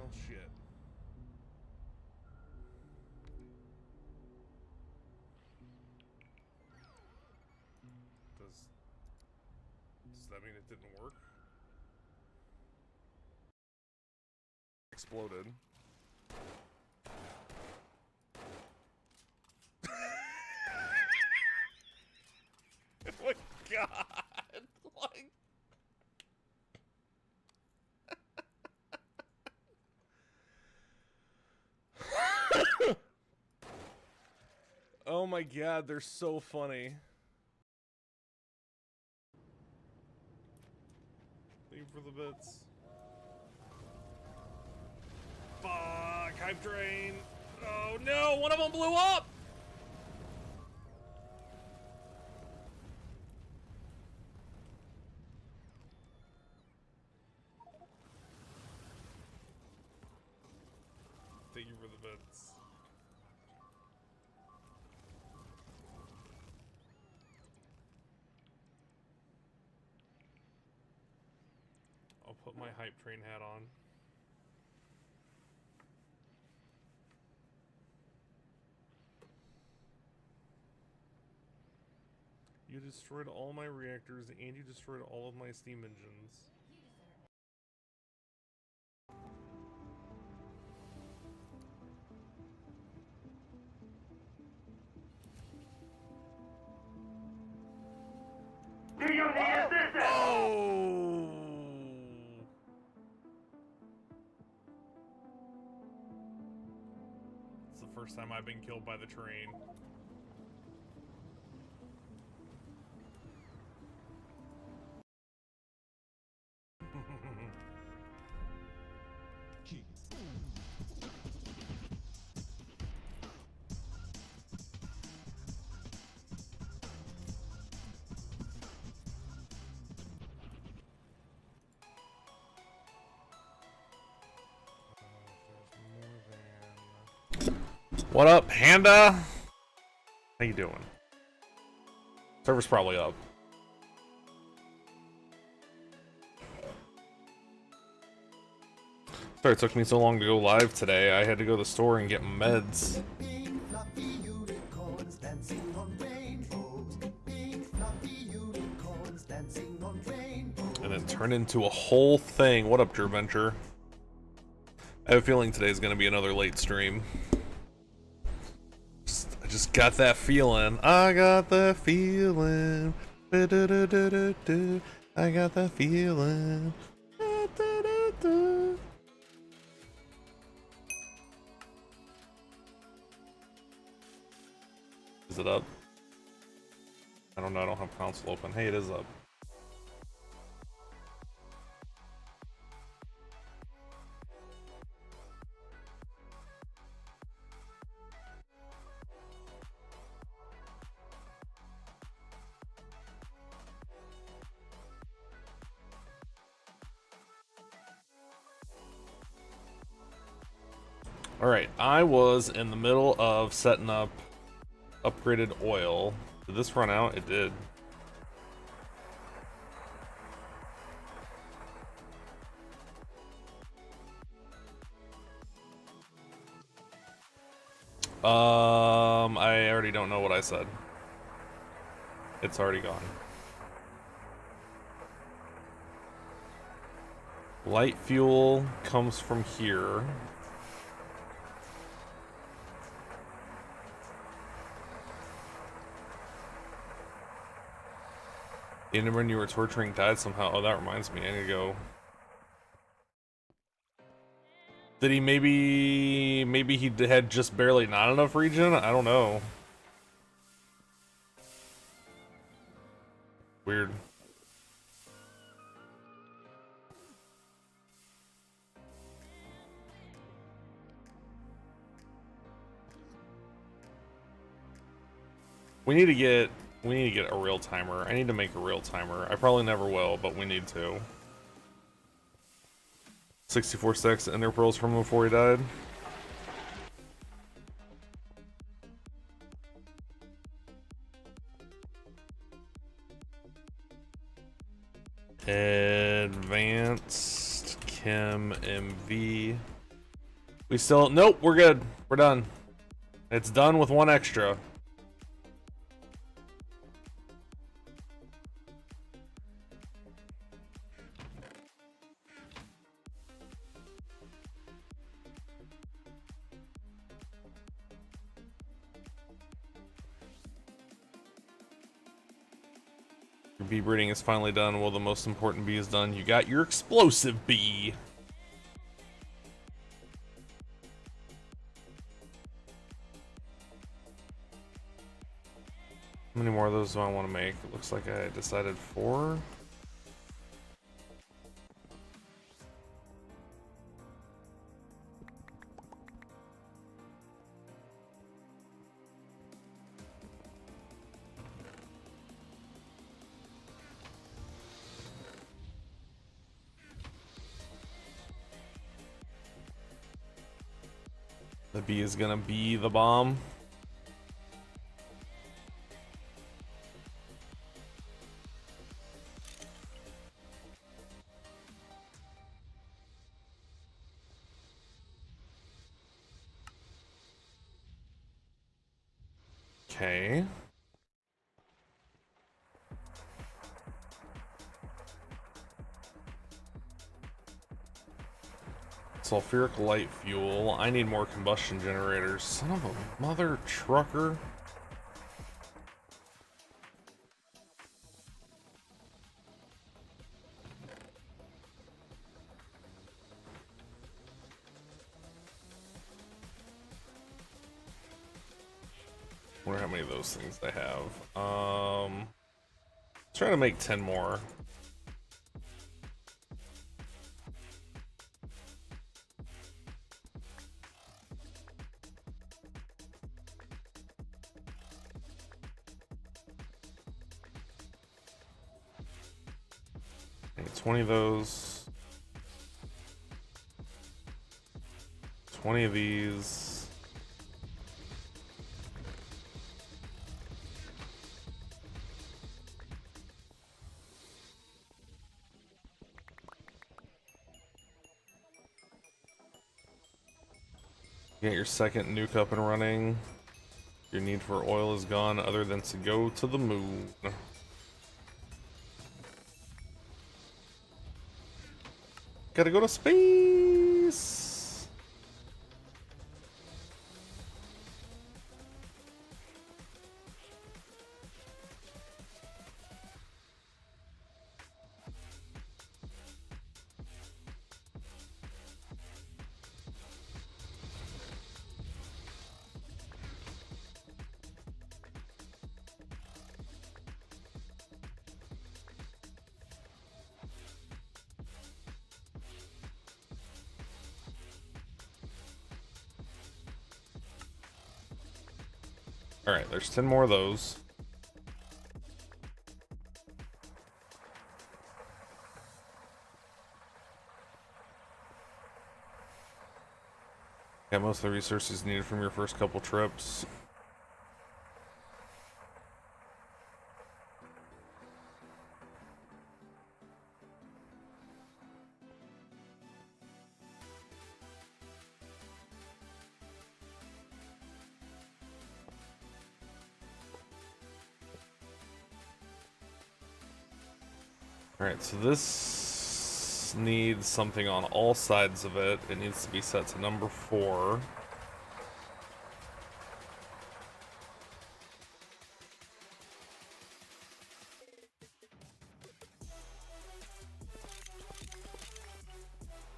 Well, shit. Does that mean it didn't work? Exploded. Oh my god! Like... Oh my god, they're so funny. Thank you for the bits. Fuck, hype train. Oh no, one of them blew up! Thank you for the bits. I'll put my hype train hat on. You destroyed all my reactors and you destroyed all of my steam engines. Do you need assistance? Oh! It's the first time I've been killed by the train. What up, Panda? How you doing? Server's probably up. Sorry it took me so long to go live today. I had to go to the store and get meds. And it turned into a whole thing. What up, Drew Venture? I have a feeling today's gonna be another late stream. I just got that feeling. I got that feeling. I got that feeling. Is it up? I don't know. I don't have console open. Hey, it is up. Alright, I was in the middle of setting up upgraded oil. Did this run out? It did. I already don't know what I said. It's already gone. Light fuel comes from here. And when you were torturing died somehow. Oh, that reminds me. I need to go. Did he maybe he had just barely not enough regen? I don't know. Weird. We need to get a real timer. I need to make a real timer. I probably never will, but we need to. 64 stacks of ender pearls from before he died. Advanced Chem MV. We still... Nope, we're good. We're done. It's done with one extra. Your bee breeding is finally done. Well, the most important bee is done. You got your explosive bee. How many more of those do I want to make? It looks like I decided 4. The bee is gonna be the bomb. Okay. Sulfuric light fuel. I need more combustion generators. Son of a mother trucker. Wonder how many of those things they have. Trying to make 10 more. Okay, 20 of those. 20 of these. Get your second nuke up and running. Your need for oil is gone, other than to go to the moon. Gotta go to space! Alright, there's 10 more of those. Got most of the resources needed from your first couple trips. Alright, so this needs something on all sides of it. It needs to be set to number 4.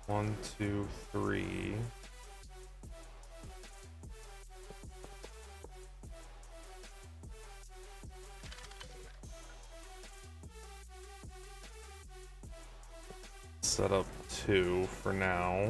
One, two, three. Set up 2 for now.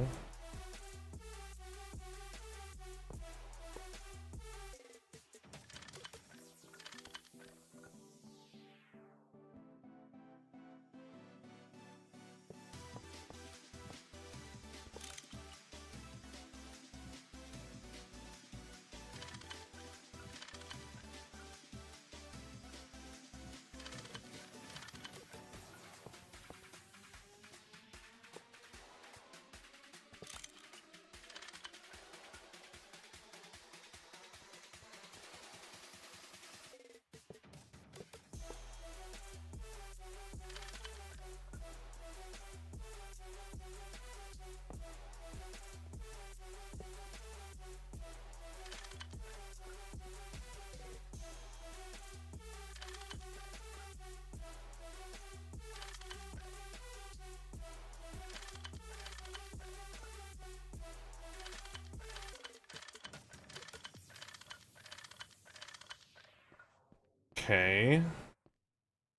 Okay.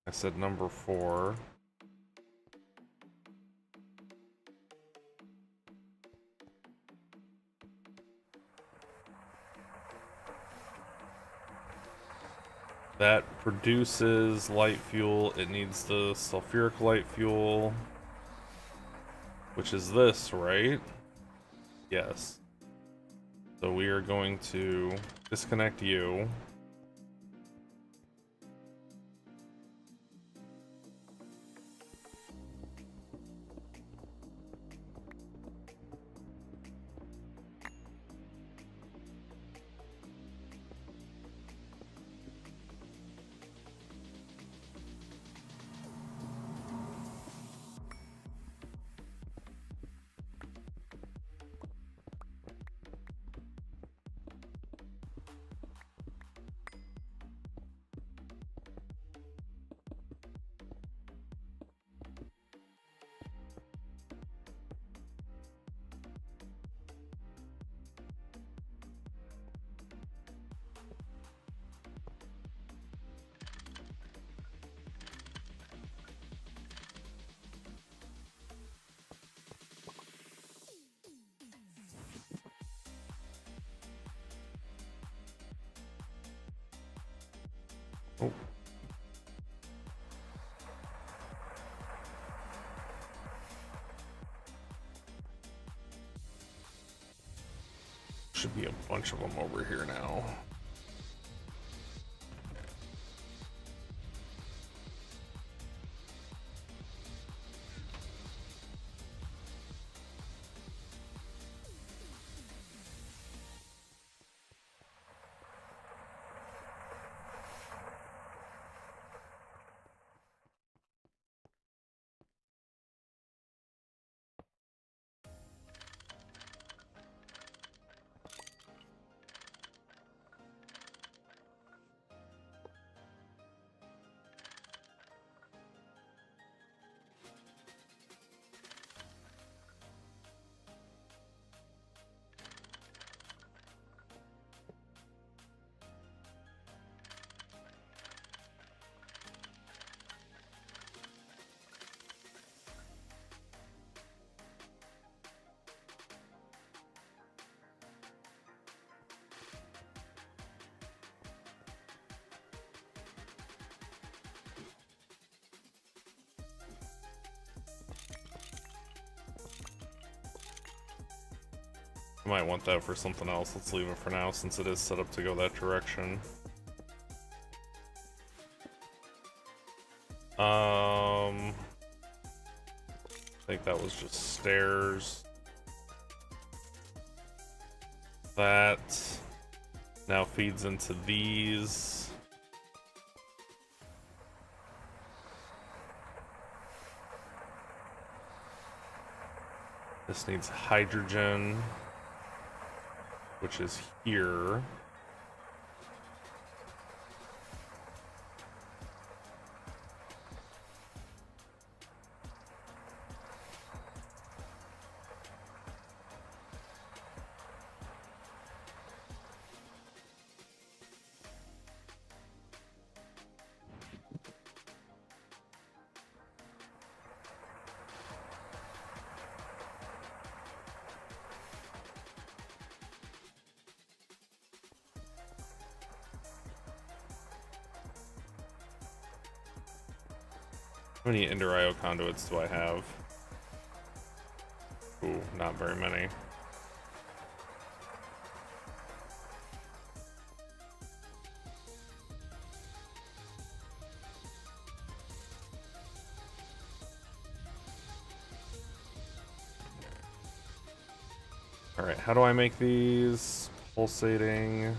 I said number 4. That produces light fuel. It needs the sulfuric light fuel, which is this, right? Yes. So we are going to disconnect you. Oh. Should be a bunch of them over here now. I might want that for something else. Let's leave it for now since it is set up to go that direction. I think that was just stairs. That now feeds into these. This needs hydrogen, which is here. How many Ender IO conduits do I have? Ooh, not very many. Alright, how do I make these pulsating?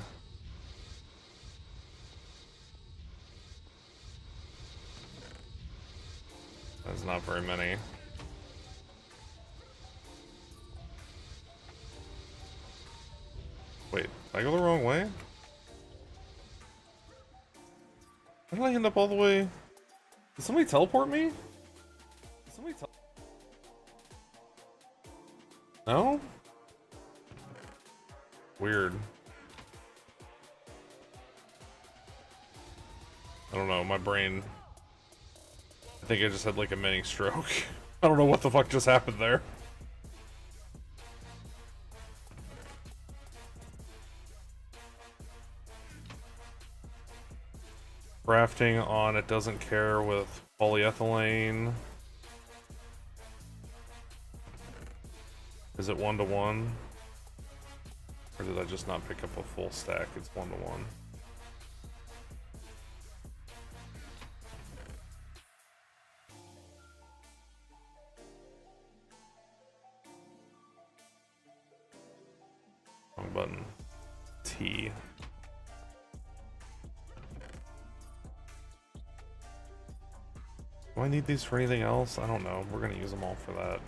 That's not very many. Wait, did I go the wrong way? How did I end up all the way? Did somebody teleport me? Did somebody No? Weird. I don't know, my brain... I think I just had like a mini stroke. I don't know what the fuck just happened there. Crafting on it doesn't care with polyethylene. Is it 1-to-1? Or did I just not pick up a full stack? It's 1-to-1. Wrong button. T. Do I need these for anything else? I don't know. We're gonna use them all for that.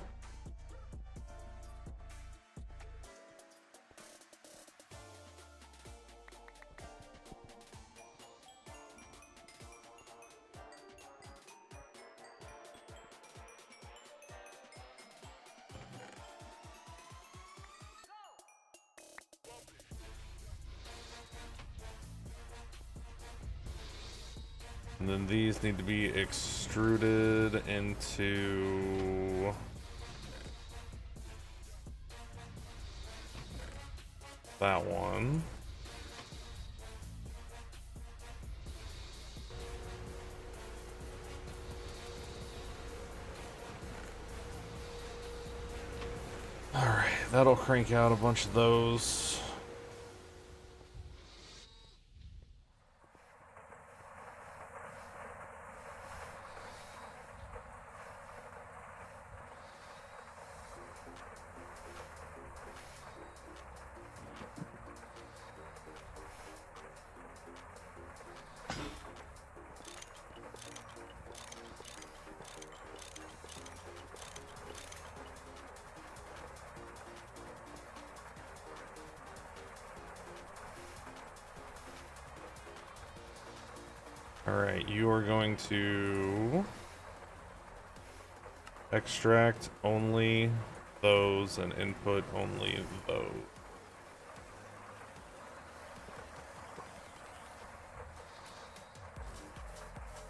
And then these need to be extruded into that one. All right, that'll crank out a bunch of those. Alright, you are going to extract only those and input only those.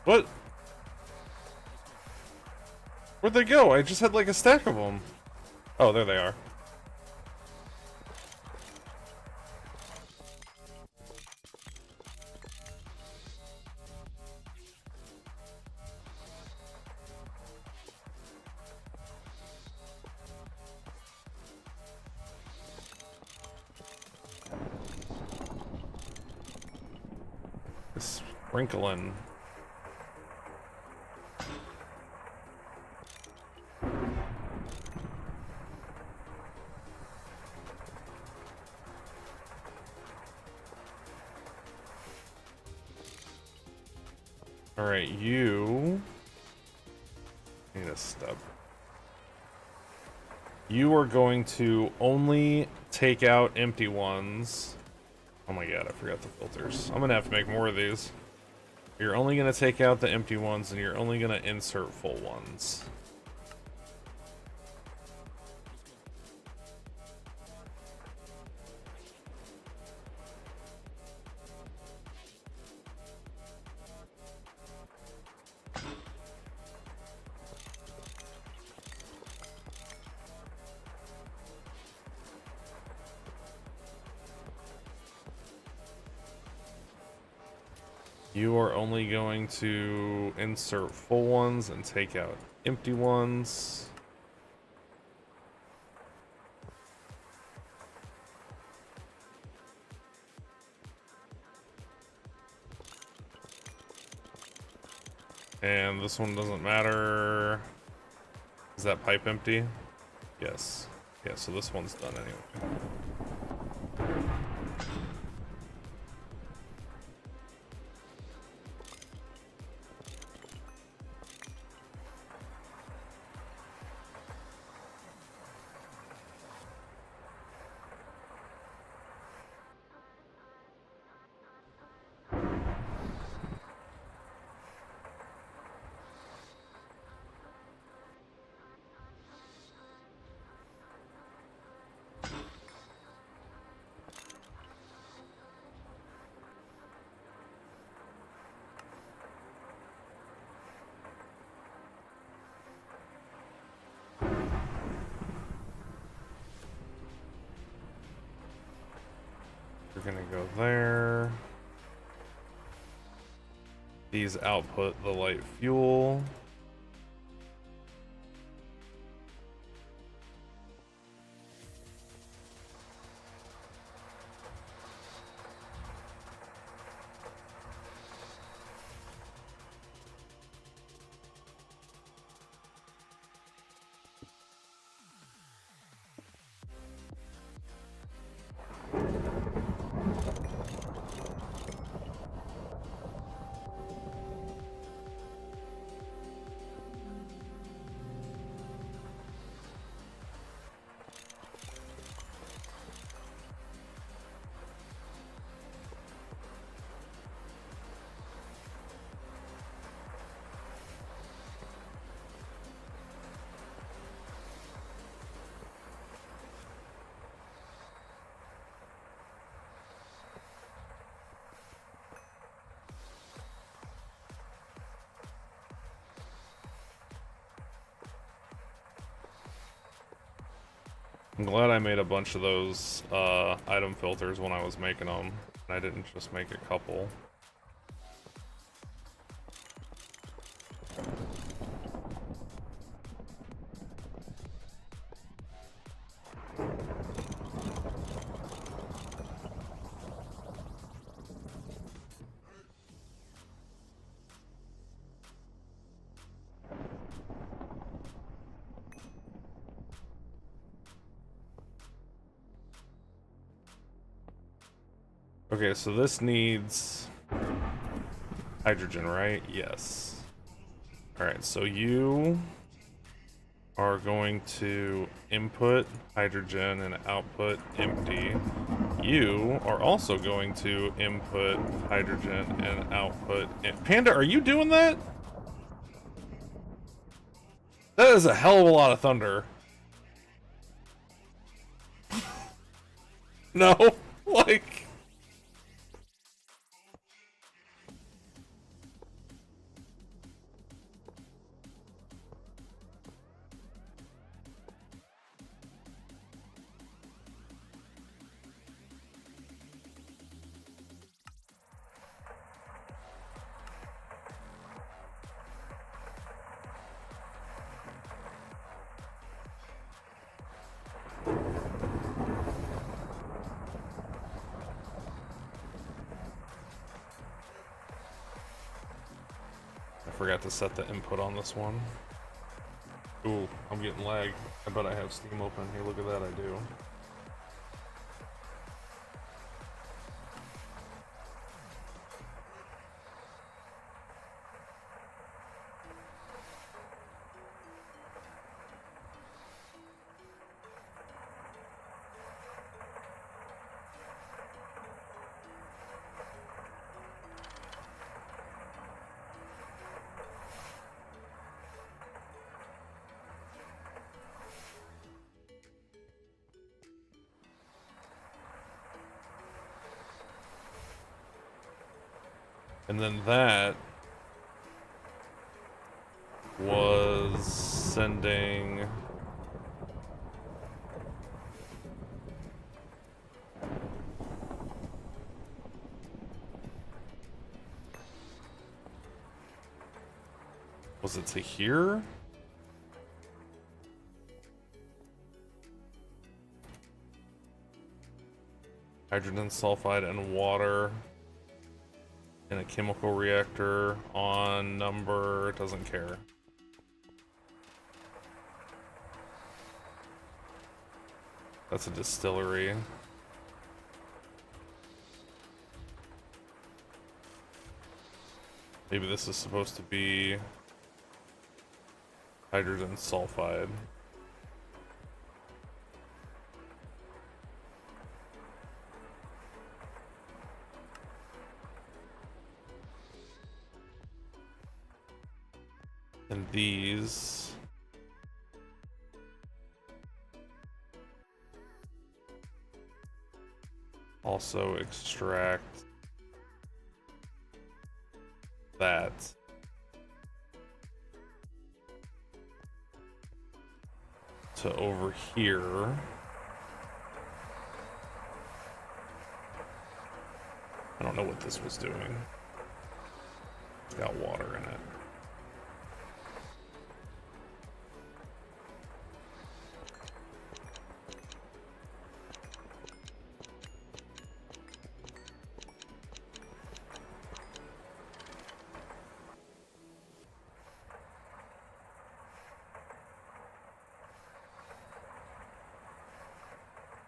What? Where'd they go? I just had like a stack of them. Oh, there they are. Sprinkling. Alright, you need a stub. You are going to only take out empty ones. Oh my god, I forgot the filters. I'm gonna have to make more of these. You're only gonna take out the empty ones and you're only gonna insert full ones. You are only going to insert full ones and take out empty ones. And this one doesn't matter. Is that pipe empty? Yes. Yeah, so this one's done anyway. We're gonna go there. These output the light fuel. I'm glad I made a bunch of those item filters when I was making them, and I didn't just make a couple. Okay, so this needs hydrogen, right? Yes. Alright, so you are going to input hydrogen and output empty. You are also going to input hydrogen and output... Panda, are you doing that? That is a hell of a lot of thunder. No, like... I forgot to set the input on this one. Ooh, I'm getting lag. I bet I have Steam open. Hey, look at that, I do. And then that was sending... Was it to here? Hydrogen sulfide and water in a chemical reactor on number... doesn't care. That's a distillery. Maybe this is supposed to be hydrogen sulfide. And these also extract that. To over here. I don't know what this was doing. It's got water in it.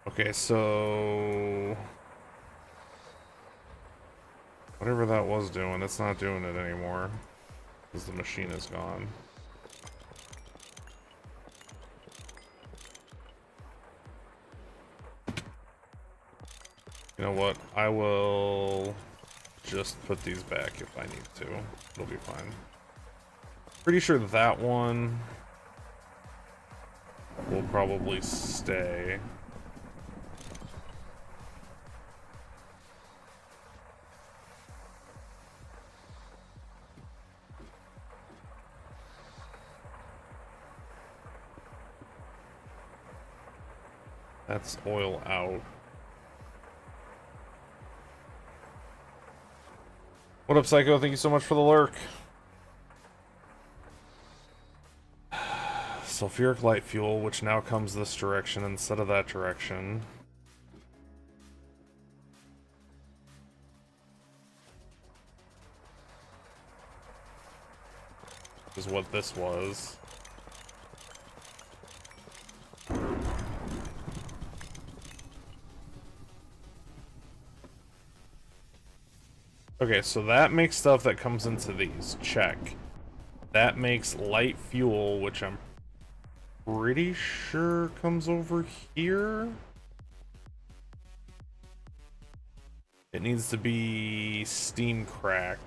Okay, so whatever that was doing, it's not doing it anymore because the machine is gone. You know what? I will just put these back if I need to. It'll be fine. Pretty sure that one will probably stay. That's oil out. What up, Psycho? Thank you so much for the lurk. Sulfuric light fuel, which now comes this direction instead of that direction. Is what this was. Okay, so that makes stuff that comes into these. Check. That makes light fuel, which I'm pretty sure comes over here. It needs to be steam cracked.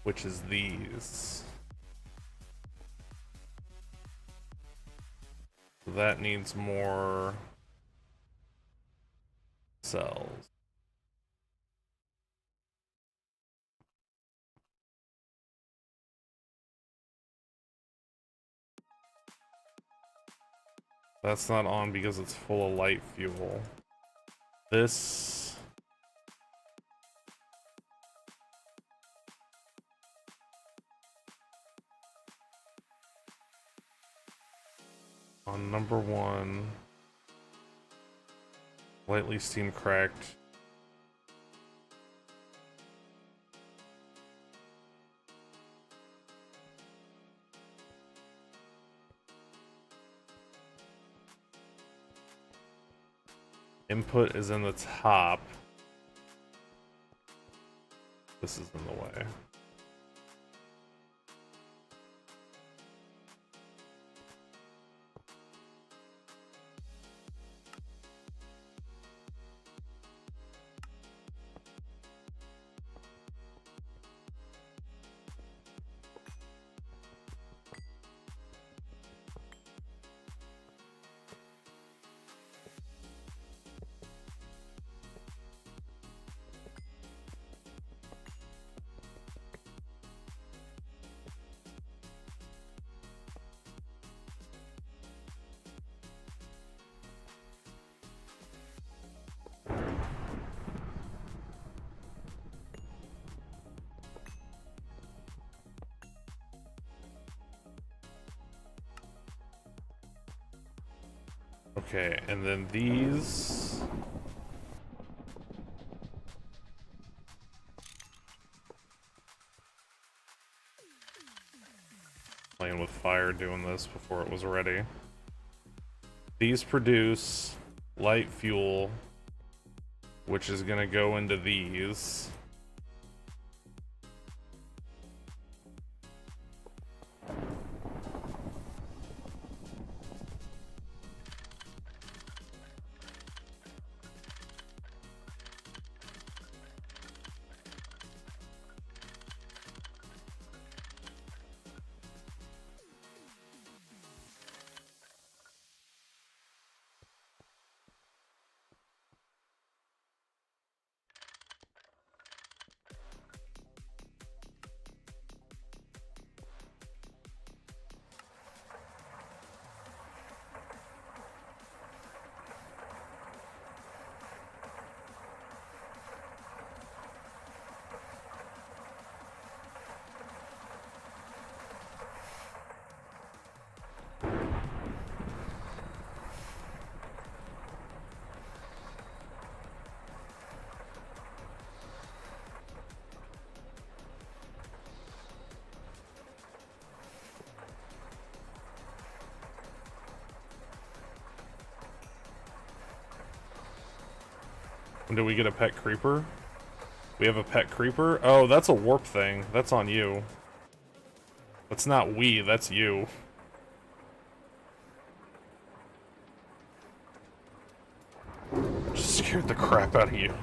Which is these. So that needs more cells. That's not on because it's full of light fuel. This... on number 1, lightly steam cracked. Input is in the top. This is in the way. Okay, and then these... playing with fire doing this before it was ready. These produce light fuel, which is gonna go into these. When do we get a pet creeper? We have a pet creeper? Oh, that's a warp thing. That's on you. That's not we, that's you. Just scared the crap out of you.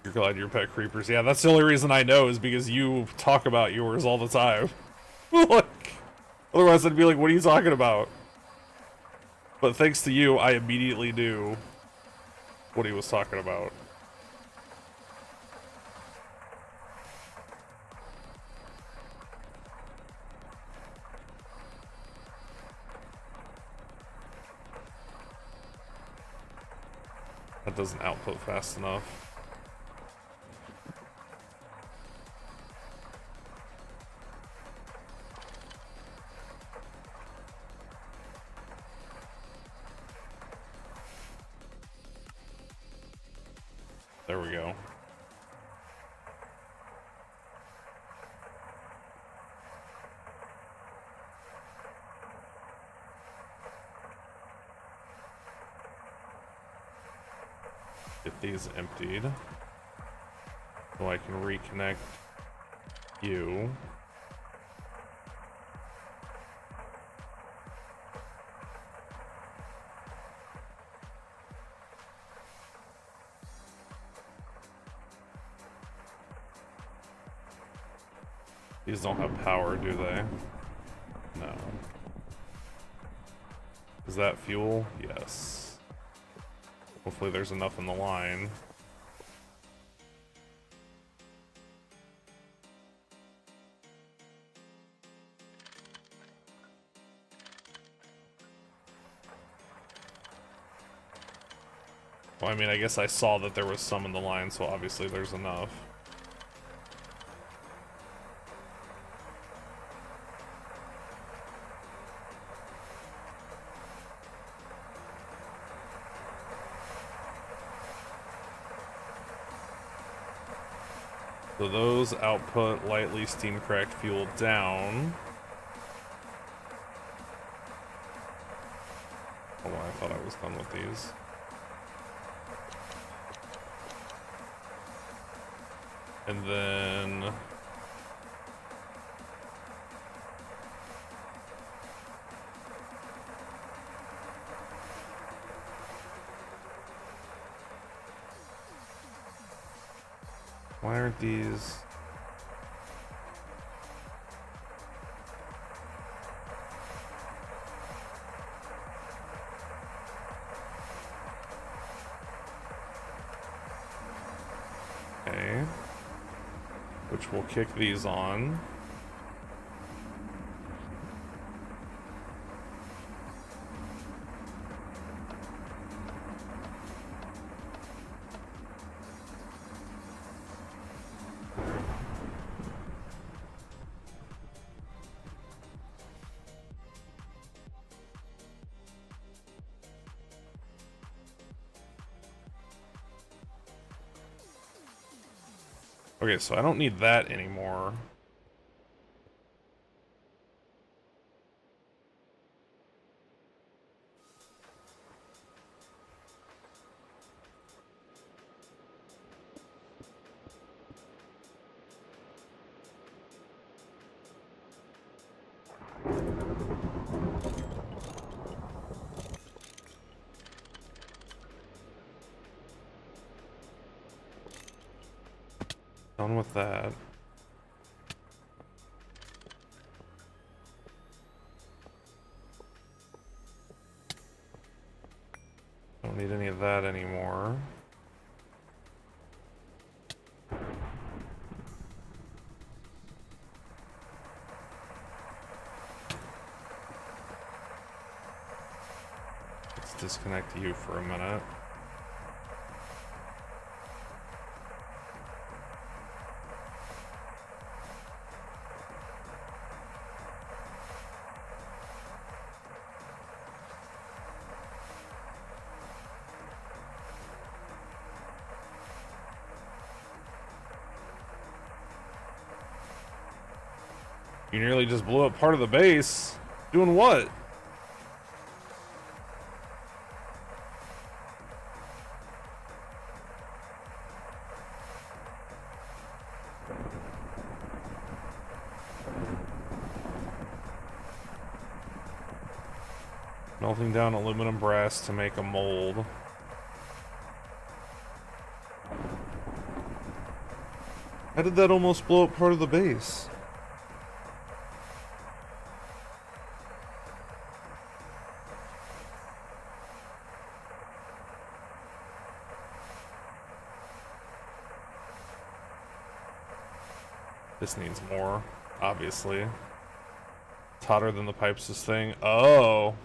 You're glad you're pet creepers. Yeah, that's the only reason I know is because you talk about yours all the time. Like, otherwise I'd be like, what are you talking about? But thanks to you, I immediately knew what he was talking about. That doesn't output fast enough. There we go. Get these emptied. So I can reconnect you. These don't have power, do they? No. Is that fuel? Yes. Hopefully there's enough in the line. Well, I mean, I guess I saw that there was some in the line, so obviously there's enough. So those output lightly steam cracked fuel down. Oh, I thought I was done with these. And then why aren't these? Okay. Which will kick these on. Okay, so I don't need that anymore. Done with that. Don't need any of that anymore. Let's disconnect you for a minute. You nearly just blew up part of the base. Doing what? Melting down aluminum brass to make a mold. How did that almost blow up part of the base? This needs more, obviously. It's hotter than the pipes, this thing. Oh.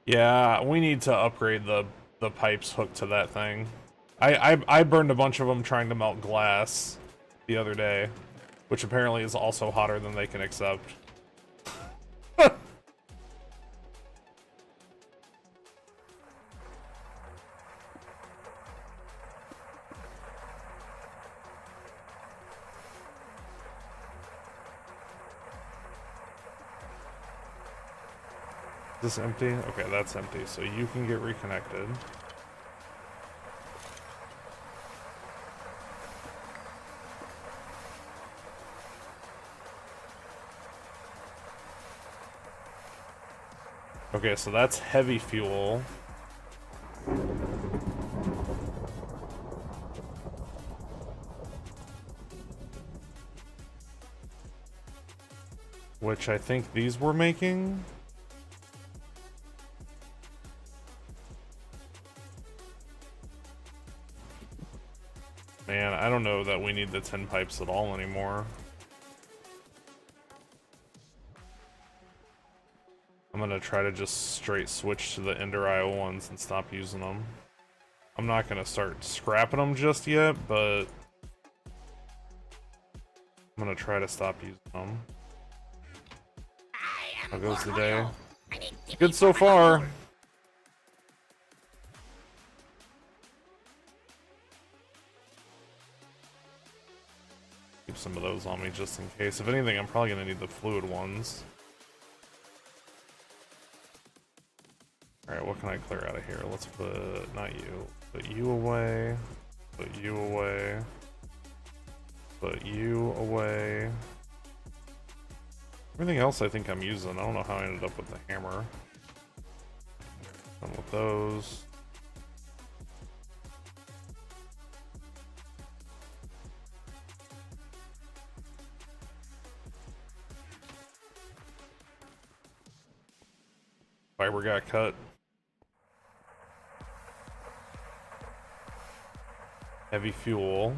Yeah, we need to upgrade the pipes hooked to that thing. I burned a bunch of them trying to melt glass the other day, which apparently is also hotter than they can accept. Is this empty? Okay, that's empty, so you can get reconnected. Okay, so that's heavy fuel. Which I think these were making. Man, I don't know that we need the 10 pipes at all anymore. I'm gonna try to just straight switch to the Ender IO ones and stop using them. I'm not gonna start scrapping them just yet, but I'm gonna try to stop using them. How goes the day? Good so far. Keep some of those on me just in case. If anything, I'm probably gonna need the fluid ones. Alright, what can I clear out of here? Let's put, not you, put you away, put you away, put you away. Everything else I think I'm using. I don't know how I ended up with the hammer. Done with those. Fiber got cut. Heavy fuel.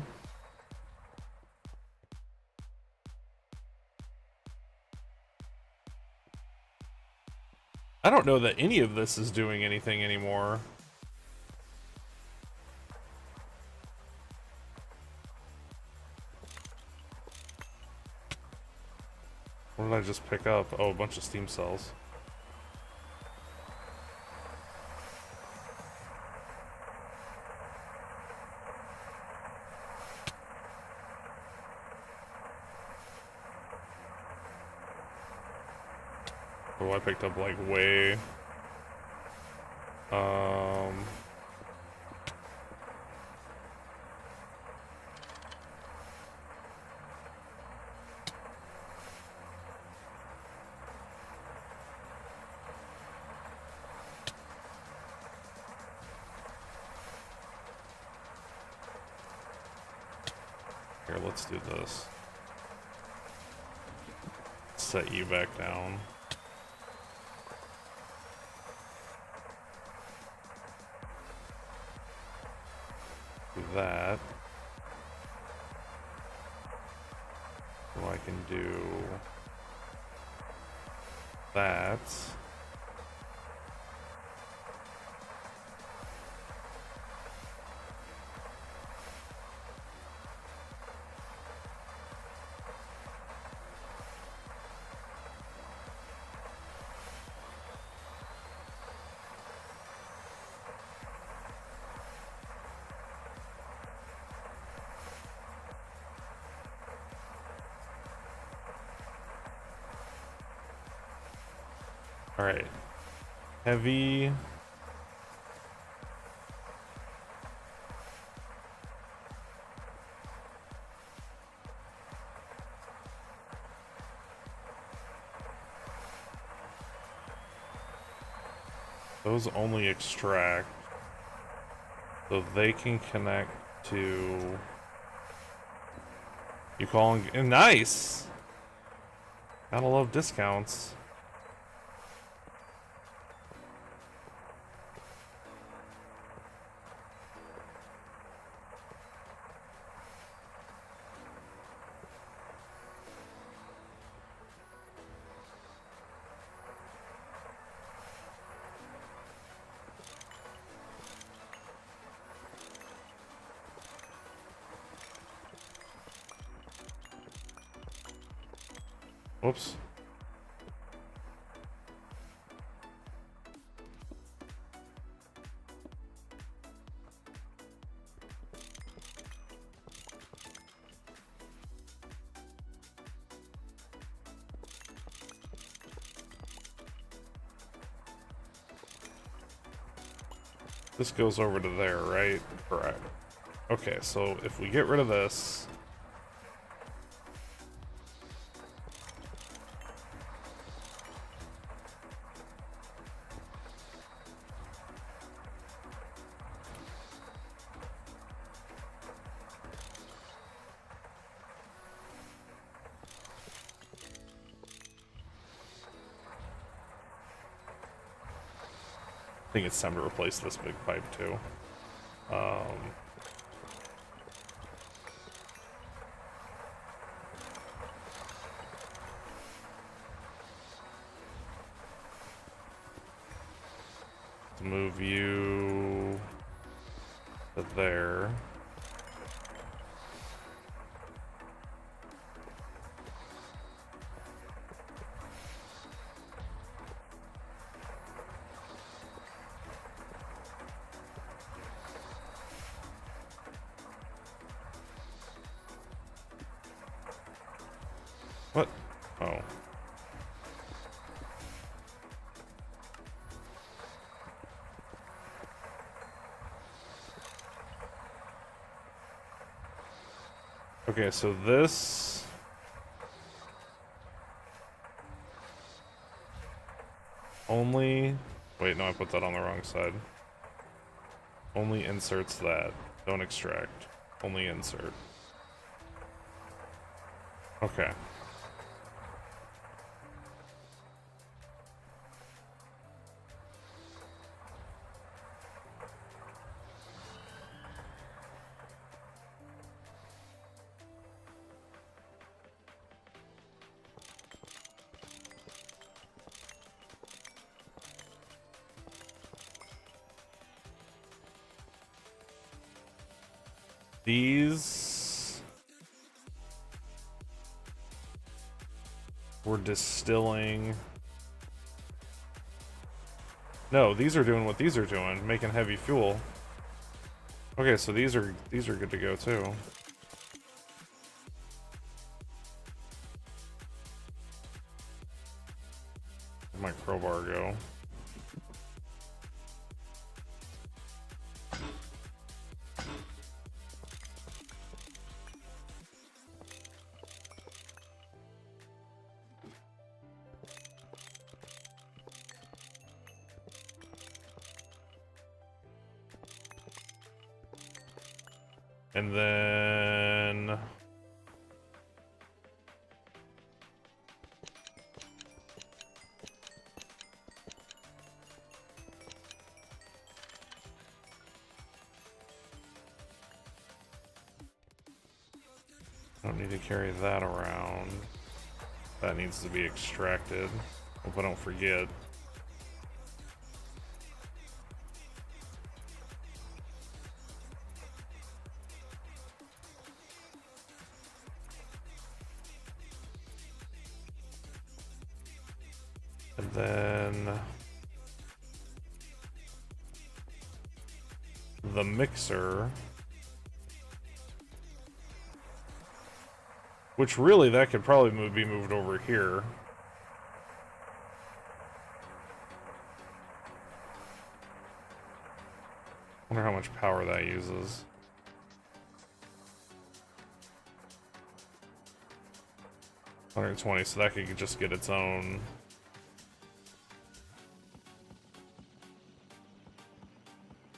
I don't know that any of this is doing anything anymore. What did I just pick up? Oh, a bunch of steam cells. Oh, I picked up like way. Here, let's do this. Set you back down. Do that. So I can do that. Alright. Heavy. Those only extract. So they can connect to... You calling... Nice! Gotta love discounts. Whoops. This goes over to there, right? Correct. Okay, so if we get rid of this... I think it's time to replace this big pipe too. To move you to there. What? Oh. Okay, so this... Only... Wait, no, I put that on the wrong side. Only inserts that. Don't extract. Only insert. Okay. These were distilling. No, these are doing what these are doing, making heavy fuel. Okay, so these are good to go too. Where'd my crowbar go? And then... I don't need to carry that around. That needs to be extracted. Hope I don't forget. And then the mixer, which really that could probably be moved over here. Wonder how much power that uses. $120, so that could just get its own.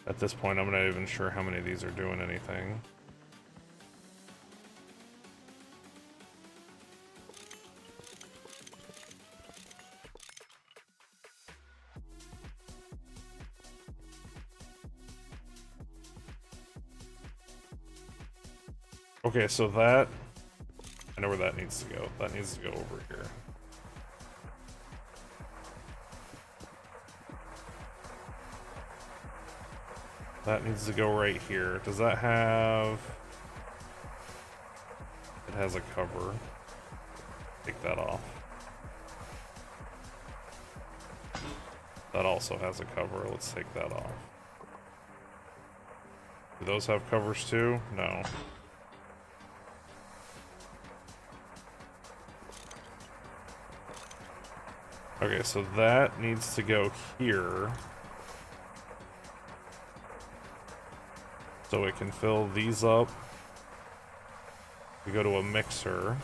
At this point, I'm not even sure how many of these are doing anything. Okay, so that, I know where that needs to go. That needs to go over here. That needs to go right here. Does that have... It has a cover. Take that off. That also has a cover. Let's take that off. Do those have covers too? No. Okay, so that needs to go here. So it can fill these up. We go to a mixer.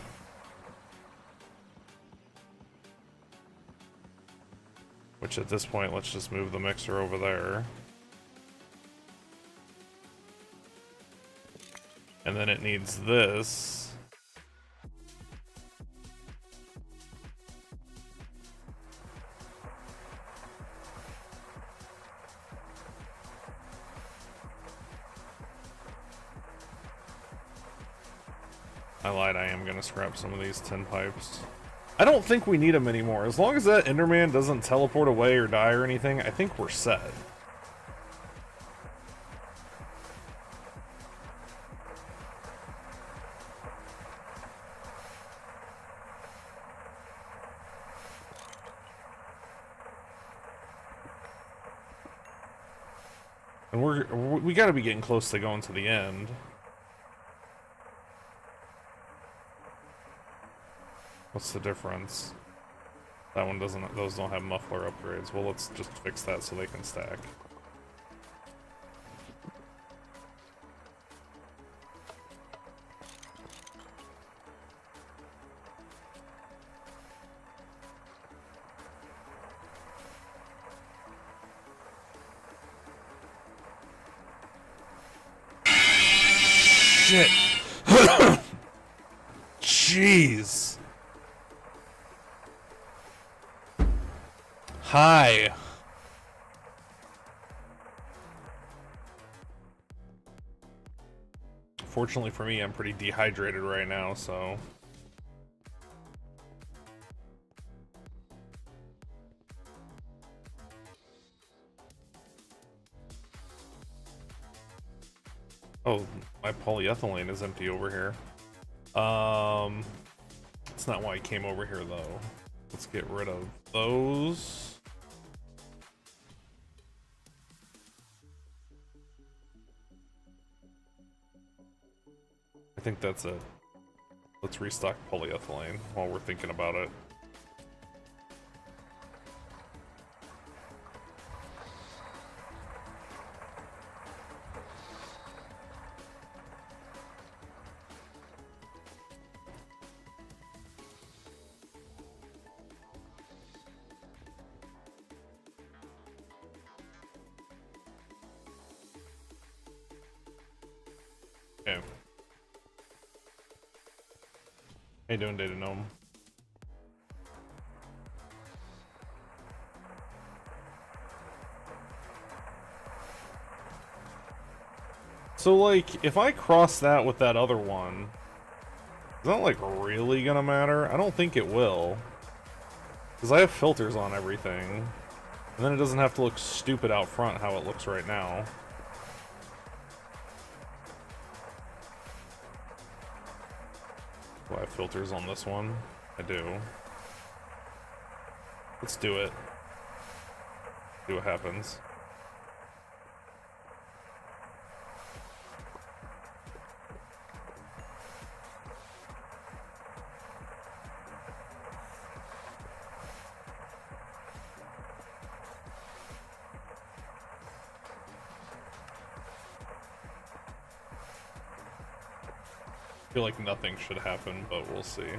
Which at this point, let's just move the mixer over there. And then it needs this. I lied, I am gonna scrap some of these tin pipes. I don't think we need them anymore. As long as that Enderman doesn't teleport away or die or anything, I think we're set. And we gotta be getting close to going to the end. What's the difference? That one doesn't, those don't have muffler upgrades. Well, let's just fix that so they can stack. Shit. Jeez. Hi. Fortunately for me, I'm pretty dehydrated right now, so... Oh, my polyethylene is empty over here. That's not why I came over here, though. Let's get rid of those. I think that's it. Let's restock polyethylene while we're thinking about it. Okay. How you doing, Data Gnome? So, like, if I cross that with that other one, is that, like, really gonna matter? I don't think it will. Because I have filters on everything. And then it doesn't have to look stupid out front how it looks right now. Do I have filters on this one? I do. Let's do it. See what happens. feel like nothing should happen, but we'll see. I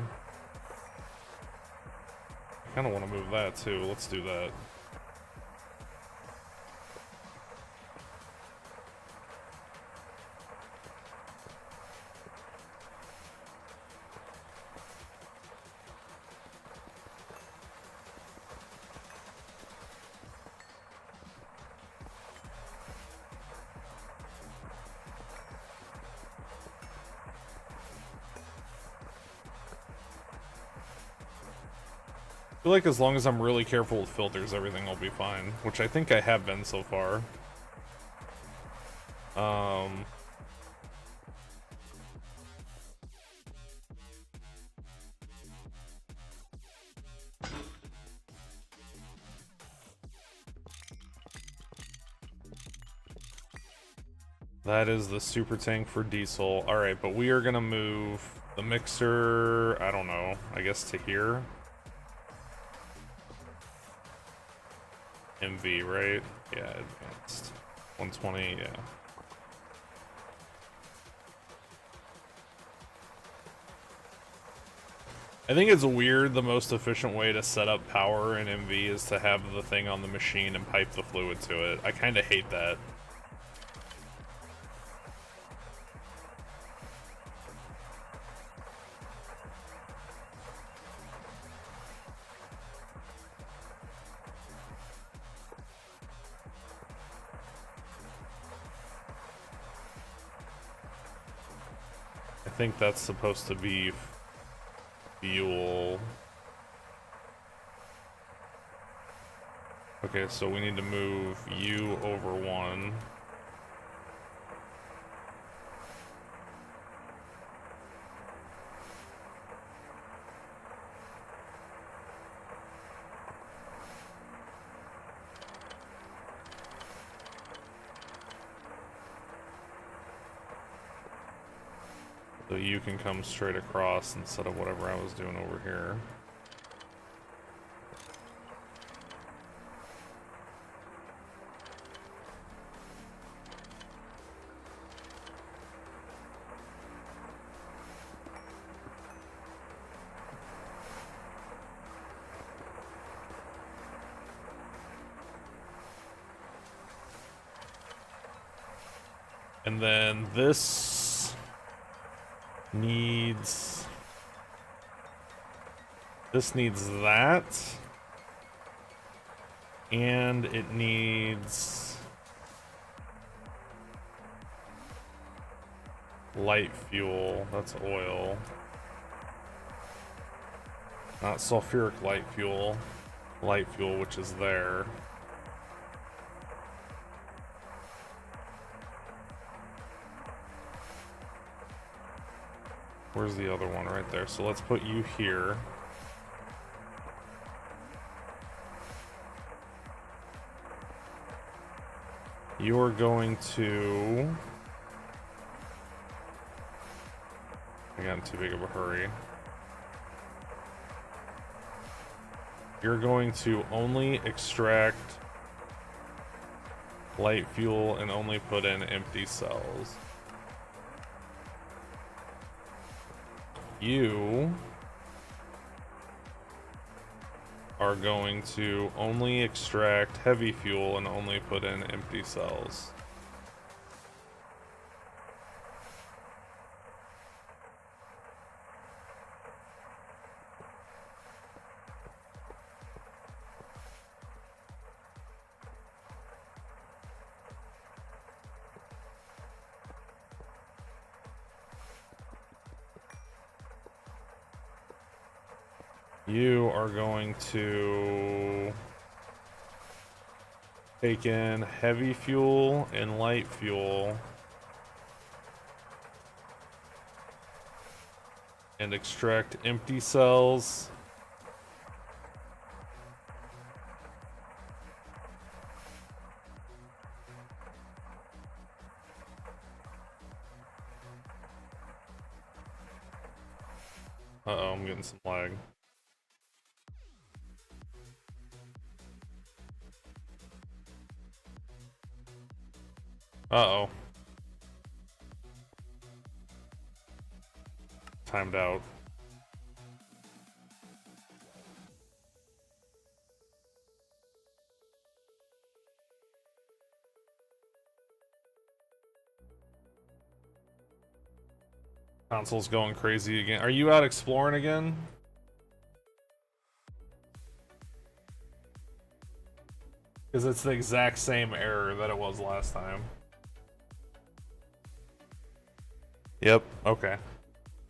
kind of want to move that too. Let's do that. I feel like as long as I'm really careful with filters, everything will be fine, which I think I have been so far. That is the super tank for diesel. Alright, but we are gonna move the mixer, I don't know, I guess to here. MV, right? Yeah, advanced. 120, yeah. I think it's weird the most efficient way to set up power in MV is to have the thing on the machine and pipe the fluid to it. I kind of hate that. I think that's supposed to be fuel. Okay, so we need to move U over 1. So you can come straight across instead of whatever I was doing over here. And then this needs that, and it needs light fuel. That's oil, not sulfuric light fuel, which is there. Where's the other one? Right there. So let's put you here. You're going to... I got in too big of a hurry. You're going to only extract light fuel and only put in empty cells. You are going to only extract heavy fuel and only put in empty cells. You are going to take in heavy fuel and light fuel and extract empty cells. Uh-oh, I'm getting some lag. Uh-oh. timed out. Console's going crazy again. Are you out exploring again? Because it's the exact same error that it was last time. Yep, okay.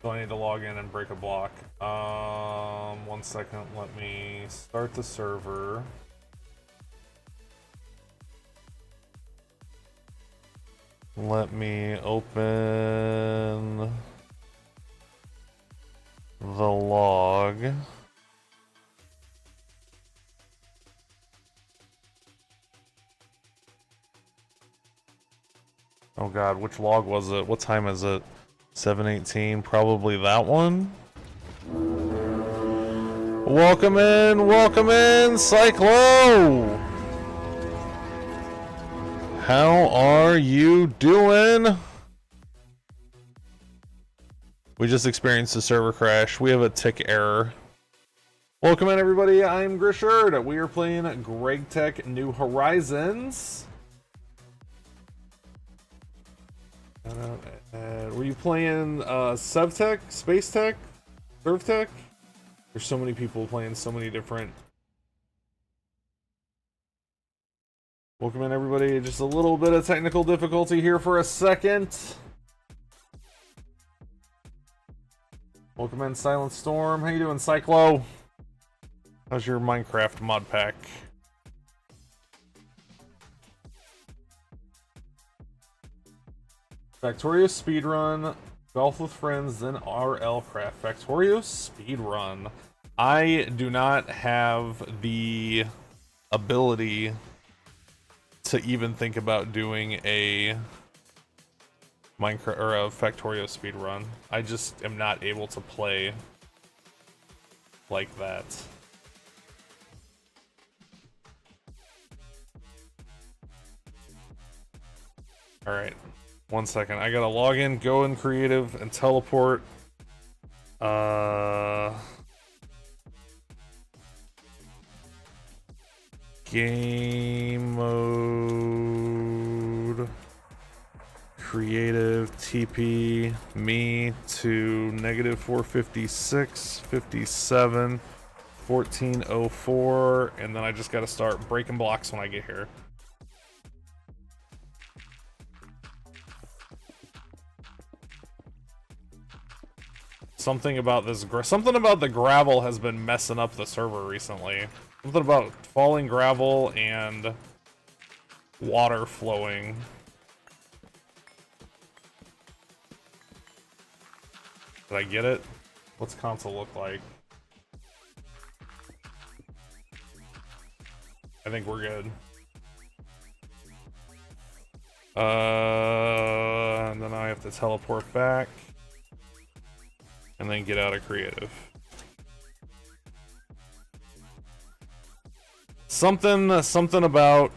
So I need to log in and break a block. 1 second, let me start the server. Let me open the log. Oh god, which log was it? What time is it? 7:18, probably that one. Welcome in, Cyclo! How are you doing? We just experienced a server crash. We have a tick error. Welcome in, everybody. I'm Grishard. We are playing Gregtech New Horizons. Were you playing Subtech, Space Tech, Surf Tech? There's so many people playing so many different. Welcome in, everybody. Just a little bit of technical difficulty here for a second. Welcome in, Silent Storm. How you doing, Cyclo? How's your Minecraft mod pack? Factorio speedrun, golf with friends, then RL craft. Factorio speedrun. I do not have the ability to even think about doing a Minecraft or a Factorio speedrun. I just am not able to play like that. All right. 1 second. I gotta log in, go in creative, and teleport. Game mode. Creative TP me to -456, 57, 1404, and then I just gotta start breaking blocks when I get here. Something about the gravel has been messing up the server recently. Something about falling gravel and water flowing. Did I get it? What's console look like? I think we're good. And then I have to teleport back. And then get out of creative. Something about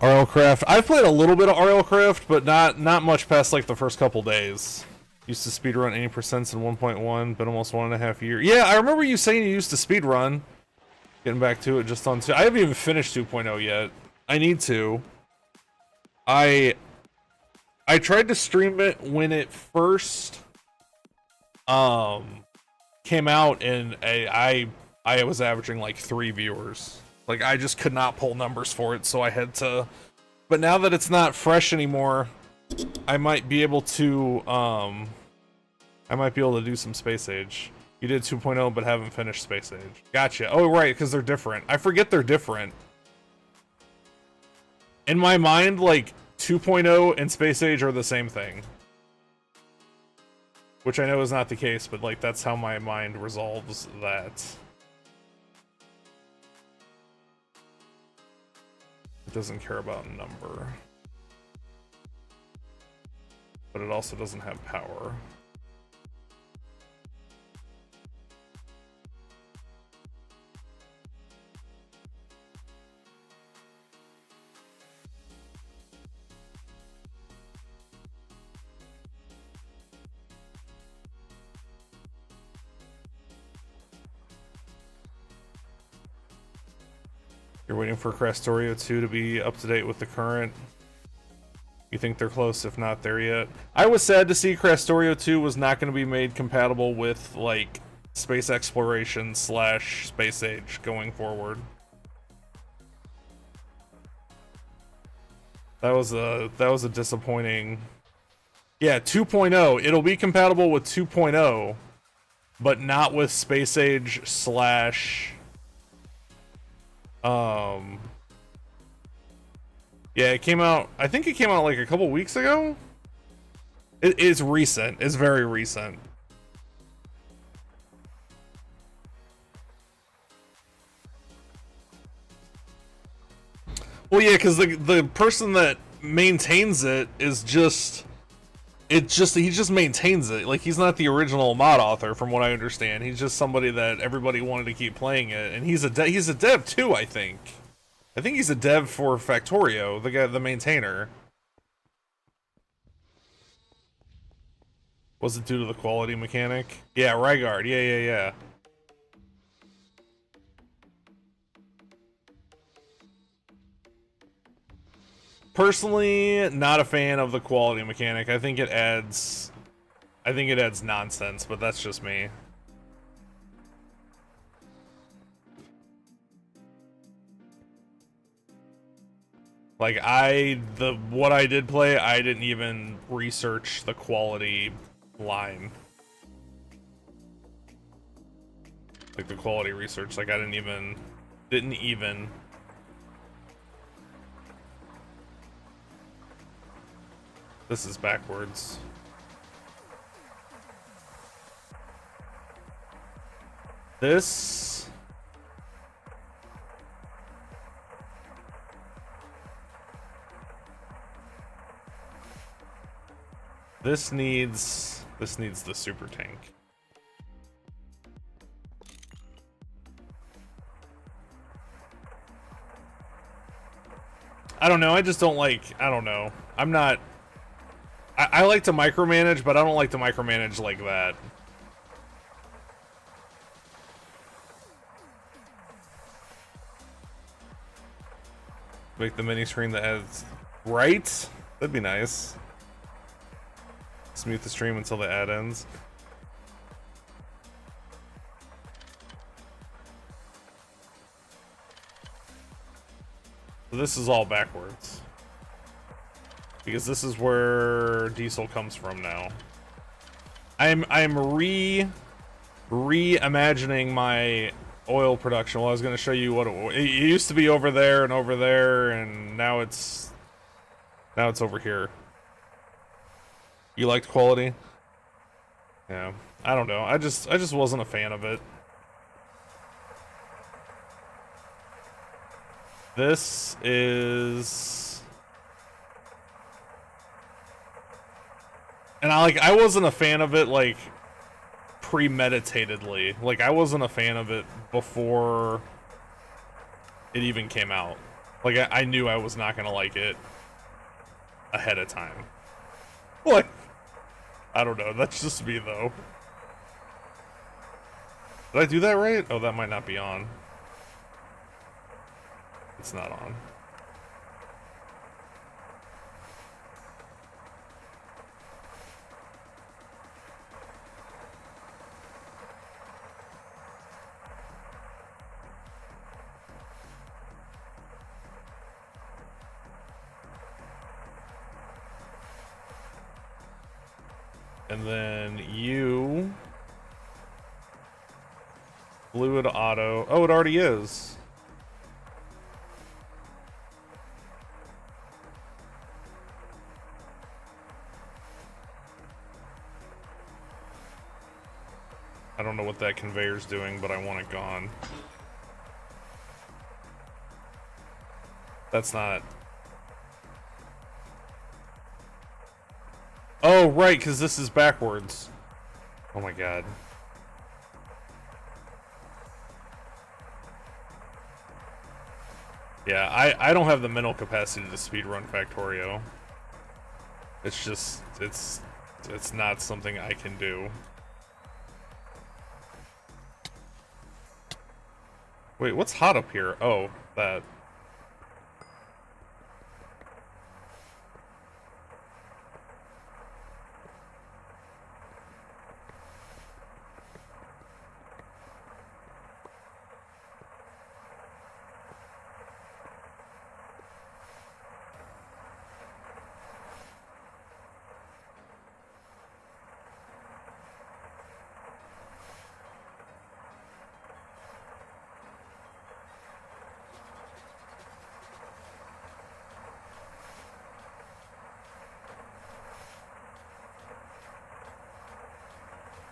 RLCraft. I've played a little bit of RLCraft, but not much past like the first couple days. Used to speedrun 80% in 1.1, been almost 1.5 years. Yeah, I remember you saying you used to speedrun. Getting back to it just on 2. I haven't even finished 2.0 yet. I need to. I tried to stream it when it first came out, and I was averaging like 3 viewers. Like, I just could not pull numbers for it, so I had to. But now that it's not fresh anymore, I might be able to do some Space Age. You did 2.0 but haven't finished Space Age. Gotcha. Oh right, because they're different. I forget they're different. In my mind, like 2.0 and Space Age are the same thing. Which I know is not the case, but like that's how my mind resolves that. It doesn't care about number. But it also doesn't have power. You're waiting for Crastorio 2 to be up to date with the current. You think they're close, if not there yet? I was sad to see Crastorio 2 was not going to be made compatible with, like, space exploration / space age going forward. That was a disappointing. Yeah, 2.0. It'll be compatible with 2.0, but not with space age / yeah, it came out. I think it came out like a couple weeks ago. It is recent. It's very recent. Well, yeah, because the person that maintains it is just. He just maintains it. Like, he's not the original mod author, from what I understand. He's just somebody that everybody wanted to keep playing it, and he's a dev too, I think. I think he's a dev for Factorio, the maintainer. Was it due to the quality mechanic? Yeah, Rygard. Yeah. Personally, not a fan of the quality mechanic. I think it adds nonsense, but that's just me. Like, what I did play, I didn't even research the quality line. Like, the quality research, like, I didn't even. This is backwards. This needs the super tank. I don't know, I just don't like, I don't know. I like to micromanage, but I don't like to micromanage like that. Make the mini screen that has, right? That'd be nice. Smooth the stream until the ad ends. So this is all backwards. Because this is where diesel comes from now. I'm reimagining my oil production. Well, I was going to show you what it used to be over there, and now it's over here. You liked quality? Yeah, I don't know. I just wasn't a fan of it. This is. And I wasn't a fan of it, like, premeditatedly. Like, I wasn't a fan of it before it even came out. Like, I knew I was not gonna like it ahead of time. Like, I don't know, that's just me, though. Did I do that right? Oh, that might not be on. It's not on. And then you fluid auto. Oh, it already is. I don't know what that conveyor's doing, but I want it gone. That's not. Oh, right, because this is backwards. Oh my god. Yeah, I don't have the mental capacity to speedrun Factorio. It's just, it's not something I can do. Wait, what's hot up here? Oh, that.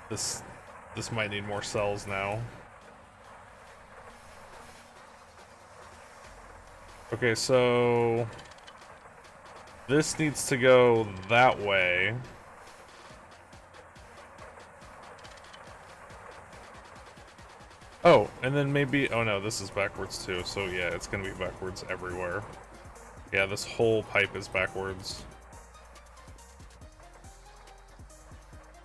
This might need more cells now. Okay, so this needs to go that way. Oh, and then maybe, oh no, this is backwards too, so yeah, it's gonna be backwards everywhere. Yeah, this whole pipe is backwards.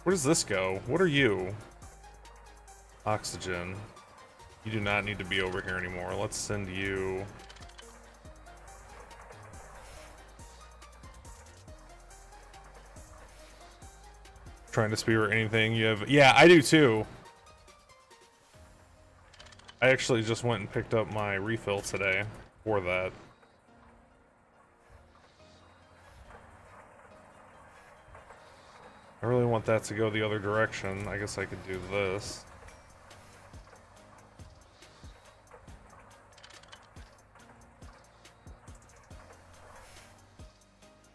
Where does this go? What are you? Oxygen. You do not need to be over here anymore. Let's send you... Trying to spear anything you have... Yeah, I do too! I actually just went and picked up my refill today for that. I really want that to go the other direction. I guess I could do this.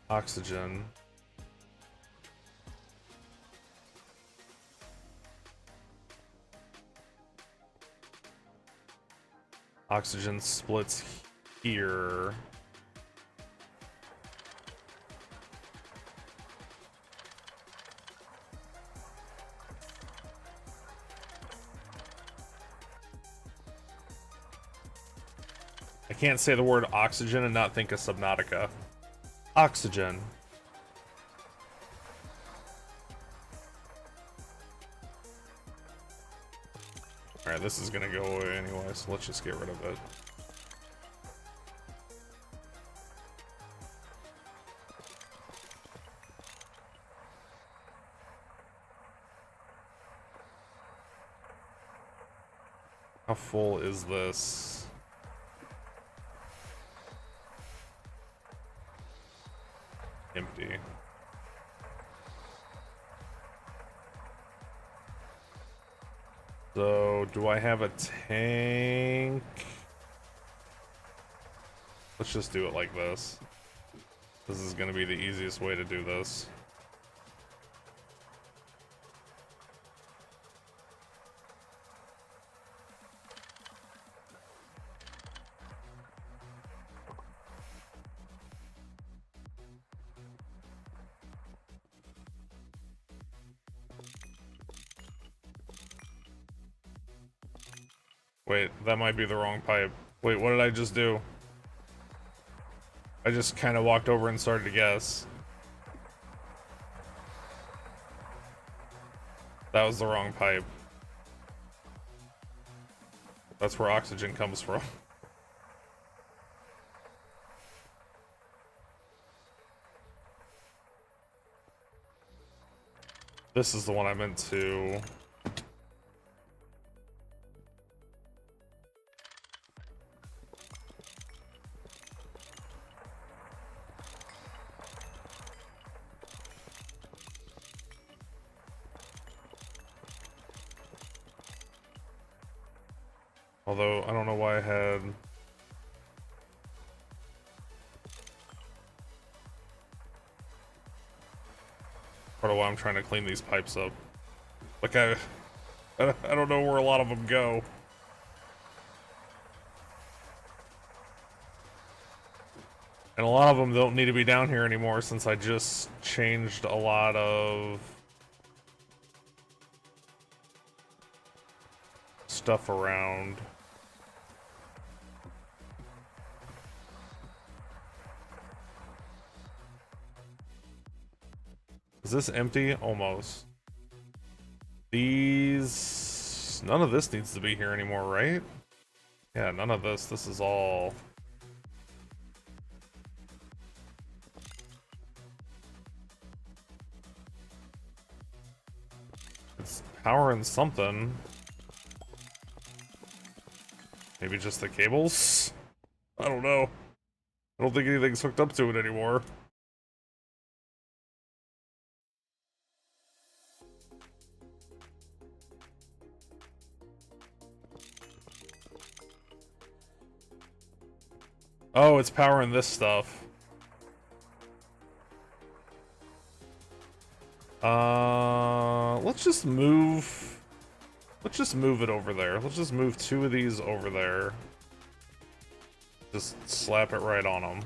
Oxygen. Oxygen splits here. I can't say the word oxygen and not think of Subnautica. Oxygen. Alright, this is gonna go away anyway, so let's just get rid of it. How full is this? Empty. So, do I have a tank? Let's just do it like this. This is gonna be the easiest way to do this. Wait, that might be the wrong pipe. Wait, what did I just do? I just kind of walked over and started to guess. That was the wrong pipe. That's where oxygen comes from. This is the one I meant to... Although, I don't know why I had... Part of why I'm trying to clean these pipes up. Like, I don't know where a lot of them go. And a lot of them don't need to be down here anymore since I just changed a lot of... stuff around. Is this empty? Almost. These... None of this needs to be here anymore, right? Yeah, none of this. This is all... It's powering something. Maybe just the cables? I don't know. I don't think anything's hooked up to it anymore. Oh, it's powering this stuff. Let's just move. Let's just move it over there. Let's just move 2 of these over there. Just slap it right on them.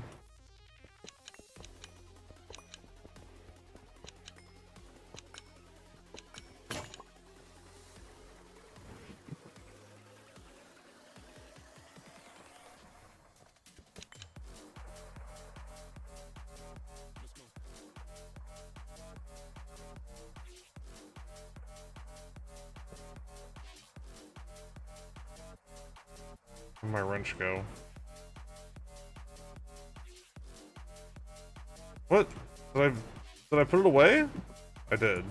Where'd my wrench go? What? Did I put it away? I did.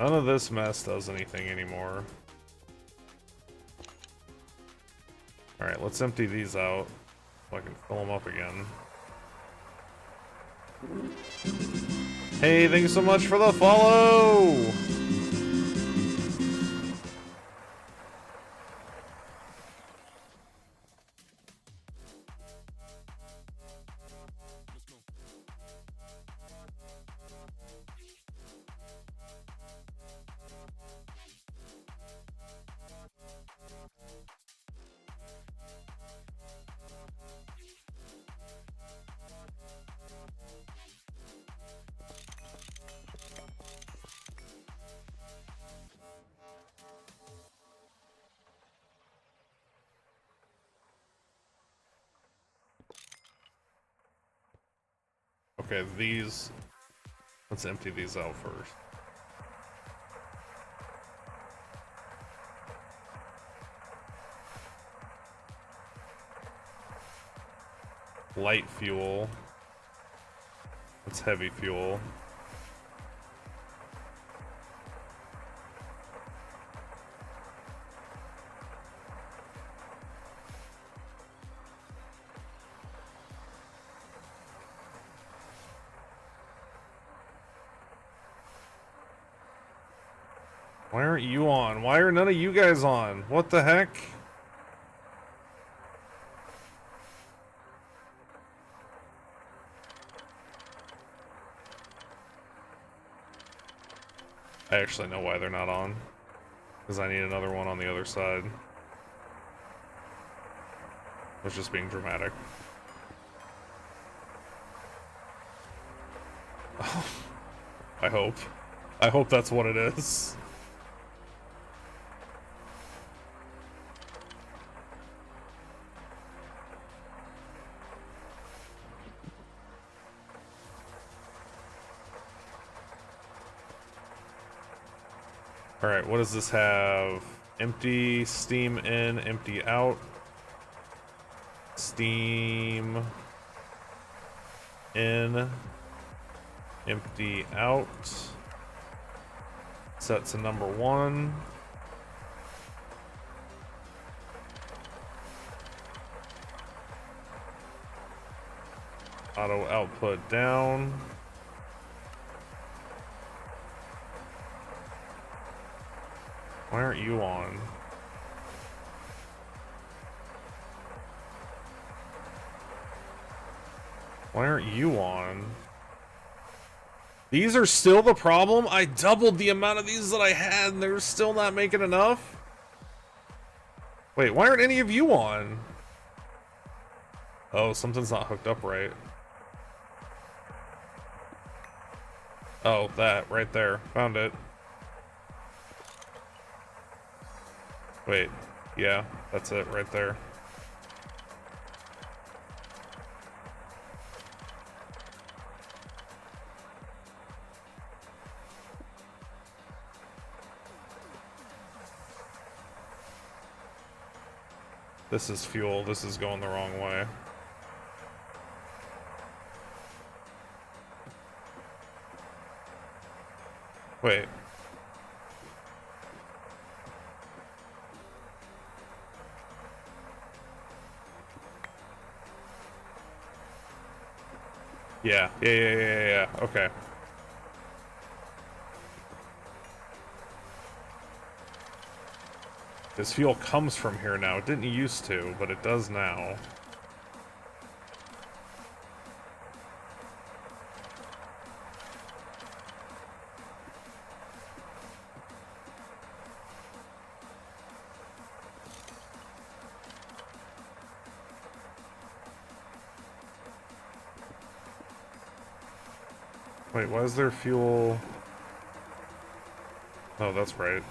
None of this mess does anything anymore. Alright, let's empty these out so I can fill them up again. Hey, thank you so much for the follow! Okay, these... Let's empty these out first. Light fuel. That's heavy fuel. Why aren't you on? Why are none of you guys on? What the heck? I actually know why they're not on. Because I need another one on the other side. I was just being dramatic. I hope. I hope that's what it is. Alright, what does this have? Empty, steam in, empty out. Steam in, empty out. Set to number 1. Auto output down. Why aren't you on? Why aren't you on? These are still the problem? I doubled the amount of these that I had and they're still not making enough? Wait, why aren't any of you on? Oh, something's not hooked up right. Oh, that, right there. Found it. Wait, yeah, that's it right there. This is fuel, this is going the wrong way. Wait. Yeah. Okay. This fuel comes from here now. It didn't used to, but it does now. Wait, why is there fuel? Oh, that's right.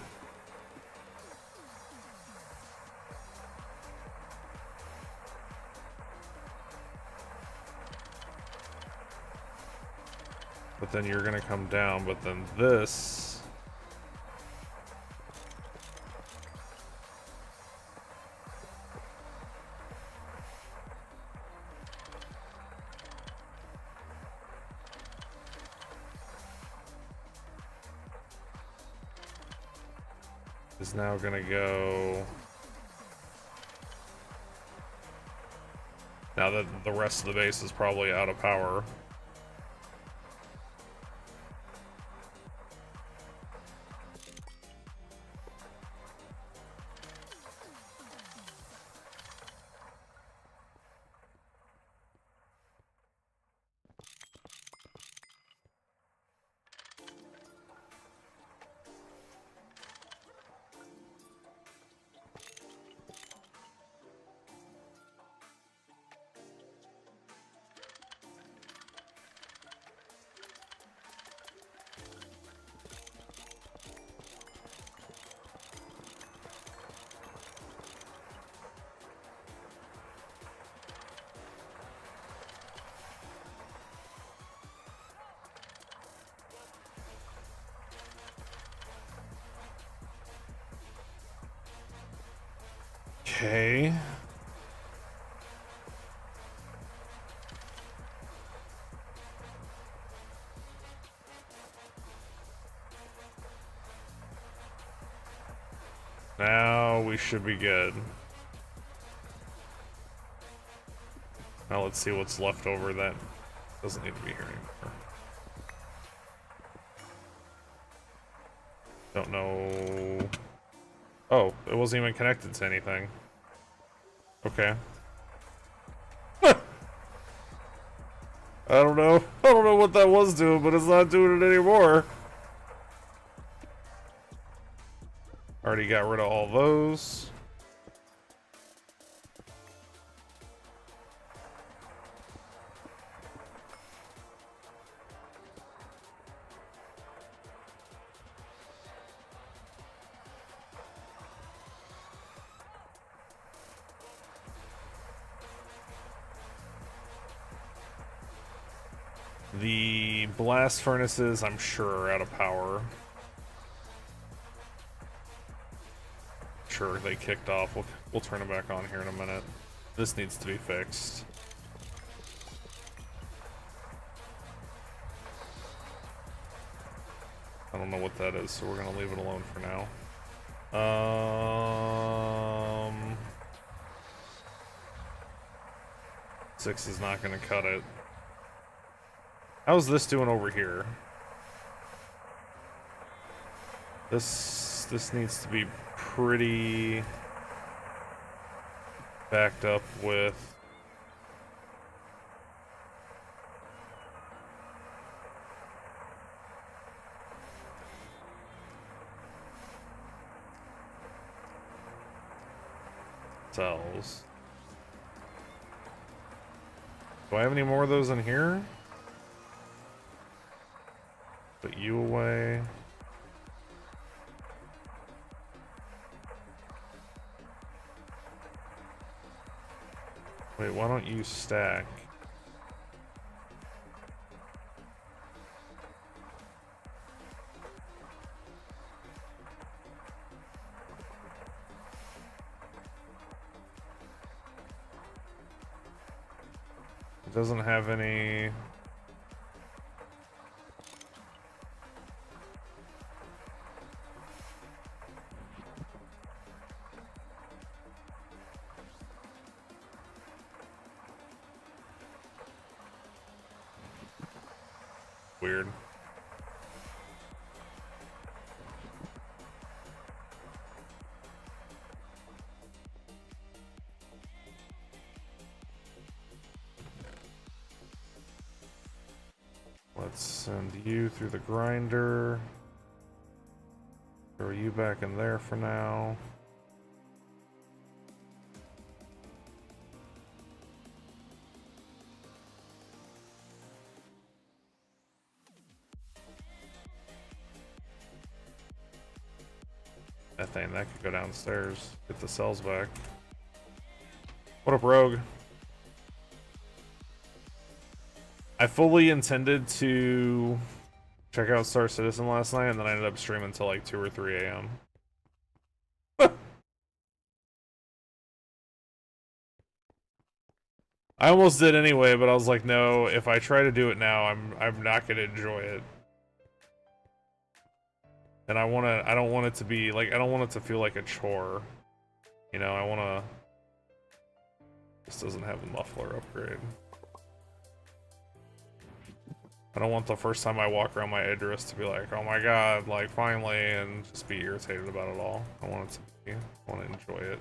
But then you're gonna come down, but then this... is now gonna go... Now that the rest of the base is probably out of power. Okay. Now we should be good. Now let's see what's left over that doesn't need to be here anymore. Don't know... Oh, it wasn't even connected to anything. Okay. I don't know. I don't know what that was doing, but it's not doing it anymore. Already got rid of all those. The blast furnaces, I'm sure, are out of power. Sure, they kicked off. We'll turn it back on here in a minute. This needs to be fixed. I don't know what that is, so we're gonna leave it alone for now. 6 is not gonna cut it. How's this doing over here? This needs to be pretty backed up with cells. Do I have any more of those in here? Put you away. Wait, why don't you stack? It doesn't have any... Weird. Let's send you through the grinder. Throw you back in there for now. Methane, that could go downstairs. Get the cells back. What up, Rogue? I fully intended to check out Star Citizen last night, and then I ended up streaming until like 2 or 3 a.m. I almost did anyway, but I was like, no, if I try to do it now, I'm not gonna enjoy it. And I don't want it to be like, I don't want it to feel like a chore. You know, I wanna. This doesn't have the muffler upgrade. I don't want the first time I walk around my Idris to be like, oh my god, like finally, and just be irritated about it all. I want it to be, I want to enjoy it.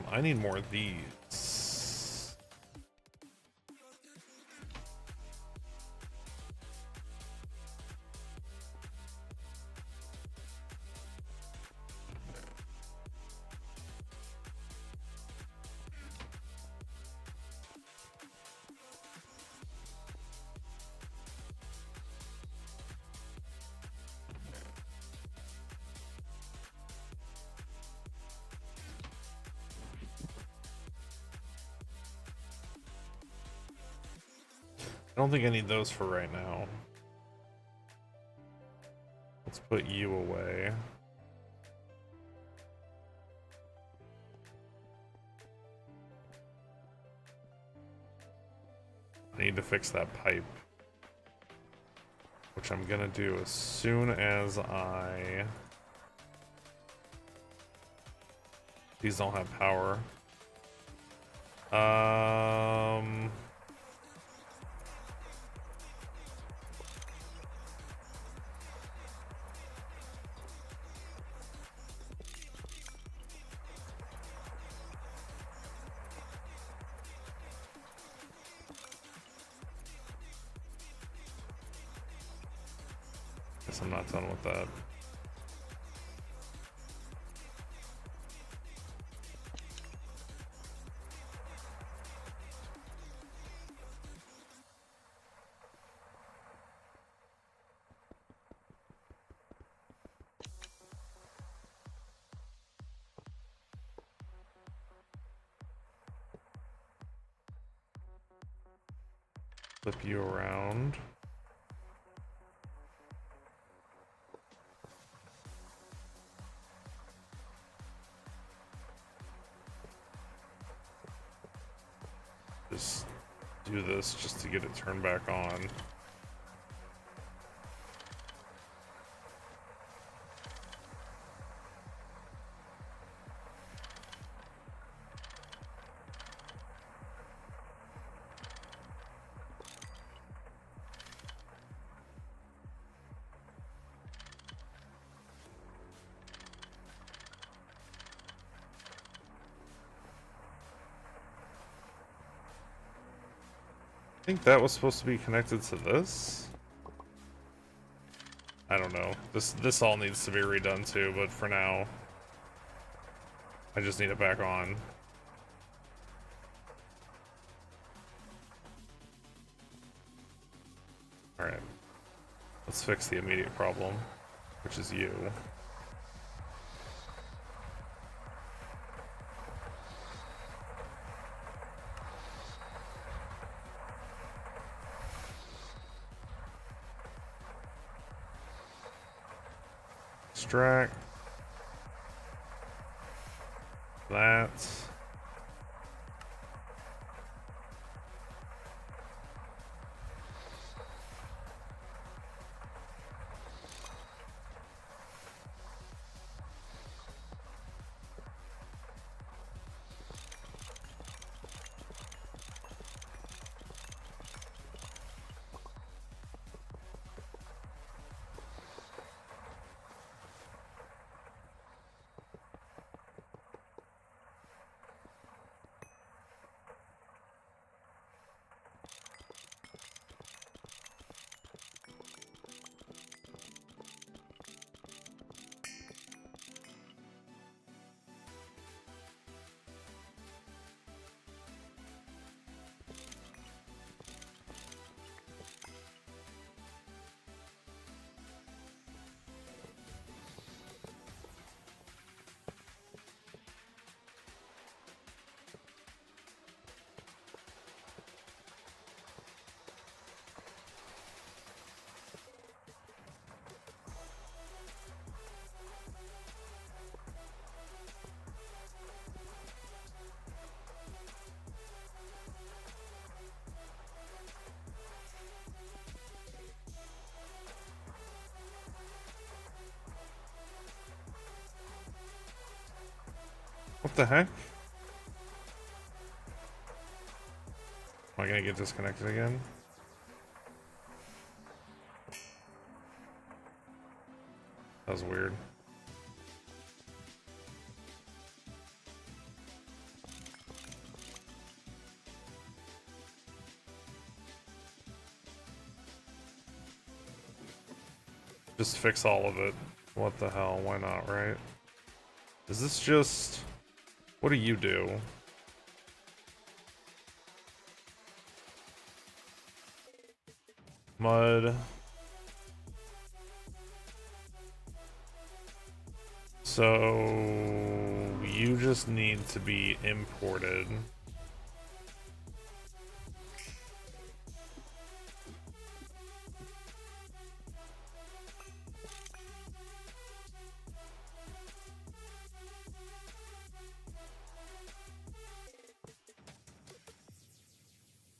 I need more of these. I don't think I need those for right now. Let's put you away. I need to fix that pipe, which I'm gonna do as soon as I... These don't have power. Guess I'm not done with that. Flip you around. Just do this just to get it turned back on. I think that was supposed to be connected to this. I don't know. This all needs to be redone too, but for now, I just need it back on. Alright. Let's fix the immediate problem, which is you. Extract that. the heck? Am I gonna get disconnected again? That was weird. Just fix all of it. What the hell? Why not, right? Is this just... What do you do? Mud. So... You just need to be imported.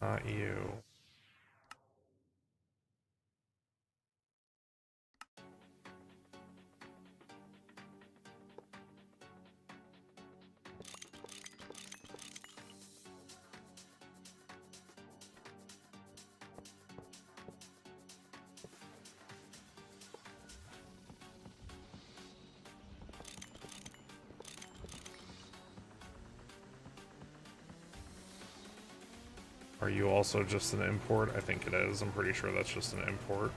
Not you. Are you also just an import? I think it is. I'm pretty sure that's just an import.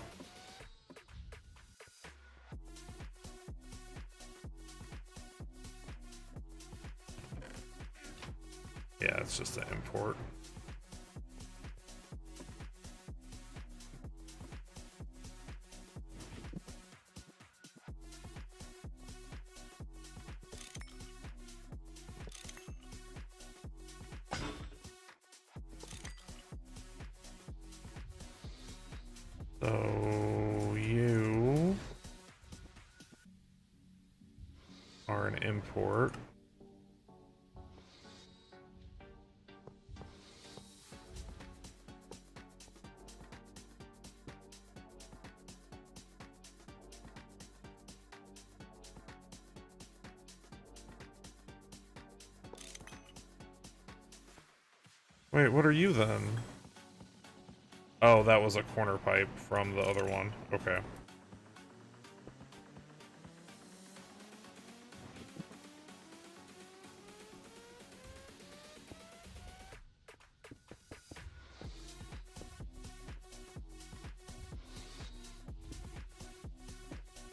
Yeah, it's just an import. So you are an import. Wait, what are you then? Oh, that was a corner pipe from the other one. Okay.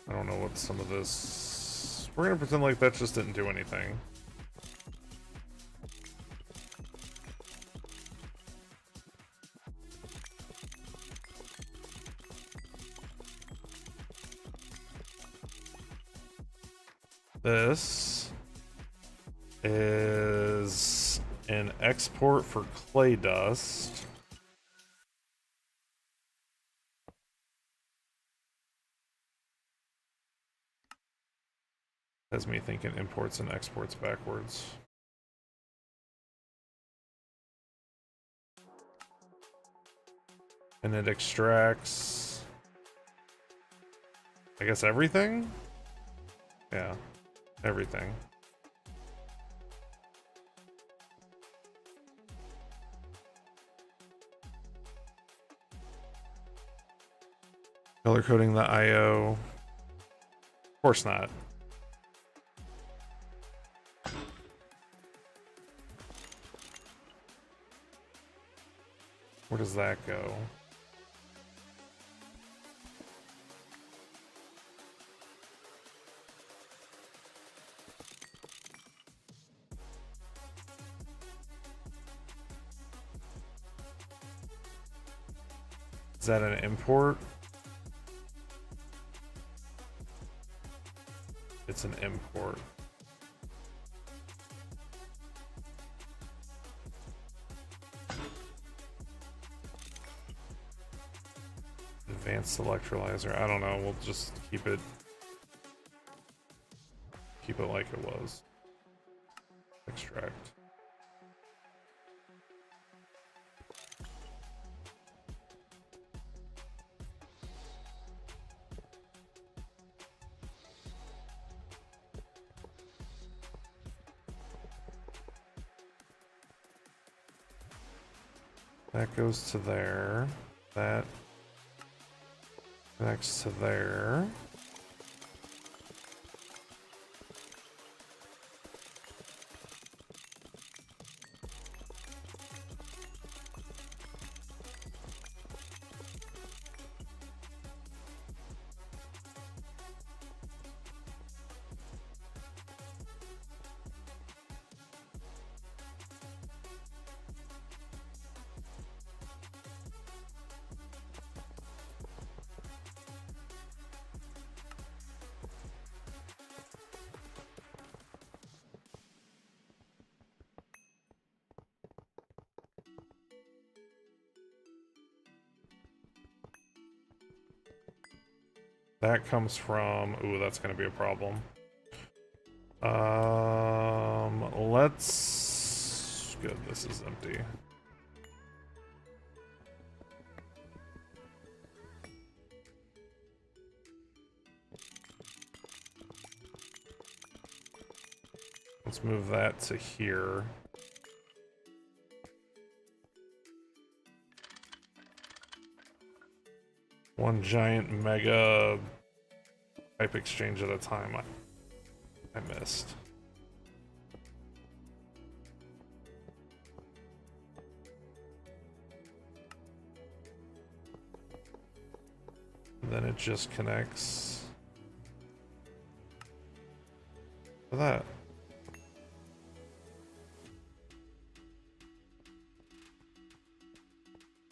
I don't know what some of this... We're gonna pretend like that just didn't do anything. This is an export for clay dust. Has me thinking imports and exports backwards. And it extracts, I guess, everything? Yeah, everything. Color coding the IO. Of course not. Where does that go? Is that an import? It's an import. Advanced electrolyzer. I don't know. We'll just keep it like it was. Extract. That goes to there. That connects to there. That comes from... Ooh, that's gonna be a problem. Let's... Good, this is empty. Let's move that to here. One giant mega pipe exchange at a time. I missed. And then it just connects to that.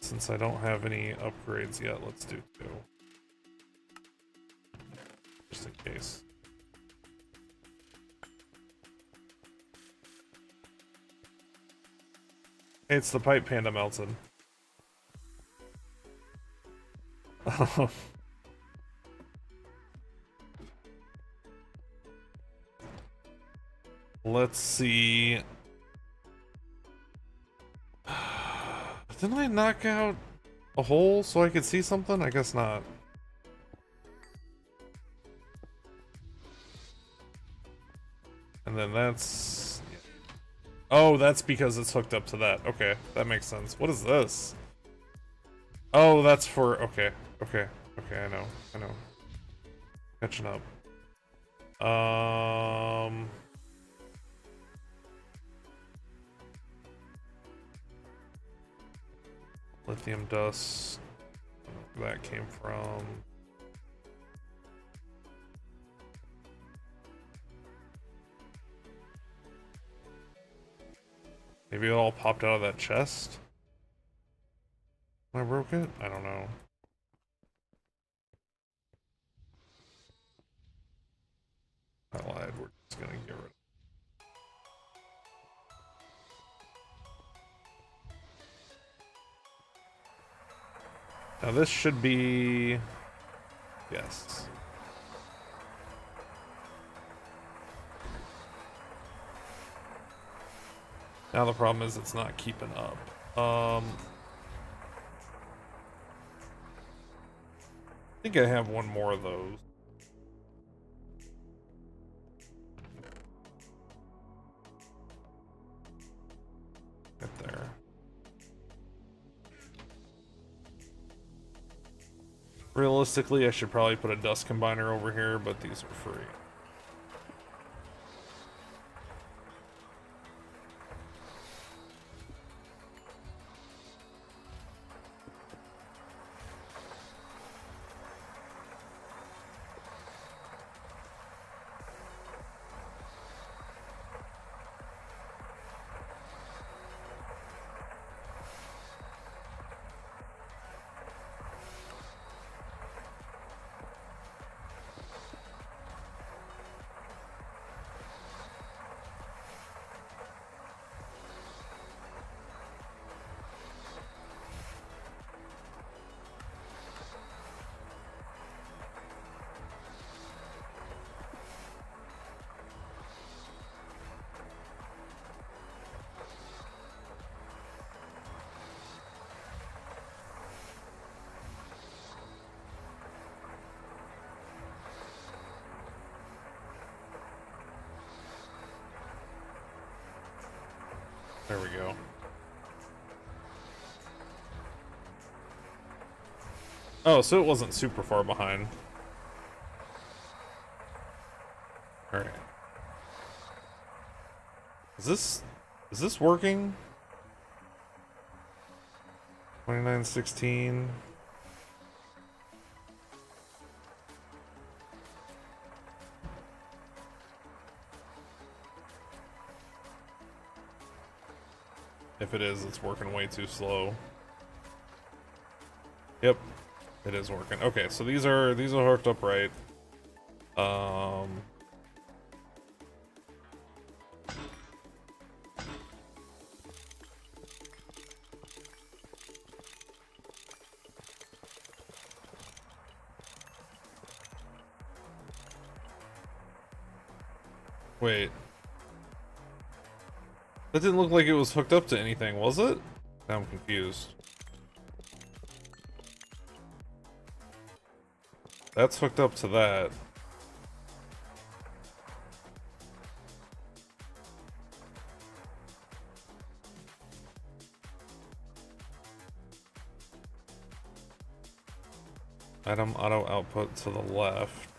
Since I don't have any upgrades yet, let's do 2. Just in case. Hey, it's the pipe panda melted. Let's see. Didn't I knock out a hole so I could see something? I guess not. And then that's... Oh, that's because it's hooked up to that. Okay, that makes sense. What is this? Oh, that's for... Okay, okay, okay, I know. Catching up. Lithium dust. Where that came from. Maybe it all popped out of that chest? When I broke it? I don't know. I lied. We're just gonna get rid of it. Now this should be... Yes. Now the problem is it's not keeping up. I think I have one more of those. Right there. Realistically, I should probably put a dust combiner over here, but these are free. There we go. Oh, so it wasn't super far behind. Alright. Is this working? 2916. If it is, it's working way too slow. Yep, it is working. Okay, so these are hooked up right. Wait. That didn't look like it was hooked up to anything, was it? Now I'm confused. That's hooked up to that. Item auto output to the left.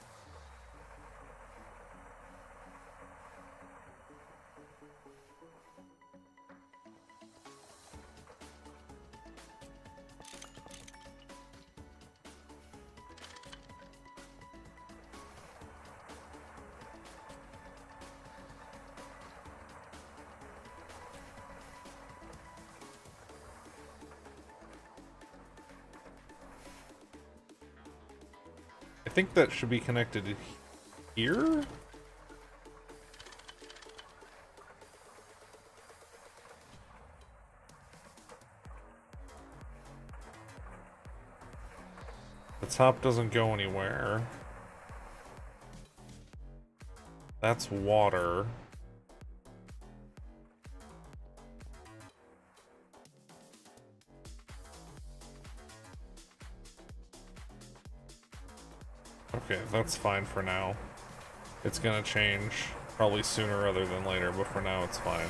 I think that should be connected here? The top doesn't go anywhere. That's water. Okay, that's fine for now. It's gonna change probably sooner rather than later, but for now it's fine.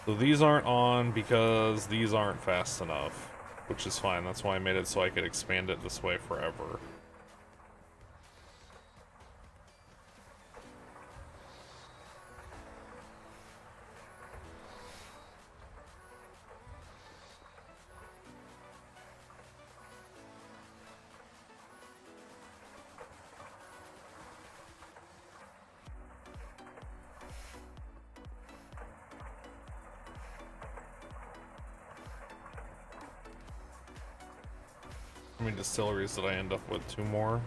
So these aren't on because these aren't fast enough, which is fine. That's why I made it so I could expand it this way forever. How many distilleries did I end up with? 2 more?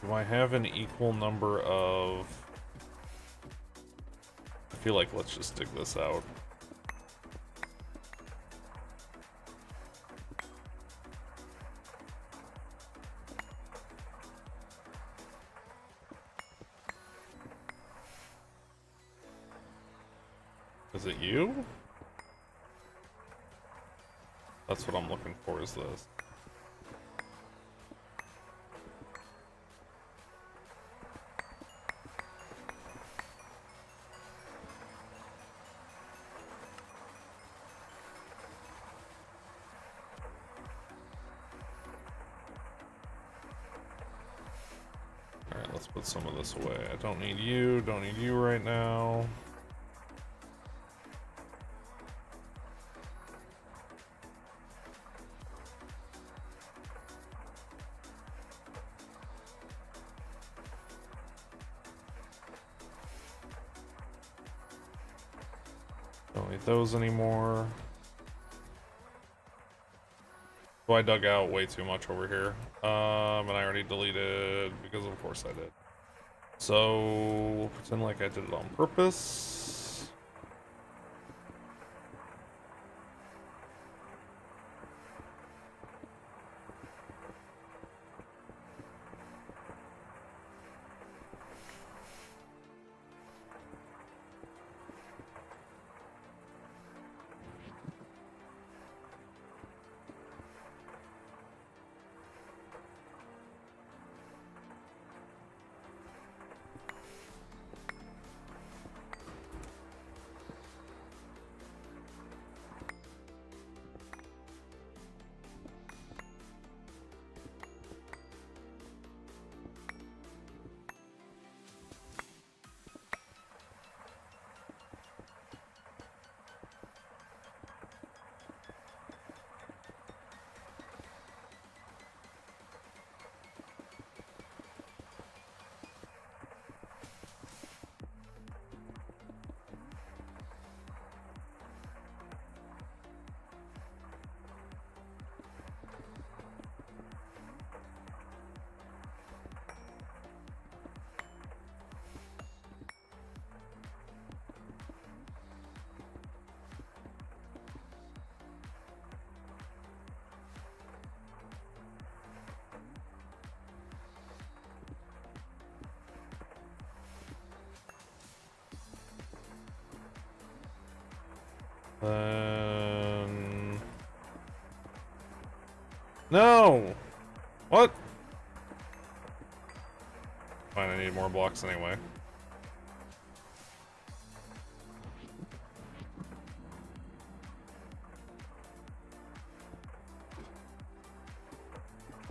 Do I have an equal number of... I feel like let's just dig this out. Is it you? That's what I'm looking for, is this. Alright, let's put some of this away. I don't need you right now. Don't need those anymore. So I dug out way too much over here. And I already deleted because of course I did. So we'll pretend like I did it on purpose. Then... No! What? Fine, I need more blocks anyway.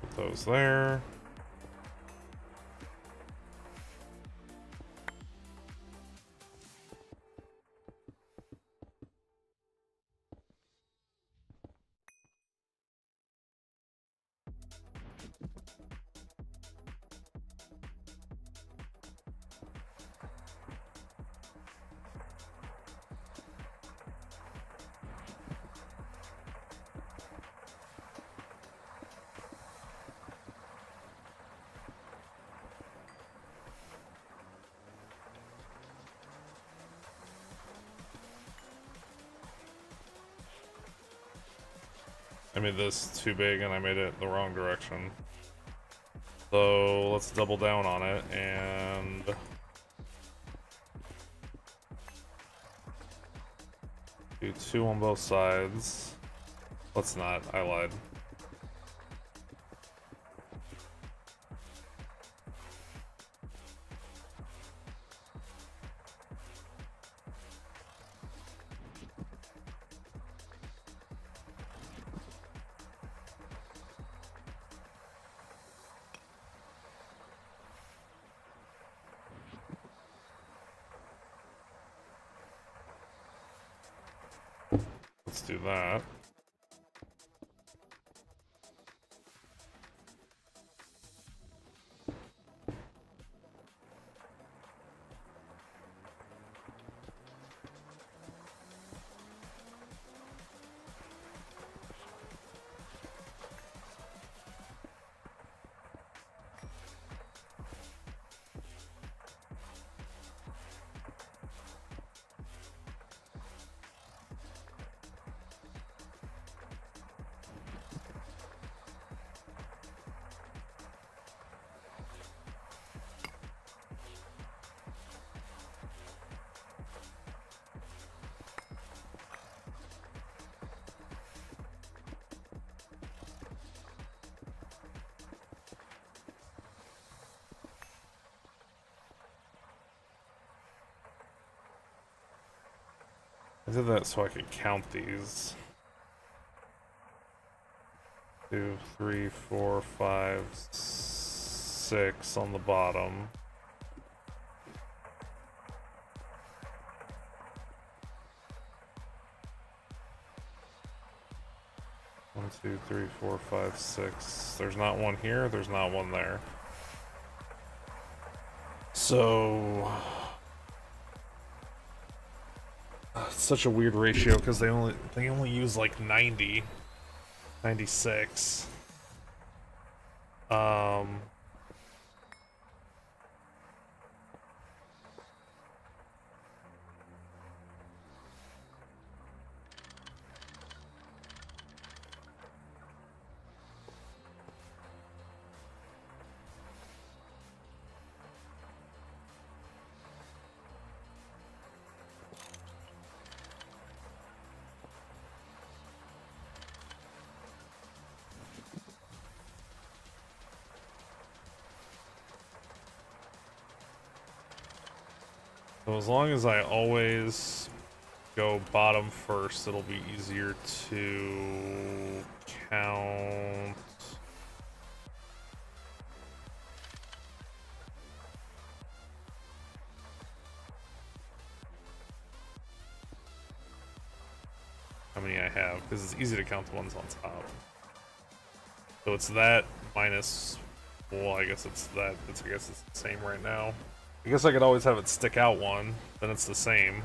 Put those there. I made this too big and I made it the wrong direction. So let's double down on it and do 2 on both sides. Let's not, I lied. Let's do that. I did that so I could count these. 2, 3, 4, 5, 6 on the bottom. One, 2, 3, 4, 5, 6. There's not one here, there's not one there. So it's such a weird ratio because they only use like 90, 96. So as long as I always go bottom first, it'll be easier to count. How many I have, because it's easy to count the ones on top. So it's that minus, well, I guess it's that, I guess it's the same right now. I guess I could always have it stick out one, then it's the same,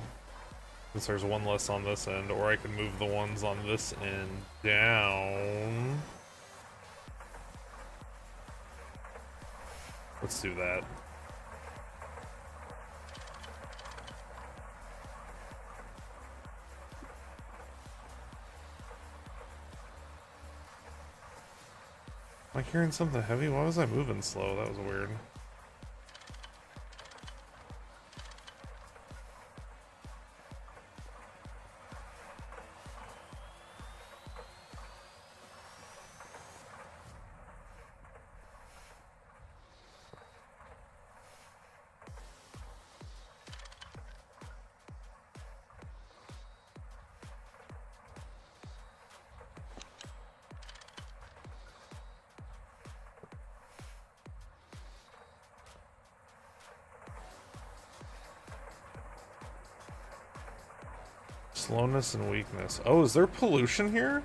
since there's one less on this end, or I could move the ones on this end down. Let's do that. Am I carrying something heavy? Why was I moving slow? That was weird. Slowness and weakness. Oh, is there pollution here?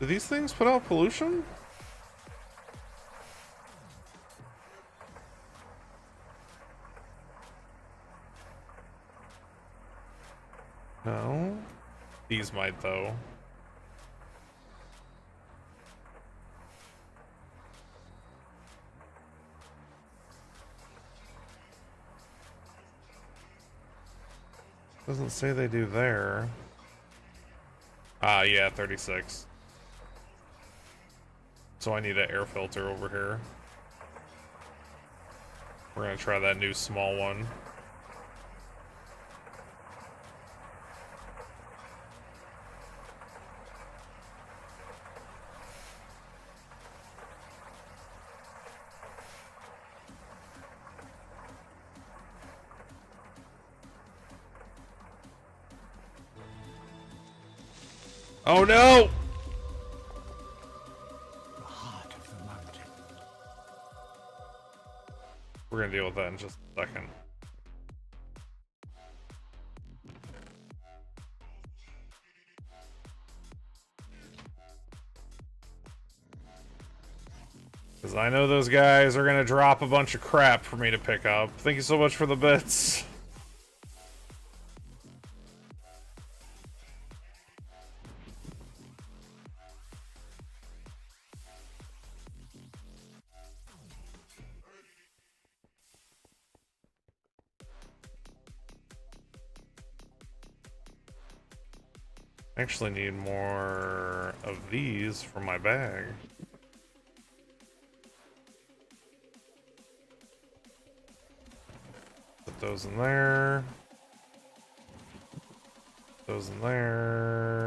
Do these things put out pollution? No. These might, though. Doesn't say they do there. Ah, yeah, 36. So I need an air filter over here. We're gonna try that new small one. Oh no! The heart of the mountain. We're gonna deal with that in just a second. Because I know those guys are gonna drop a bunch of crap for me to pick up. Thank you so much for the bits. I actually need more of these for my bag. Put those in there. Those in there.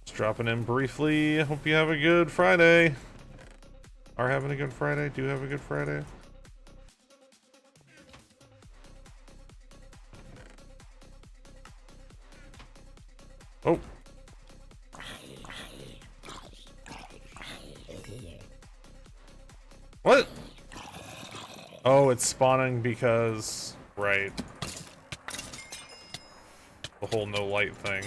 Just dropping in briefly. Hope you have a good Friday. Are having a good Friday. Do have a good Friday. Oh. What? Oh, it's spawning because... Right. The whole no light thing.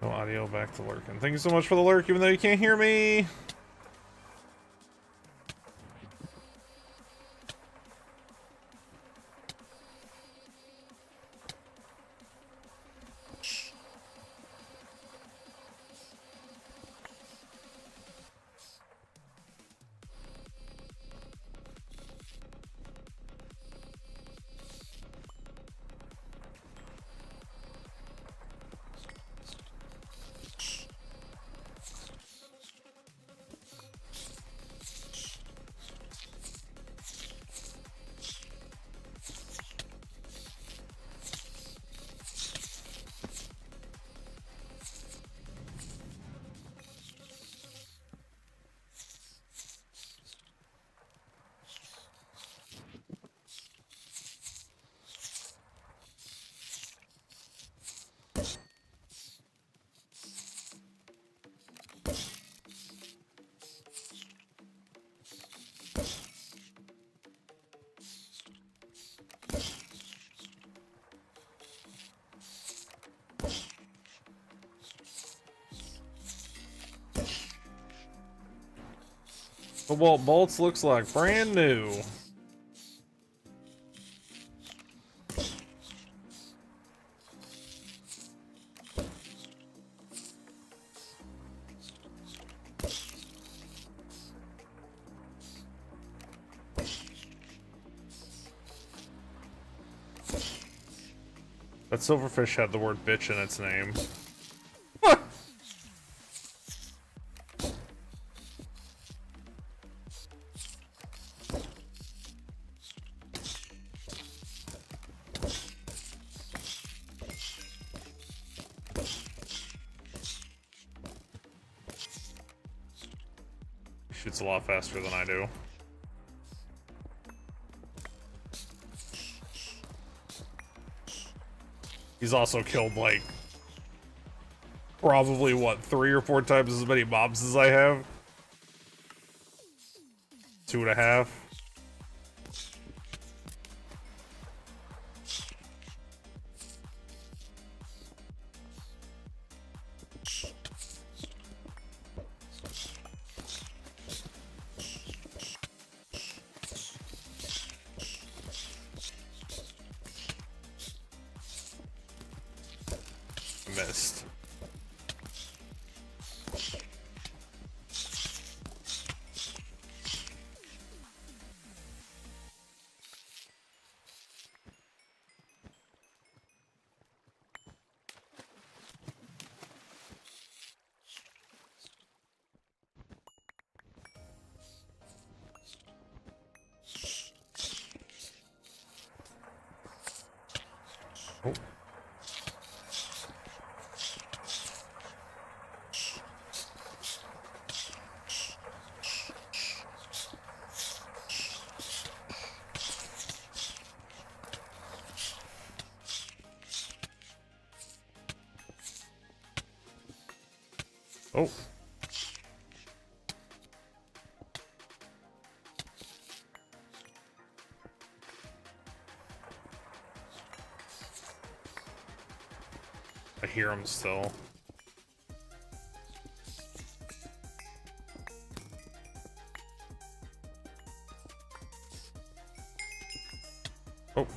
No audio, back to lurking. Thank you so much for the lurk, even though you can't hear me. Cobalt bolts looks like brand new. That silverfish had the word bitch in its name. shoots a lot faster than I do. He's also killed, like, probably, what, 3 or 4 times as many mobs as I have? 2.5. Missed. Oh. Oh. I hear him still. Oh.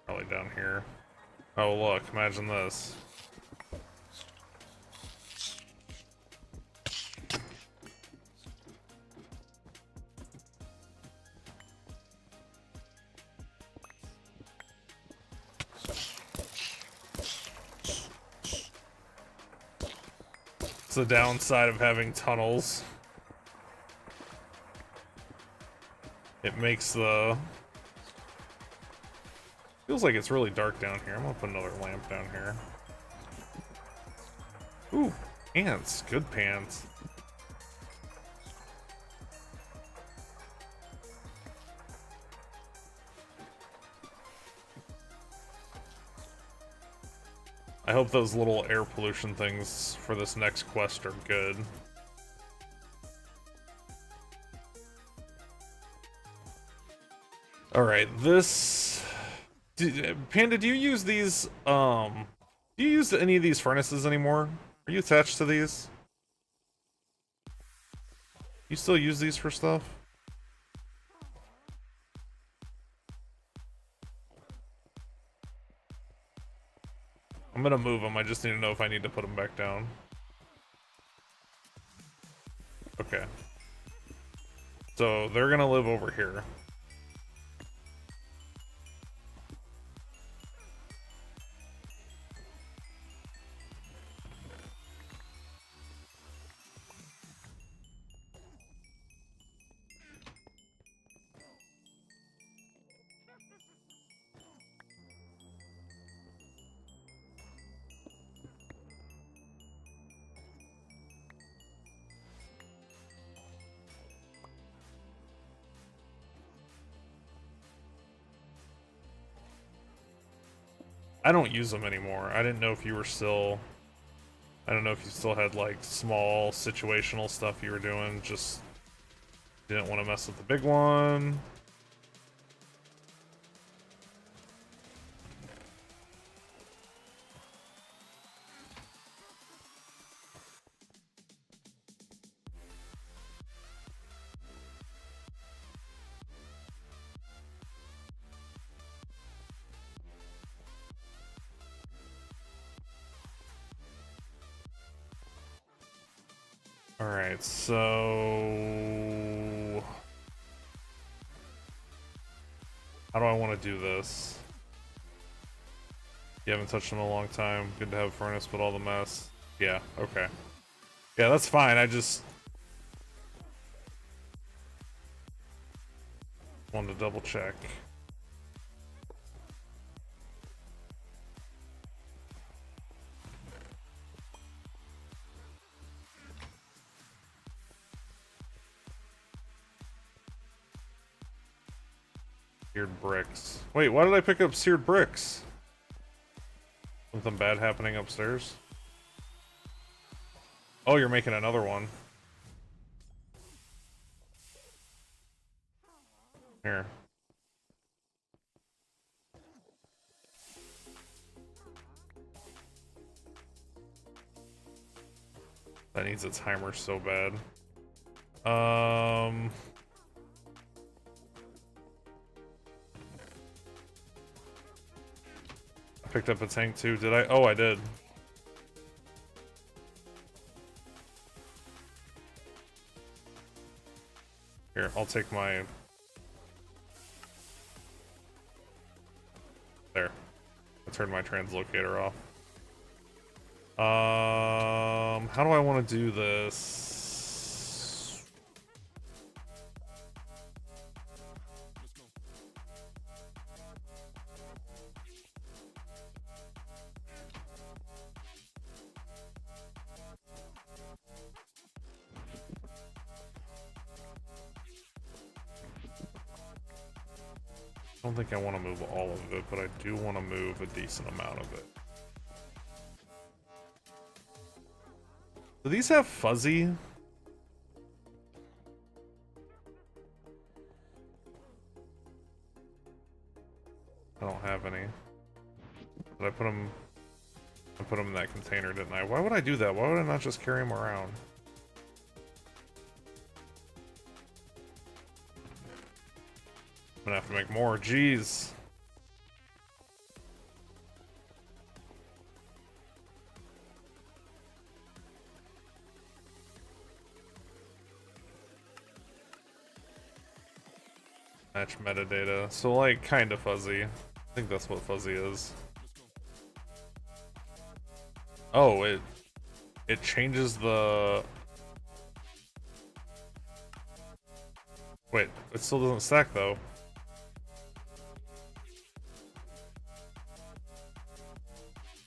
Probably down here. Oh, look, imagine this. It's the downside of having tunnels. It makes the... Feels like it's really dark down here. I'm gonna put another lamp down here. Ooh, pants. Good pants. I hope those little air pollution things for this next quest are good. Alright, this... Panda, do you use these, do you use any of these furnaces anymore? Are you attached to these? You still use these for stuff? I'm gonna move them, I just need to know if I need to put them back down. Okay. So, they're gonna live over here. I don't use them anymore. I didn't know if you were still... I don't know if you still had, like, small situational stuff you were doing, just didn't want to mess with the big one. Alright, so... How do I want to do this? You haven't touched them in a long time. Good to have furnace, but all the mess. Yeah, okay. Yeah, that's fine. I just wanted to double check. Seared bricks. Wait, why did I pick up seared bricks? Something bad happening upstairs? Oh, you're making another one. Here. That needs a timer so bad. I picked up a tank too, did I? Oh, I did. Here, I'll take my... There. I turned my translocator off. How do I want to do this? I don't think I want to move all of it, but I do want to move a decent amount of it. Do these have fuzzy? I don't have any. Did I put them in that container, didn't I? Why would I do that? Why would I not just carry them around? I'm gonna have to make more. Jeez. Match metadata. So, like, kind of fuzzy. I think that's what fuzzy is. Oh, it changes the... Wait, it still doesn't stack, though.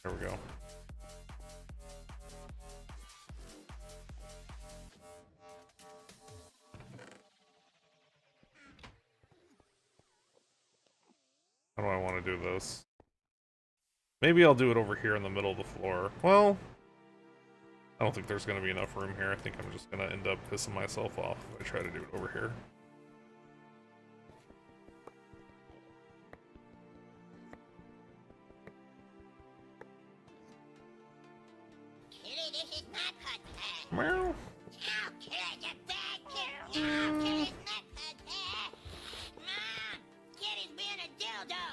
There we go. How do I want to do this? Maybe I'll do it over here in the middle of the floor. Well, I don't think there's going to be enough room here. I think I'm just going to end up pissing myself off if I try to do it over here. Kitty, this is not hot pad. Meow. Ow, Kitty, you bad kid. Ow, Kitty's not hot pad. Mom, Kitty's being a dildo.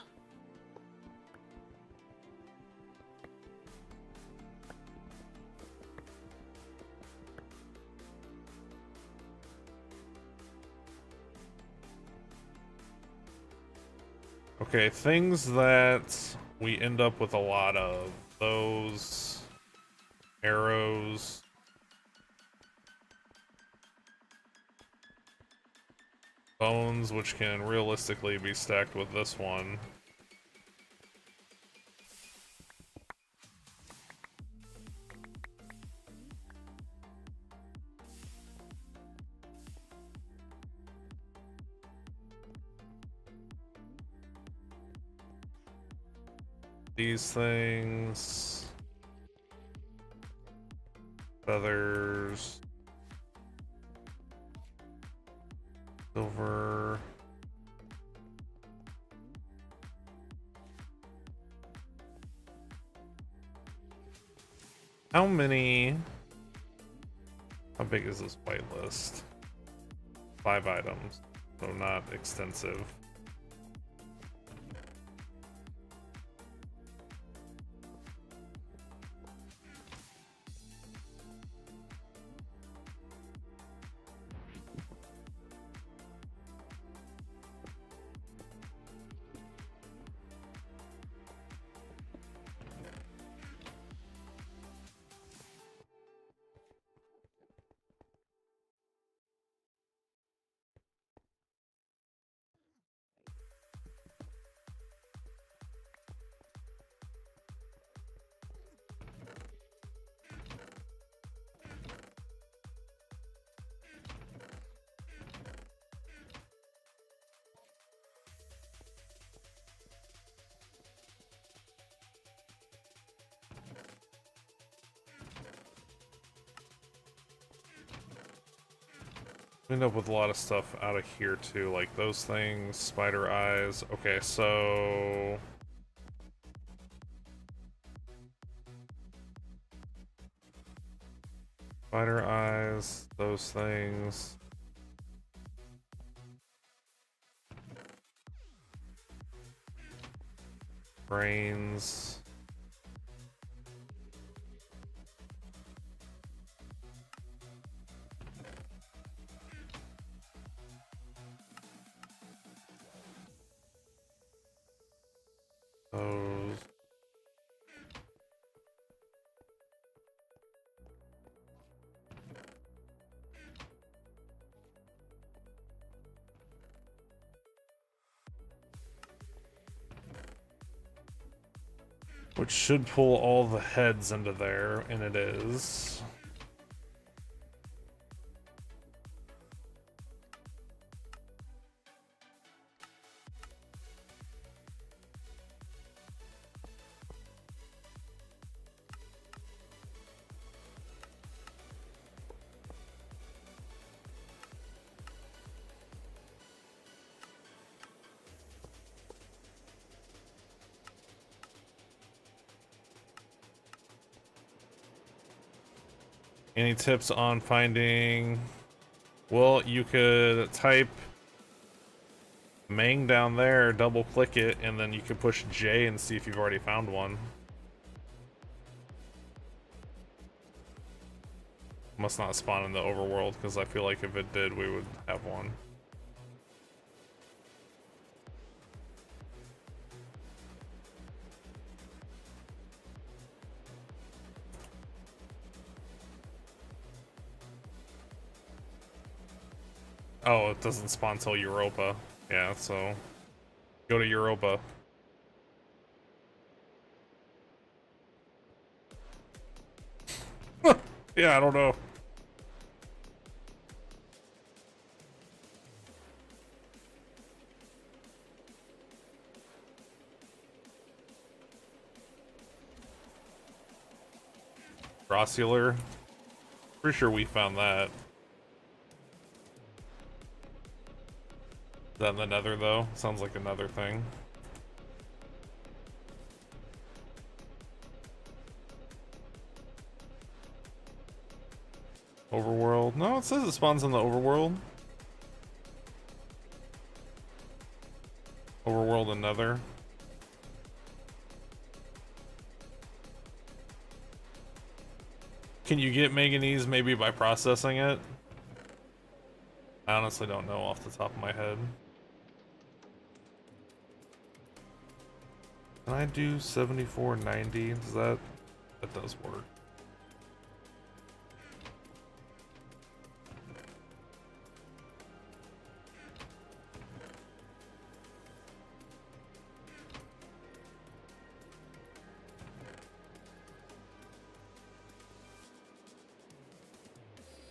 Okay, things that we end up with a lot of. Those arrows. Bones, which can realistically be stacked with this one. These things. Feathers. Silver. How many? How big is this white list? 5 items, so not extensive. End up with a lot of stuff out of here too, like those things, spider eyes. Okay, so spider eyes, those things. Brains. Those. Which should pull all the heads into there, and it is. Any tips on finding? Well, you could type Mang down there, double click it, and then you could push J and see if you've already found one. Must not spawn in the overworld, because I feel like if it did, we would have one. Oh, it doesn't spawn till Europa. Yeah, so go to Europa. Yeah, I don't know. Grossular. Pretty sure we found that. Is that in the Nether, though? Sounds like another thing. Overworld? No, it says it spawns in the overworld. Overworld and Nether. Can you get manganese maybe by processing it? I honestly don't know off the top of my head. Can I do 7490? Does that does work.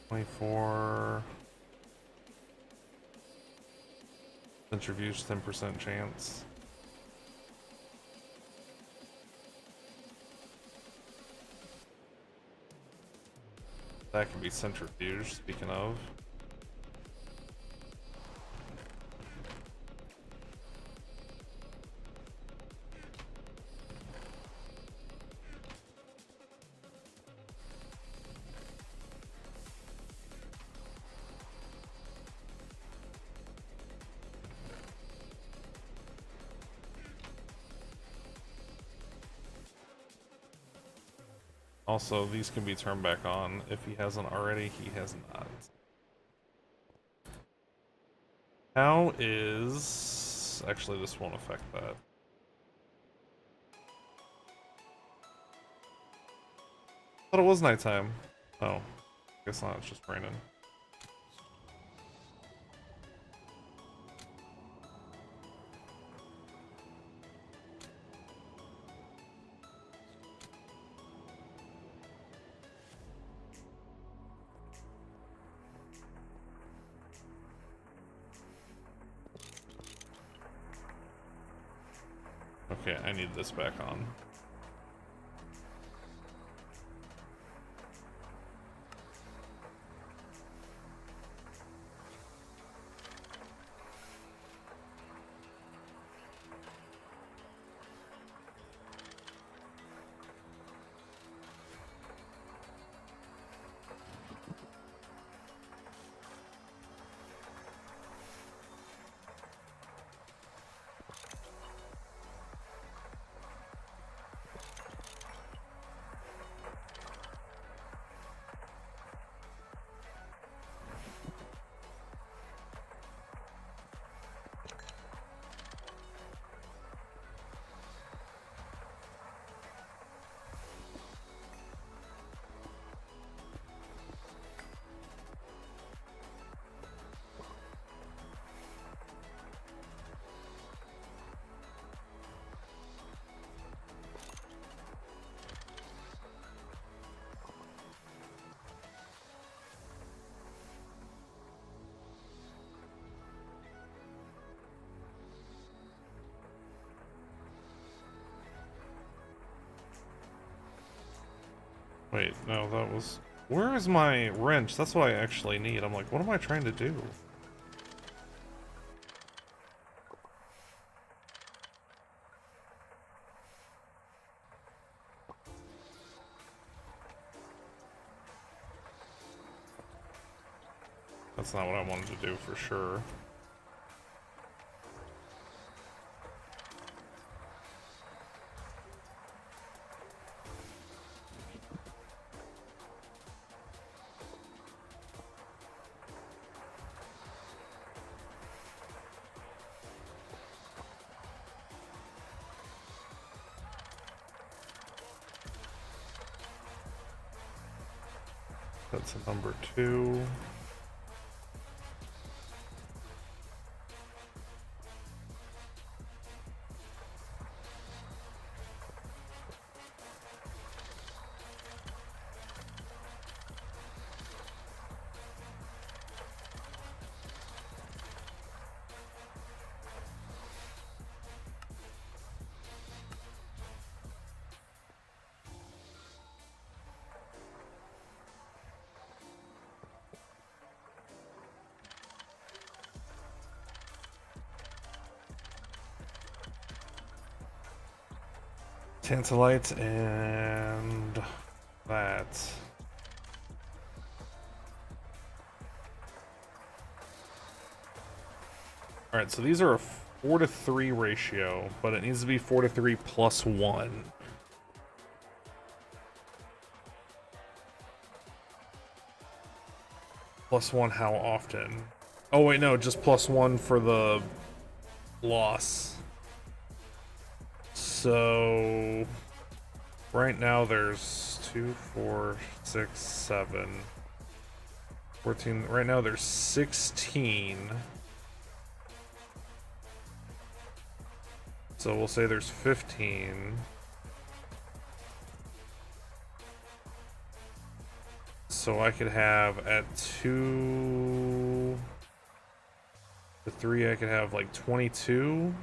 $24 centrifuge, 10% chance. That can be centrifuge, speaking of. Also, these can be turned back on. If he hasn't already, he has not. How is... Actually, this won't affect that. Thought it was nighttime. Oh, guess not, it's just raining. Okay, I need this back on. Wait, no, that was... Where is my wrench? That's what I actually need. I'm like, what am I trying to do? That's not what I wanted to do for sure. That's a number 2. Tantalite and that. Alright, so these are a 4-to-3 ratio, but it needs to be 4-to-3 plus 1. Plus 1 how often? Oh wait, no, just plus 1 for the loss. So right now there's 2, 4, 6, 7, 14. Right now there's 16. So we'll say there's 15. So I could have at 2 to 3, I could have like 22.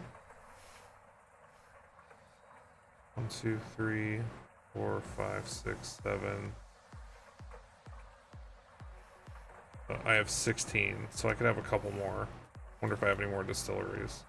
1, 2, 3, 4, 5, 6, 7. I have 16, so I could have a couple more. Wonder if I have any more distilleries.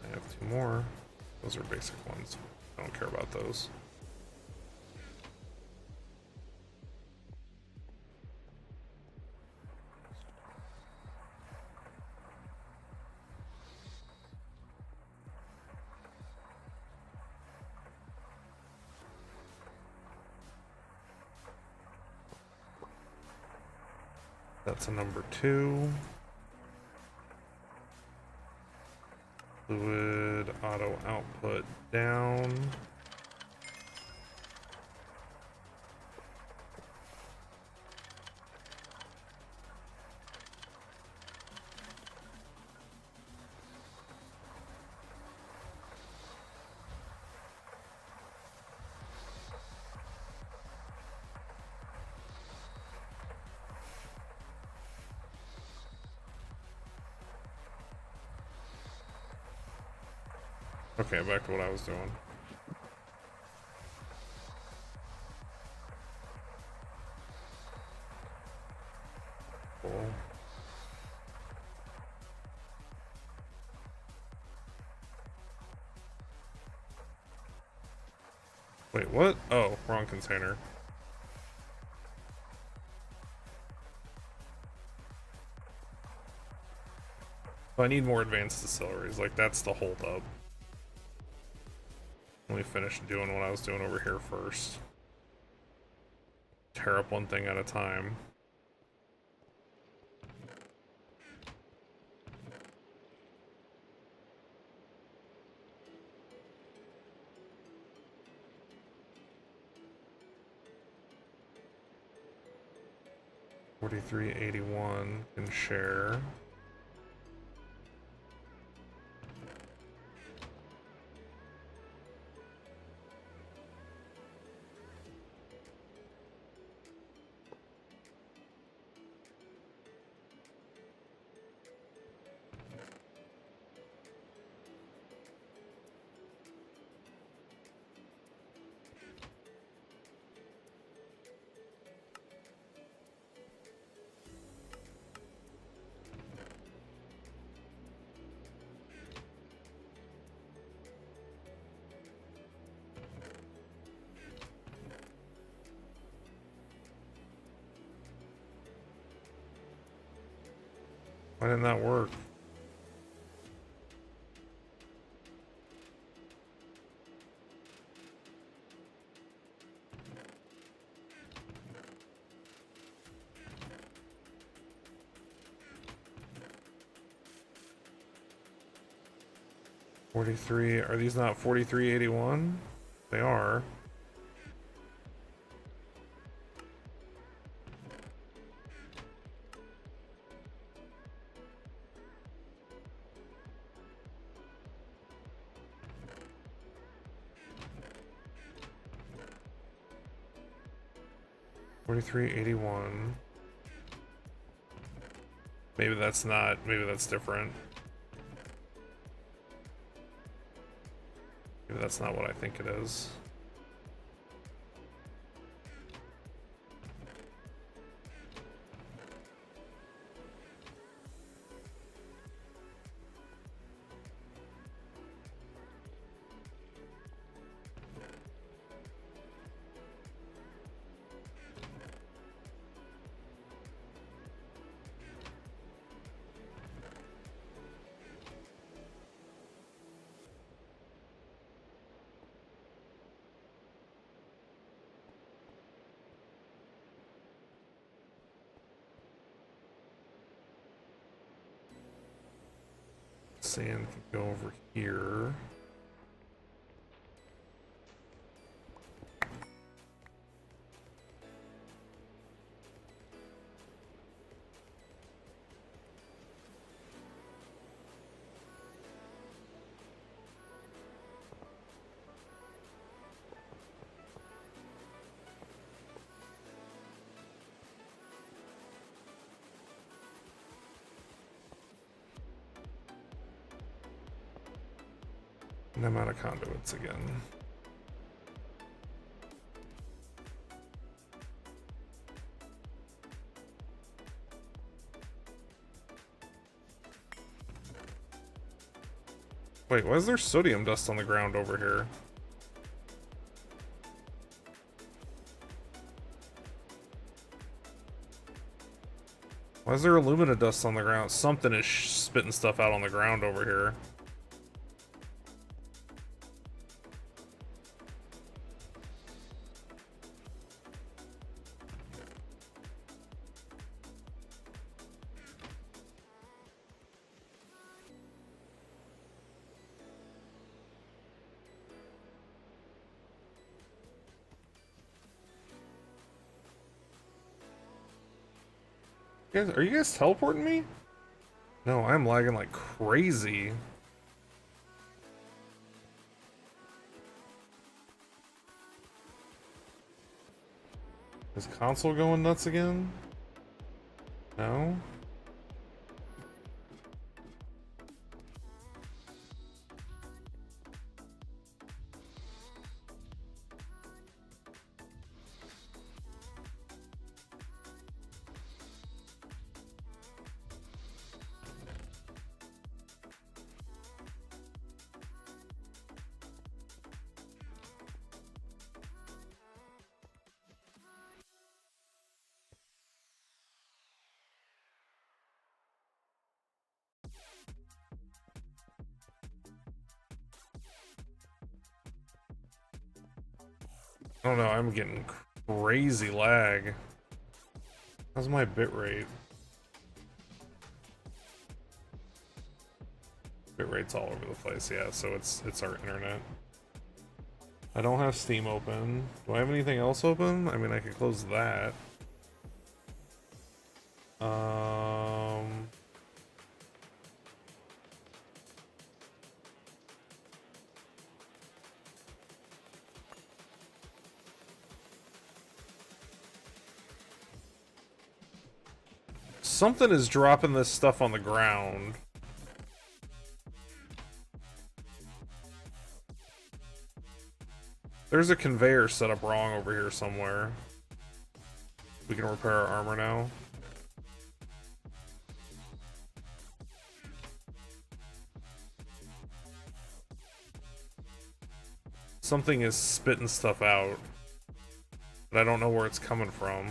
I have 2 more. Those are basic ones. I don't care about those. That's a number 2. Fluid auto output down. Okay, back to what I was doing. Cool. Wait, what? Oh, wrong container. I need more advanced distilleries, like that's the holdup. Let me finish doing what I was doing over here first. Tear up one thing at a time. $43.81 can share. Why didn't that work? Are these not 4381? They are. $43.81. Maybe that's not. Maybe that's different. Maybe that's not what I think it is. Sand can go over here. And I'm out of conduits again. Wait, why is there sodium dust on the ground over here? Why is there alumina dust on the ground? Something is spitting stuff out on the ground over here. Are you guys teleporting me? No, I'm lagging like crazy. Is console going nuts again? No? I don't know, I'm getting crazy lag. How's my bitrate? Bitrate's all over the place, yeah, so it's our internet. I don't have Steam open. Do I have anything else open? I mean, I could close that. Something is dropping this stuff on the ground. There's a conveyor set up wrong over here somewhere. We can repair our armor now. Something is spitting stuff out, but I don't know where it's coming from.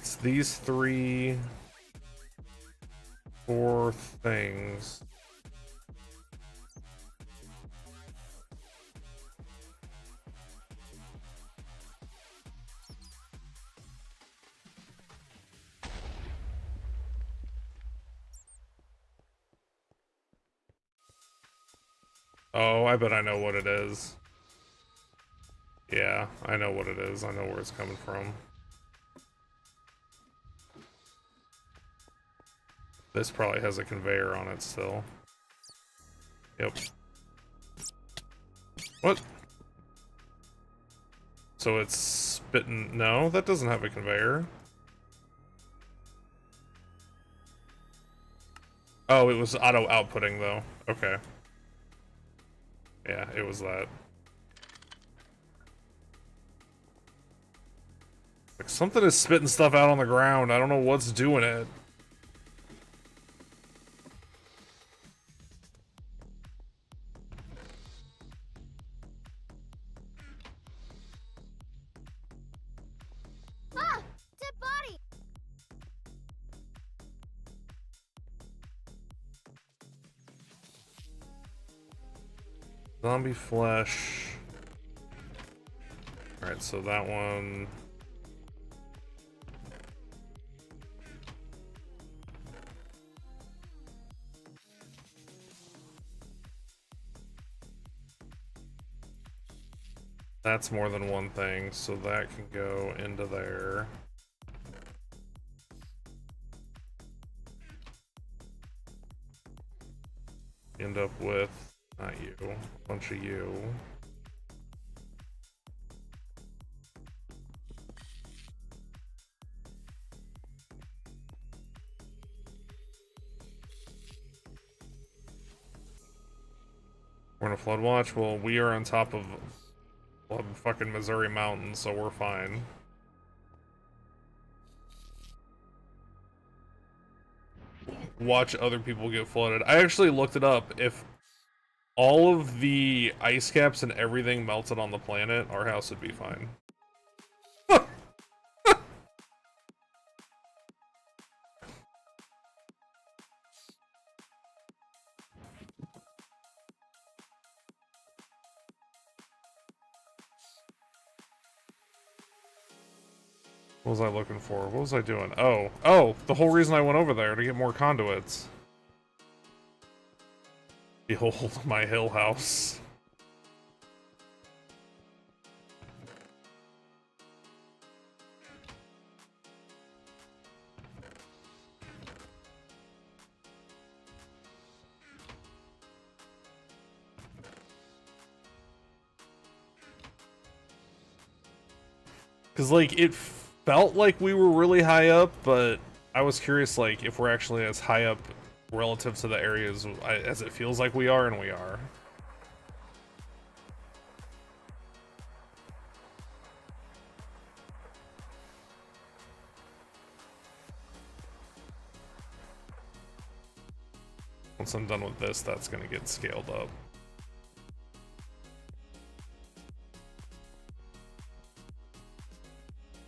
It's these 3, 4 things. Oh, I bet I know what it is. Yeah, I know what it is. I know where it's coming from. This probably has a conveyor on it still. Yep. What? So it's spitting... No, that doesn't have a conveyor. Oh, it was auto-outputting, though. Okay. Yeah, it was that. Like, something is spitting stuff out on the ground. I don't know what's doing it. Ah! Dead body! Zombie flesh. Alright, so that one... That's more than one thing, so that can go into there. End up with, not you, a bunch of you. We're in a flood watch? Well, we are on top of fucking Missouri mountains, so we're fine. Watch other people get flooded. I actually looked it up. If all of the ice caps and everything melted on the planet, our house would be fine. What was I looking for? What was I doing? Oh, the whole reason I went over there to get more conduits. Behold my hill house. Cause like it felt like we were really high up, but I was curious like if we're actually as high up relative to the areas as it feels like we are, and we are. Once I'm done with this, that's gonna get scaled up.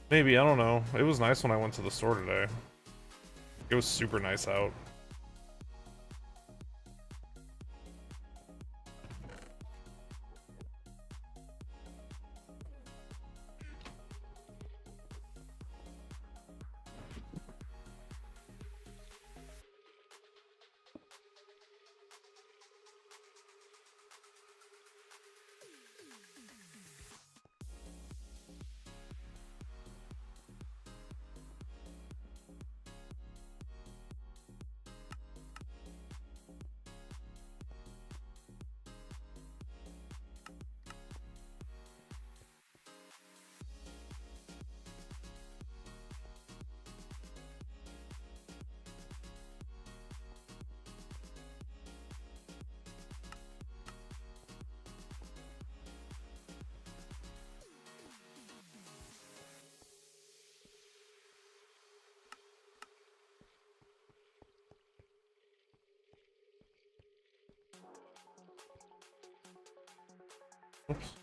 Maybe, I don't know. It was nice when I went to the store today. It was super nice out. Oops.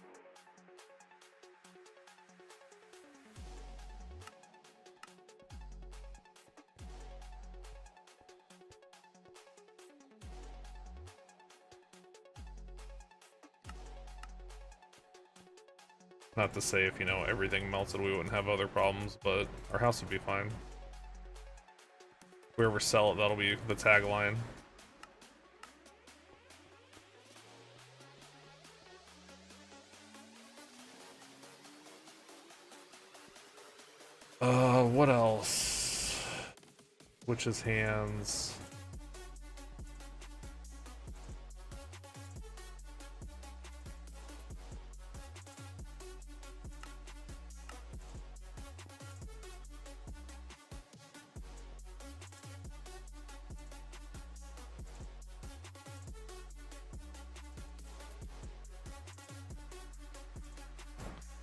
Not to say if, you know, everything melted we wouldn't have other problems, but our house would be fine. If we ever sell it, that'll be the tagline. What else? Witch's hands.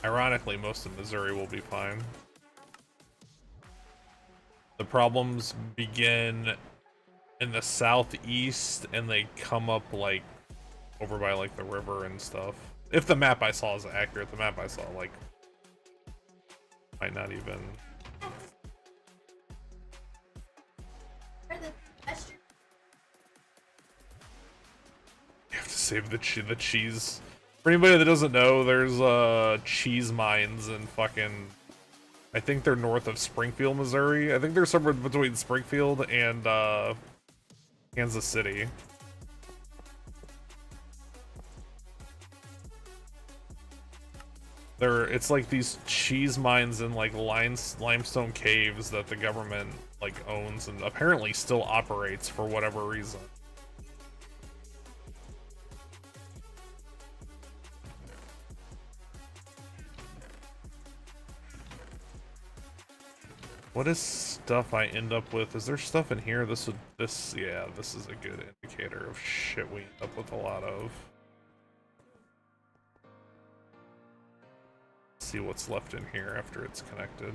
Ironically, most of Missouri will be fine. The problems begin in the southeast and they come up like over by like the river and stuff. If the map I saw is accurate, the map I saw like might not even. You have to save the cheese. For anybody that doesn't know, there's cheese mines in fucking, I think they're north of Springfield, Missouri. I think they're somewhere between Springfield and Kansas City. It's like these cheese mines in like limestone caves that the government like owns and apparently still operates for whatever reason. What is stuff I end up with? Is there stuff in here? Yeah, this is a good indicator of shit we end up with a lot of. Let's see what's left in here after it's connected.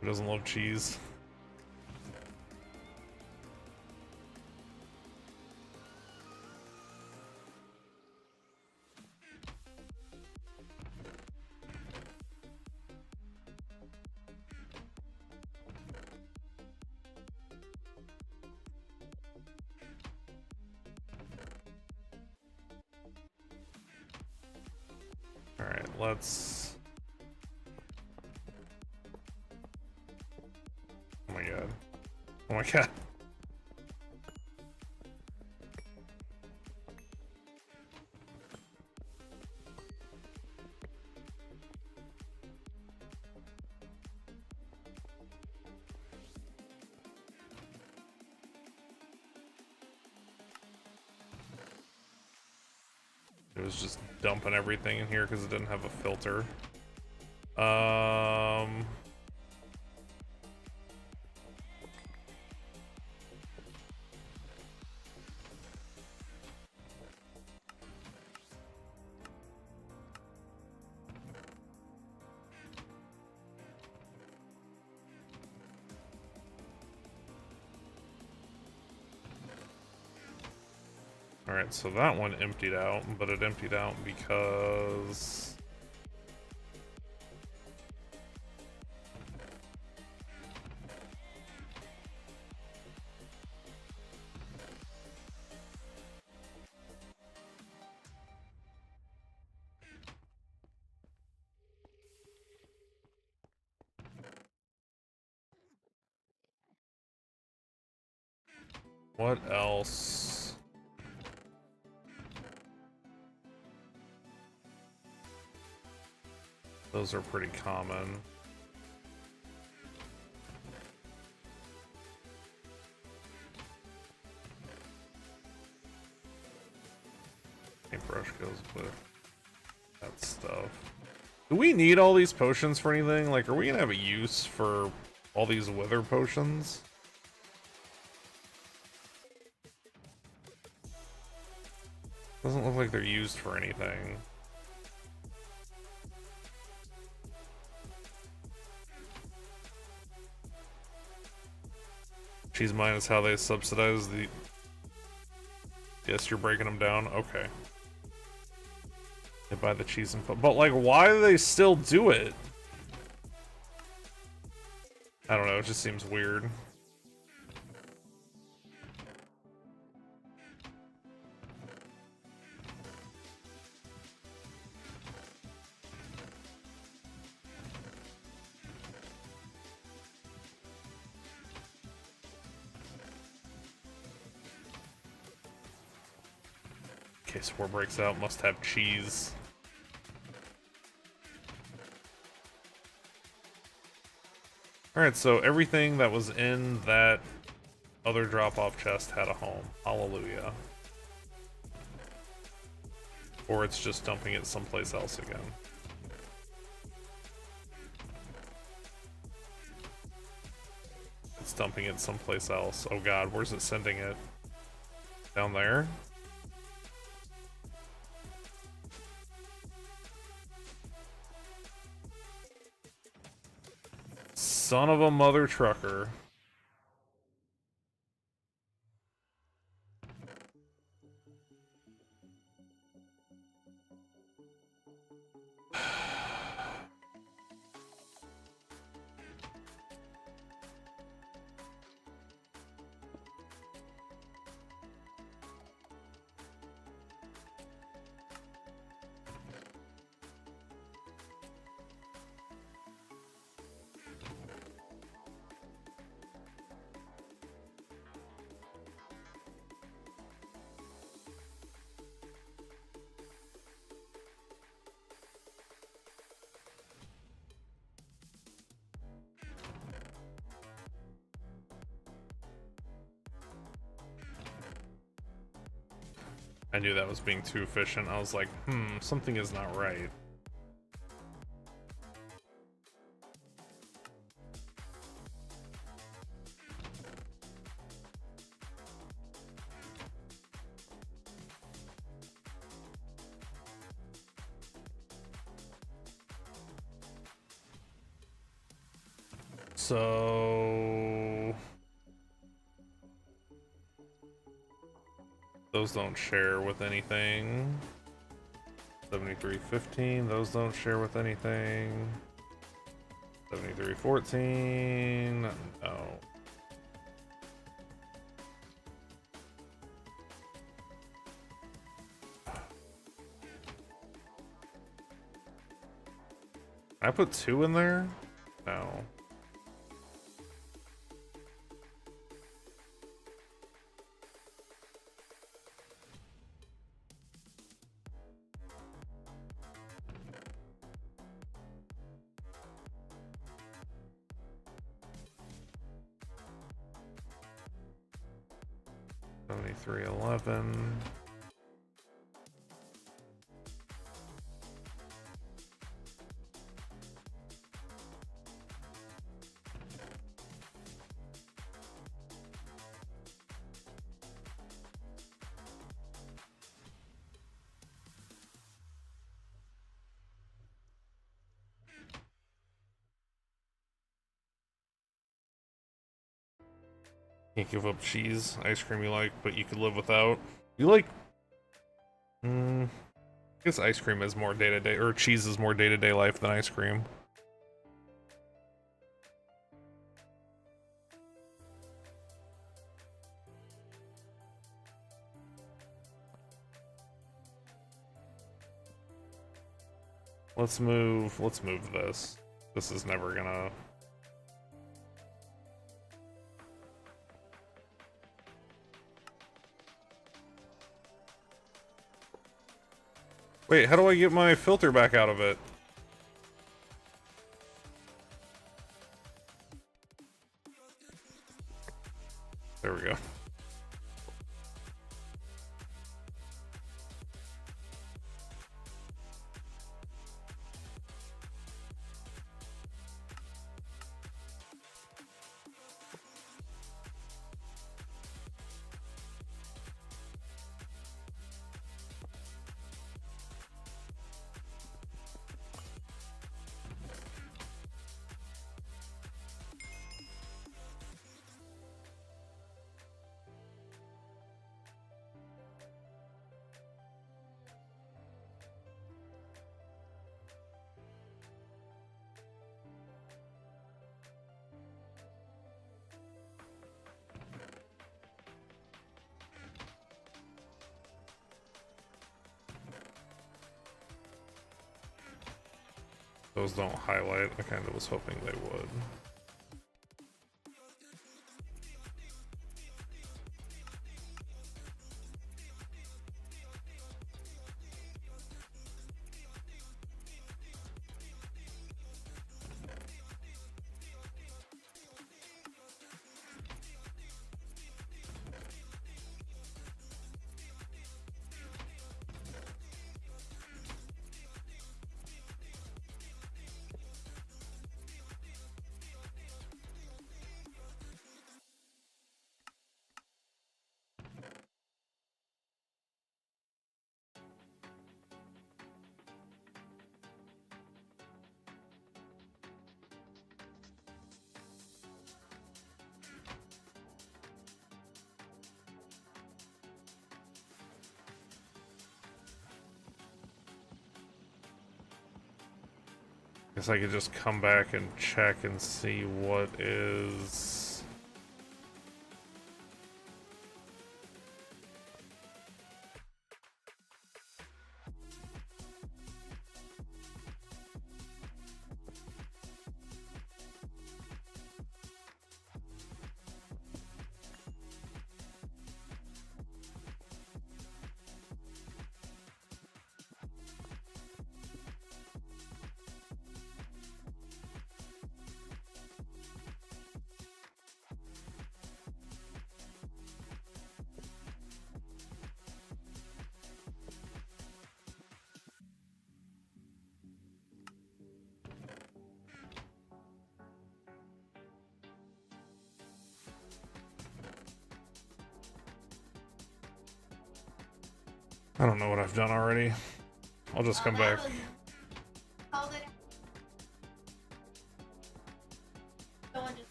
Who doesn't love cheese? Alright, let's... Oh my god. Oh my god. It was just dumping everything in here because it didn't have a filter. Alright, so that one emptied out, but it emptied out because... What else? Those are pretty common. Paintbrush goes with that stuff. Do we need all these potions for anything? Like, are we gonna have a use for all these wither potions? Doesn't look like they're used for anything. Cheese mine is how they subsidize the... Yes, you're breaking them down? Okay. They buy the cheese and... But, like, why do they still do it? I don't know, it just seems weird. In case war breaks out, must have cheese. Alright, so everything that was in that other drop-off chest had a home. Hallelujah. Or it's just dumping it someplace else again. It's dumping it someplace else. Oh god, where's it sending it? Down there? Son of a mother trucker. I knew that was being too efficient. I was like, something is not right. So those don't share with anything. 7315, those don't share with anything. 7314, no. Can I put 2 in there? No. 7311. Can't give up cheese, ice cream you like, but you could live without. You like... I guess ice cream is more day-to-day, or cheese is more day-to-day life than ice cream. Let's move this. This is never gonna... Wait, how do I get my filter back out of it? There we go. those don't highlight. I kind of was hoping they would. Guess I could just come back and check and see what is... I don't know what I've done already. I'll just come back.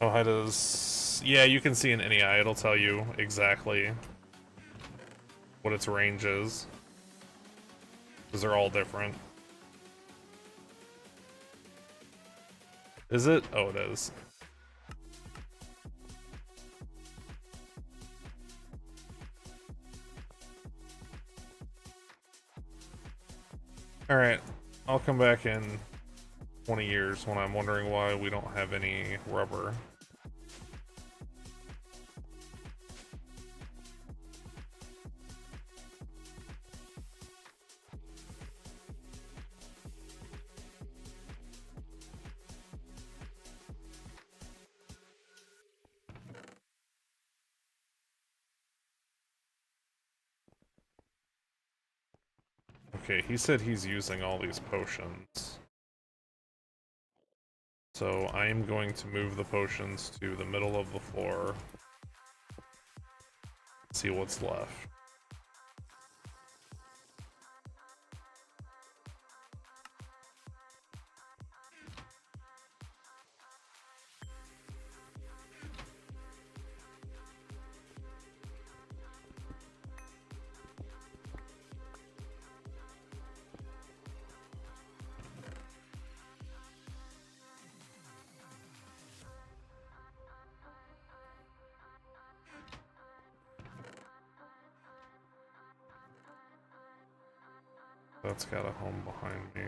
Oh, how does... Yeah, you can see in NEI, it'll tell you exactly what its range is. Because they're all different. Is it? Oh, it is. Alright, I'll come back in 20 years when I'm wondering why we don't have any rubber. Okay, he said he's using all these potions. So I am going to move the potions to the middle of the floor. See what's left. That's got a home behind me.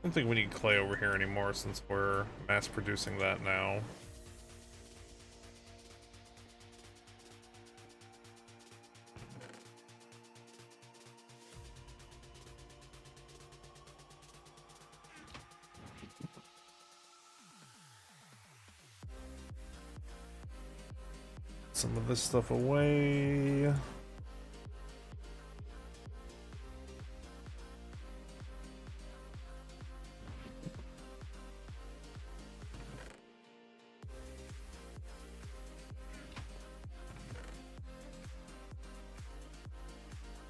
I don't think we need clay over here anymore since we're mass producing that now. Some of this stuff away.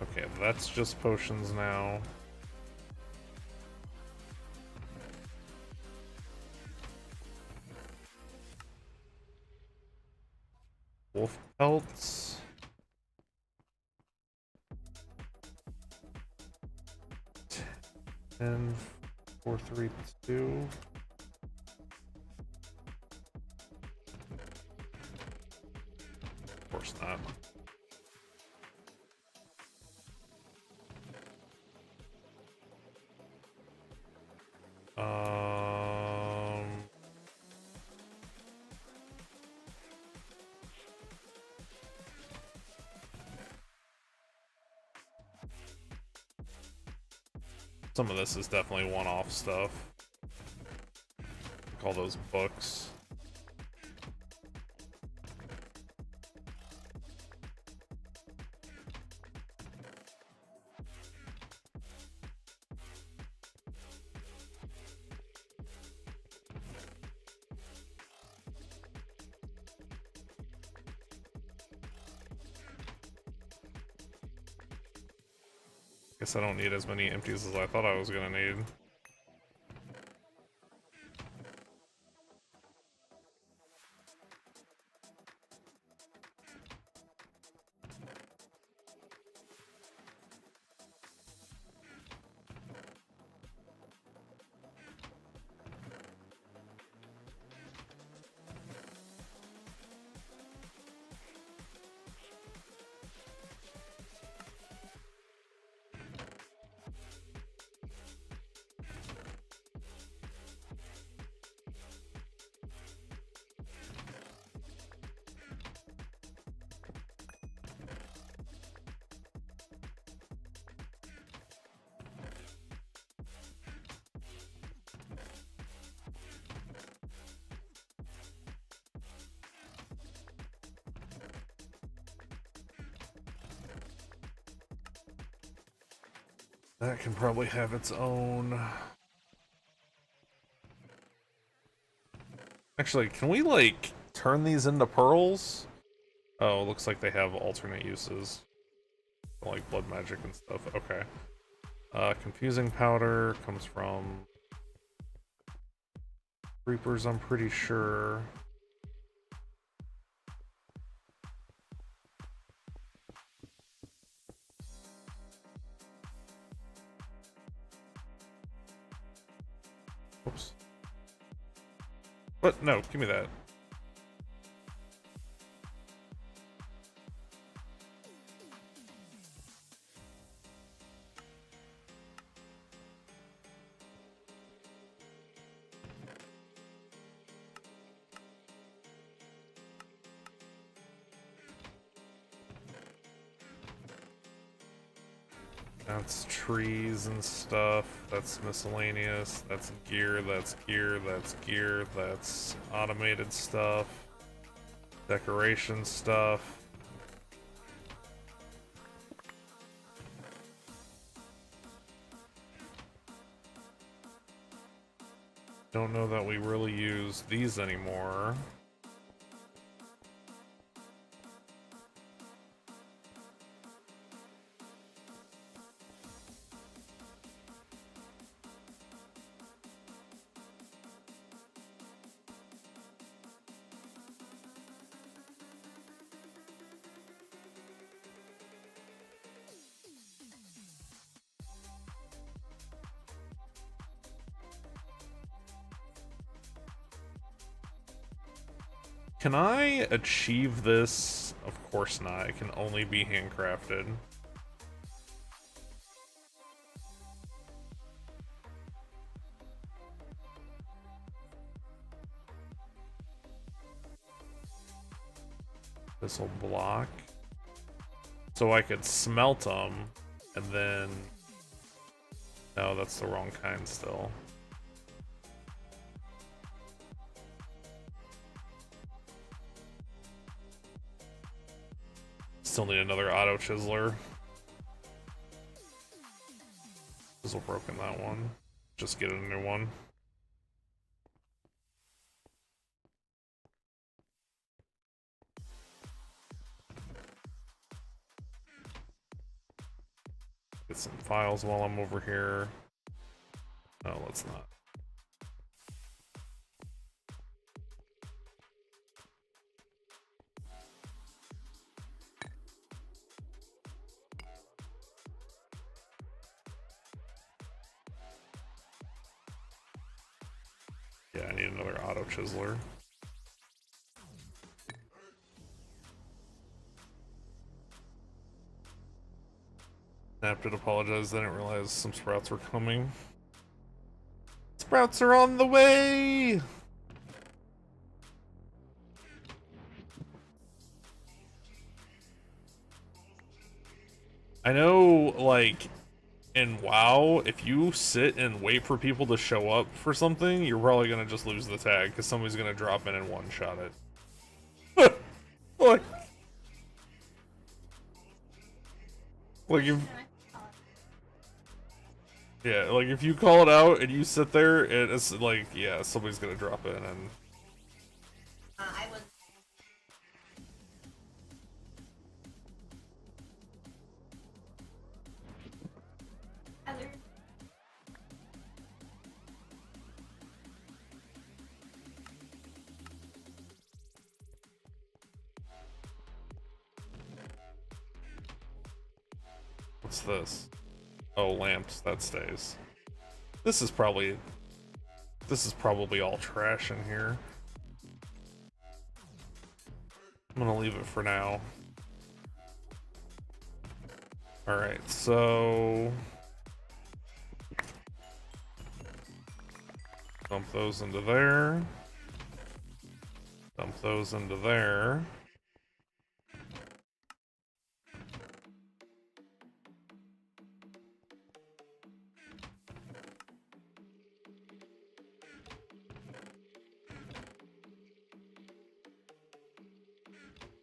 Okay, that's just potions now. And 432. Of course not. Some of this is definitely one-off stuff. Call those books. Guess I don't need as many empties as I thought I was gonna need. That can probably have its own. Actually, can we, like, turn these into pearls? Oh, looks like they have alternate uses. Like blood magic and stuff. Okay. Confusing powder comes from Reapers, I'm pretty sure. Oops. What? No, give me that. That's trees and stuff. That's miscellaneous. That's gear. That's gear. That's gear. That's automated stuff. Decoration stuff. Don't know that we really use these anymore. Can I achieve this? Of course not. It can only be handcrafted. This will block. So I could smelt them, and then... No, that's the wrong kind still. Still need another auto chiseler. Chisel broken that one. Just get a new one. Get some files while I'm over here. No, let's not. Yeah, I need another auto chiseler. Snap did apologize. I didn't realize some sprouts were coming. Sprouts are on the way! I know, like, in WoW, if you sit and wait for people to show up for something, you're probably gonna just lose the tag, because somebody's gonna drop in and one-shot it. like, if... Yeah, like, if you call it out and you sit there, it's like, yeah, somebody's gonna drop in and... I was. What's this? Oh, lamps, that stays. This is probably all trash in here. I'm gonna leave it for now. Alright, so... dump those into there. Dump those into there.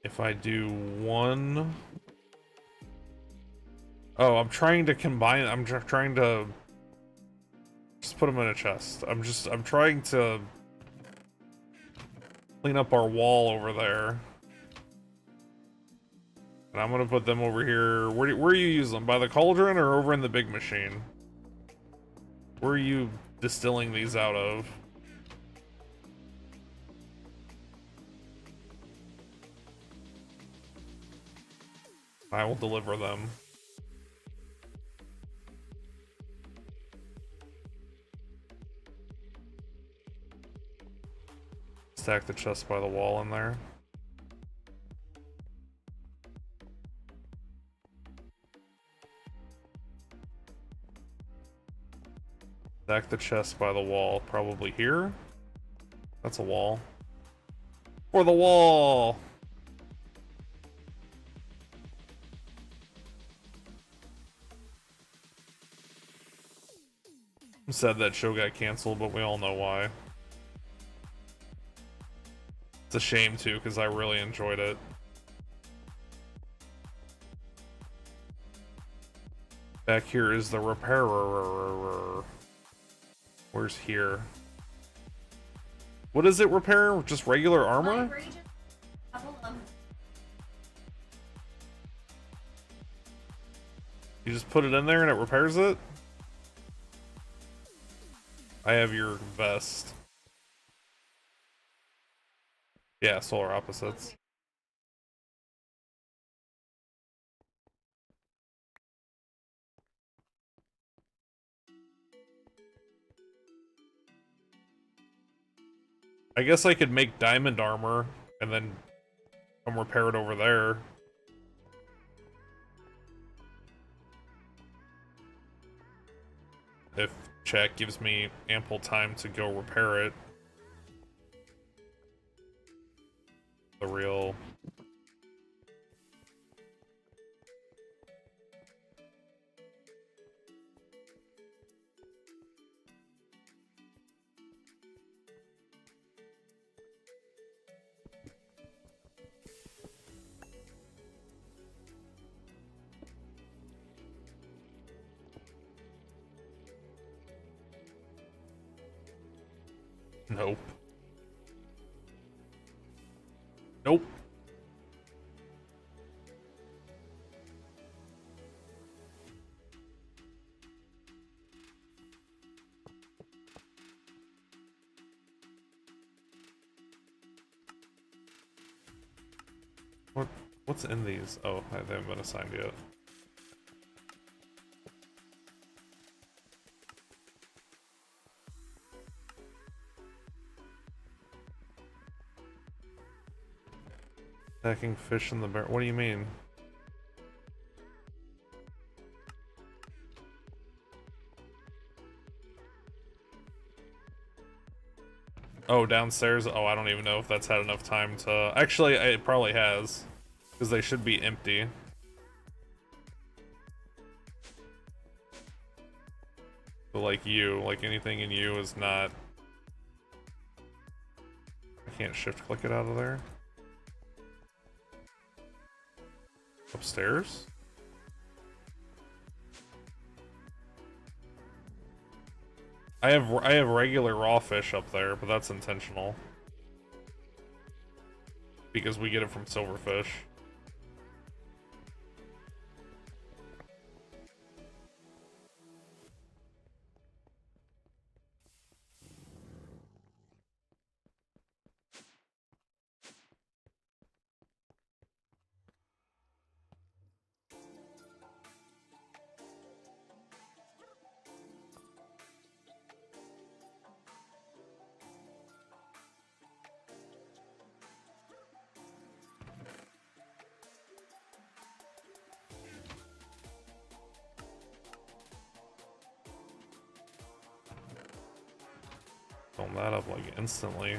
If I do one... Oh, I'm trying to combine... I'm trying to... just put them in a chest. I'm trying to... clean up our wall over there. And I'm gonna put them over here. Where do you use them? By the cauldron or over in the big machine? Where are you distilling these out of? I will deliver them. Stack the chest by the wall in there. Stack the chest by the wall, probably here. That's a wall. For the wall! I'm sad that show got canceled, but we all know why. It's a shame too, because I really enjoyed it. Back here is the repairer. Where's here? What does it repair? Just regular armor? You just put it in there and it repairs it? I have your vest. Yeah, solar opposites. I guess I could make diamond armor and then come repair it over there. If chat gives me ample time to go repair it. The real... Nope. Nope. What's in these? Oh, they haven't been assigned yet. Attacking fish in the bar. What do you mean? Oh, downstairs? Oh, I don't even know if that's had enough time to... Actually, it probably has. Because they should be empty. But like you, like anything in you is not... I can't shift click it out of there. Upstairs? I have regular raw fish up there, but that's intentional. Because we get it from silverfish. Film that up like instantly.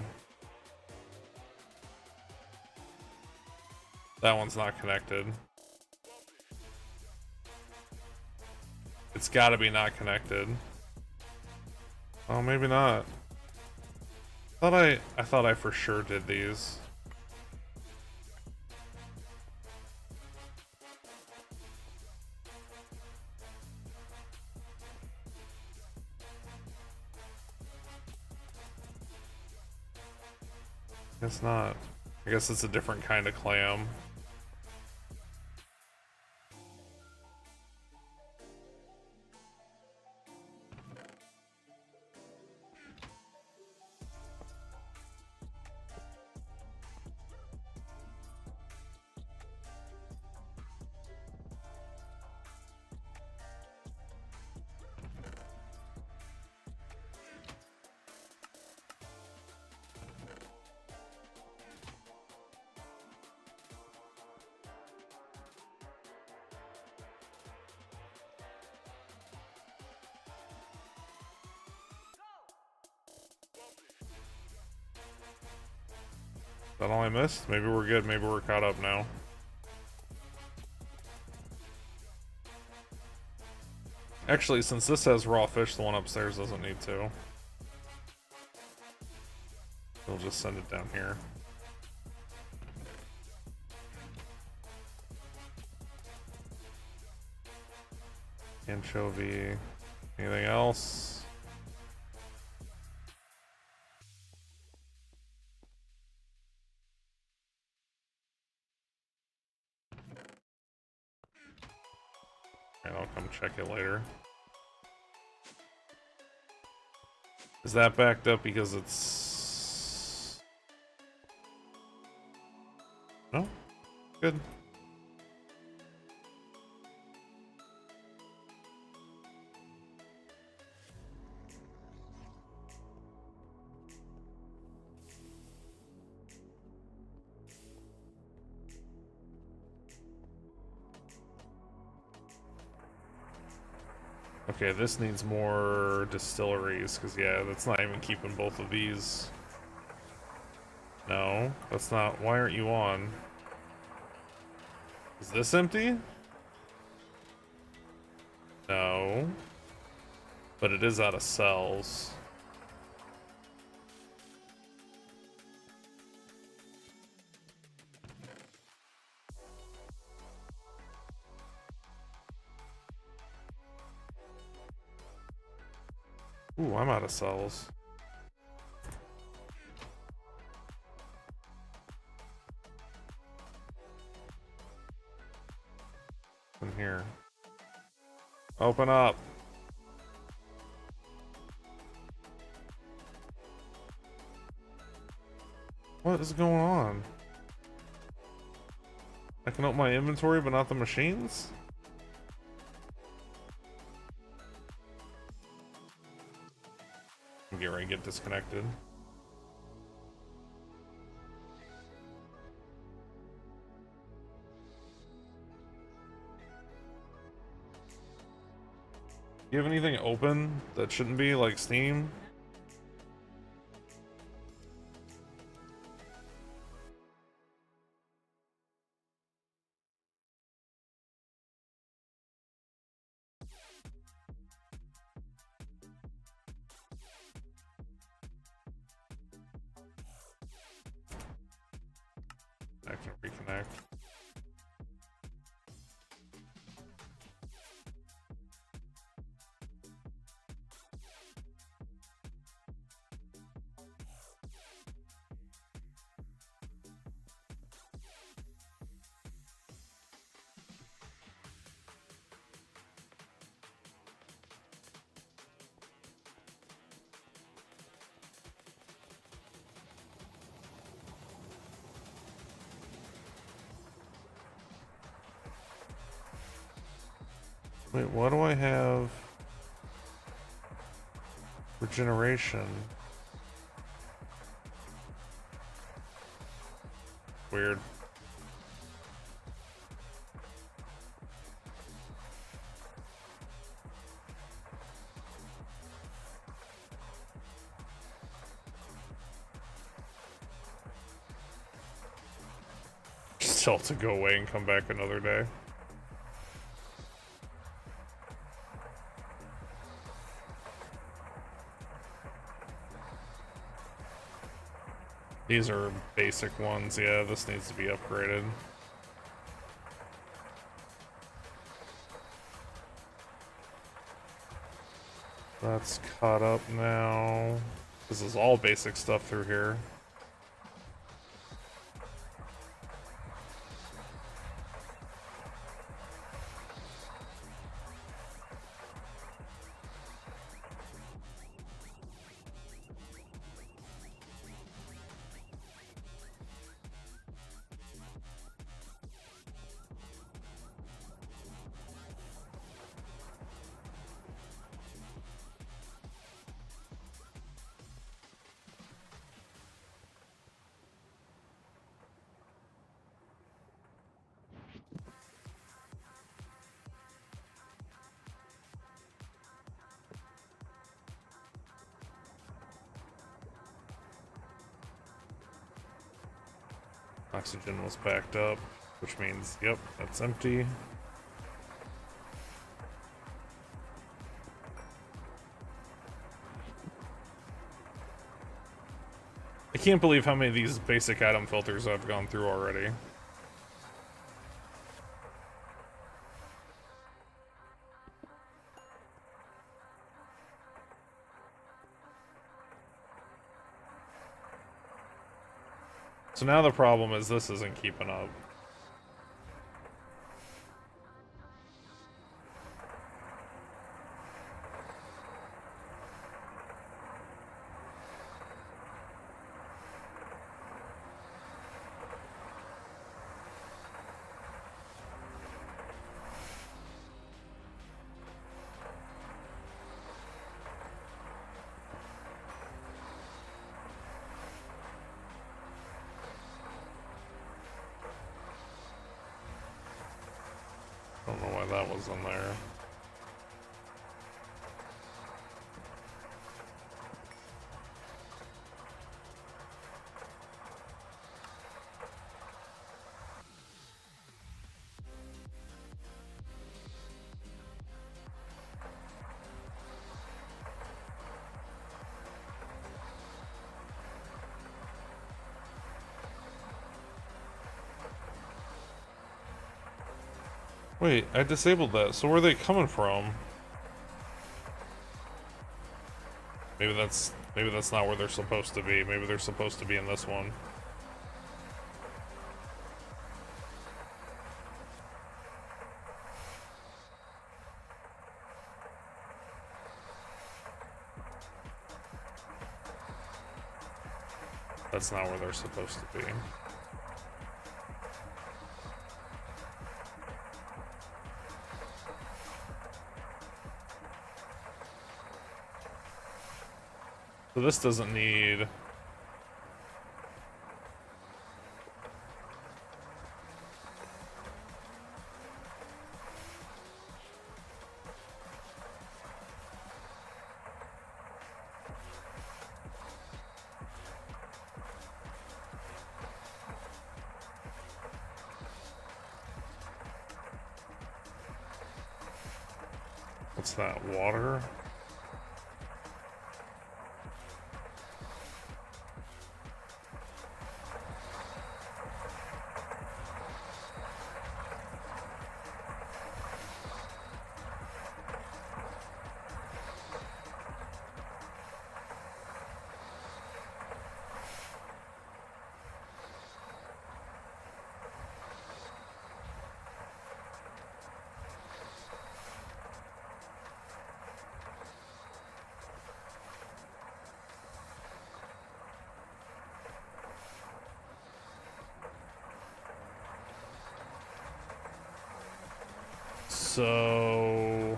That one's not connected. It's gotta be not connected. Oh, maybe not. I thought I for sure did these. Guess not. I guess it's a different kind of clam. Is that all I missed? Maybe we're good. Maybe we're caught up now. Actually, since this has raw fish, the one upstairs doesn't need to. We'll just send it down here. Anchovy. Anything else? And I'll come check it later. Is that backed up because it's... No? Good. Okay, this needs more distilleries, because yeah, that's not even keeping both of these. No, that's not. Why aren't you on? Is this empty? No. But it is out of cells. Ooh, I'm out of cells. In here. Open up. What is going on? I can open my inventory, but not the machines? I'm getting ready to get disconnected. You have anything open that shouldn't be, like Steam? I can reconnect. Wait, why do I have regeneration? Weird. Still to go away and come back another day. These are basic ones, yeah, this needs to be upgraded. That's caught up now. This is all basic stuff through here. Oxygen was backed up, which means, yep, that's empty. I can't believe how many of these basic item filters I've gone through already. So now the problem is this isn't keeping up. Don't know why that was in there. Wait, I disabled that, so where are they coming from? Maybe that's not where they're supposed to be. Maybe they're supposed to be in this one. That's not where they're supposed to be. So this doesn't need... What's that? Water? So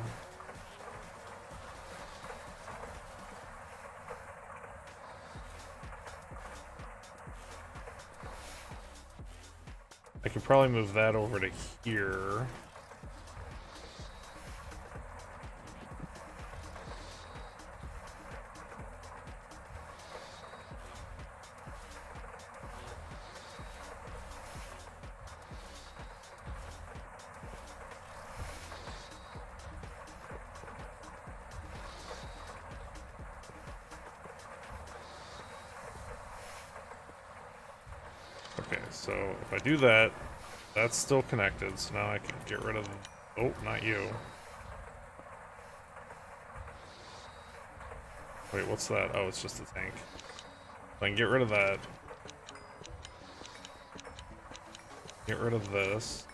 I could probably move that over to here. Okay, so if I do that, that's still connected, so now I can get rid of... Oh, not you. Wait, what's that? Oh, it's just a tank. So I can get rid of that. Get rid of this.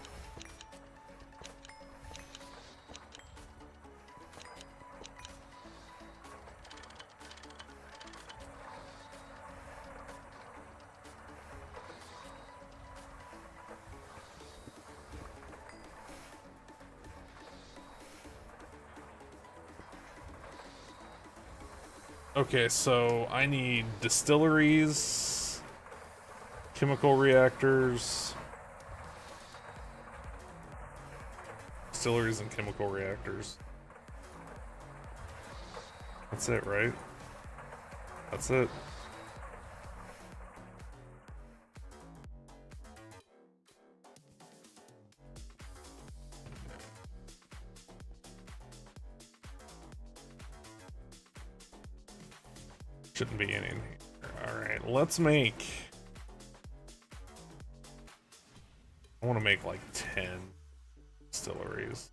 Okay, so I need distilleries, chemical reactors, distilleries and chemical reactors. That's it, right? That's it. Shouldn't be any in here. Alright, let's make... I want to make like 10 distilleries.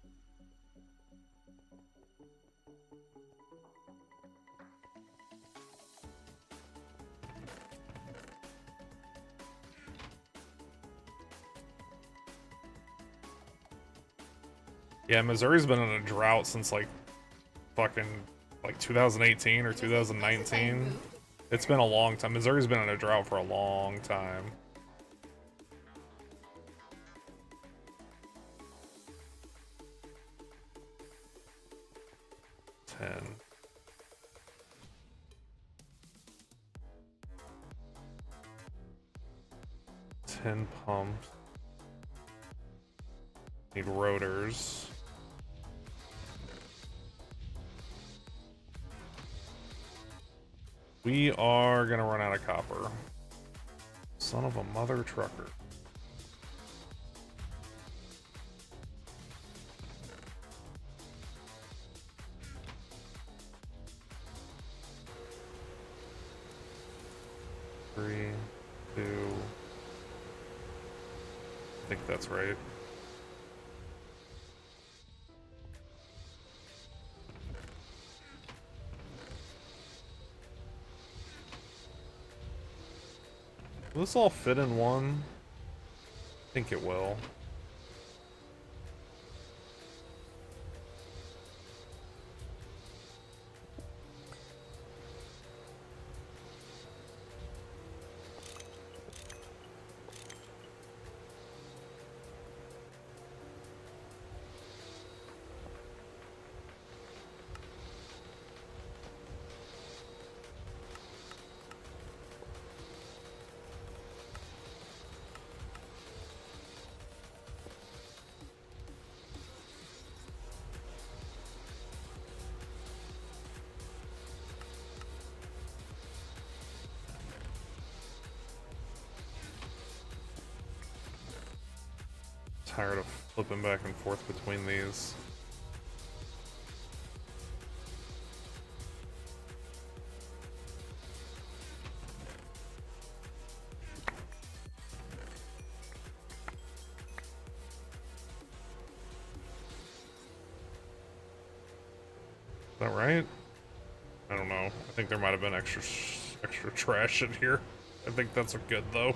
Yeah, Missouri's been in a drought since like fucking like 2018 or 2019. It's been a long time. Missouri's been in a drought for a long time. Ten pumps. Need rotors. We are gonna run out of copper. Son of a mother trucker. Three, two. I think that's right. Will this all fit in one? I think it will. Tired of flipping back and forth between these. that right? I don't know. I think there might have been extra trash in here. I think that's good though.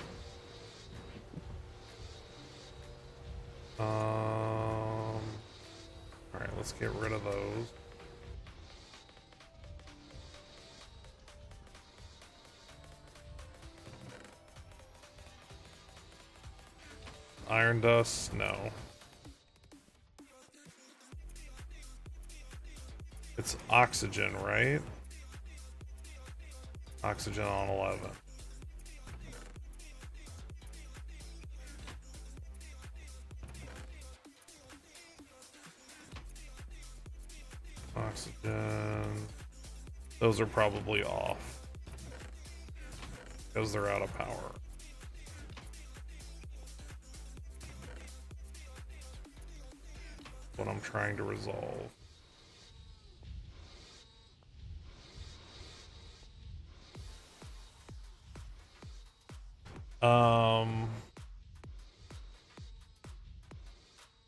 All right, let's get rid of those. Iron dust, no. It's oxygen, right? Oxygen on 11. Oxygen. Those are probably off. Because they're out of power. What I'm trying to resolve.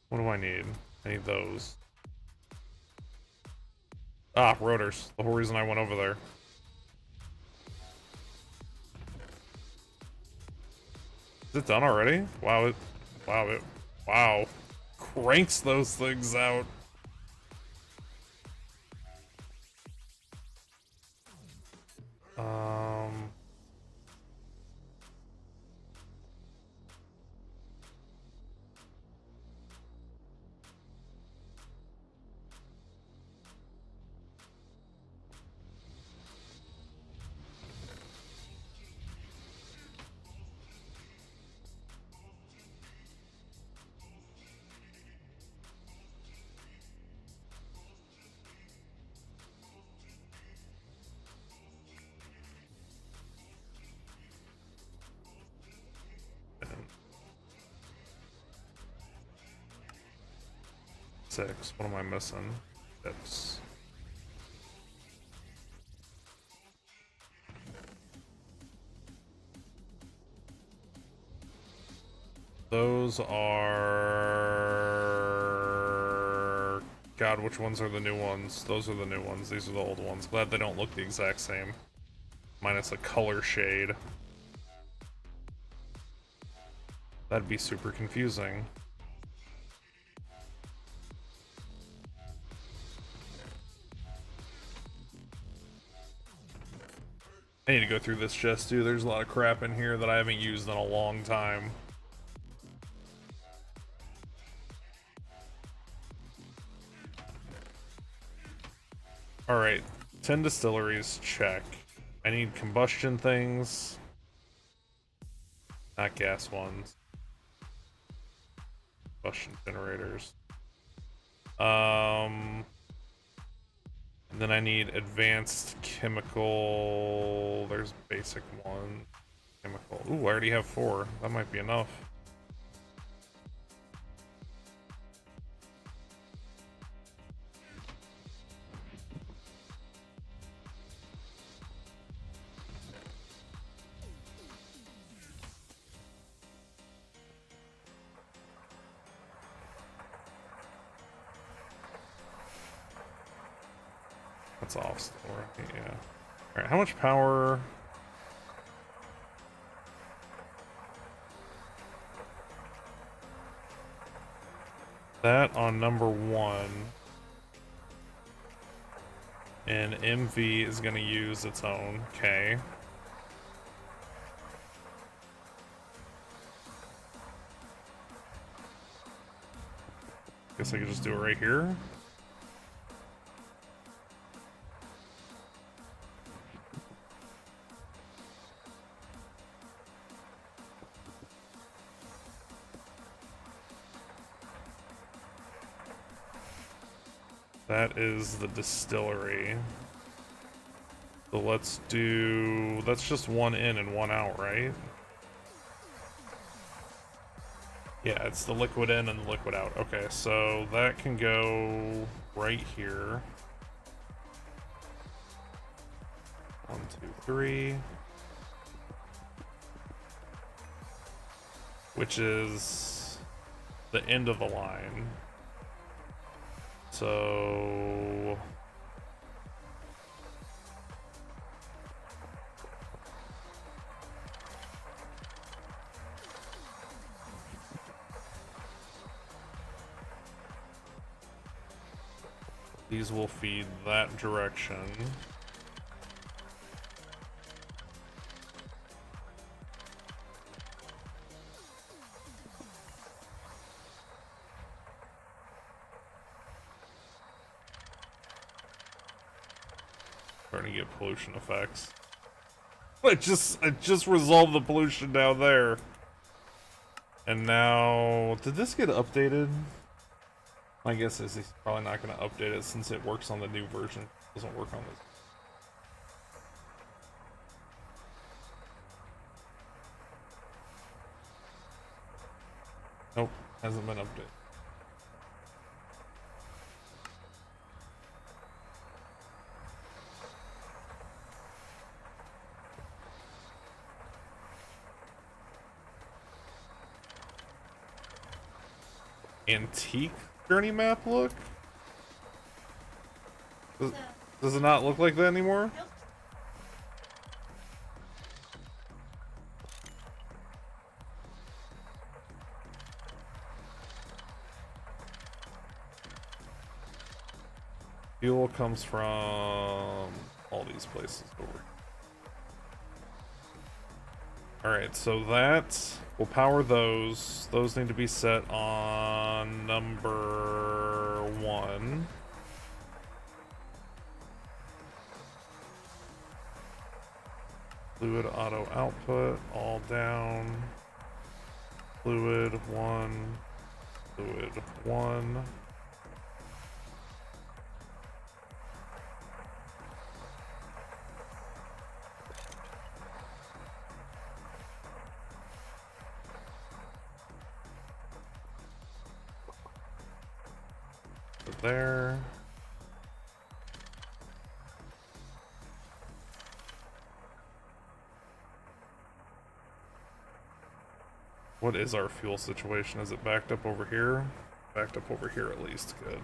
What do I need? I need those. Ah, rotors. The whole reason I went over there. Is it done already? Wow, wow. Cranks those things out. Six. What am I missing? Six. Those are... God, which ones are the new ones? Those are the new ones. These are the old ones. Glad they don't look the exact same. Minus a color shade. That'd be super confusing. I need to go through this chest too. There's a lot of crap in here that I haven't used in a long time. Alright, 10 distilleries, check. I need combustion things. Not gas ones. Combustion generators. And then I need advanced chemical. There's basic one. Chemical. Ooh, I already have 4. That might be enough. That's off still, right? Yeah. Alright, how much power? That on number 1. And MV is going to use its own. Okay. Guess I could just do it right here. That is the distillery. So let's do... That's just 1 in and 1 out, right? Yeah, it's the liquid in and the liquid out. Okay, so that can go right here. 1, 2, 3. Which is the end of the line. So These will feed that direction. Starting to get pollution effects. I just resolved the pollution down there. And now, did this get updated? My guess is he's probably not going to update it since it works on the new version. It doesn't work on this. Nope, hasn't been updated. Antique journey map look? Does it not look like that anymore? Nope. Fuel comes from all these places over. Alright, so that will power those. Those need to be set on number 1. Fluid auto output, all down. Fluid 1. Fluid 1. There. What is our fuel situation? Is it backed up over here? Backed up over here at least. Good.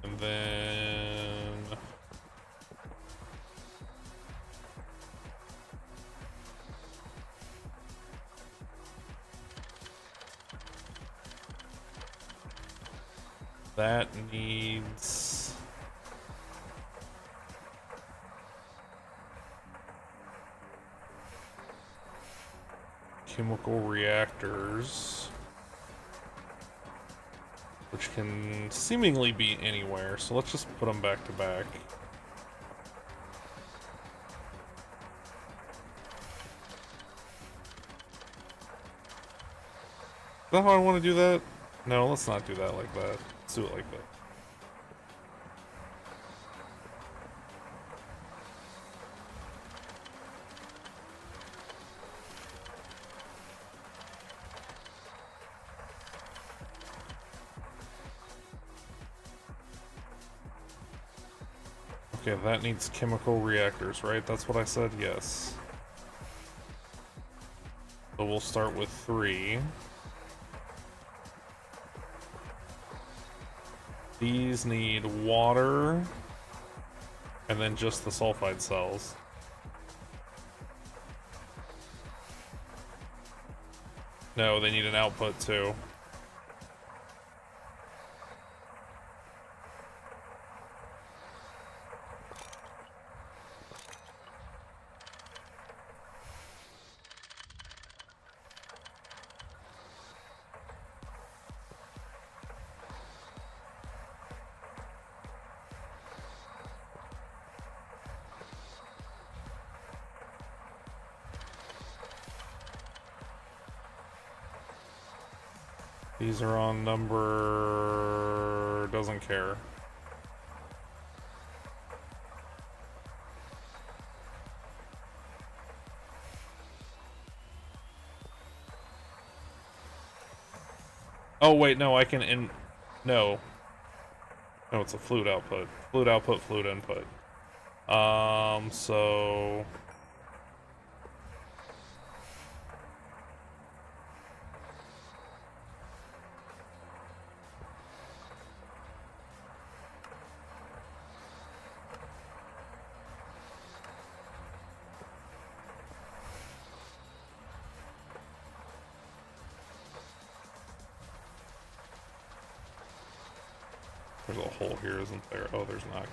And then that needs chemical reactors, which can seemingly be anywhere, so let's just put them back to back. Is that how I want to do that? No, let's not do that like that. Let's do it like that. Okay, that needs chemical reactors, right? That's what I said? Yes. So we'll start with 3. These need water, and then just the sulfide cells. No, they need an output too. These are on number... doesn't care. Oh wait, no, I can no. No, it's a flute output. Flute output, flute input. So... There's a hole here, isn't there? Oh, there's not.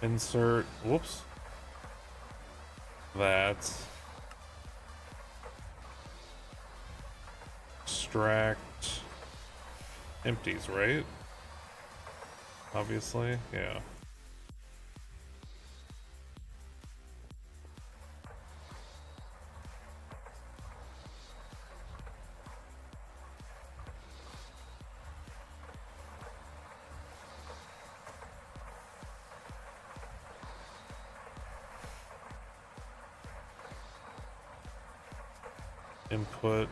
Insert, whoops. That. Extract empties, right? Obviously, yeah. Input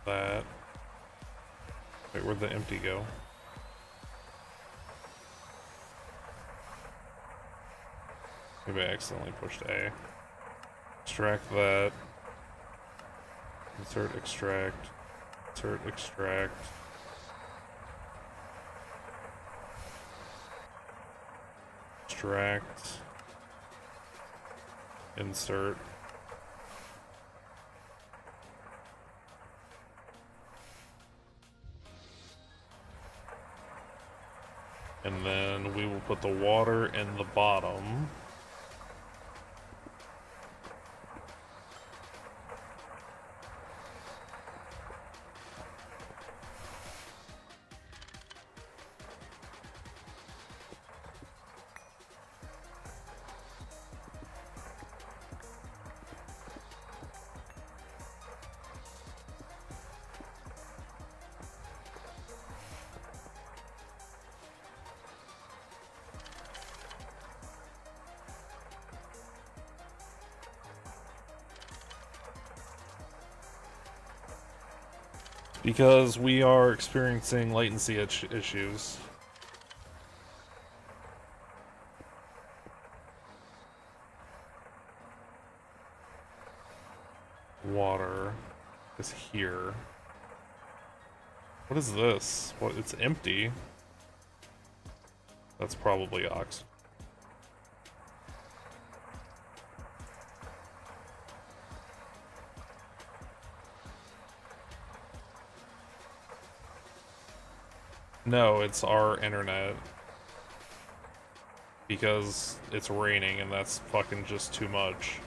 that. Wait, where'd the empty go? Maybe I accidentally pushed A. Extract that. Insert extract. Insert extract. Extract. Insert. And then we will put the water in the bottom. Because we are experiencing latency issues. Water is here. What is this? What? It's empty. That's probably ox. No, it's our internet. Because it's raining and that's fucking just too much.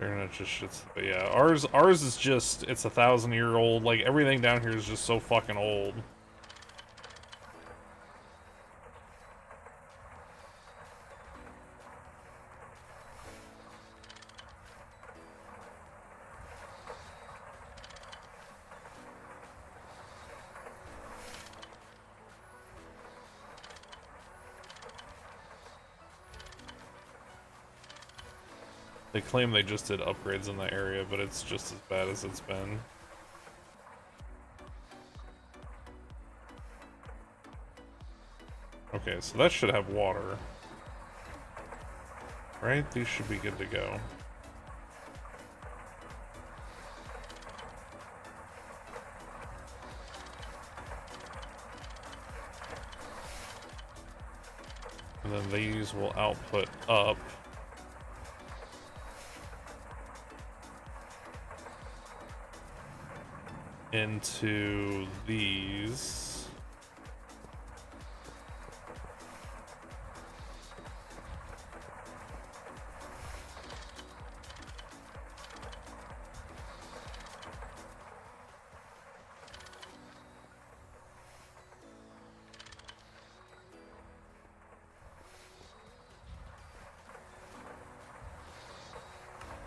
Internet just shits. But yeah, ours is just, it's 1,000-year-old. Like everything down here is just so fucking old. They claim they just did upgrades in the area, but it's just as bad as it's been. Okay, so that should have water. Right? These should be good to go. And then these will output up. Into these.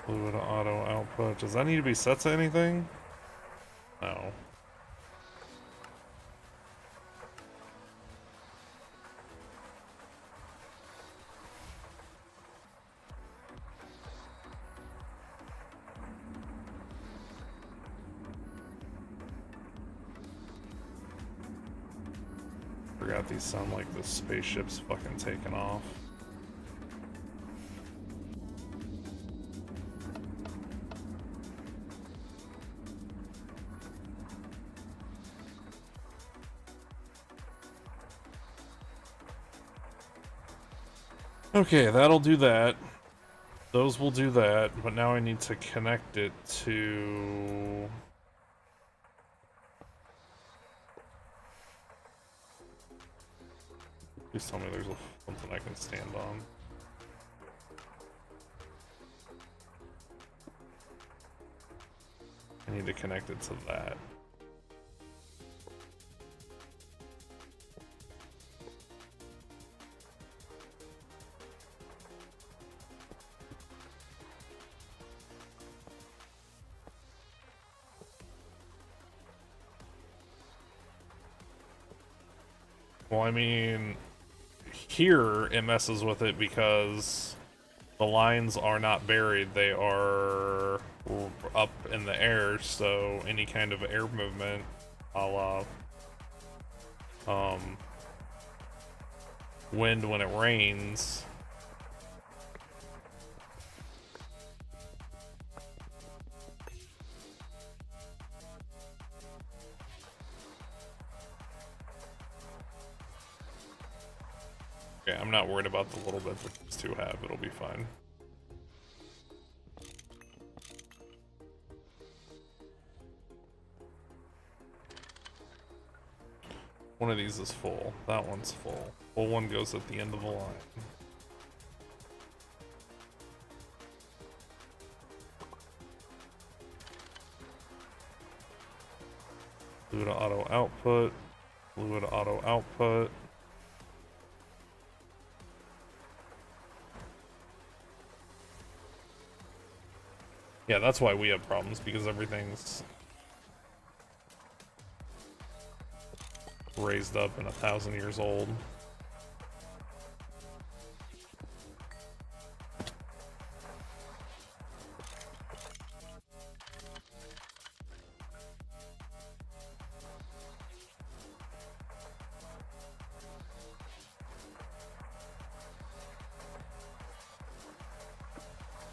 Fluid auto output. Does that need to be set to anything? No. Forgot these sound like the spaceship's fucking taking off. Okay, that'll do that. Those will do that, but now I need to connect it to... Please tell me there's something I can stand on. I need to connect it to that. Well, I mean, here it messes with it because the lines are not buried, they are up in the air, so any kind of air movement, a la wind when it rains, okay, I'm not worried about the little bit that these two have, it'll be fine. One of these is full. That one's full. Full one goes at the end of the line. Fluid auto output. Fluid auto output. Yeah, that's why we have problems, because everything's raised up and 1,000 years old.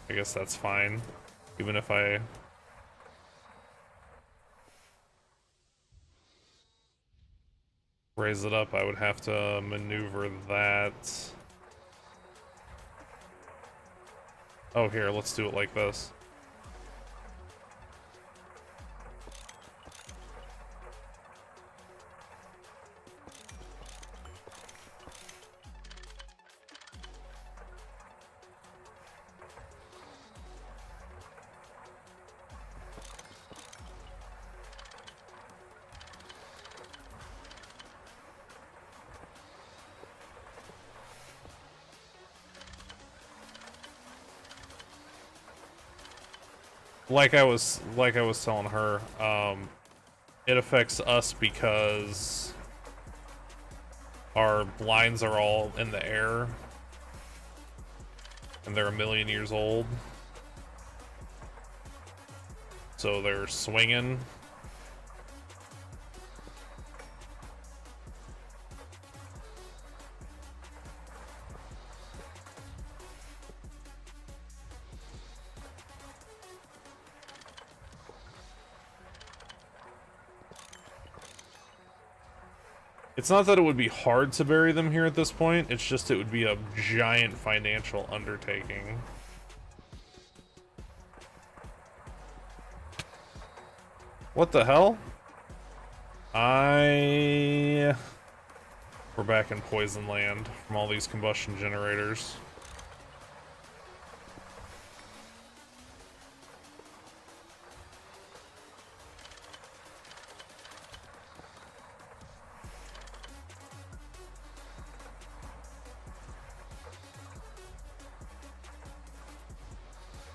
I guess that's fine, even if I raise it up, I would have to maneuver that. Oh, here, let's do it like this. Like I was telling her, it affects us because our lines are all in the air and they're 1,000,000 years old, so they're swinging. It's not that it would be hard to bury them here at this point, it's just it would be a giant financial undertaking. What the hell? We're back in poison land from all these combustion generators.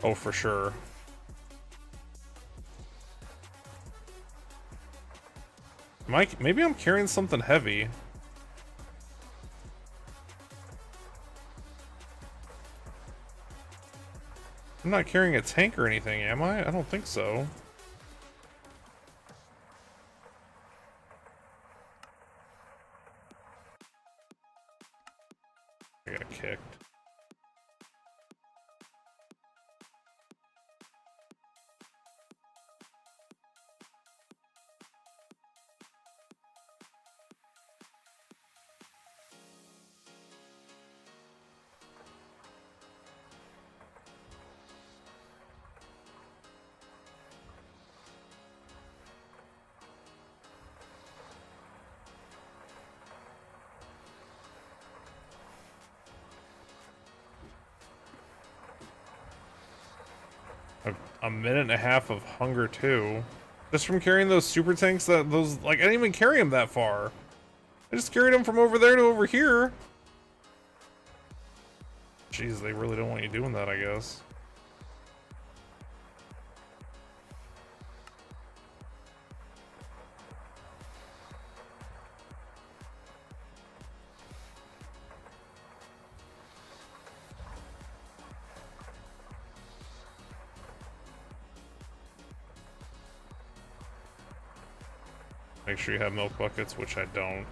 Oh, for sure. Mike, maybe I'm carrying something heavy. I'm not carrying a tank or anything, am I? I don't think so. I got kicked. A minute and a half of hunger too. Just from carrying those super tanks I didn't even carry them that far. I just carried them from over there to over here. Jeez, they really don't want you doing that, I guess. Make sure you have milk buckets, which I don't.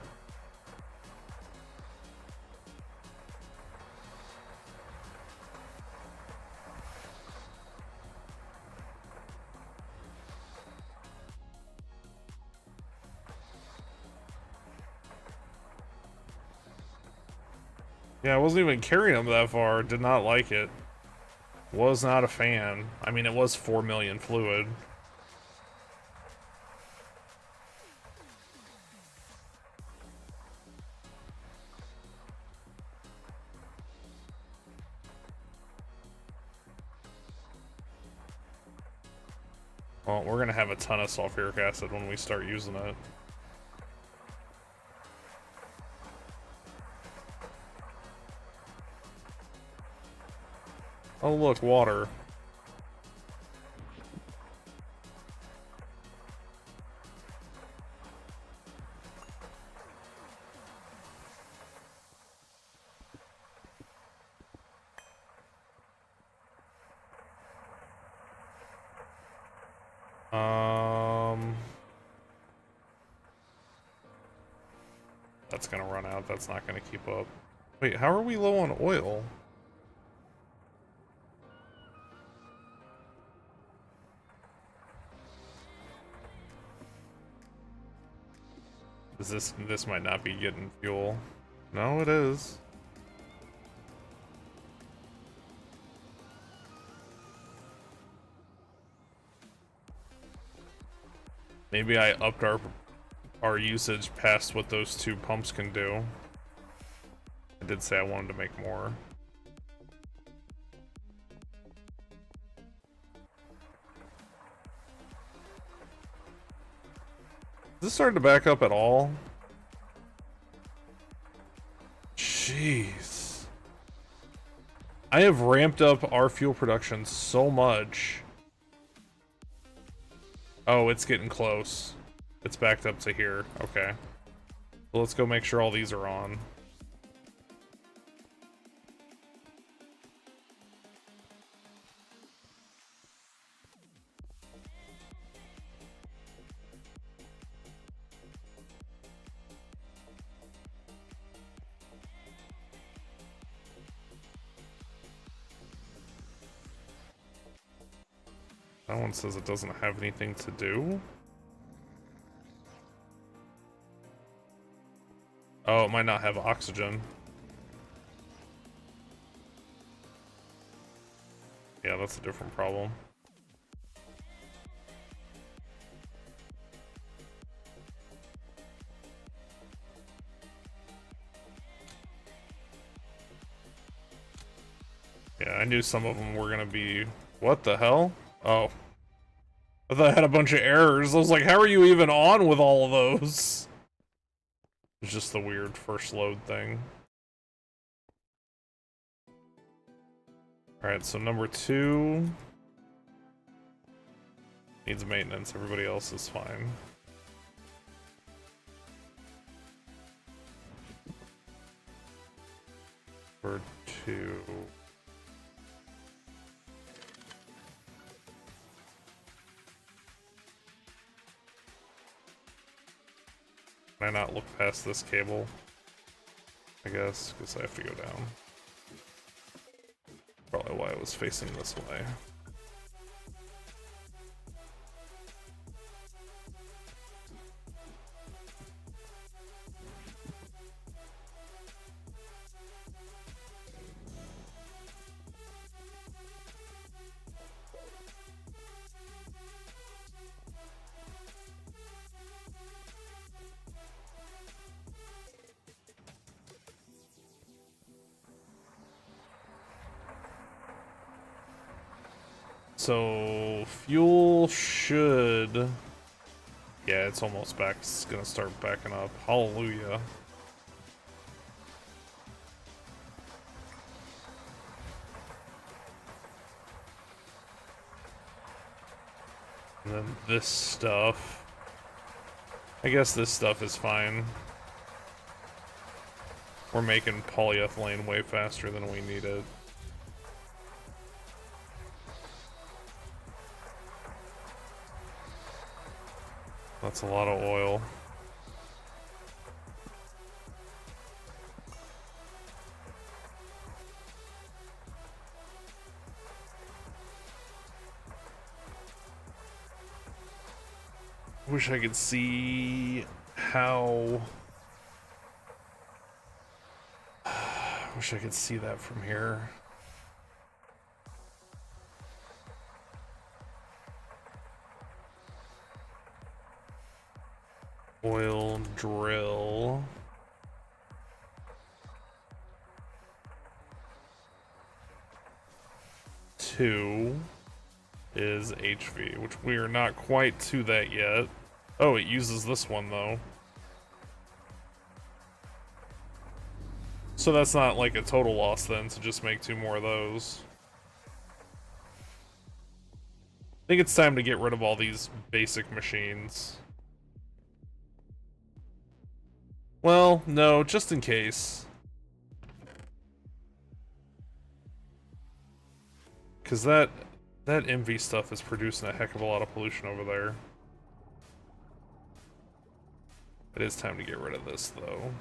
Yeah, I wasn't even carrying them that far. Did not like it. Was not a fan. I mean, it was 4 million fluid. Well, we're gonna have a ton of sulfuric acid when we start using it. Oh look, water. That's gonna run out. That's not gonna keep up. Wait, how are we low on oil? Is this might not be getting fuel. No, it is. Maybe I upped our usage past what those two pumps can do. I did say I wanted to make more. Is this starting to back up at all? Jeez. I have ramped up our fuel production so much. Oh, it's getting close. It's backed up to here. Okay. Well, let's go make sure all these are on. That one says it doesn't have anything to do. Oh, it might not have oxygen. Yeah, that's a different problem. Yeah, I knew some of them were gonna be... What the hell? Oh. I thought I had a bunch of errors. I was like, how are you even on with all of those? It's just the weird first load thing. Alright, so number 2... needs maintenance. Everybody else is fine. Number 2... Can I not look past this cable? I guess, because I have to go down. Probably why I was facing this way. So, fuel should... Yeah, it's almost back. It's gonna start backing up. Hallelujah. And then this stuff... I guess this stuff is fine. We're making polyethylene way faster than we need it. That's a lot of oil. Wish I could see how... Wish I could see that from here. Oil drill. Two is HV, which we are not quite to that yet. Oh, it uses this one though. So that's not like a total loss then to just make 2 more of those. I think it's time to get rid of all these basic machines. Well, no, just in case. Because that MV stuff is producing a heck of a lot of pollution over there. It is time to get rid of this, though.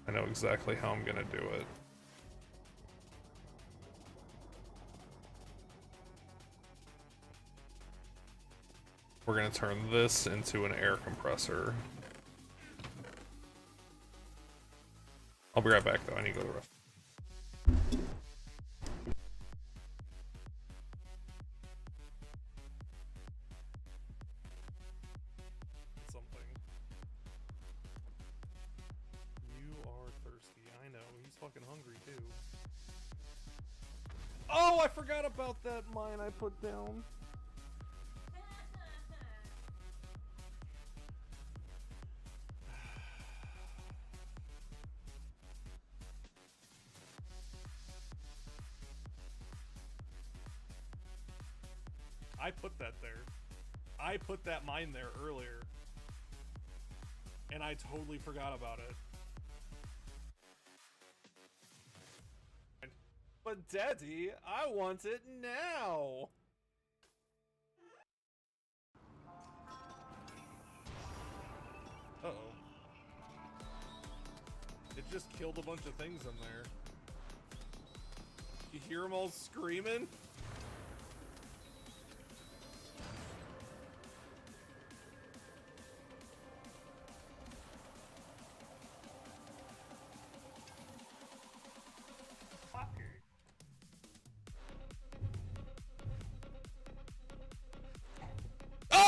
I know exactly how I'm gonna do it. We're gonna turn this into an air compressor. I'll be right back though, I need to go to the rest. Something. You are thirsty, I know. He's fucking hungry too. Oh, I forgot about that mine I put down. I put that there. I put that mine there earlier. And I totally forgot about it. But Daddy, I want it now! Uh-oh. It just killed a bunch of things in there. You hear them all screaming?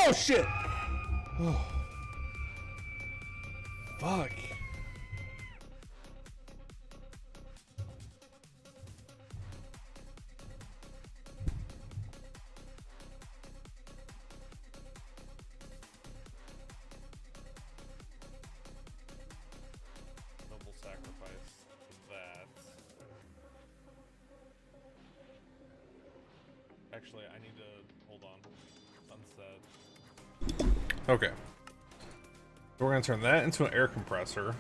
Oh shit! Oh. Fuck. Noble sacrifice for that. Actually, I need to hold on. Unsaid. Okay. So we're gonna turn that into an air compressor.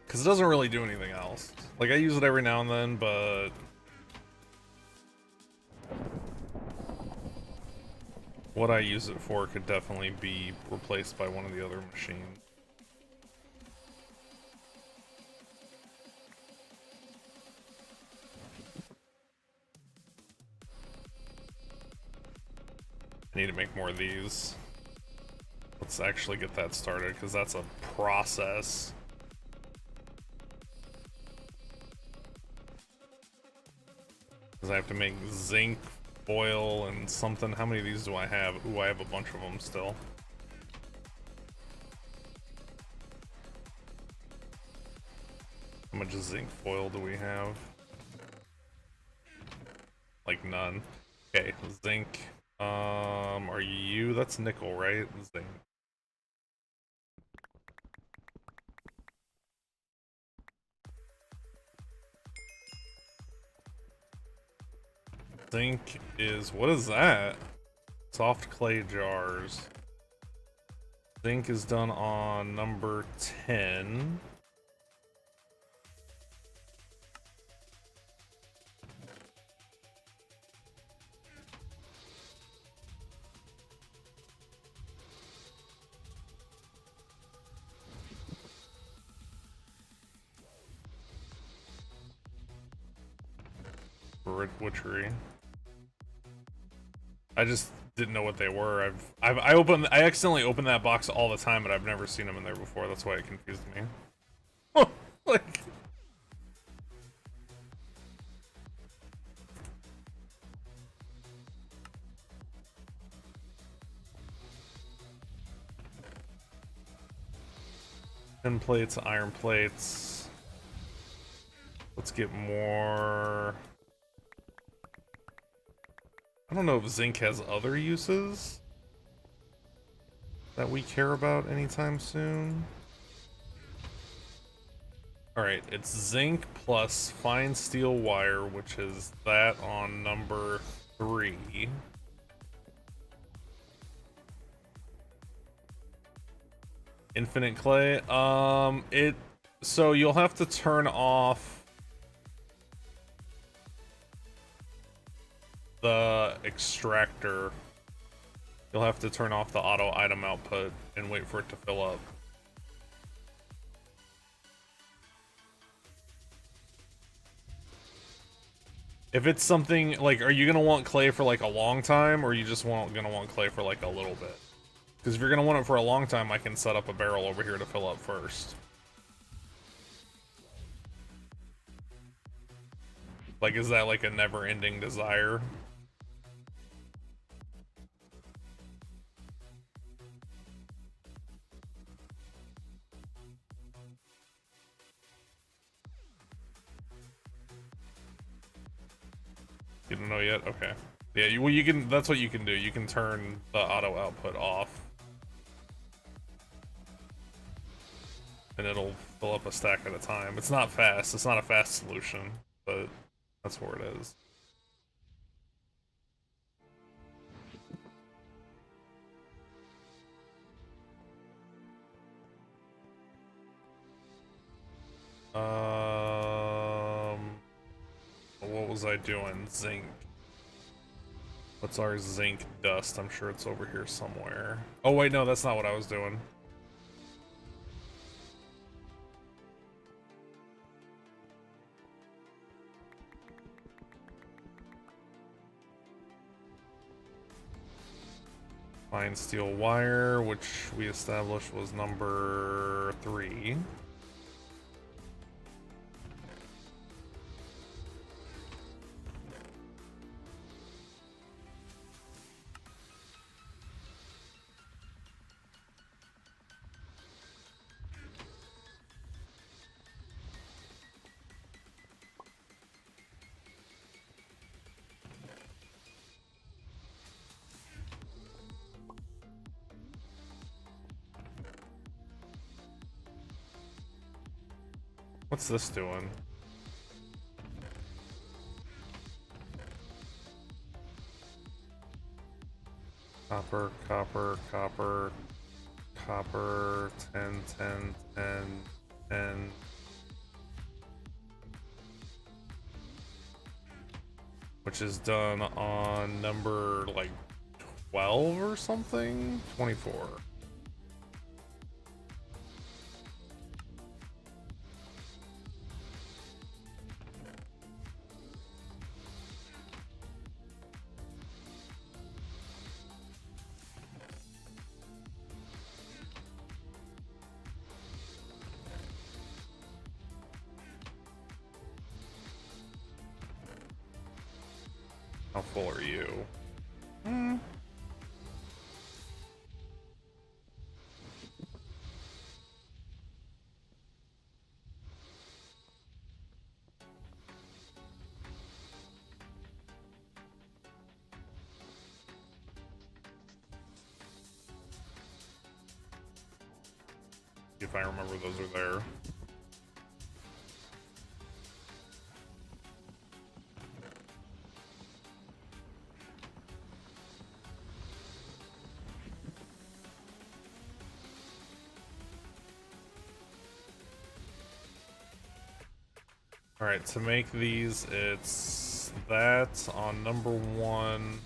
Because it doesn't really do anything else. Like, I use it every now and then, but what I use it for could definitely be replaced by one of the other machines. I need to make more of these. Let's actually get that started, because that's a process. Because I have to make zinc, foil, and something. How many of these do I have? Ooh, I have a bunch of them still. How much zinc foil do we have? Like none. Okay, zinc. Are you? That's nickel, right? Zinc. Zinc is, what is that? Soft clay jars. Zinc is done on number 10. Witchery. I just didn't know what they were. I accidentally opened that box all the time, but I've never seen them in there before. That's why it confused me. Like, tin plates, iron plates. Let's get more. I don't know if zinc has other uses that we care about anytime soon. Alright, it's zinc plus fine steel wire, which is that on number 3. Infinite clay. So you'll have to turn off the extractor. You'll have to turn off the auto item output and wait for it to fill up. If it's something like, are you gonna want clay for like a long time, or are you just gonna want clay for like a little bit? Because if you're gonna want it for a long time, I can set up a barrel over here to fill up first. Like, is that like a never-ending desire? You don't know yet? Okay. Yeah, well, you can, that's what you can do. You can turn the auto output off. And it'll fill up a stack at a time. It's not fast. It's not a fast solution, but that's where it is. What was I doing? Zinc. What's our zinc dust? I'm sure it's over here somewhere. Oh wait, no, that's not what I was doing. Fine steel wire, which we established was number 3. What's this doing? Copper, copper, copper, copper, 10, 10, 10, 10. Which is done on number like 12 or something? 24. How full are you? If I remember those are there. Alright, to make these, it's that on number 1.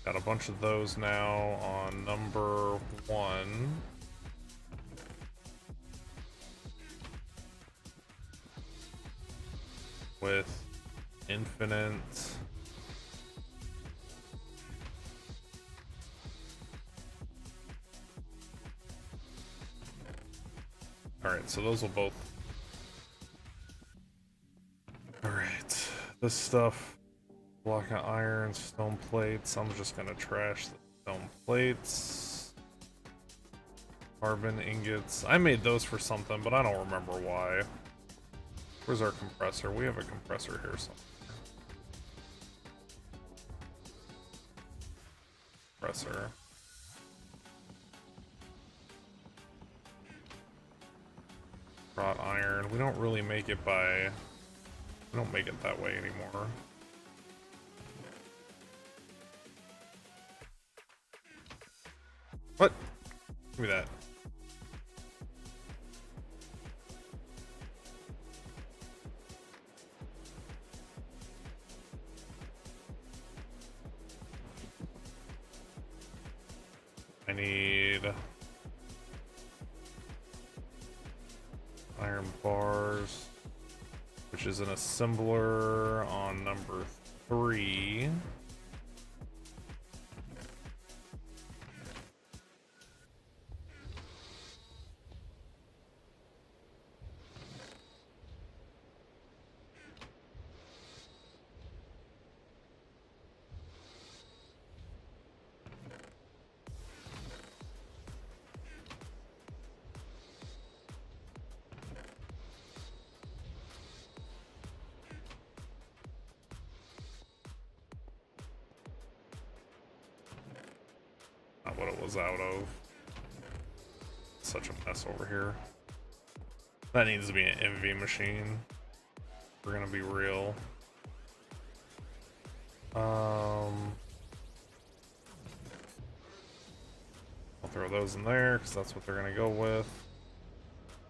Got a bunch of those now on number 1. With infinite. Alright, so those will both. Alright, this stuff. Block of iron, stone plates. I'm just gonna trash the stone plates. Carbon ingots. I made those for something, but I don't remember why. Where's our compressor? We have a compressor here somewhere. Compressor. Wrought iron. We don't really make it by... We don't make it that way anymore. What? Give me that. I need iron bars, which is an assembler on number 3. Not what it was out of. Such a mess over here. That needs to be an MV machine. We're gonna be real. I'll throw those in there because that's what they're gonna go with.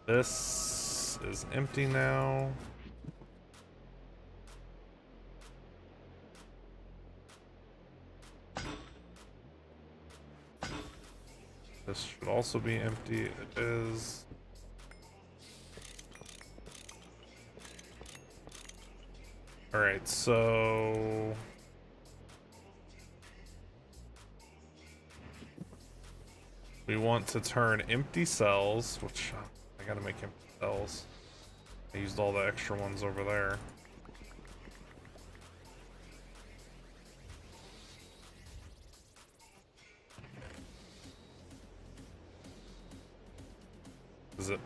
This is empty now. This should also be empty. It is. Alright, so... we want to turn empty cells, which I gotta make empty cells. I used all the extra ones over there. Is it?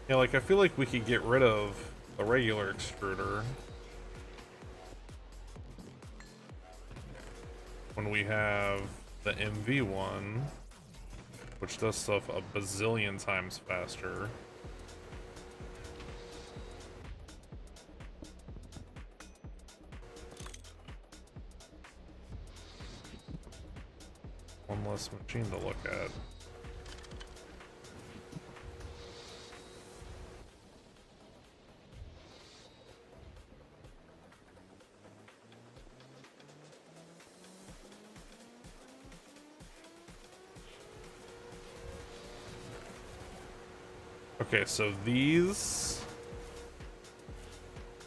Yeah, like I feel like we could get rid of the regular extruder when we have the MV one, which does stuff a bazillion times faster. One less machine to look at. Okay, so these,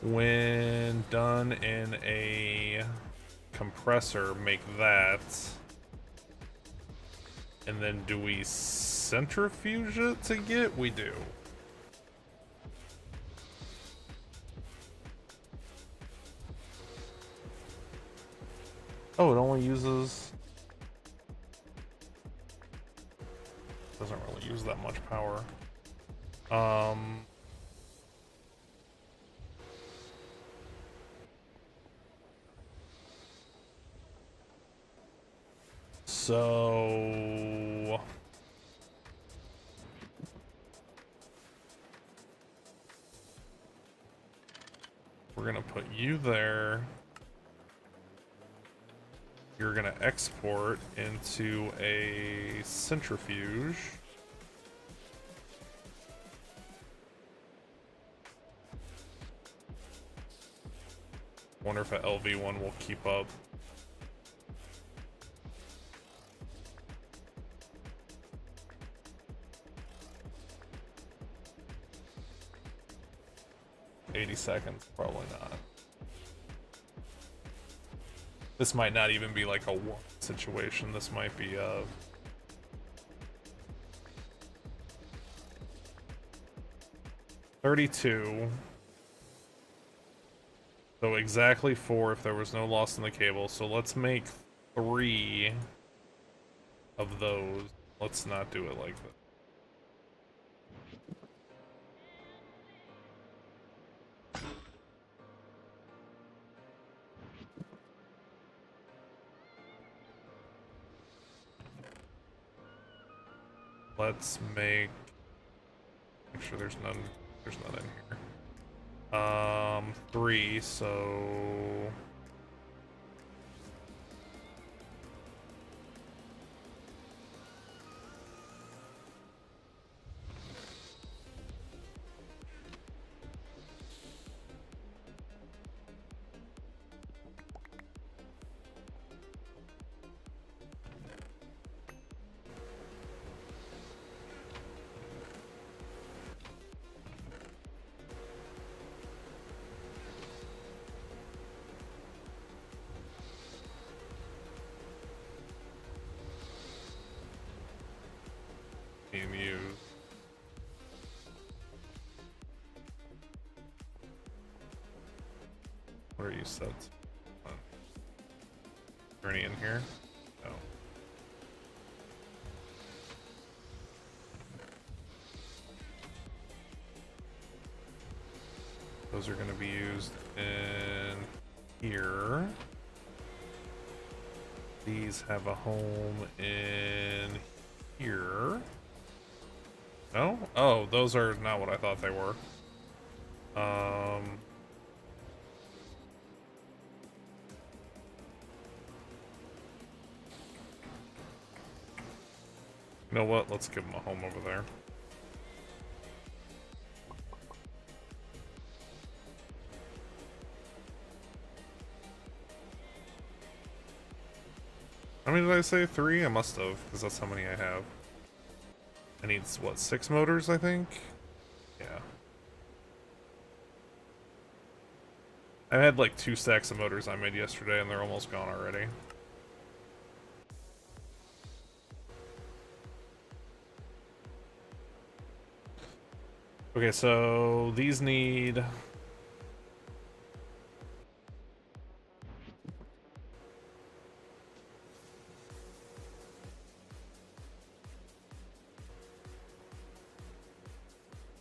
when done in a compressor, make that. And then do we centrifuge it to get? We do. Oh, it only uses... doesn't really use that much power. So... we're gonna put you there. You're gonna export into a centrifuge. Wonder if a LV1 will keep up. $80, probably not. This might not even be like a one situation. This might be a... $32. So exactly 4 if there was no loss in the cable. So let's make 3 of those. Let's not do it like that. Let's make sure there's none in here. 3, so being used. What are you set? Is there any in here? No. Those are going to be used in here. These have a home in here. No? Oh, those are not what I thought they were. You know what? Let's give them a home over there. How many did I say? 3? I must have, because that's how many I have. I need, what, 6 motors, I think? Yeah. I had like 2 stacks of motors I made yesterday, and they're almost gone already. Okay, so these need...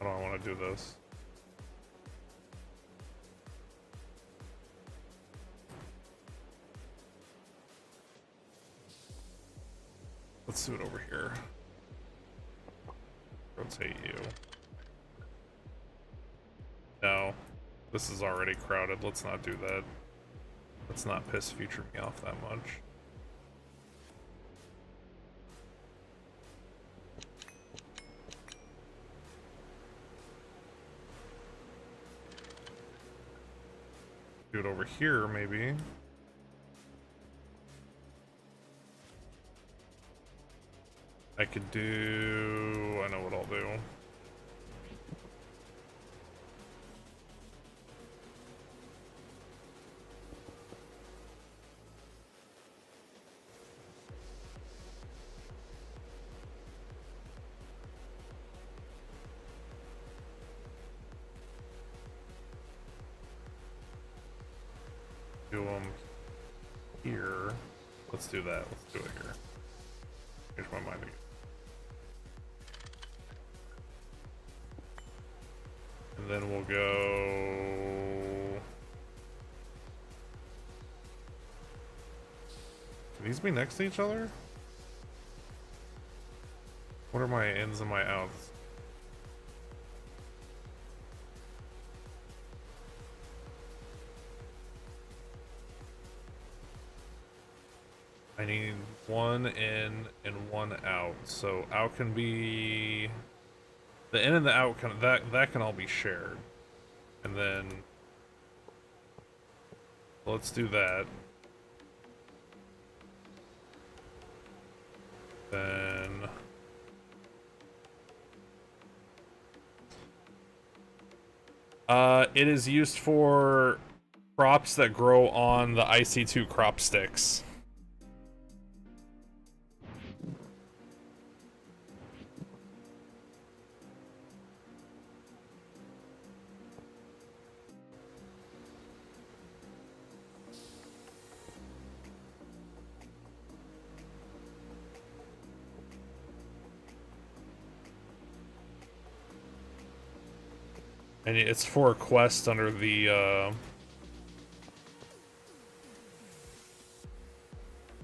I don't want want to do this. Let's do it over here. Rotate you. No. This is already crowded. Let's not do that. Let's not piss future me off that much. Do it over here, maybe. I could do... I know what I'll do. Do them here. Let's do that. Let's do it here. Change my mind again. And then we'll go... Can these be next to each other? What are my ins and my outs? I need one in and one out. So out can be... The in and the out can that can all be shared. And then let's do that. Then it is used for crops that grow on the IC2 crop sticks. And it's for a quest under the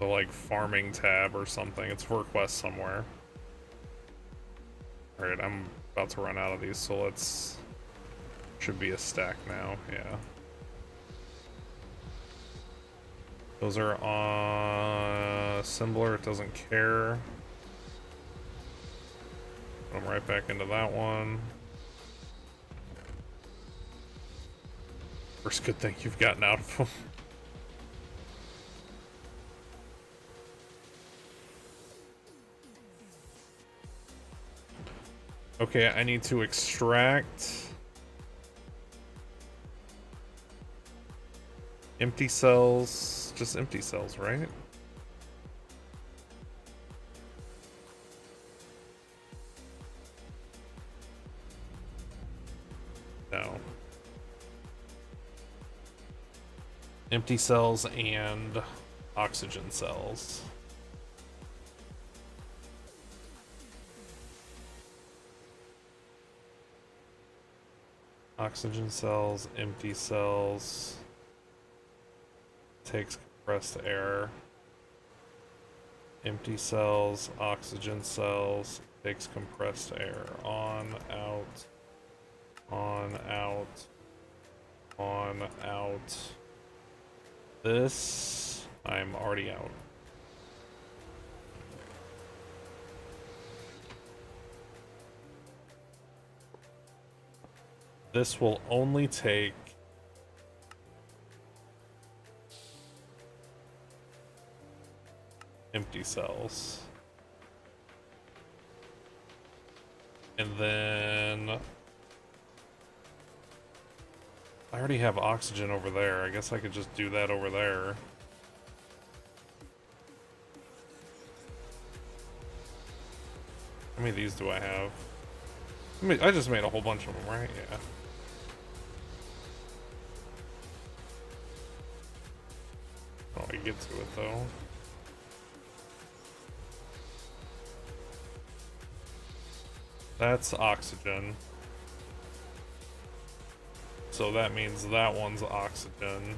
like farming tab or something. It's for a quest somewhere. Alright, I'm about to run out of these, so let's... Should be a stack now, yeah. Those are on... Assembler, it doesn't care. Put them right back into that one. First good thing you've gotten out of them. Okay, I need to extract empty cells, just empty cells, right? No. Empty cells and oxygen cells. Oxygen cells, empty cells. Takes compressed air. Empty cells, oxygen cells, takes compressed air. On, out, on, out, on, out. This, I'm already out. This will only take empty cells. And then I already have oxygen over there. I guess I could just do that over there. How many of these do I have? I just made a whole bunch of them, right? Yeah. Oh, I get to it though. That's oxygen. So that means that one's oxygen.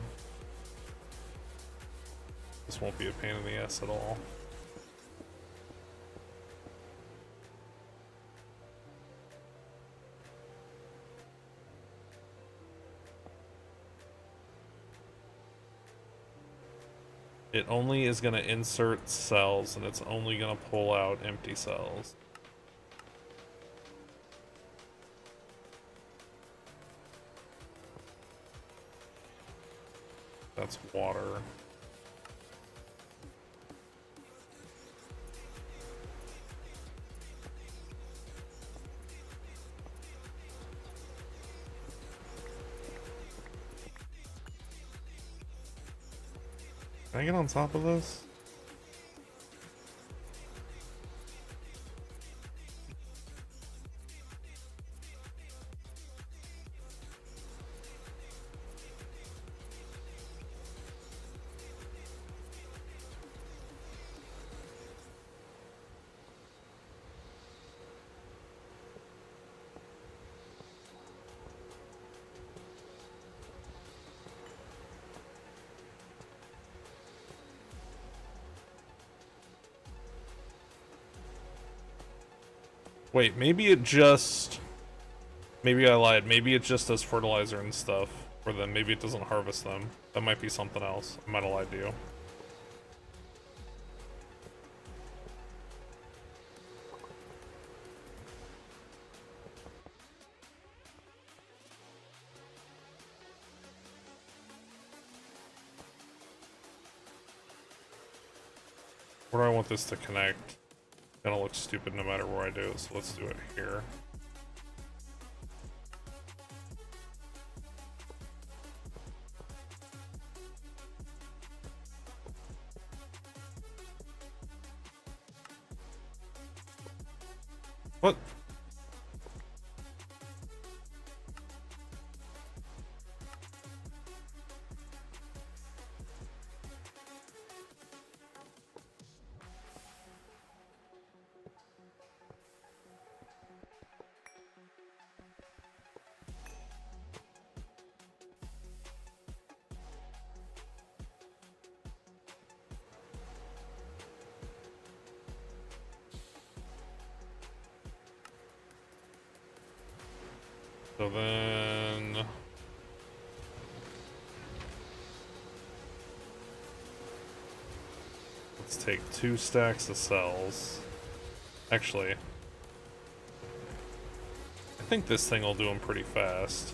This won't be a pain in the ass at all. It only is going to insert cells, and it's only going to pull out empty cells. That's water. Can I get on top of this? Wait, maybe it just... Maybe I lied. Maybe it just does fertilizer and stuff for them. Maybe it doesn't harvest them. That might be something else. I might have lied to you. Where do I want this to connect? Gonna look stupid no matter where I do it, so let's do it here. What? So then... Let's take 2 stacks of cells. Actually, I think this thing will do them pretty fast.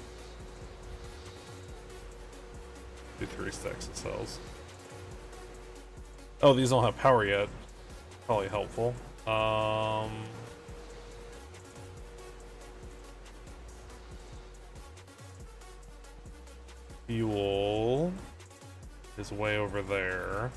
Do 3 stacks of cells. Oh, these don't have power yet. Probably helpful. Fuel is way over there.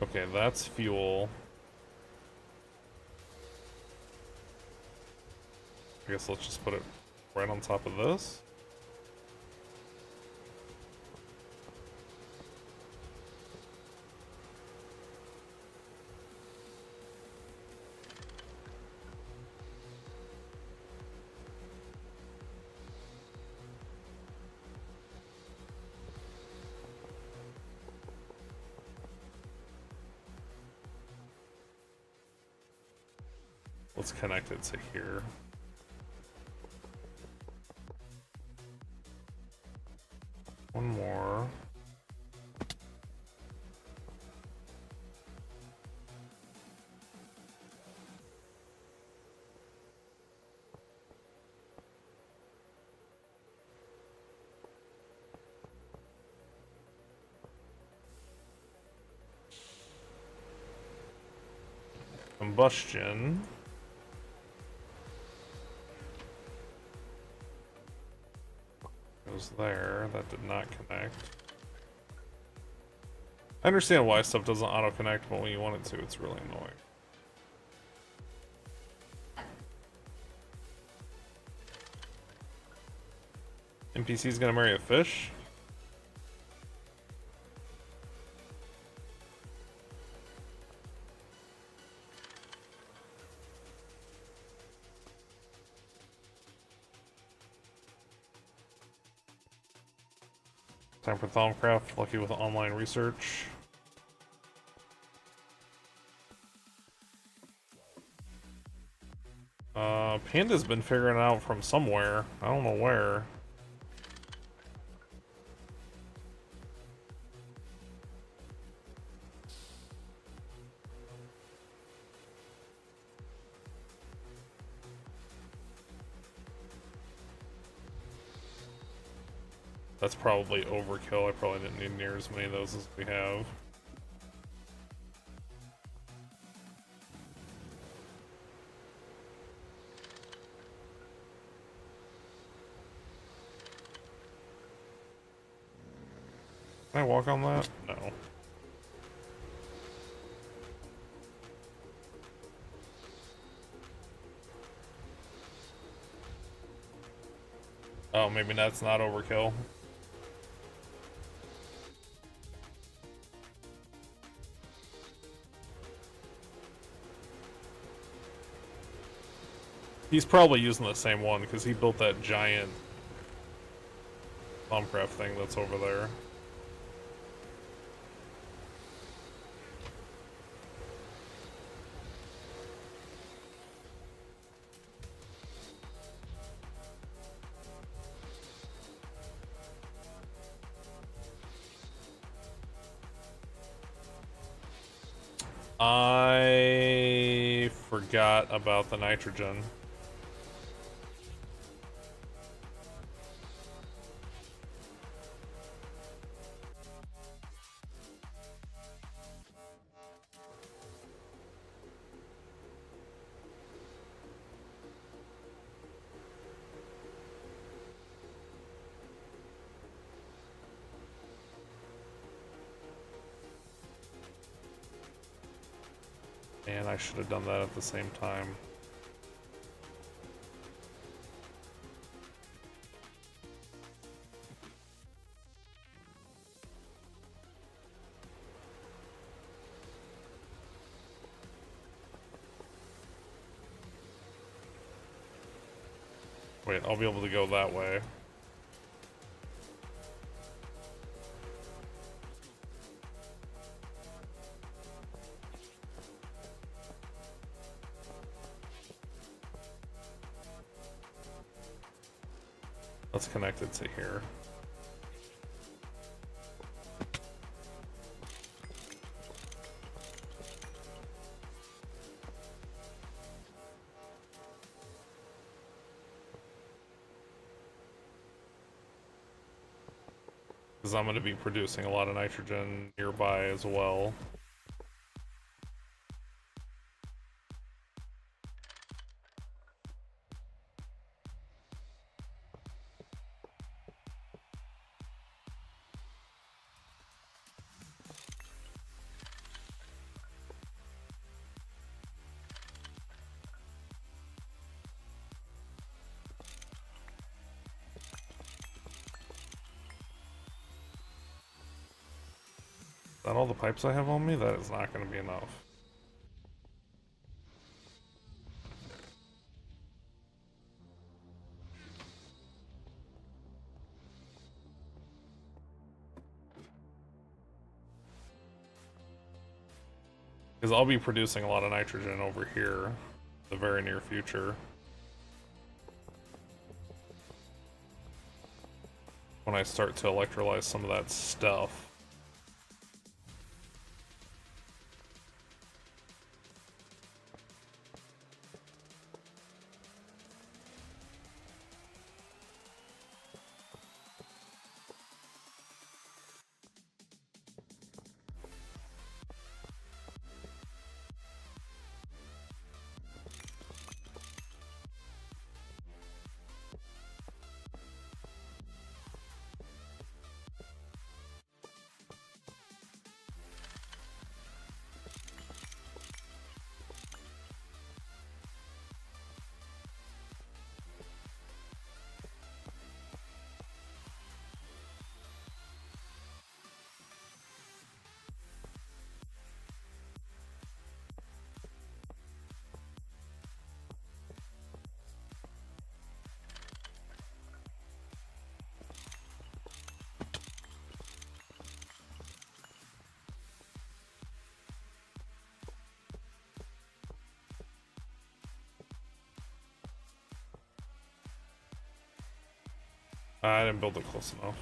Okay, that's fuel. I guess let's just put it right on top of this. Let's connect it to here. One more. Combustion. Goes there. That did not connect. I understand why stuff doesn't auto-connect, but when you want it to, it's really annoying. NPC's gonna marry a fish? Time for Thaumcraft, lucky with online research. Panda's been figuring it out from somewhere. I don't know where. That's probably overkill. I probably didn't need near as many of those as we have. Can I walk on that? No. Oh, maybe that's not overkill. He's probably using the same one because he built that giant Thaumcraft thing that's over there. I forgot about the nitrogen. And I should have done that at the same time. Wait, I'll be able to go that way. Let's connect it to here. Because I'm going to be producing a lot of nitrogen nearby as well. Is that all the pipes I have on me? That is not going to be enough. Because I'll be producing a lot of nitrogen over here in the very near future. When I start to electrolyze some of that stuff. I didn't build it close enough.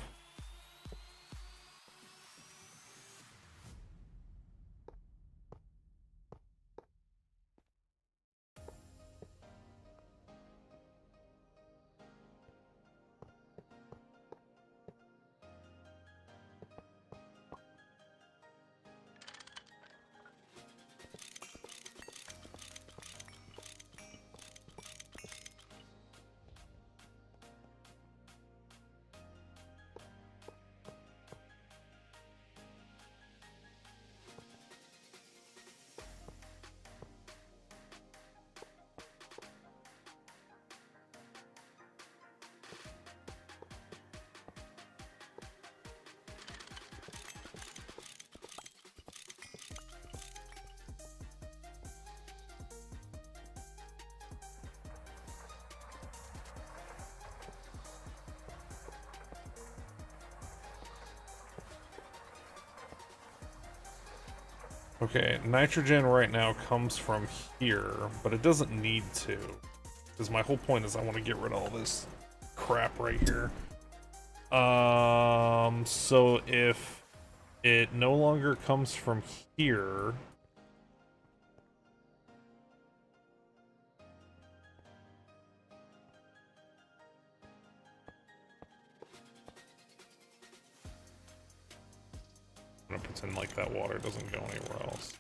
Okay, nitrogen right now comes from here, but it doesn't need to. Because my whole point is I want to get rid of all this crap right here. So if it no longer comes from here... I'm gonna pretend like that water doesn't go anywhere else.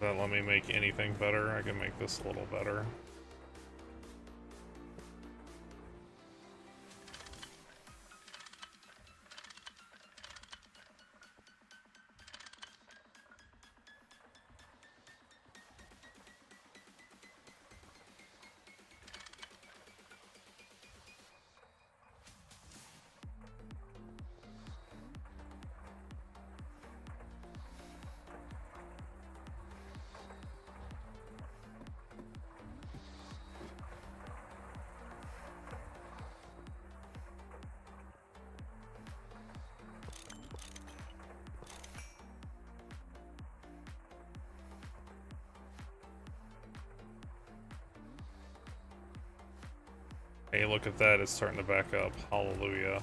Does that let me make anything better? I can make this a little better. Hey, look at that, it's starting to back up. Hallelujah.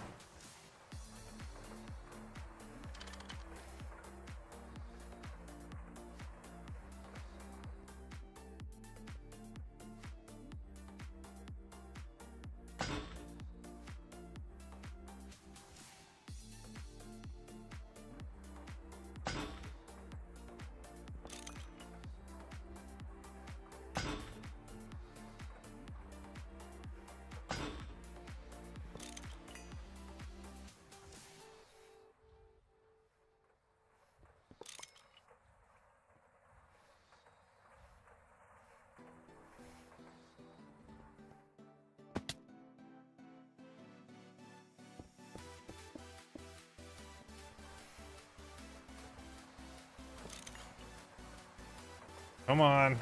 Come on.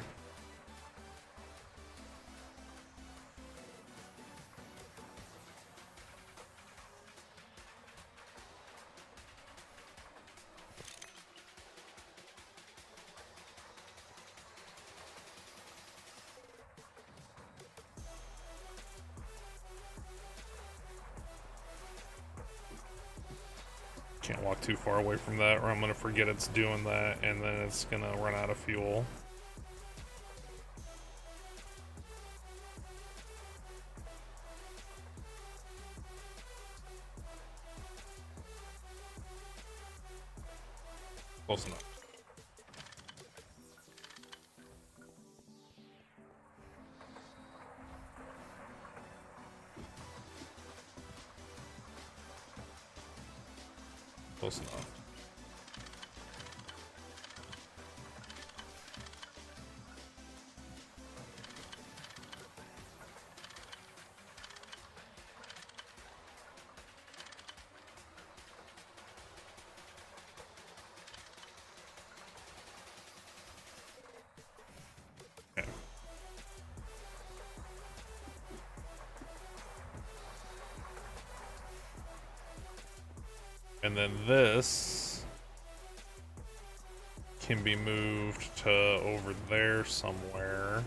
Can't walk too far away from that or I'm gonna forget it's doing that and then it's gonna run out of fuel. Close enough. Close enough. Okay. And then this can be moved to over there somewhere.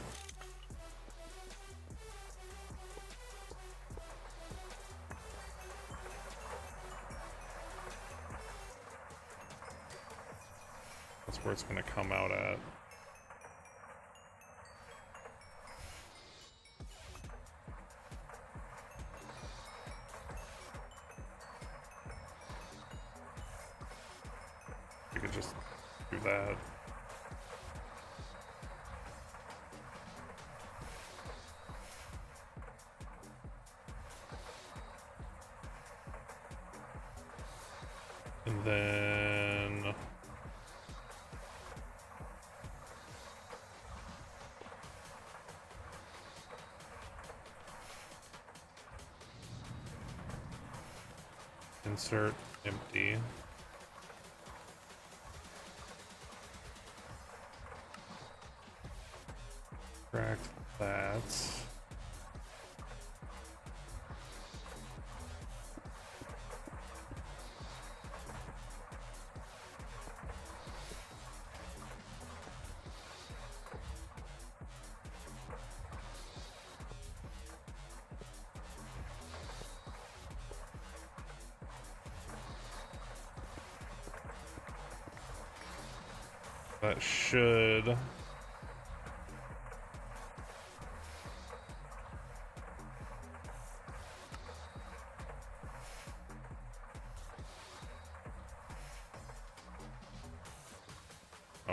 That's where it's going to come out at. We could just do that. And then insert empty. Extract that. That should oh,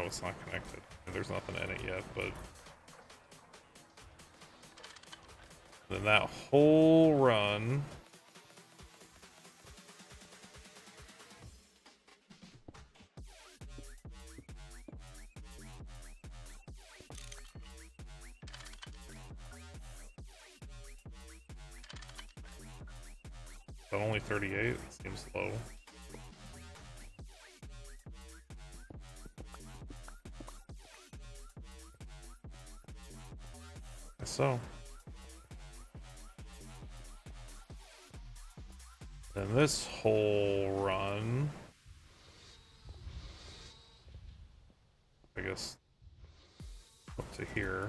it's not connected. There's nothing in it yet, but then that whole run but only 38 seems low. So then this whole run, I guess, up to here,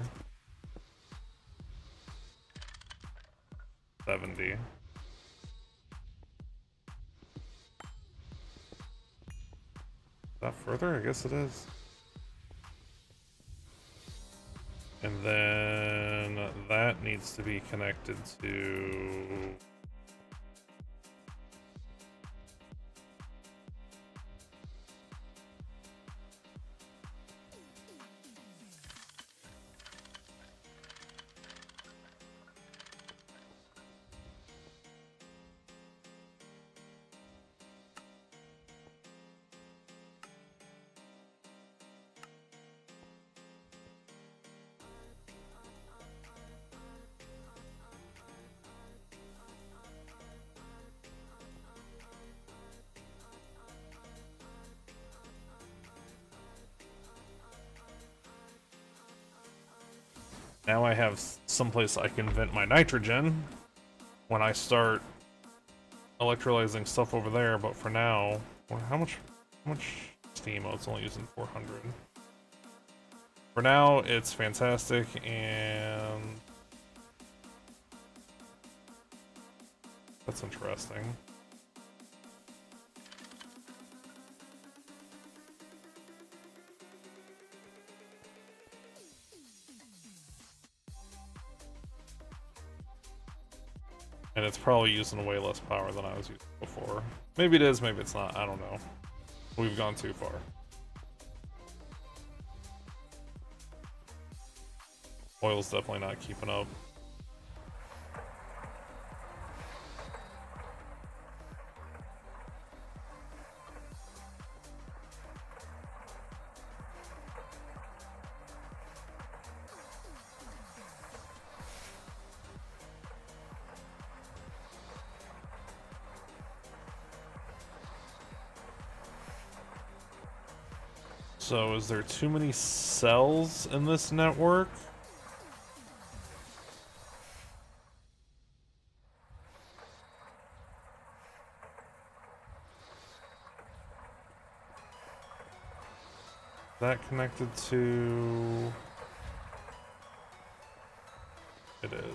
70. Is that further? I guess it is. And then that needs to be connected to Now I have someplace I can vent my nitrogen when I start electrolyzing stuff over there, but for now, well, how much steam? Oh, it's only using 400. For now, it's fantastic, and that's interesting. And it's probably using way less power than I was using before. Maybe it is, maybe it's not, I don't know. We've gone too far. Oil's definitely not keeping up. So is there too many cells in this network? That connected to... It is.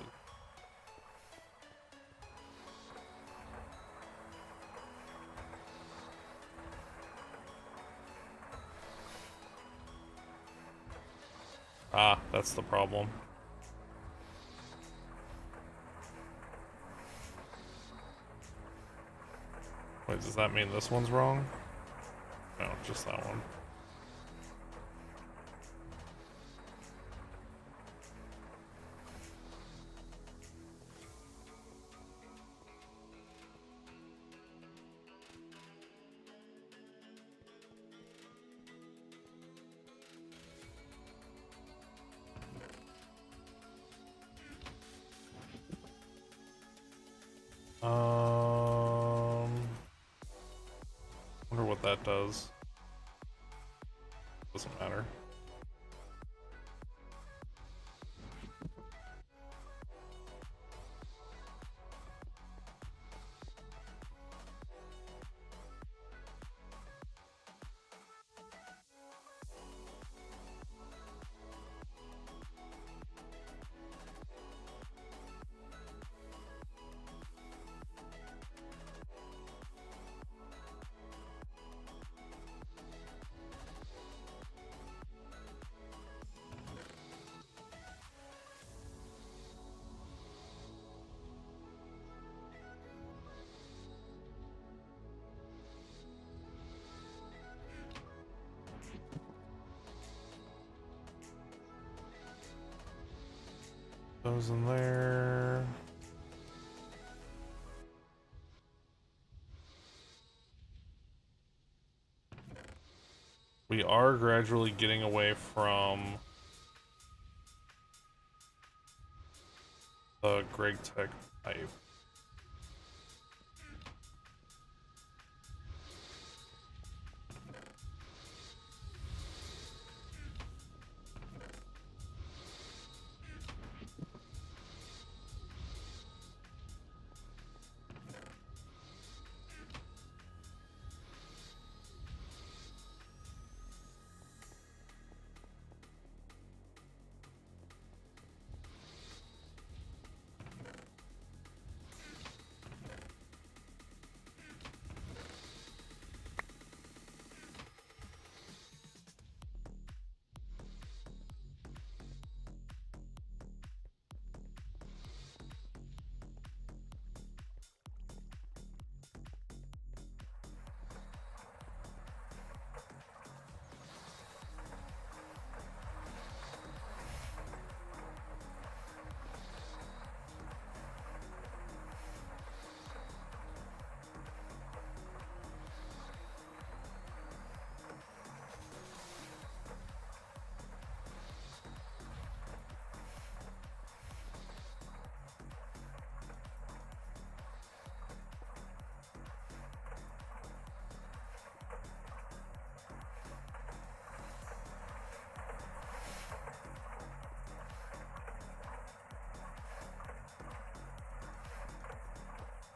Ah, that's the problem. Wait, does that mean this one's wrong? No, just that one. Wonder what that does. Doesn't matter. Those in there. We are gradually getting away from the Gregtech pipe.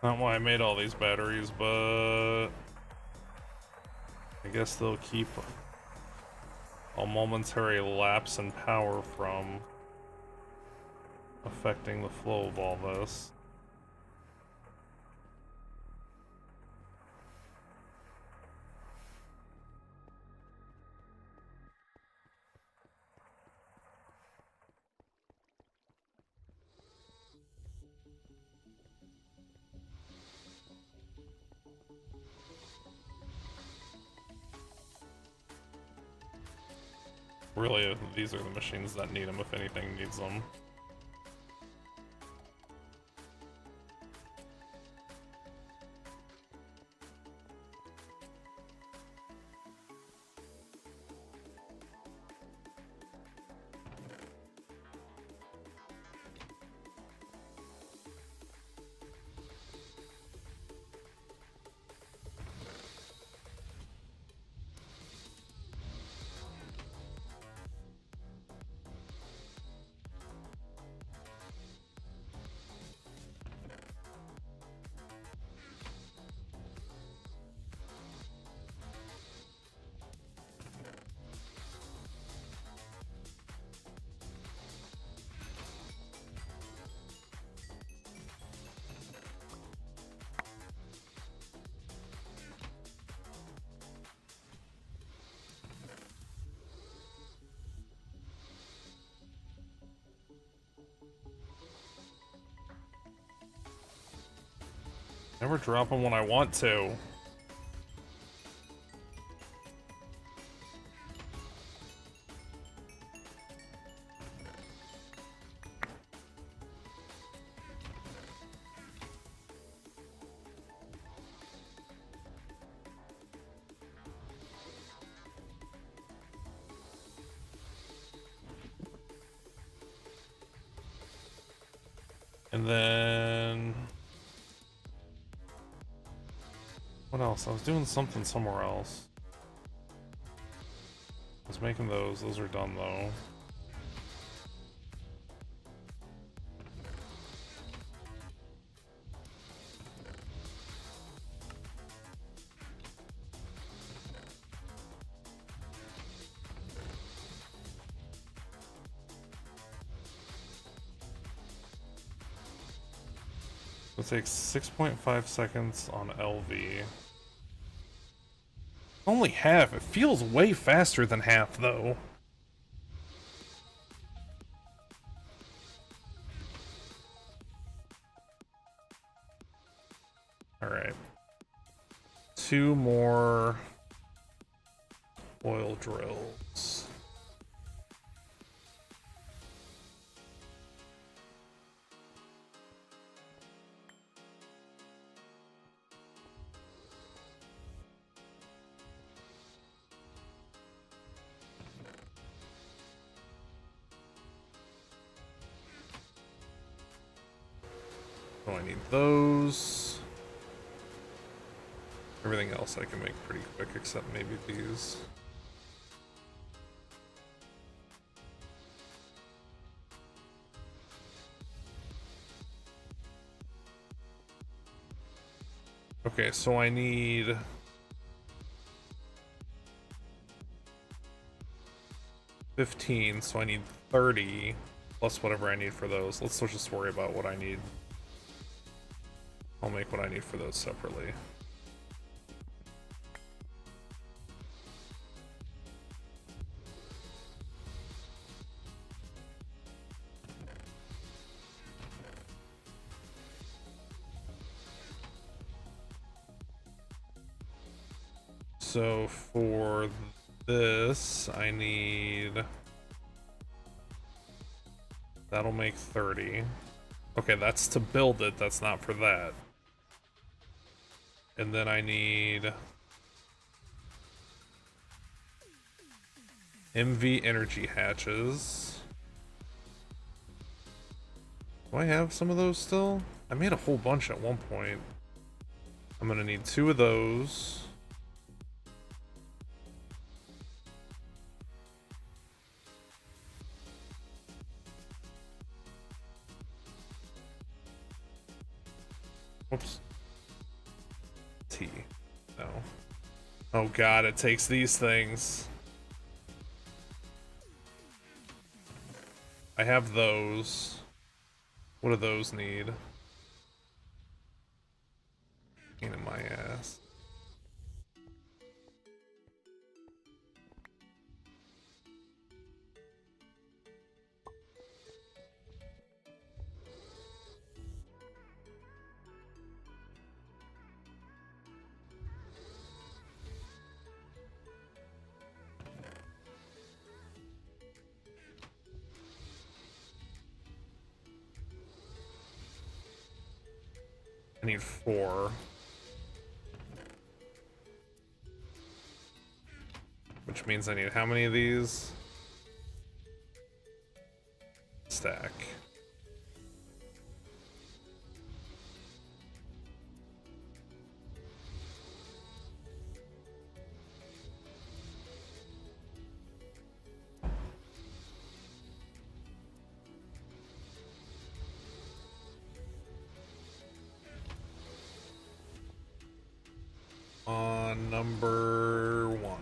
Not why I made all these batteries, but I guess they'll keep a momentary lapse in power from affecting the flow of all this. Really, these are the machines that need them if anything needs them. Never drop them when I want to. And then... what else? I was doing something somewhere else. I was making those. Those are done, though. It takes 6.5 seconds on LV. Only half. It feels way faster than half, though. Alright. 2 more oil drills. So I need those. Everything else I can make pretty quick, except maybe these. Okay, so I need... 15, so I need 30, plus whatever I need for those. Let's just worry about what I need. I'll make what I need for those separately. So for this, I need... that'll make 30. Okay, that's to build it, that's not for that. And then I need... MV energy hatches. Do I have some of those still? I made a whole bunch at one point. I'm gonna need 2 of those. Oops. Oh god, it takes these things. I have those. What do those need? Pain in my ass. I need 4. Which means I need how many of these? Stack. On number 1.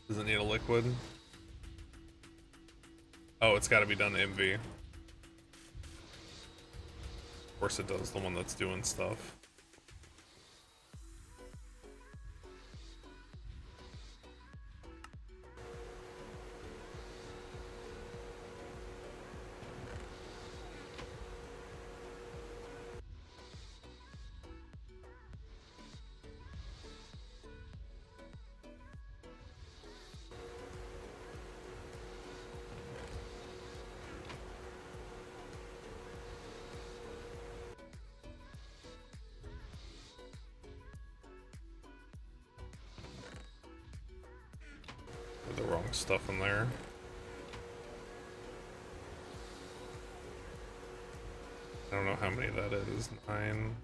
Does it need a liquid? Oh, it's got to be done MV. Of course it does, the one that's doing stuff. Put the wrong stuff in there. I don't know how many that is. 9.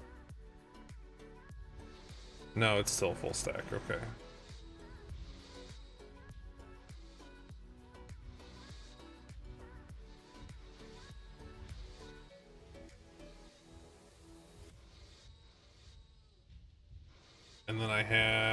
No, it's still full stack. Okay. And then I have...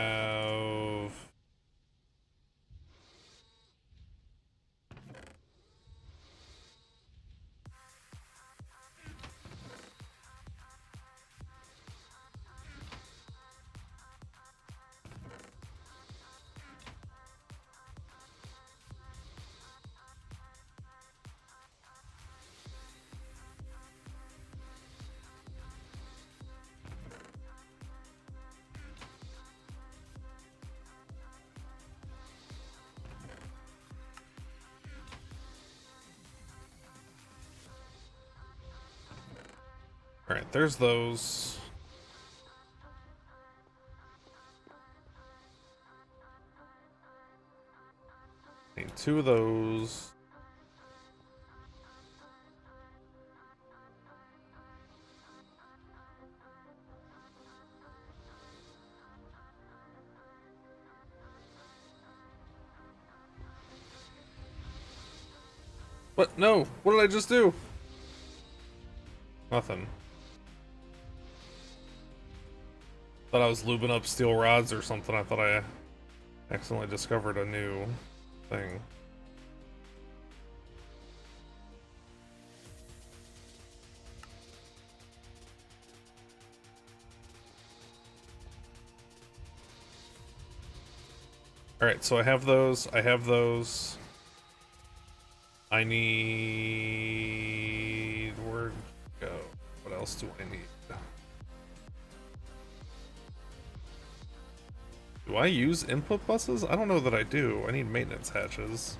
Alright, there's those. Need 2 of those. What? No! What did I just do? Nothing. Thought I was lubing up steel rods or something. I thought I accidentally discovered a new thing. Alright, so I have those. I have those. I need... Where'd it go? What else do I need? Do I use input buses? I don't know that I do. I need maintenance hatches.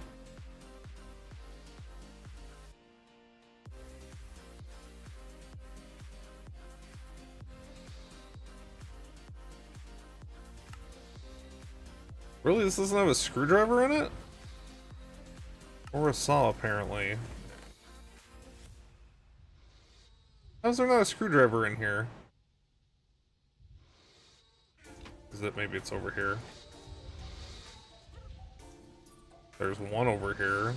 Really? This doesn't have a screwdriver in it? Or a saw, apparently. How's there not a screwdriver in here? Is it maybe it's over here? There's one over here.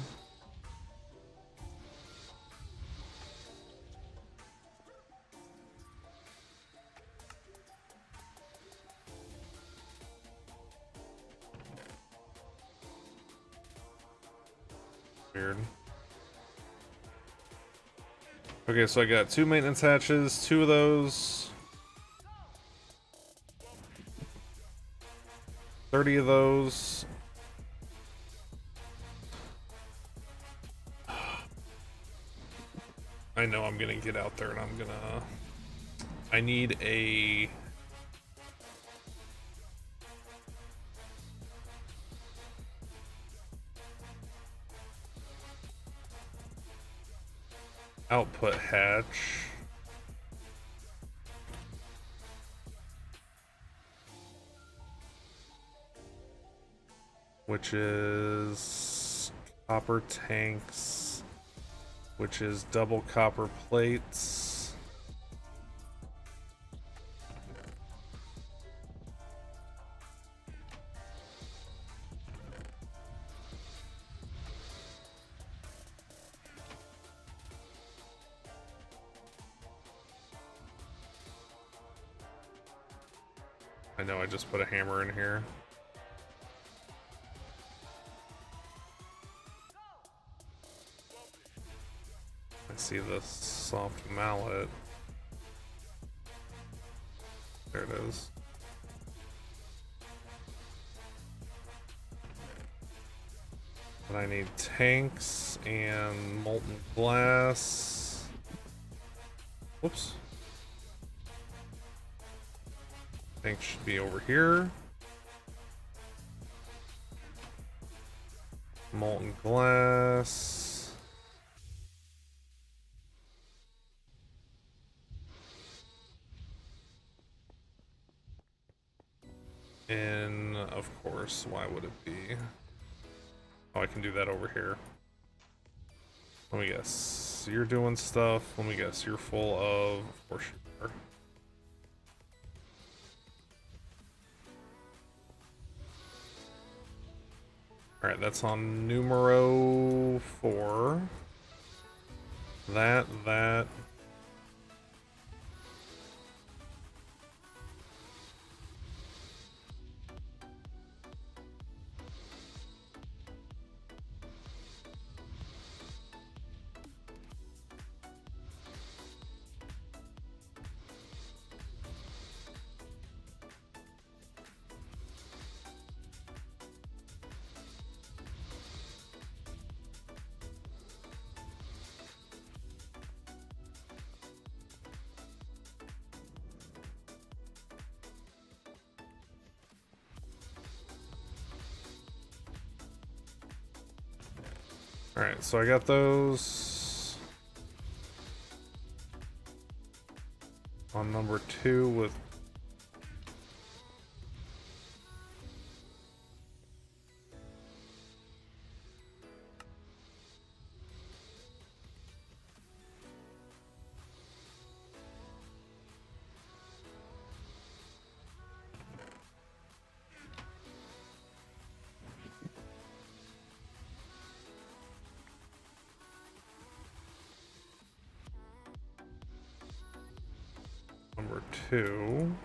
Weird. Okay, so I got 2 maintenance hatches, 2 of those. 30 of those. I know I'm gonna get out there and I'm gonna... I need a... output hatch. Which is copper tanks, which is double copper plates. I know I just put a hammer in here. I see the soft mallet. There it is. But I need tanks and molten glass. Whoops. Tanks should be over here. Molten glass. And of course, why would it be? Oh, I can do that over here. Let me guess. You're doing stuff. Let me guess. You're full of course you are. Alright, that's on numero 4. That. Alright, so I got those on number 2 with number 2.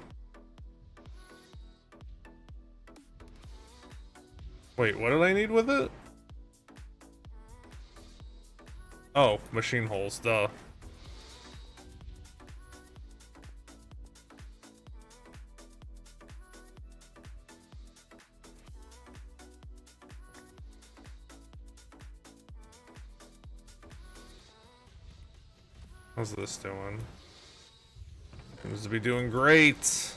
Wait, what did I need with it? Oh, machine holes, duh. How's this doing? Seems to be doing great.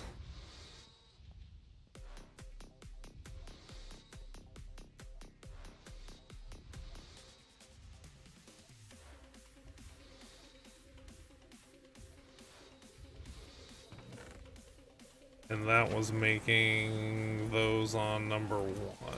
And that was making those on number 1.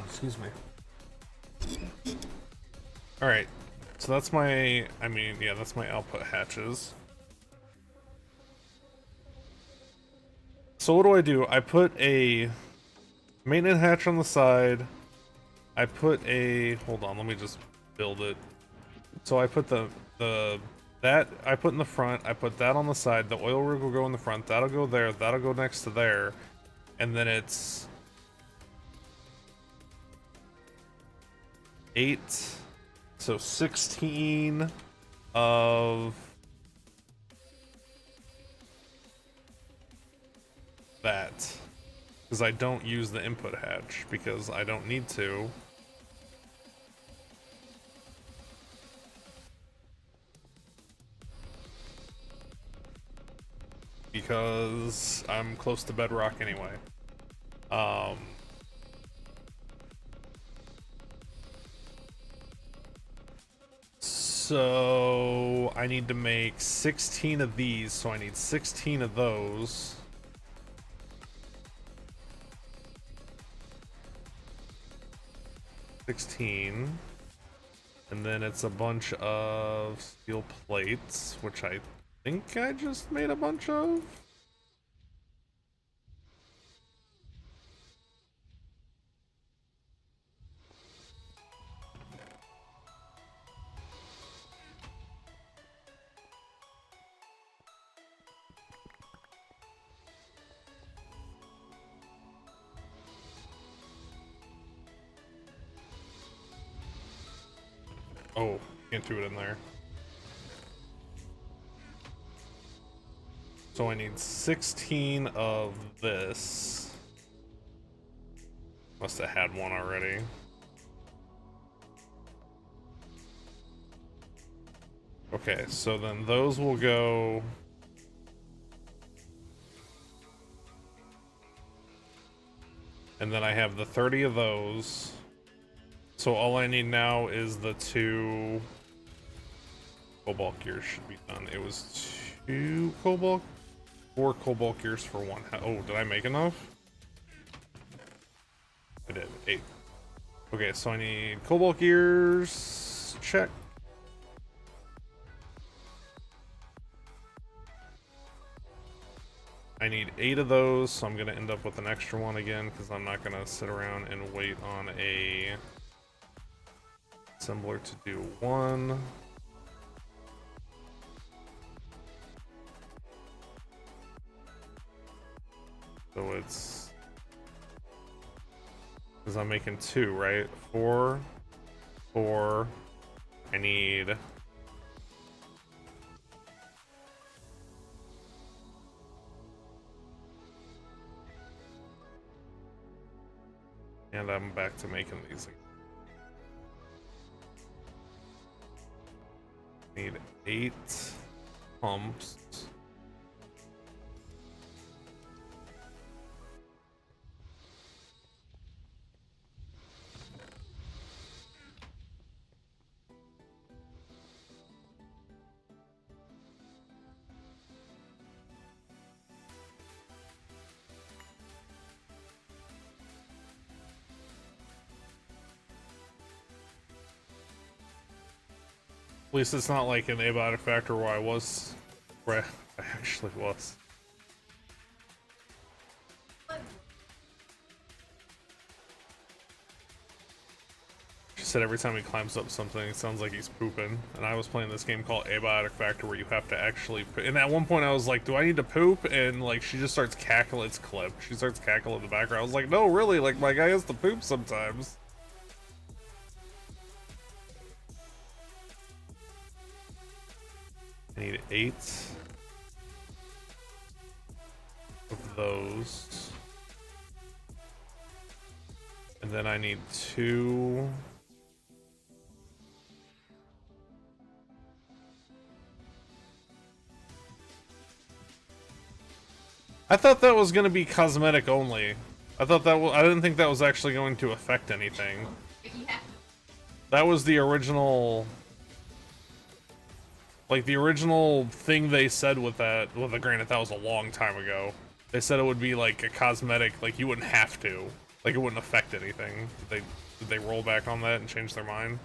Excuse me. Alright, so that's my, yeah, that's my output hatches. So what do? I put a maintenance hatch on the side. I put a, hold on, let me just build it. So I put that I put in the front, I put that on the side, the oil rig will go in the front, that'll go there, that'll go next to there, and then it's 8, so 16 of that. Because I don't use the input hatch, because I don't need to. Because I'm close to bedrock anyway. So I need to make 16 of these, so I need 16 of those. $16, and then it's a bunch of steel plates, which I think I just made a bunch of. Oh, can't do it in there. So I need 16 of this. Must have had one already. Okay, so then those will go. And then I have the 30 of those. So all I need now is the 2 cobalt gears should be done. It was 2 cobalt, 4 cobalt gears for 1. Oh, did I make enough? I did. 8. Okay, so I need cobalt gears. Check. I need 8 of those, so I'm gonna end up with an extra one again because I'm not gonna sit around and wait on a assembler to do 1. So it's, because I'm making 2, right? 4, 4. I need and I'm back to making these again. Need 8 pumps. At least it's not like an abiotic factor where where I actually was. She said every time he climbs up something, it sounds like he's pooping. And I was playing this game called Abiotic Factor where you have to actually and at one point I was like, do I need to poop? And like she just starts cackling. It's clipped. She starts cackling in the background. I was like, no, really? Like my guy has to poop sometimes. I need 8 of those. And then I need 2. I thought that was going to be cosmetic only. I didn't think that was actually going to affect anything. That was the original, like the original thing they said with that. Well, granted, that was a long time ago. They said it would be like a cosmetic, like you wouldn't have to, like it wouldn't affect anything. Did they roll back on that and change their mind?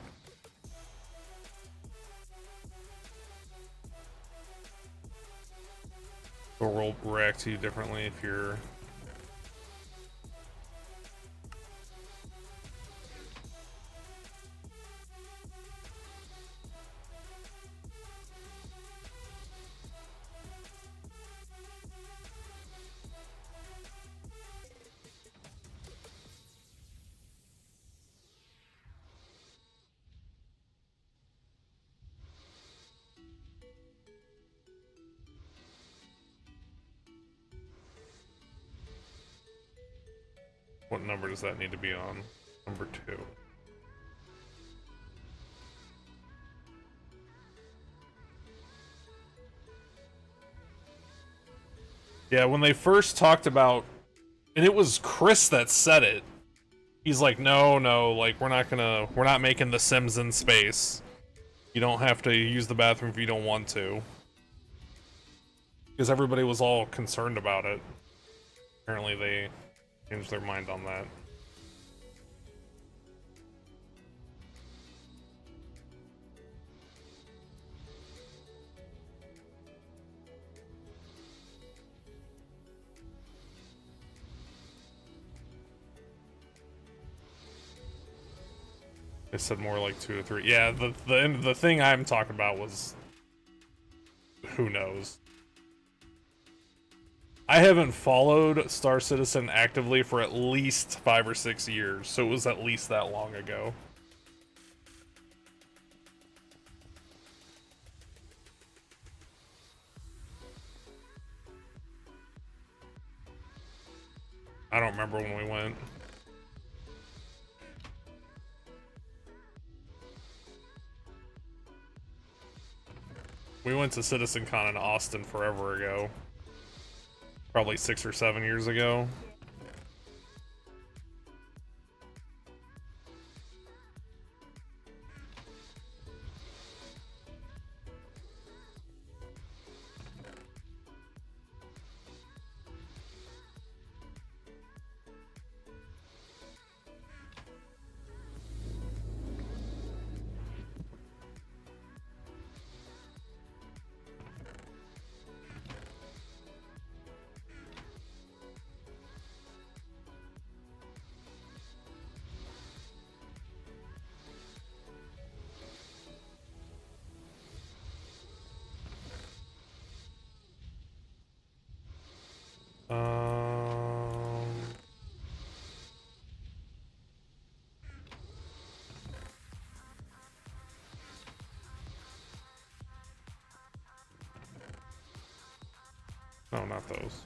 Or will react to you differently if you're What number does that need to be on? Number 2. Yeah, when they first talked about, and it was Chris that said it. He's like, no, like we're not making the Sims in space. You don't have to use the bathroom if you don't want to. Because everybody was all concerned about it. Apparently they changed their mind on that. They said more like 2 to 3. Yeah, the thing I'm talking about was, who knows. I haven't followed Star Citizen actively for at least 5 or 6 years, so it was at least that long ago. I don't remember when we went. We went to CitizenCon in Austin forever ago. Probably 6 or 7 years ago. No, not those.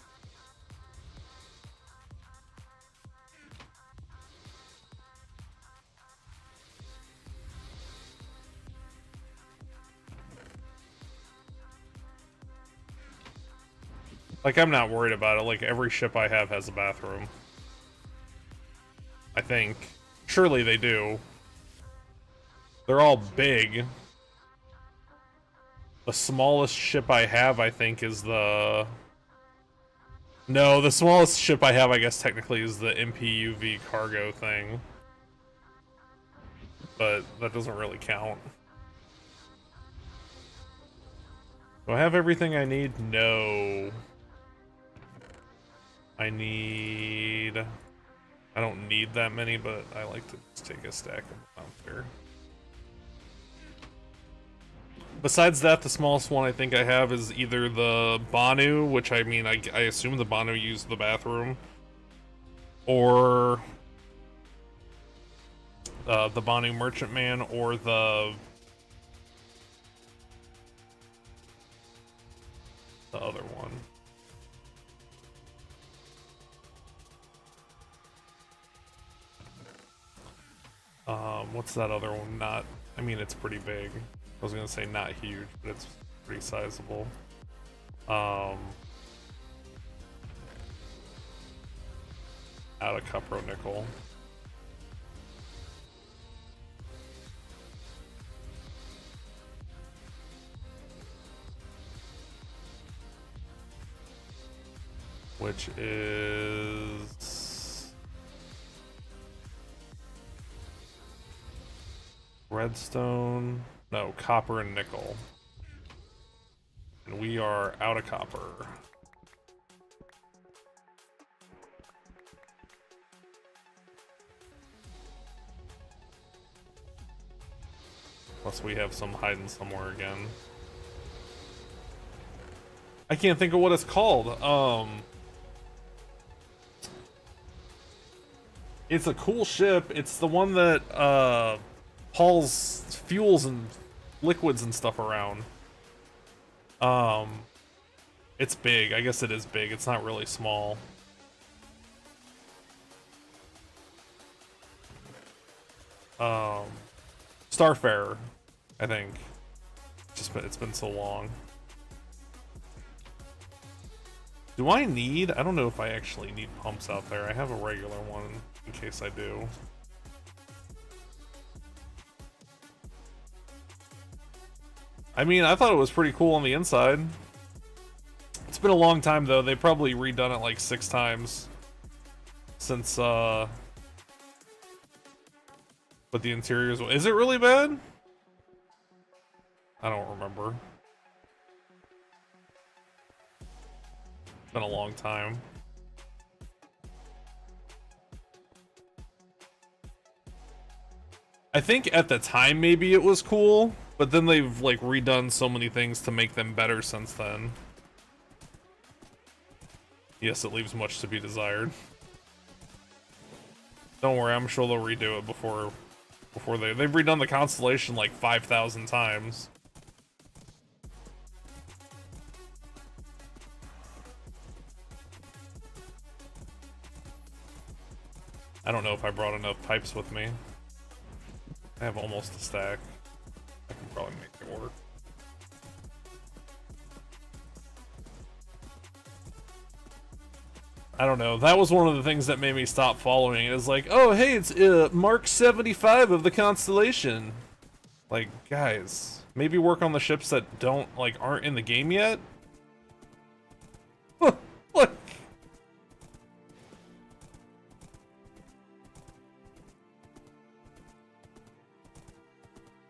Like, I'm not worried about it. Like, every ship I have has a bathroom. I think. Surely they do. They're all big. The smallest ship I have, I think, is the... No, the smallest ship I have, I guess, technically, is the MPUV cargo thing. But that doesn't really count. Do I have everything I need? No. I don't need that many, but I like to just take a stack of them out there. Besides that, the smallest one I think I have is either the Banu, which I mean, I assume the Banu used the bathroom, or the Banu Merchantman, or the other one. What's that other one? I mean, it's pretty big. I was gonna say not huge, but it's pretty sizable. Out of Cupro Nickel. Which is redstone. No, copper and nickel. And we are out of copper. Plus we have some hiding somewhere again. I can't think of what it's called. It's a cool ship. It's the one that hauls fuels and liquids and stuff around. It's big. I guess it is big. It's not really small. Starfarer, I think. It's been so long. Do I need? I don't know if I actually need pumps out there. I have a regular one in case I do. I mean, I thought it was pretty cool on the inside. It's been a long time though. They probably redone it like 6 times since but the interiors. Is it really bad? I don't remember. It's been a long time. I think at the time maybe it was cool, but then they've like redone so many things to make them better since then. Yes, it leaves much to be desired. Don't worry, I'm sure they'll redo it before they've redone the Constellation like 5,000 times. I don't know if I brought enough pipes with me. I have almost a stack. I can probably make it work. I don't know. That was one of the things that made me stop following. It was like, oh, hey, it's Mark 75 of the Constellation. Like, guys, maybe work on the ships that aren't in the game yet? Like...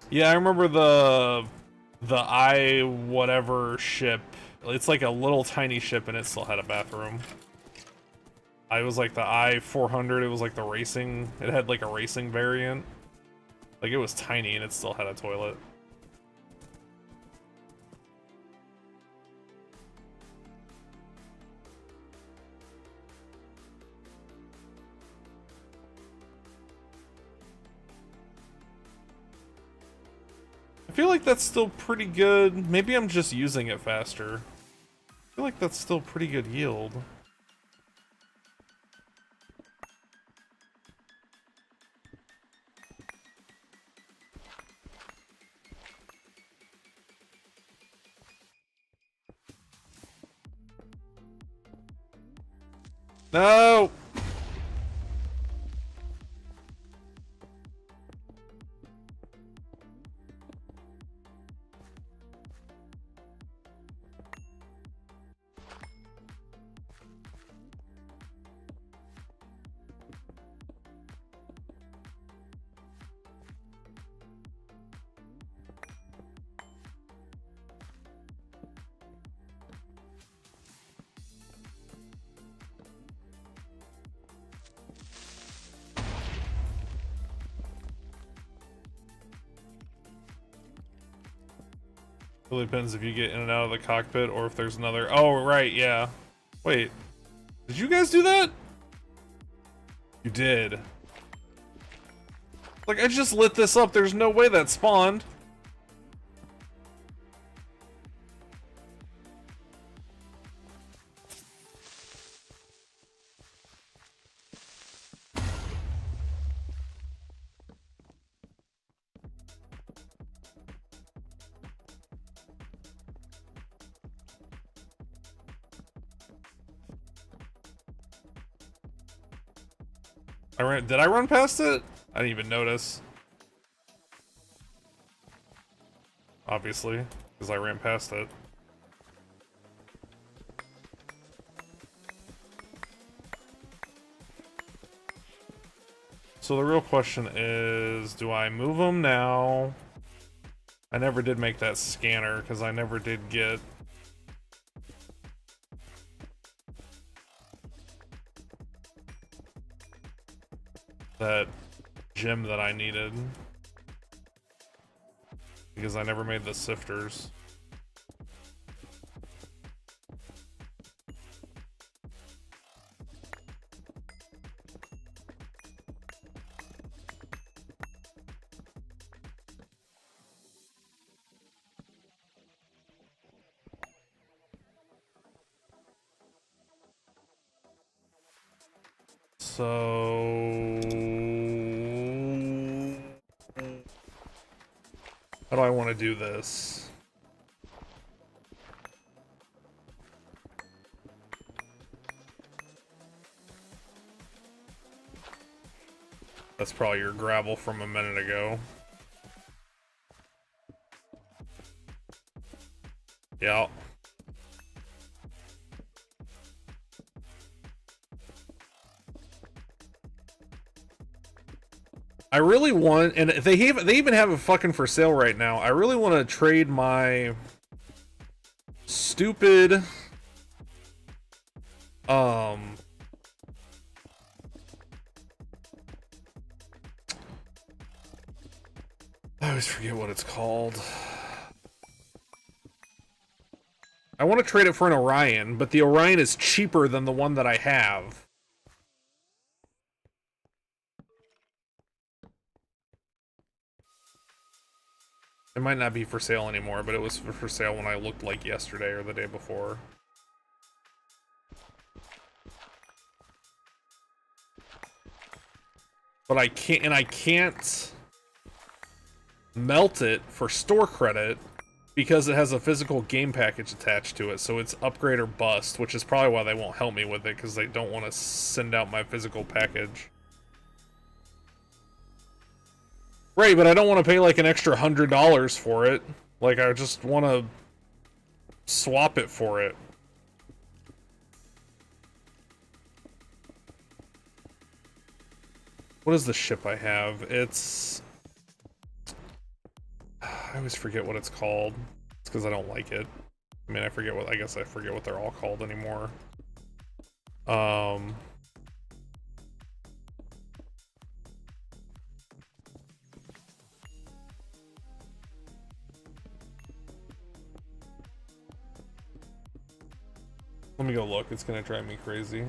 Yeah, I remember the I whatever ship. It's like a little tiny ship and it still had a bathroom. I was like the I-400, it was like the racing, it had like a racing variant. Like it was tiny and it still had a toilet. I feel like that's still pretty good. Maybe I'm just using it faster. I feel like that's still pretty good yield. No! Really depends if you get in and out of the cockpit or if there's another... Oh, right, yeah. Wait. Did you guys do that? You did. Like, I just lit this up. There's no way that spawned. Did I run past it? I didn't even notice. Obviously, because I ran past it. So the real question is, do I move them now? I never did make that scanner because I never did get... that gem that I needed. Because I never made the sifters. So How do I want to do this? That's probably your gravel from a minute ago. Yeah. I really want, and they even have it fucking for sale right now. I really want to trade my stupid I always forget what it's called. I want to trade it for an Orion, but the Orion is cheaper than the one that I have. It might not be for sale anymore, but it was for sale when I looked like yesterday or the day before. But I can't melt it for store credit because it has a physical game package attached to it, so it's upgrade or bust, which is probably why they won't help me with it, because they don't want to send out my physical package. Right, but I don't want to pay like an extra $100 for it. Like, I just want to swap it for it. What is the ship I have? It's... I always forget what it's called. It's because I don't like it. I mean, I guess I forget what they're all called anymore. Let me go look. It's gonna drive me crazy.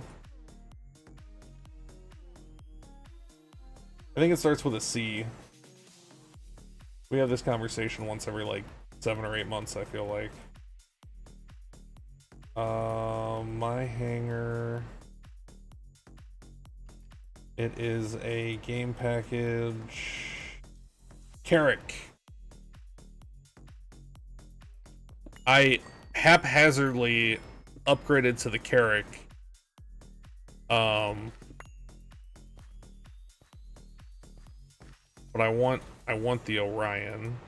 I think it starts with a C. We have this conversation once every like 7 or 8 months, I feel like. My hangar. It is a game package. Carrick. I haphazardly upgraded to the Carrick. But I want the Orion.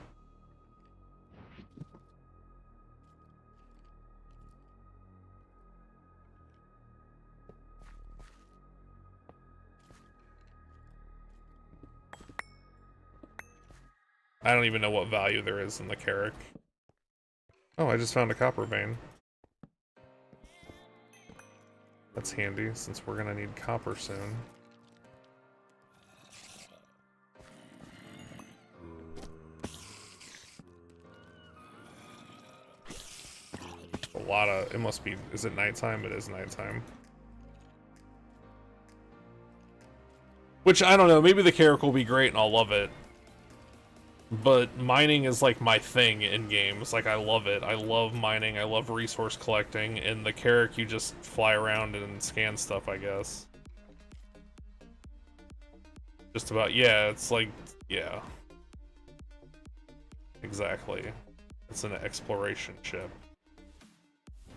I don't even know what value there is in the Carrick. Oh, I just found a copper vein. That's handy, since we're gonna need copper soon. A lot of... It must be... Is it nighttime? It is nighttime. Which, I don't know, maybe the Carrick will be great and I'll love it. But mining is like my thing in games. Like, I love it. I love mining, I love resource collecting. In the Carrick, you just fly around and scan stuff, I guess. Just about, yeah, it's like, yeah. Exactly. It's an exploration ship.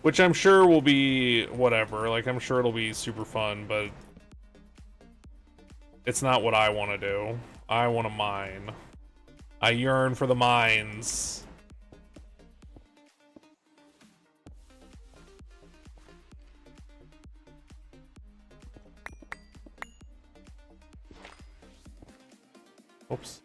Which I'm sure will be whatever, like, I'm sure it'll be super fun, but... It's not what I want to do. I want to mine. I yearn for the mines. Oops.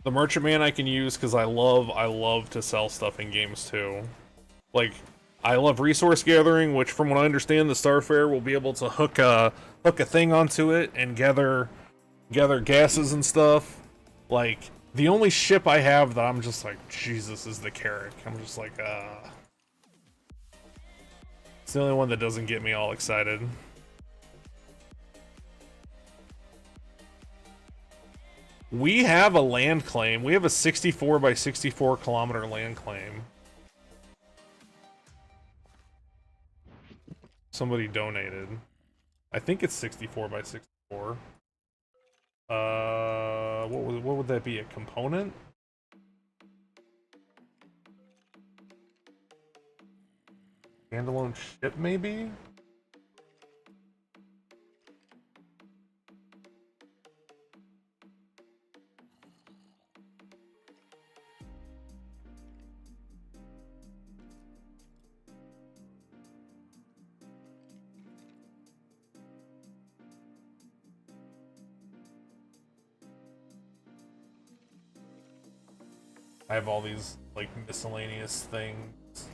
The merchantman I can use because I love to sell stuff in games too. Like, I love resource gathering, which from what I understand, the Starfarer will be able to hook a thing onto it and gather gases and stuff. Like, the only ship I have that I'm just like, Jesus, is the Carrick. I'm just like, it's the only one that doesn't get me all excited. We have a land claim. We have a 64 by 64 kilometer land claim. Somebody donated. I think it's 64 by 64. What would that be? A component? Standalone ship, maybe? I have all these, like, miscellaneous things.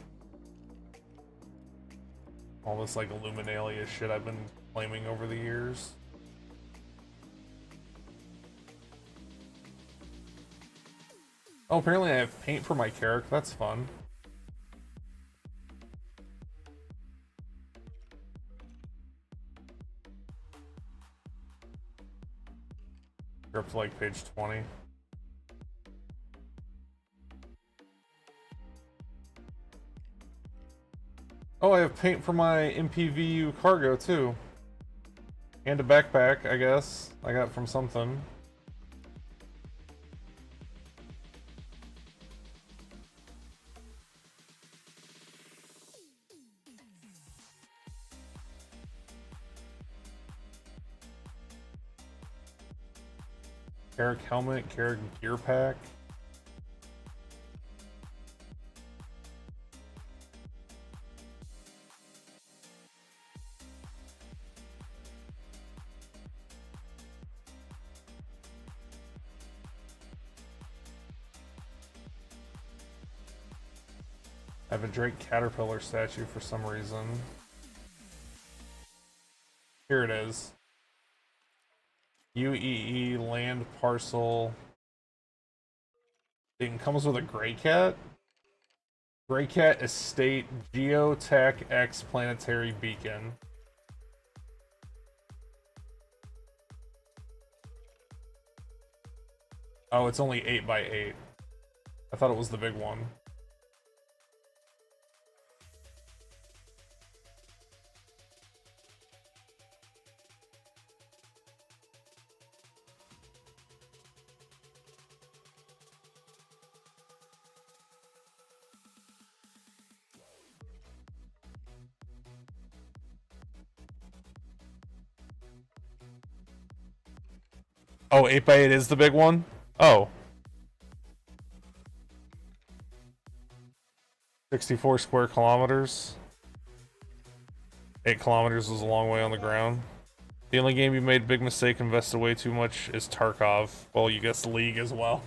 All this, like, Illuminalia shit I've been claiming over the years. Oh, apparently I have paint for my character. That's fun. You're up to, like, page 20. Oh, I have paint for my MPVU cargo, too. And a backpack, I guess. I got from something. Carrick helmet, Carrick gear pack. I have a Drake Caterpillar statue for some reason. Here it is. UEE land parcel. It comes with a Gray Cat. Gray Cat Estate Geotech X Planetary Beacon. Oh, it's only 8 by 8. I thought it was the big one. Oh, 8 by 8 is the big one? Oh. 64 square kilometers. 8 kilometers is a long way on the ground. The only game you made big mistake, invested way too much, is Tarkov. Well, you guess League as well.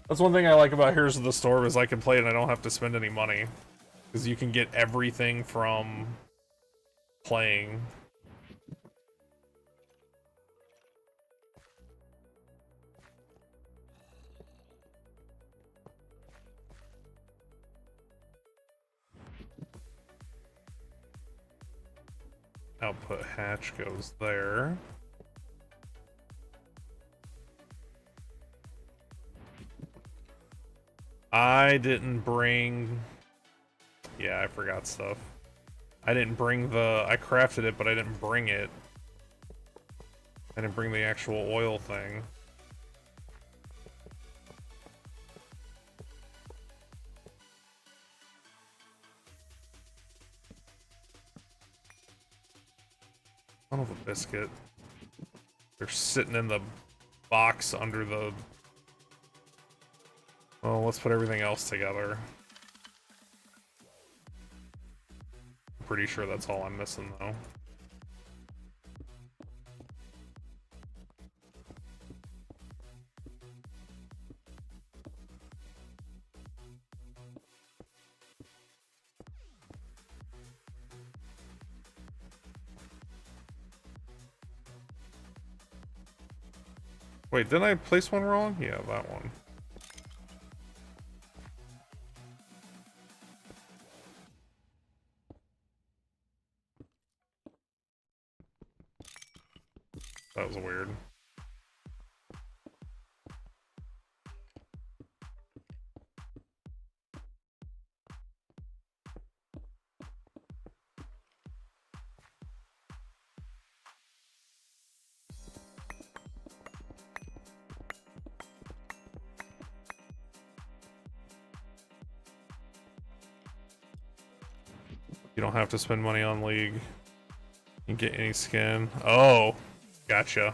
That's one thing I like about Heroes of the Storm is I can play it and I don't have to spend any money. Because you can get everything from playing. Output hatch goes there. I didn't bring... Yeah, I forgot stuff. I didn't bring the... I crafted it, but I didn't bring it. I didn't bring the actual oil thing. Son of a biscuit. They're sitting in the box under the... Well, let's put everything else together. I'm pretty sure that's all I'm missing, though. Wait, didn't I place one wrong? Yeah, that one. That was weird. You don't have to spend money on League. You can get any skin. Oh, gotcha.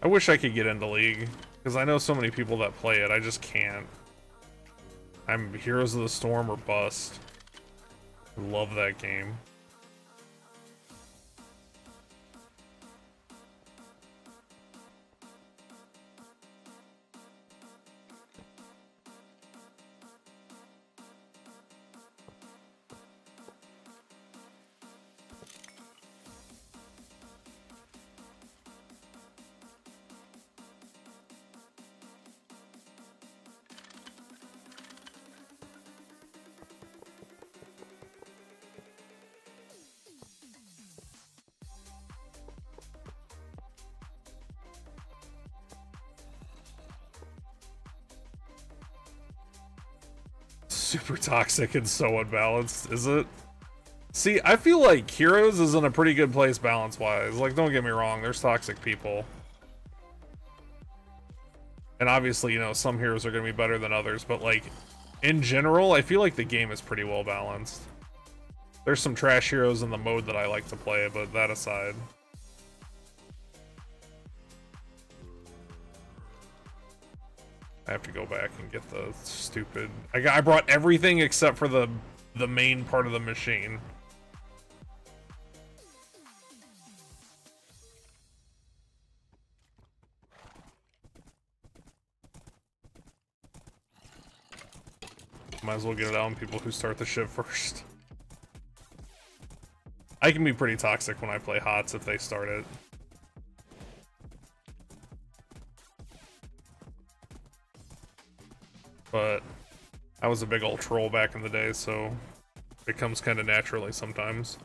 I wish I could get into League, because I know so many people that play it. I just can't. I'm Heroes of the Storm or bust. I love that game. Super toxic and so unbalanced, is it? See, I feel like Heroes is in a pretty good place balance-wise. Like, don't get me wrong, there's toxic people. And obviously, you know, some heroes are going to be better than others, but like, in general, I feel like the game is pretty well balanced. There's some trash heroes in the mode that I like to play, but that aside. I have to go back and get the stupid... I brought everything except for the main part of the machine. Might as well get it out on people who start the ship first. I can be pretty toxic when I play HOTS if they start it. But I was a big old troll back in the day, so it comes kind of naturally sometimes.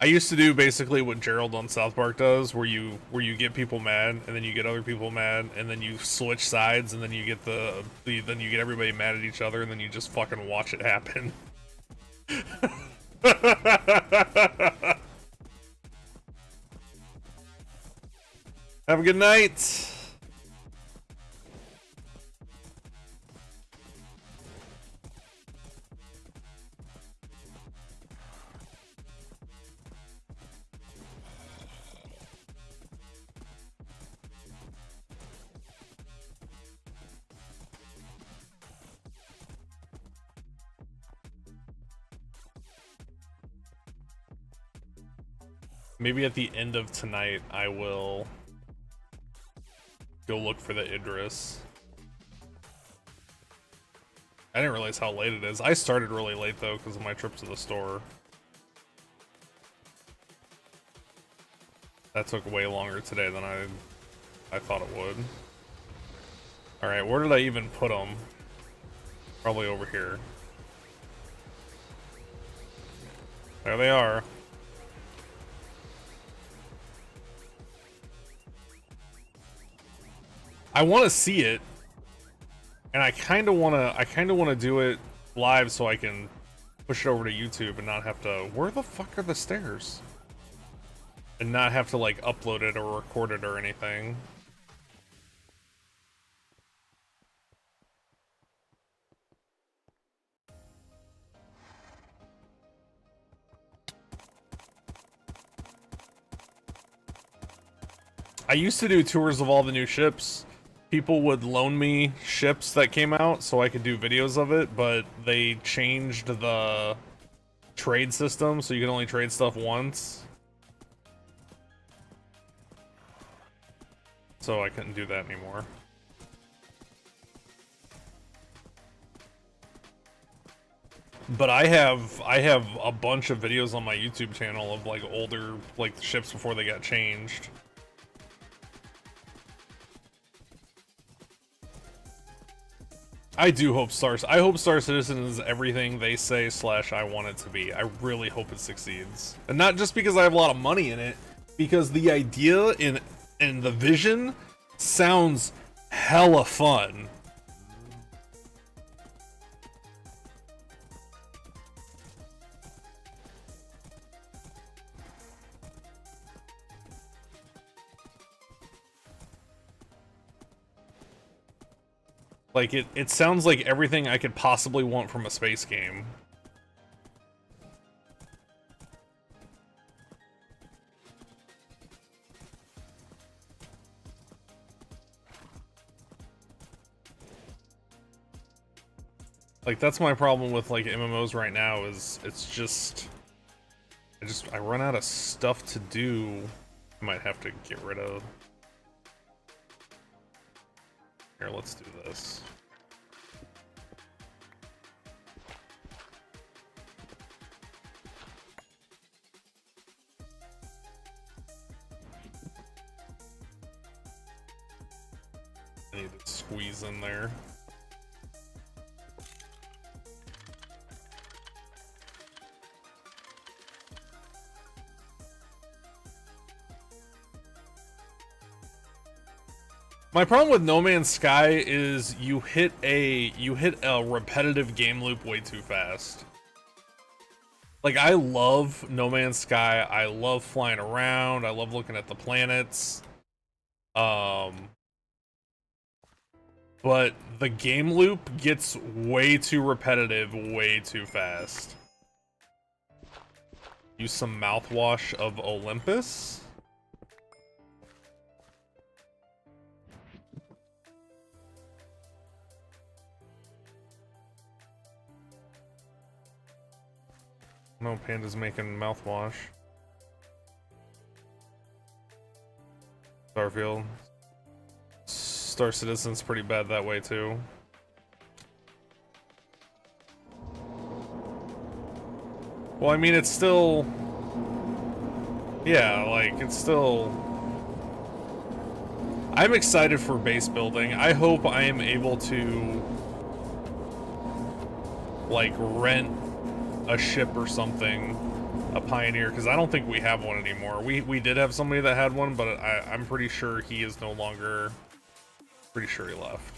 I used to do basically what Gerald on South Park does, where you get people mad, and then you get other people mad, and then you switch sides, and then you get then you get everybody mad at each other, and then you just fucking watch it happen. Have a good night. Maybe at the end of tonight, I will go look for the Idris. I didn't realize how late it is. I started really late though because of my trip to the store. That took way longer today than I thought it would. Alright, where did I even put them? Probably over here. There they are. I want to see it, and I kind of want to do it live so I can push it over to YouTube and not have to. Where the fuck are the stairs? And not have to like upload it or record it or anything. I used to do tours of all the new ships. People would loan me ships that came out so I could do videos of it, but they changed the trade system so you can only trade stuff once. So I couldn't do that anymore. But I have a bunch of videos on my YouTube channel of like older like ships before they got changed. I do hope I hope Star Citizen is everything they say / I want it to be. I really hope it succeeds. And not just because I have a lot of money in it, because the idea and the vision sounds hella fun. Like, it sounds like everything I could possibly want from a space game. Like, that's my problem with, like, MMOs right now, is it's just... I run out of stuff to do. I might have to get rid of... Here, let's do this. I need to squeeze in there. My problem with No Man's Sky is you hit a repetitive game loop way too fast. Like, I love No Man's Sky. I love flying around. I love looking at the planets. But the game loop gets way too repetitive, way too fast. Use some mouthwash of Olympus. No, Panda's making mouthwash. Starfield. Star Citizen's pretty bad that way too. Well, I mean, it's still... Yeah, like, it's still... I'm excited for base building. I hope I am able to... like, rent a ship or something, a Pioneer, because I don't think we have one anymore. We did have somebody that had one, but I'm pretty sure he is no longer... Pretty sure he left.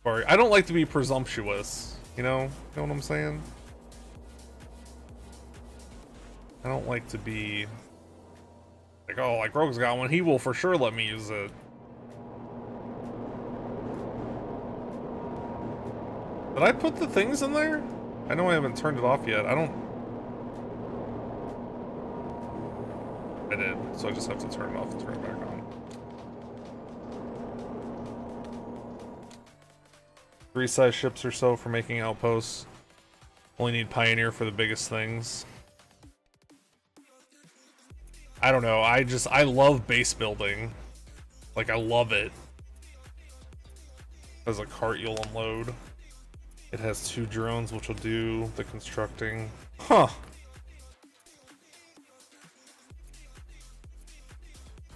Sorry, I don't like to be presumptuous, you know what I'm saying? I don't like to be like, oh, like Rogue's got one, he will for sure let me use it. Did I put the things in there? I know I haven't turned it off yet. I did, so I just have to turn it off and turn it back on. 3 size ships or so for making outposts. Only need Pioneer for the biggest things. I don't know, I love base building. Like, I love it. As a cart you'll unload. It has 2 drones, which will do the constructing. Huh.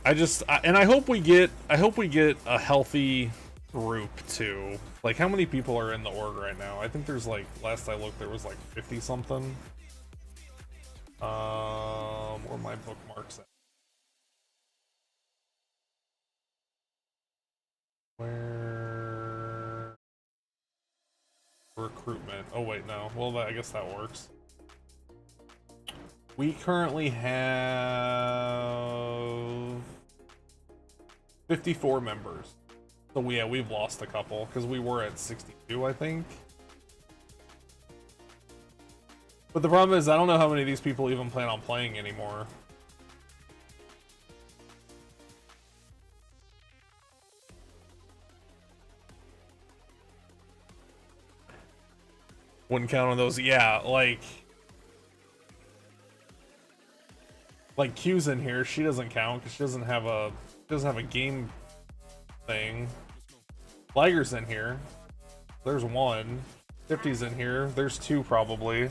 And I hope we get a healthy group too. Like, how many people are in the org right now? I think there's, like, last I looked there was like 50 something. Where are my bookmarks at? Where? Recruitment. Oh wait, no. Well, I guess that works. We currently have 54 members. So yeah, we've lost a couple because we were at 62, I think. But the problem is I don't know how many of these people even plan on playing anymore. Wouldn't count on those. Yeah, like Q's in here, she doesn't count because she doesn't have a game thing. Liger's in here. There's 1. 50's in here. There's 2 probably.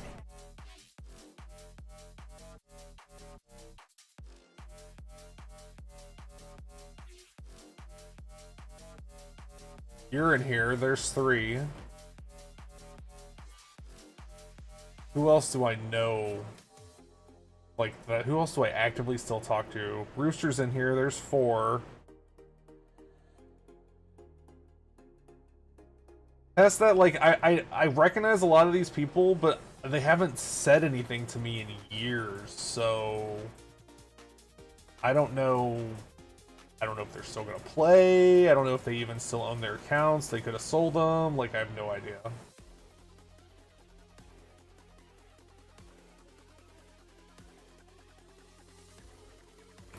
You're in here. There's 3. Who else do I know? Like that. Who else do I actively still talk to? Rooster's in here. There's 4. Past that, like I recognize a lot of these people, but they haven't said anything to me in years, so I don't know. I don't know if they're still gonna play. I don't know if they even still own their accounts. They could have sold them. Like, I have no idea.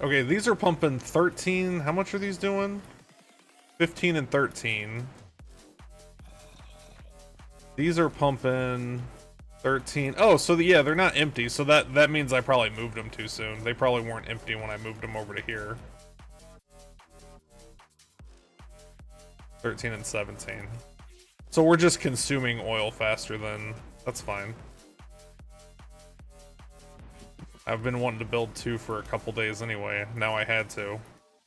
Okay, these are pumping 13. How much are these doing? 15 and 13. These are pumping 13. Oh, so yeah, they're not empty. So that means I probably moved them too soon. They probably weren't empty when I moved them over to here. 13 and 17. So we're just consuming oil faster than... That's fine. I've been wanting to build 2 for a couple days anyway. Now I had to.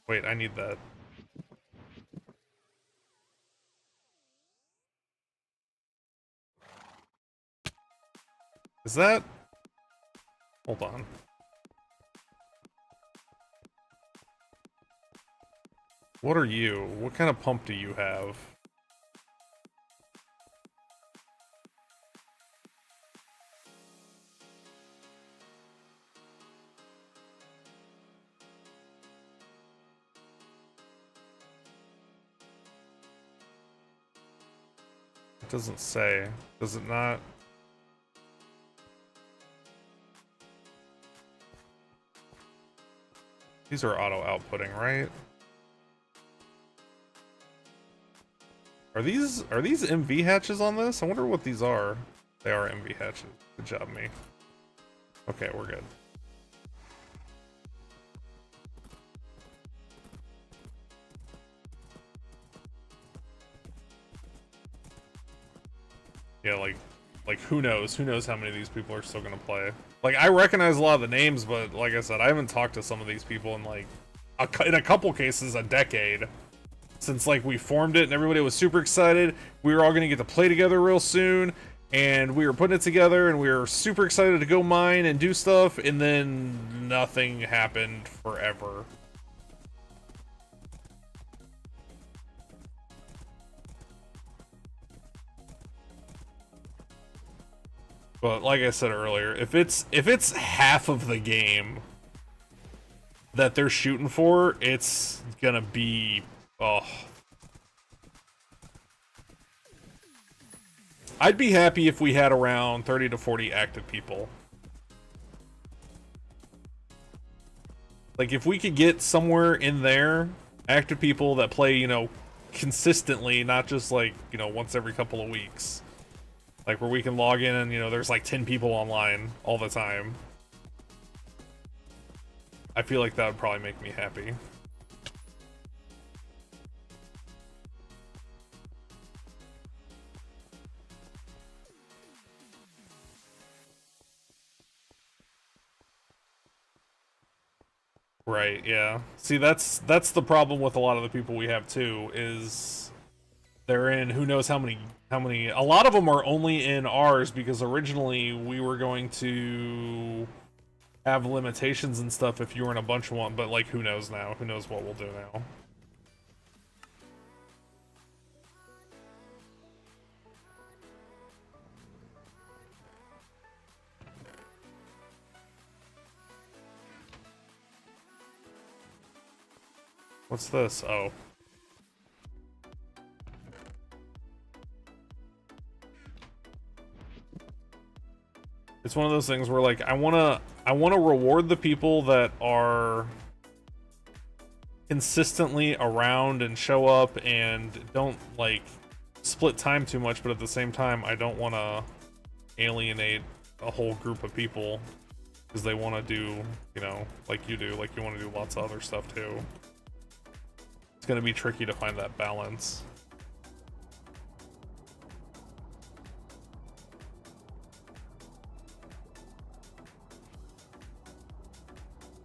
Wait, I need that. Is that... Hold on. What are you? What kind of pump do you have? It doesn't say. Does it not? These are auto outputting, right? Are these MV hatches on this? I wonder what these are. They are MV hatches. Good job, me. Okay, we're good. Yeah, like who knows? Who knows how many of these people are still gonna play? Like, I recognize a lot of the names, but like I said, I haven't talked to some of these people in like in a couple cases a decade. Since like we formed it and everybody was super excited. We were all gonna get to play together real soon, and we were putting it together, and we were super excited to go mine and do stuff, and then nothing happened forever. But like I said earlier, if it's half of the game that they're shooting for, it's gonna be, oh. I'd be happy if we had around 30 to 40 active people. Like, if we could get somewhere in there, active people that play, you know, consistently, not just like, you know, once every couple of weeks. Like, where we can log in and, you know, there's like 10 people online all the time. I feel like that would probably make me happy. Right, yeah. See, that's the problem with a lot of the people we have too, is they're in who knows how many a lot of them are only in ours because originally we were going to have limitations and stuff if you were in a bunch of one, but like who knows now? Who knows what we'll do now? What's this? Oh. It's one of those things where like I wanna reward the people that are consistently around and show up and don't like split time too much, but at the same time I don't wanna alienate a whole group of people because they wanna do, you know, like you do, like you wanna do lots of other stuff too. It's gonna be tricky to find that balance.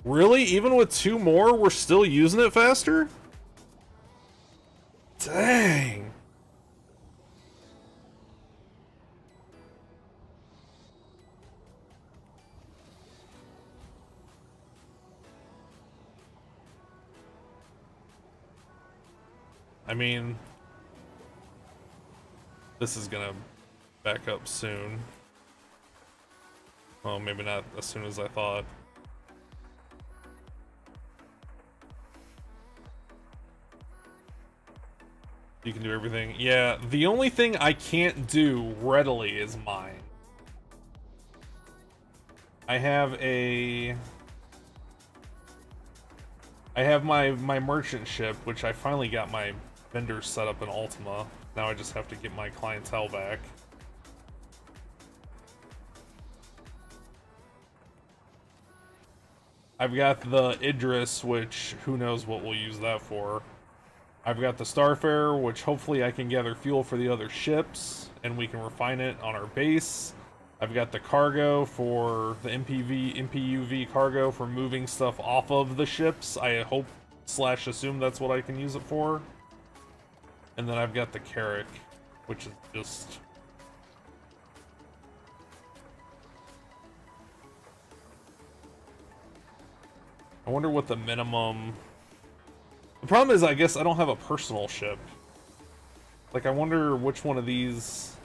Really? Even with 2 more, we're still using it faster? Dang. I mean, this is gonna back up soon. Well, maybe not as soon as I thought. You can do everything. Yeah, the only thing I can't do readily is mine. I have my merchant ship, which I finally got my vendors set up in Ultima. Now I just have to get my clientele back. I've got the Idris, which who knows what we'll use that for. I've got the Starfarer, which hopefully I can gather fuel for the other ships, and we can refine it on our base. I've got the cargo for the MPUV cargo for moving stuff off of the ships. I hope / assume that's what I can use it for. And then I've got the Carrack, which is just... I wonder what the minimum... The problem is, I guess I don't have a personal ship. Like, I wonder which one of these...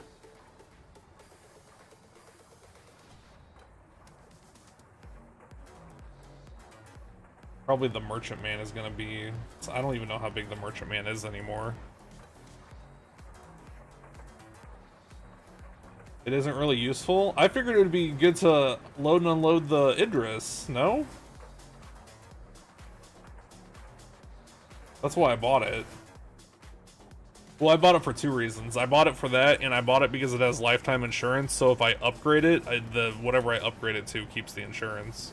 Probably the Merchantman is gonna be... I don't even know how big the Merchantman is anymore. It isn't really useful? I figured it would be good to load and unload the Idris, no? That's why I bought it. Well, I bought it for 2 reasons. I bought it for that, and I bought it because it has lifetime insurance, so if I upgrade it, whatever I upgrade it to keeps the insurance.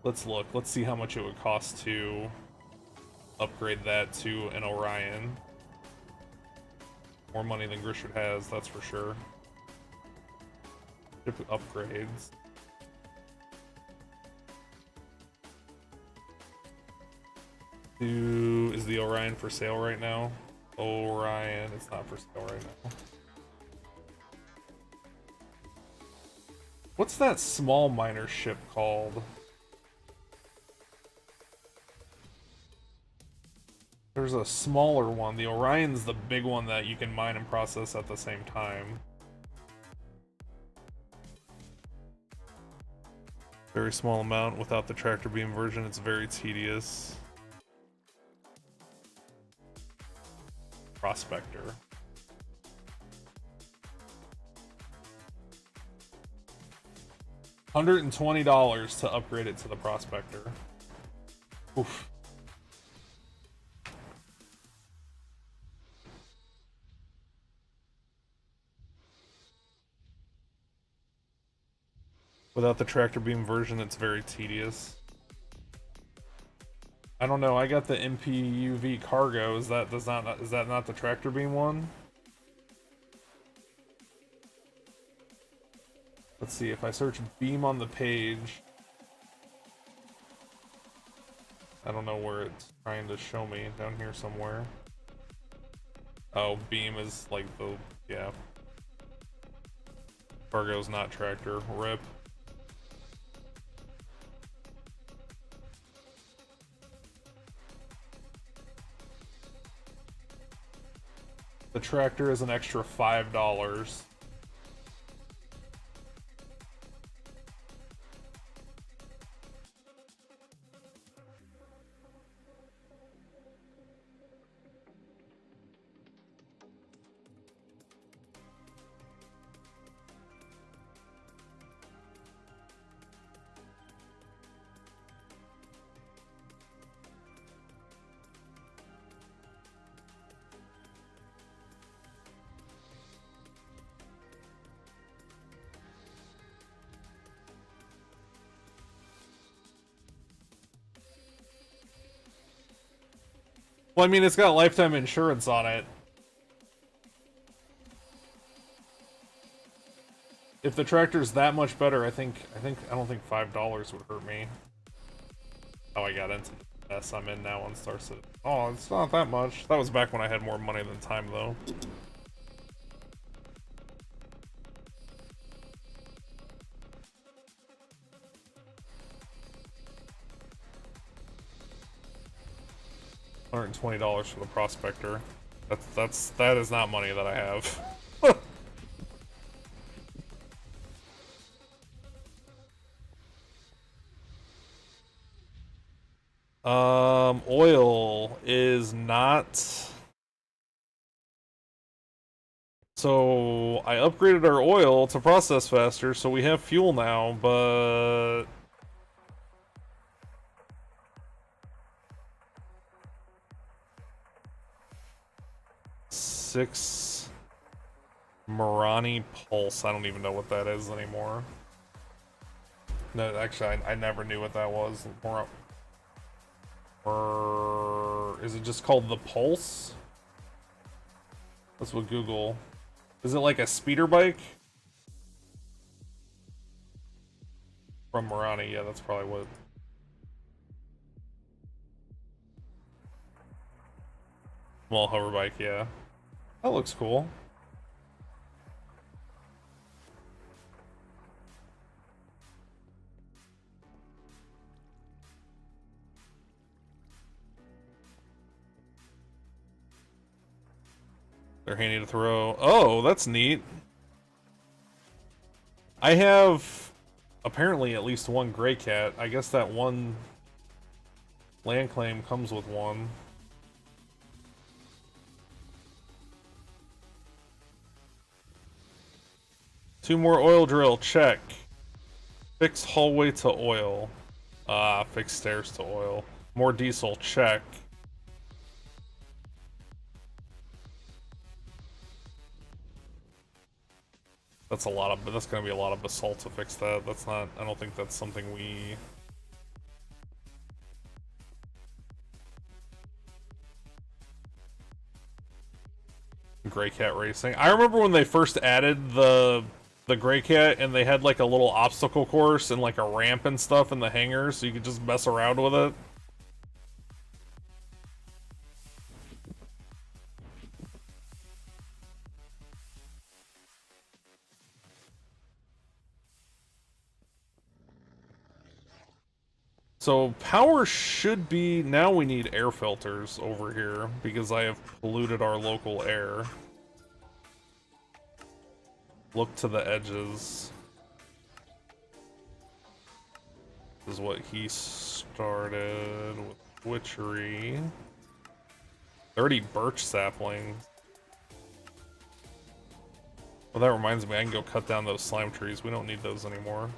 Let's look. Let's see how much it would cost to upgrade that to an Orion. More money than Grishard has, that's for sure. Ship upgrades. Is the Orion for sale right now? Orion, it's not for sale right now. What's that small miner ship called? There's a smaller one. The Orion's the big one that you can mine and process at the same time. Very small amount. Without the tractor beam version, it's very tedious. Prospector. $120 to upgrade it to the Prospector. Oof. Without the tractor beam version, it's very tedious. I don't know. I got the MPUV cargo. Is that not the tractor beam one? Let's see if I search beam on the page. I don't know where it's trying to show me. Down here somewhere. Oh, beam is like the yeah. Cargo's not tractor. RIP. The tractor is an extra $5. Well, I mean, it's got lifetime insurance on it. If the tractor's that much better, I don't think $5 would hurt me. Oh, I got into the mess I'm in now on Star Citizen. Oh, it's not that much. That was back when I had more money than time, though. $120 for the prospector. That is not money that I have. Oil is not. So I upgraded our oil to process faster, so we have fuel now, but six Marani Pulse. I don't even know what that is anymore. No, actually, I never knew what that was. Or is it just called the Pulse? That's what Google. Is it like a speeder bike? From Marani, yeah, that's probably what. Small hover bike, yeah. That looks cool. They're handy to throw. Oh, that's neat. I have apparently at least one gray cat. I guess that one land claim comes with one. Two more oil drill, check. Fix hallway to oil. Fix stairs to oil. More diesel, check. That's a lot of, but that's gonna be a lot of basalt to fix that. That's not, I don't think that's something we... Gray Cat Racing. I remember when they first added the Gray Cat and they had like a little obstacle course and like a ramp and stuff in the hangar so you could just mess around with it. So power should be, now we need air filters over here because I have polluted our local air. Look to the edges. This is what he started with witchery. 30 birch saplings. Well, that reminds me, I can go cut down those slime trees. We don't need those anymore.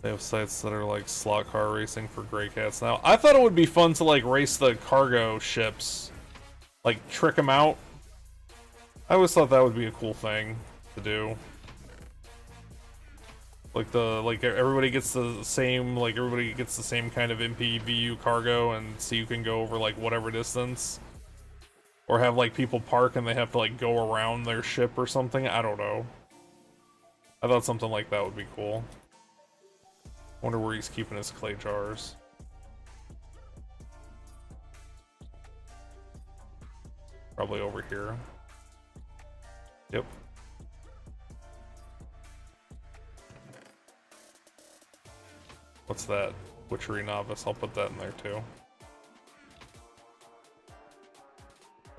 They have sites that are like slot car racing for gray cats now. I thought it would be fun to like race the cargo ships, like trick them out. I always thought that would be a cool thing to do. Like everybody gets the same kind of MPVU cargo, and so you can go over like whatever distance, or have like people park and they have to like go around their ship or something. I don't know. I thought something like that would be cool. Wonder where he's keeping his clay jars. Probably over here. Yep. What's that? Witchery novice. I'll put that in there too.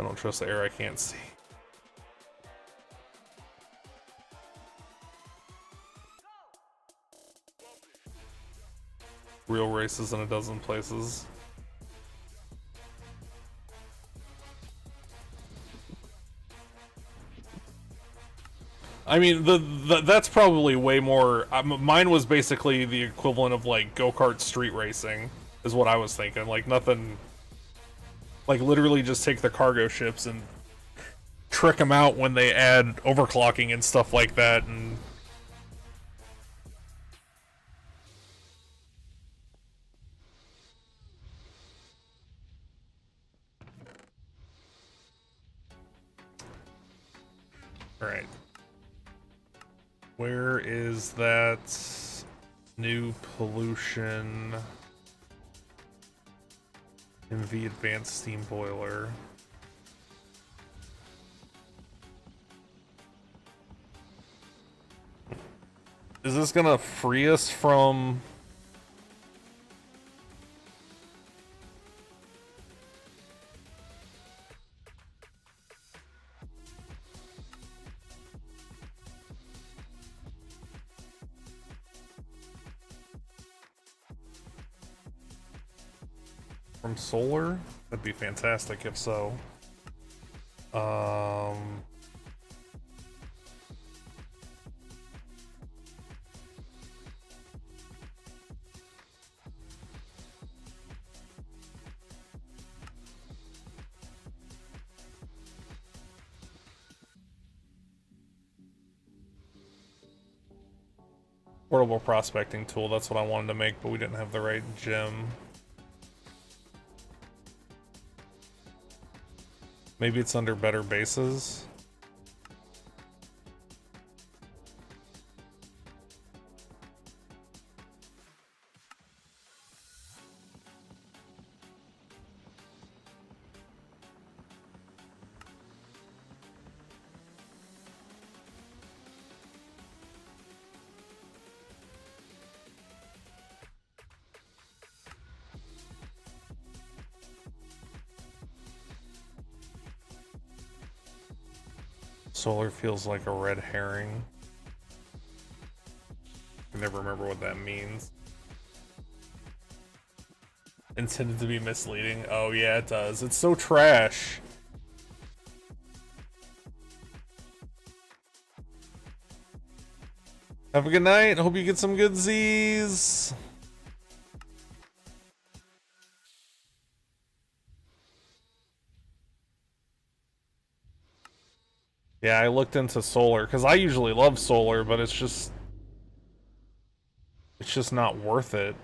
I don't trust the air I can't see. Real races in a dozen places. I mean, that's probably way more. Mine was basically the equivalent of like go-kart street racing, is what I was thinking. Like nothing. Like literally, just take the cargo ships and trick them out when they add overclocking and stuff like that, and. Alright. Where is that new pollution? MV advanced steam boiler. Is this gonna free us from... from solar? That'd be fantastic if so. Portable prospecting tool, that's what I wanted to make, but we didn't have the right gem. Maybe it's under better bases. Solar feels like a red herring. I never remember what that means. Intended to be misleading. Oh yeah, it does. It's so trash. Have a good night. Hope you get some good Z's. Yeah, I looked into solar because I usually love solar, but it's just not worth it.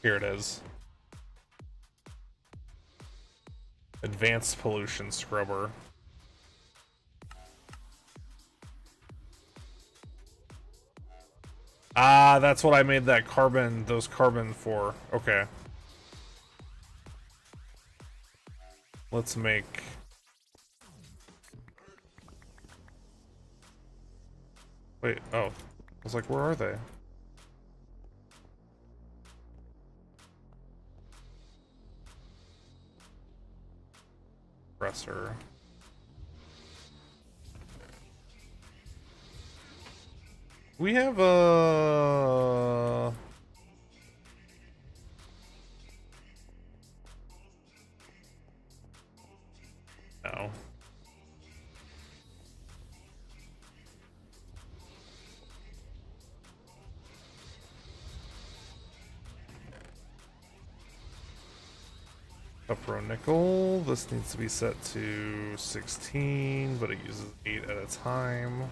Here it is. Advanced pollution scrubber. Ah, that's what I made that carbon, those carbon for. Okay. Let's make... Wait, oh. I was like, where are they? Compressor. We have a... No. Upro nickel. This needs to be set to 16, but it uses 8 at a time.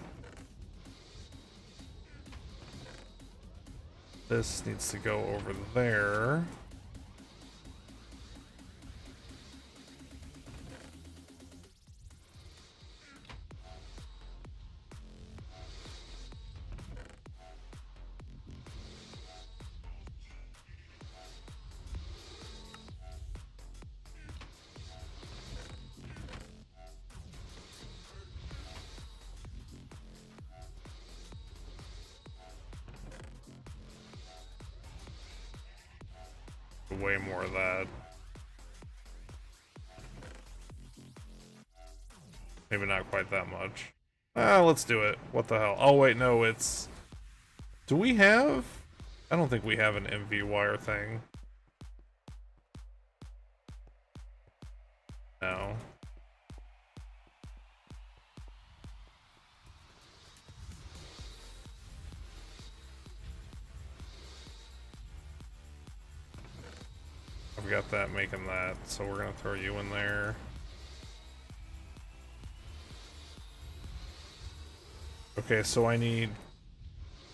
This needs to go over there. Way more of that. Maybe not quite that much. Ah, let's do it. What the hell? Oh wait, no, it's... Do we have... I don't think we have an MV wire thing. No. I've got that making that, so we're gonna throw you in there. Okay, so I need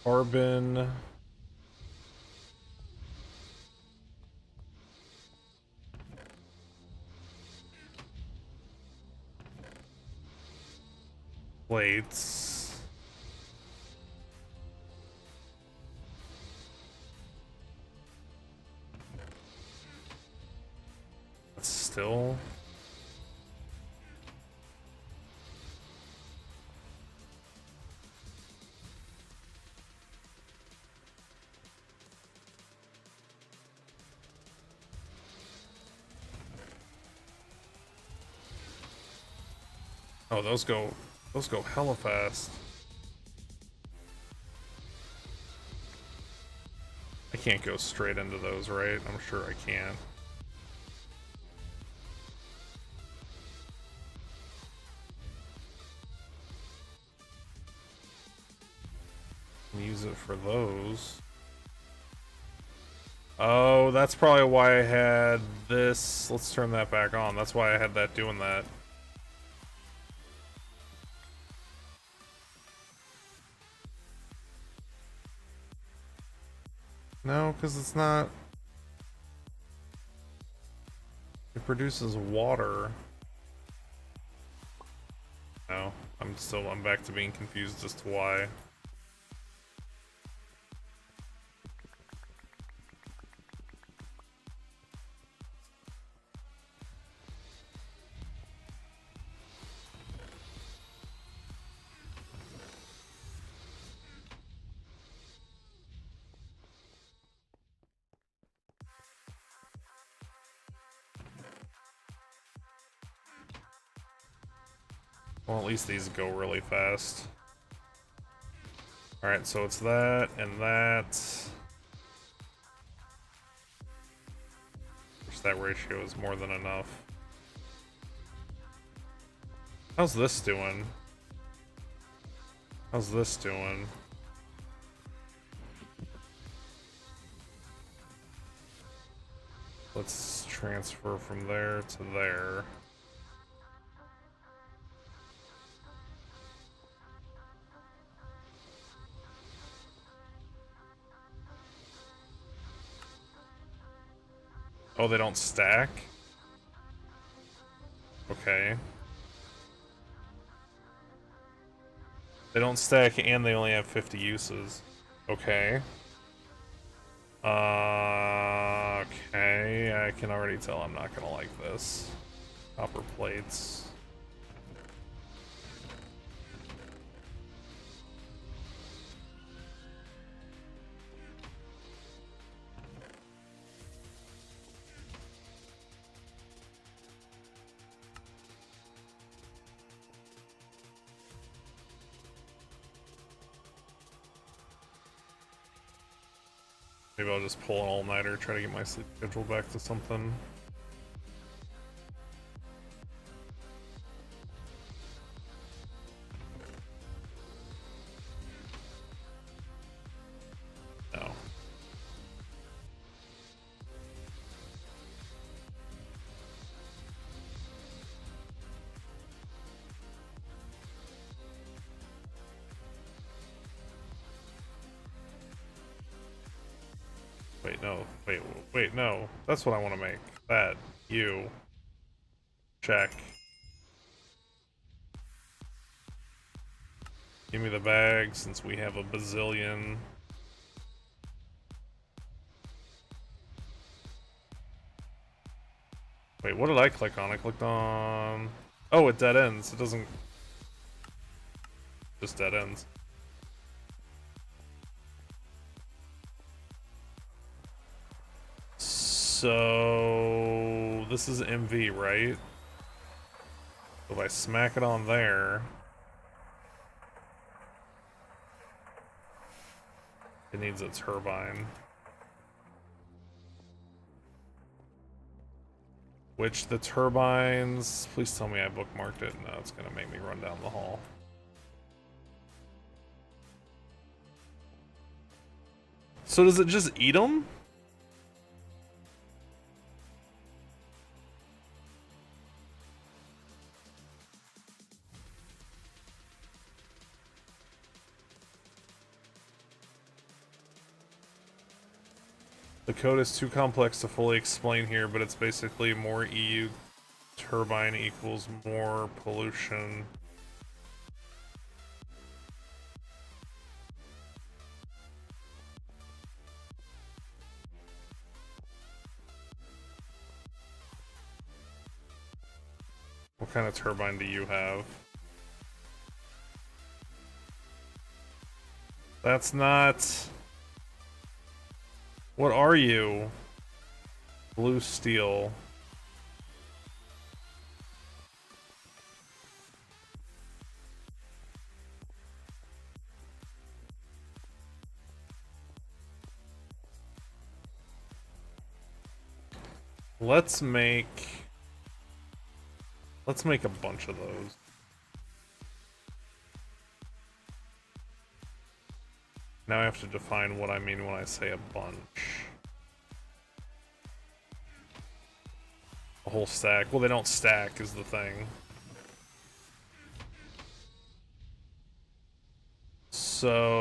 carbon. Plates. still. Oh, those go hella fast. I can't go straight into those, right? I'm sure I can't. Use it for those. Oh, that's probably why I had this. Let's turn that back on. That's why I had that doing that. No, because it's not. It produces water. No, I'm back to being confused as to why. Well, at least these go really fast. Alright, so it's that and that. Which that ratio is more than enough. How's this doing? How's this doing? Let's transfer from there to there. Oh, they don't stack? Okay. They don't stack and they only have 50 uses. Okay. Okay, I can already tell I'm not gonna like this. Copper plates. Maybe I'll just pull an all-nighter, try to get my sleep schedule back to something. No. Wait, no. Wait, no. That's what I want to make. That. You. Check. Give me the bag, since we have a bazillion. Wait, what did I click on? I clicked on... Oh, it dead ends. It doesn't... Just dead ends. So... This is MV, right? So if I smack it on there... It needs a turbine. Which the turbines... Please tell me I bookmarked it. No, it's gonna make me run down the hall. So does it just eat them? The code is too complex to fully explain here, but it's basically more EU turbine equals more pollution. What kind of turbine do you have? That's not... What are you? Blue steel. Let's make a bunch of those. Now I have to define what I mean when I say a bunch. A whole stack. Well, they don't stack is the thing. So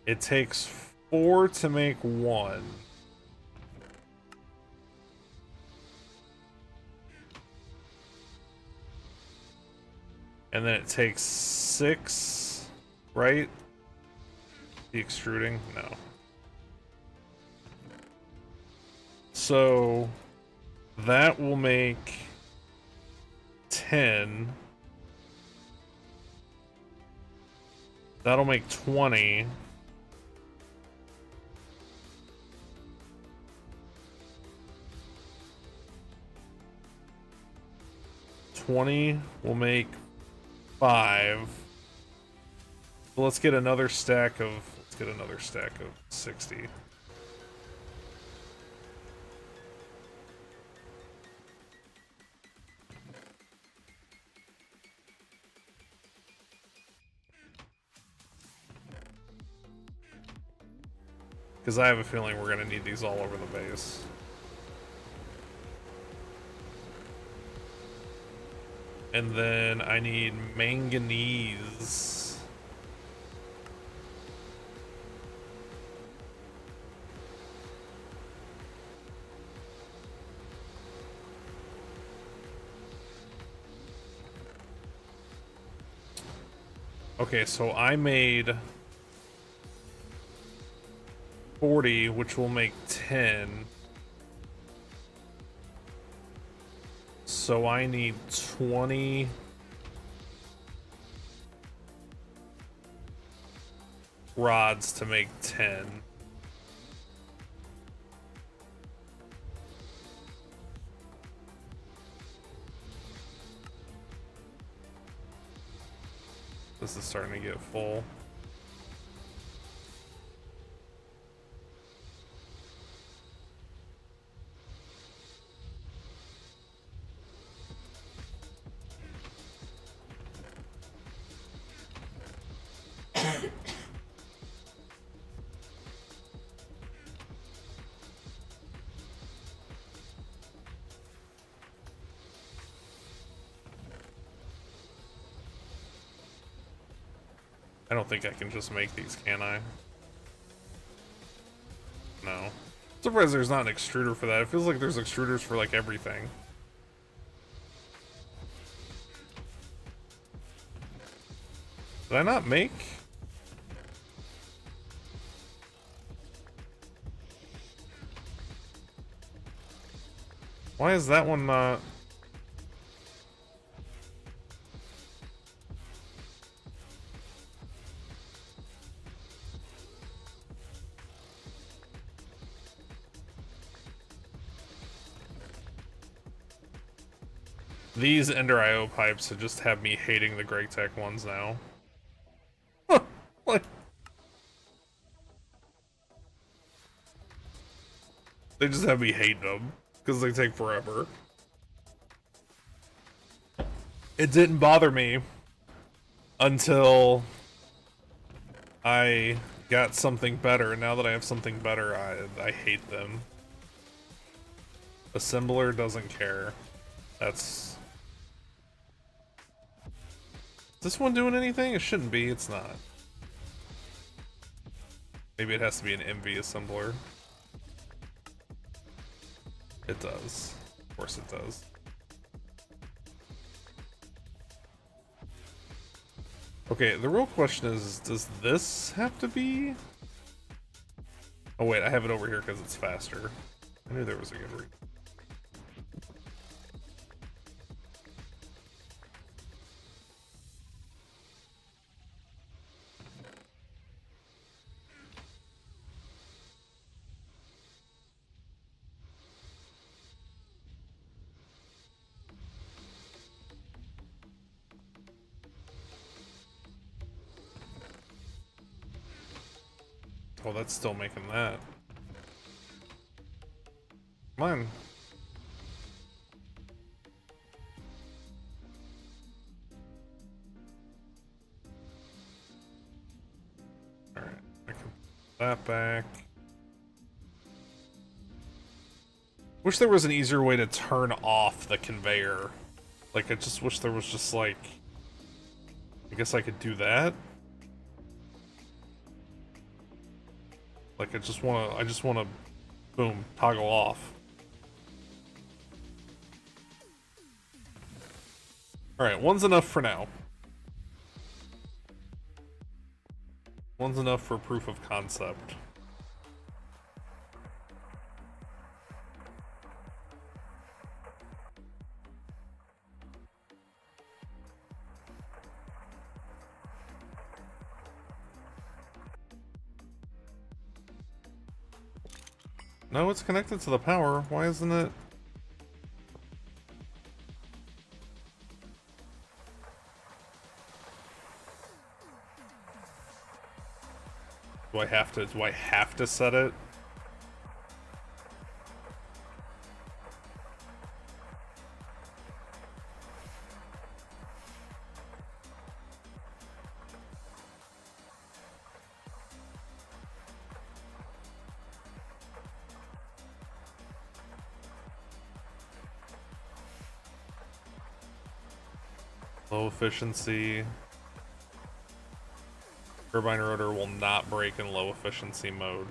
it takes 4 to make 1. And then it takes 6, right? The extruding? No. So that will make 10. That'll make 20. Will make 5. So let's get another stack of 60. Because I have a feeling we're gonna need these all over the base. And then I need manganese. Okay, so I made 40, which will make 10. So I need 20 rods to make 10. This is starting to get full. I don't think I can just make these, can I? No. I'm surprised there's not an extruder for that. It feels like there's extruders for like everything. Did I not make? Why is that one not? These Ender IO pipes just have me hating the Gregtech ones now. Like, they just have me hate them because they take forever. It didn't bother me until I got something better. Now that I have something better, I hate them. Assembler doesn't care. That's... Is this one doing anything? It shouldn't be. It's not. Maybe it has to be an MV assembler. It does. Of course it does. Okay, the real question is, does this have to be... Oh wait, I have it over here because it's faster. I knew there was a good reason. Oh, that's still making that. Come on. Alright, I can put that back. Wish there was an easier way to turn off the conveyor. Like, I just wish there was just like... I guess I could do that? Like, I just wanna, boom, toggle off. Alright, one's enough for now. One's enough for proof of concept. No, it's connected to the power. Why isn't it? Do I have to set it? Low efficiency. Turbine rotor will not break in low efficiency mode.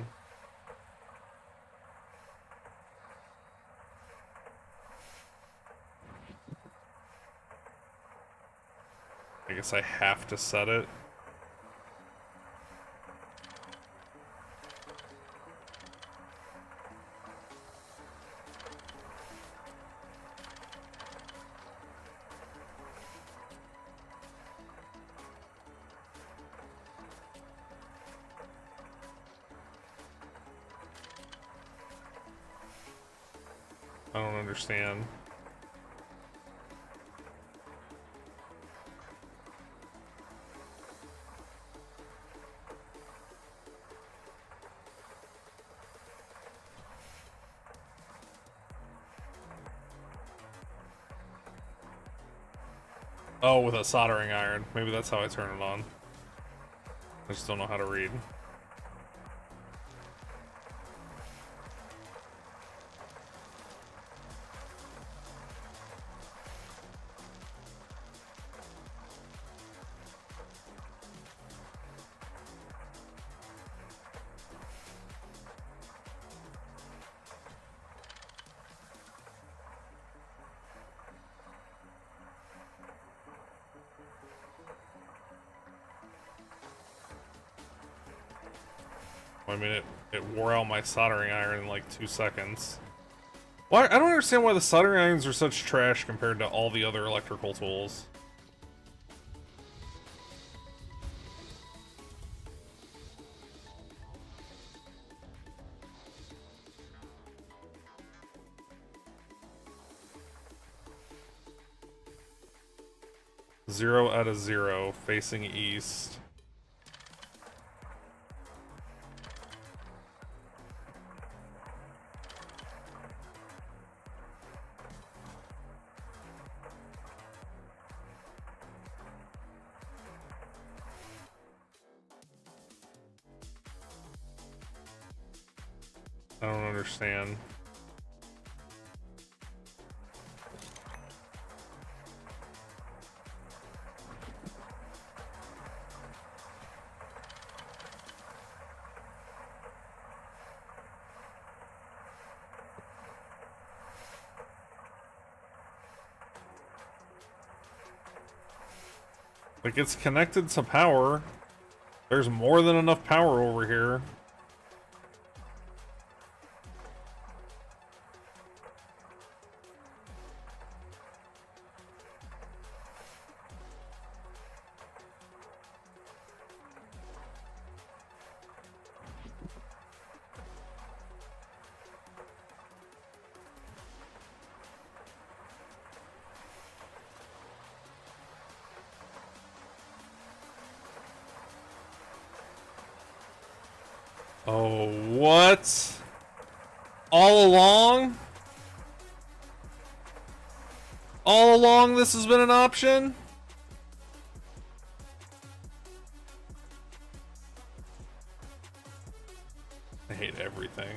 I guess I have to set it. I don't understand. Oh, with a soldering iron. Maybe that's how I turn it on. I just don't know how to read. I mean, it wore out my soldering iron in like 2 seconds. Why? I don't understand why the soldering irons are such trash compared to all the other electrical tools. Zero out of 0, facing east. I don't understand. Like, it's connected to power. There's more than enough power over here. Oh, what? All along? All along this has been an option? I hate everything.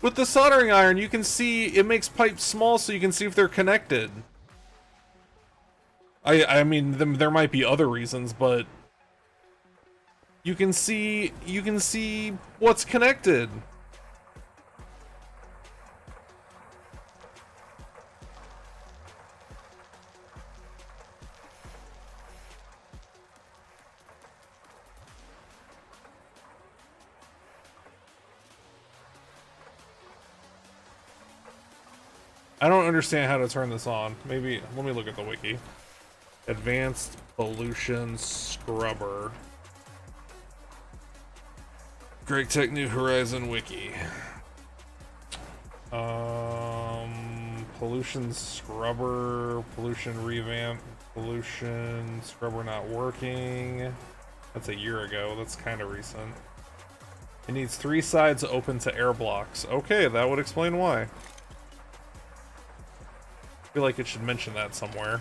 With the soldering iron, you can see it makes pipes small so you can see if they're connected. I mean, there might be other reasons, but you can see what's connected. I don't understand how to turn this on. Maybe, let me look at the wiki. Advanced Pollution Scrubber. Gregtech New Horizon wiki. Pollution Scrubber, pollution revamp, pollution scrubber not working. That's a year ago. That's kind of recent. It needs 3 sides open to air blocks. Okay, that would explain why. I feel like it should mention that somewhere.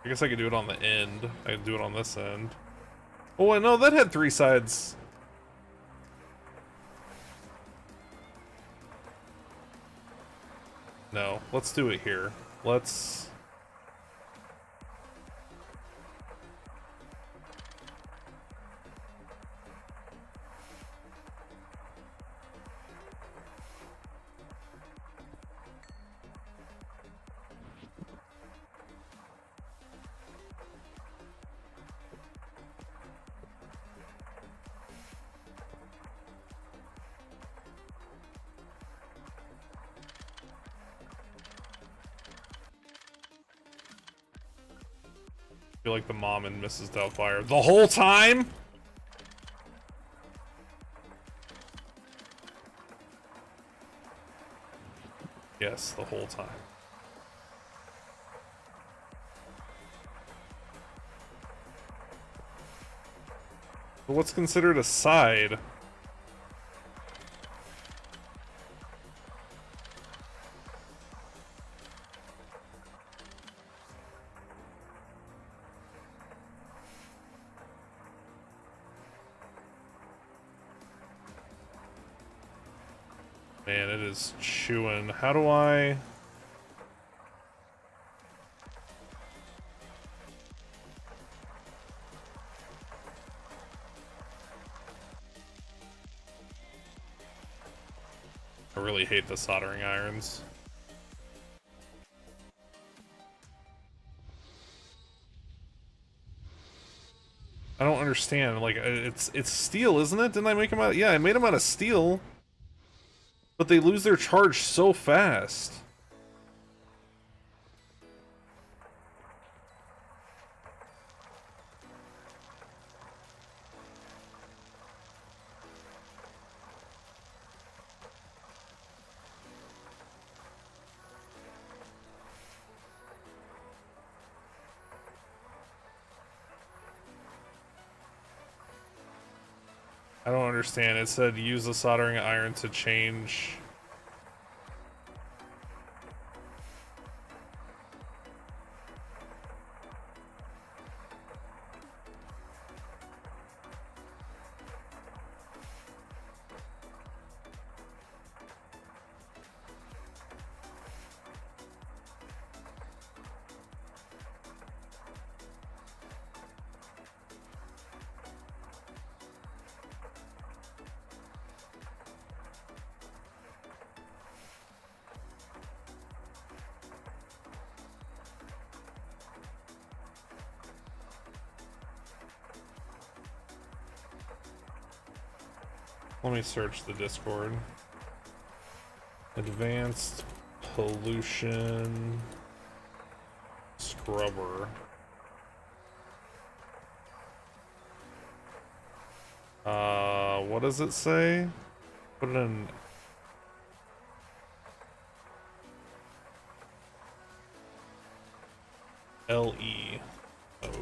I guess I could do it on the end. I could do it on this end. Oh, wait, no, that had 3 sides. No, let's do it here. Let's... feel like the mom and Mrs. Doubtfire the whole time? Yes, the whole time. But what's considered a side? Man, it is chewing. How do I... I really hate the soldering irons. I don't understand. Like, it's steel, isn't it? Didn't I make them out? Yeah, I made them out of steel. But they lose their charge so fast. I don't understand. It said use the soldering iron to change. Let me search the Discord. Advanced pollution scrubber. What does it say? Put it in. LE mode.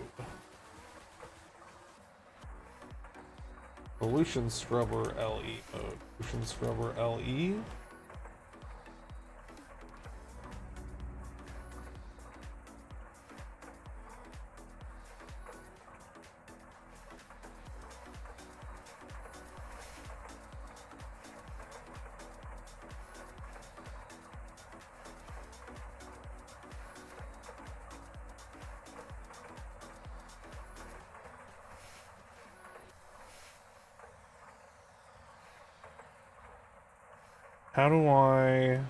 Pollution scrubber LE mode. Pollution scrubber LE. How do I...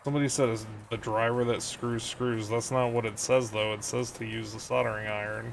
Somebody said it's the driver that screws screws. That's not what it says though. It says to use the soldering iron.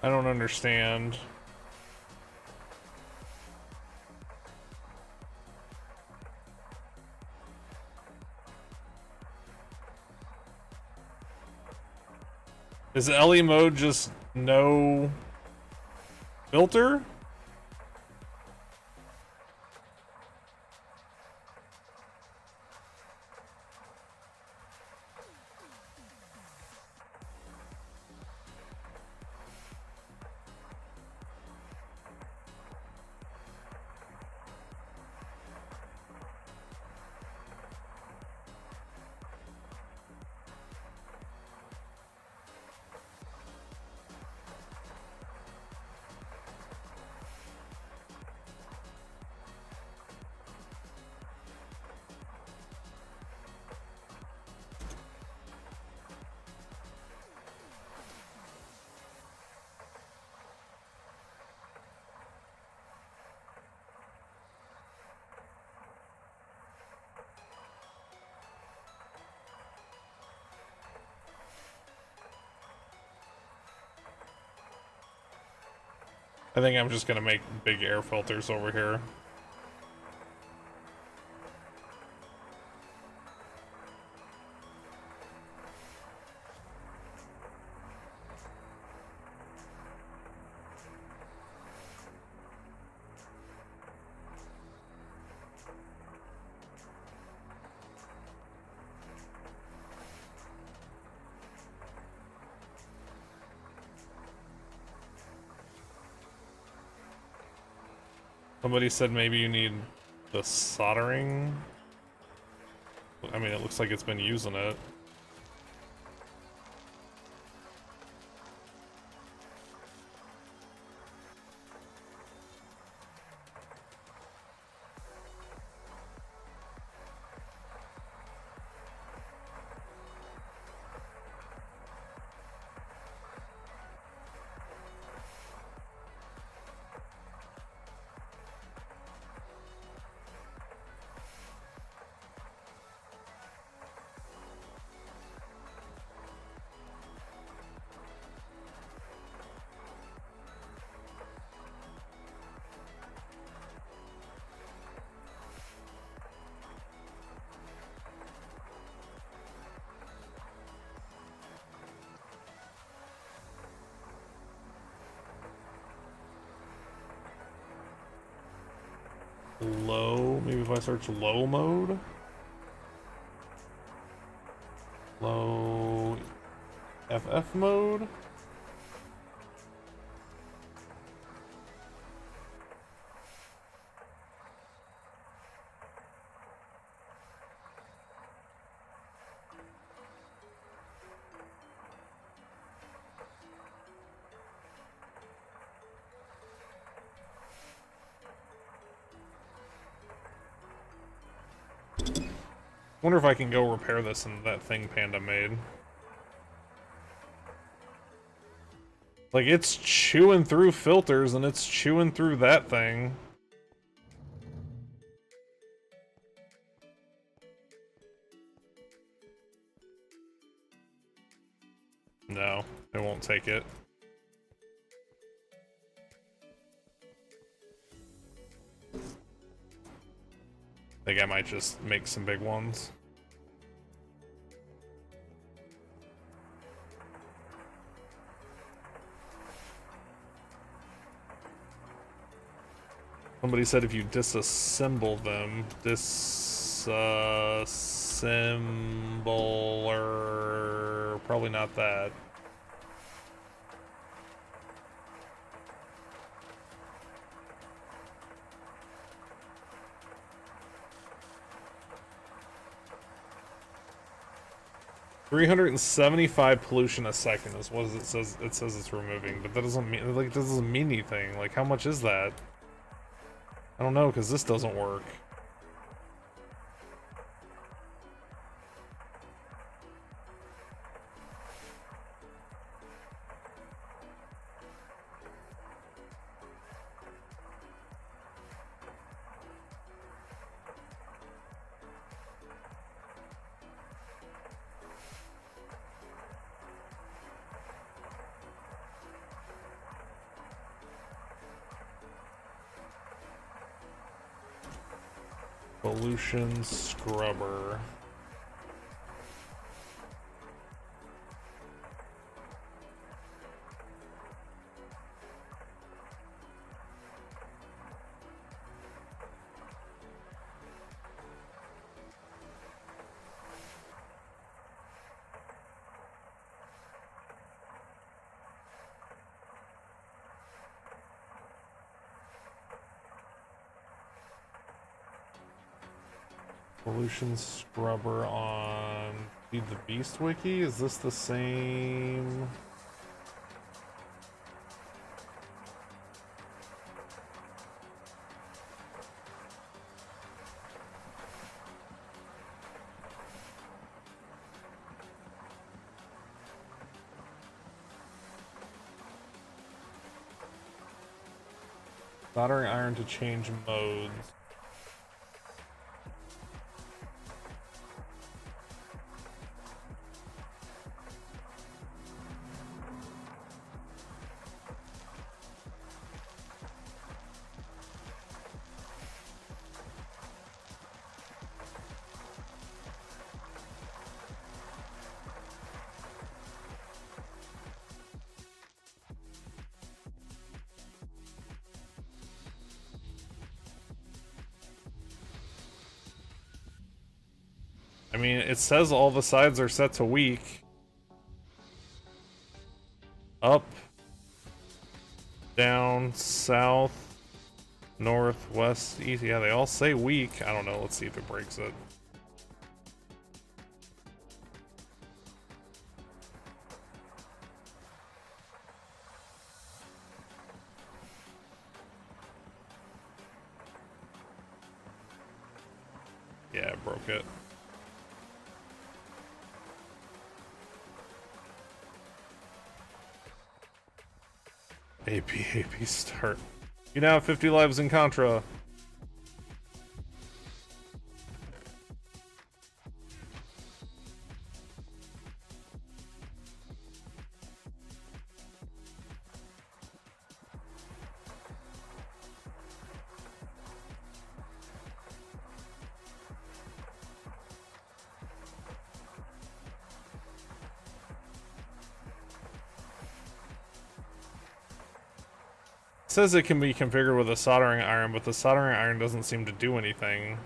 I don't understand. Is LE mode just no filter? I think I'm just gonna make big air filters over here. Somebody said maybe you need the soldering. I mean, it looks like it's been using it. low. Maybe if I search low mode. Low FF mode. Wonder if I can go repair this in that thing Panda made. Like, it's chewing through filters and it's chewing through that thing. No, it won't take it. I think I might just make some big ones. Somebody said if you disassemble them, disassembler, probably not that. $375 pollution a second is what it says. It says it's removing, but that doesn't mean, like, it doesn't mean anything. Like, how much is that? I don't know, because this doesn't work. Pollution scrubber. Pollution scrubber on Feed the Beast wiki? Is this the same? Soldering iron to change modes. I mean, it says all the sides are set to weak. Up, down, south, north, west, east. Yeah, they all say weak. I don't know. Let's see if it breaks it. Yeah, it broke it. AP start. You now have 50 lives in Contra. says it can be configured with a soldering iron, but the soldering iron doesn't seem to do anything.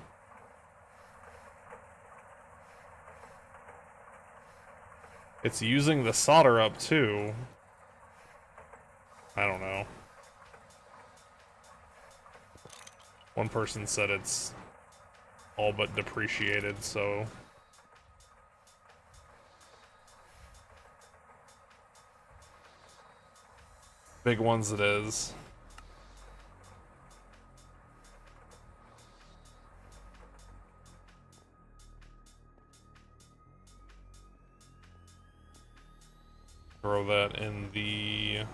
It's using the solder up too. I don't know. One person said it's all but depreciated, so... Big ones it is. Throw that in the...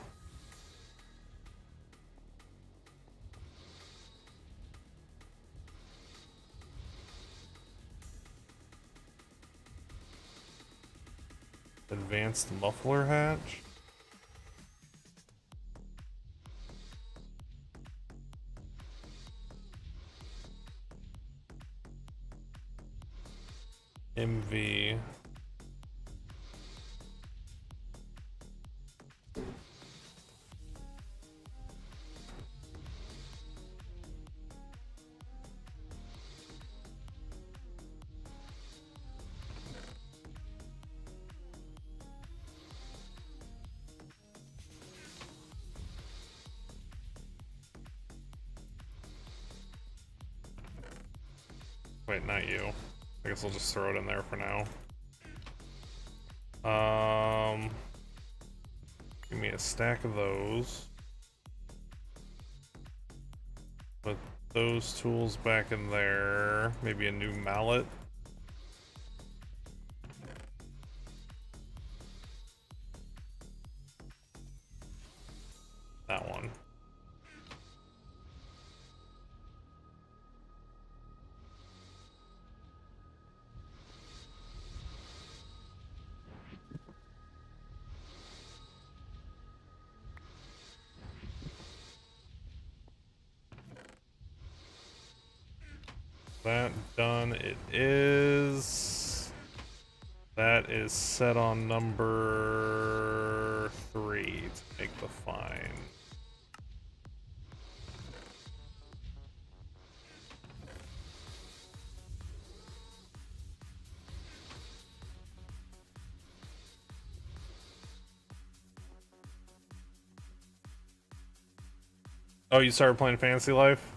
Advanced muffler hatch? MV. Wait, not you. I guess I'll just throw it in there for now. Give me a stack of those. Put those tools back in there. Maybe a new mallet. That one. That done it is. That is set on number 3 to make the fine. Oh, you started playing Fantasy Life?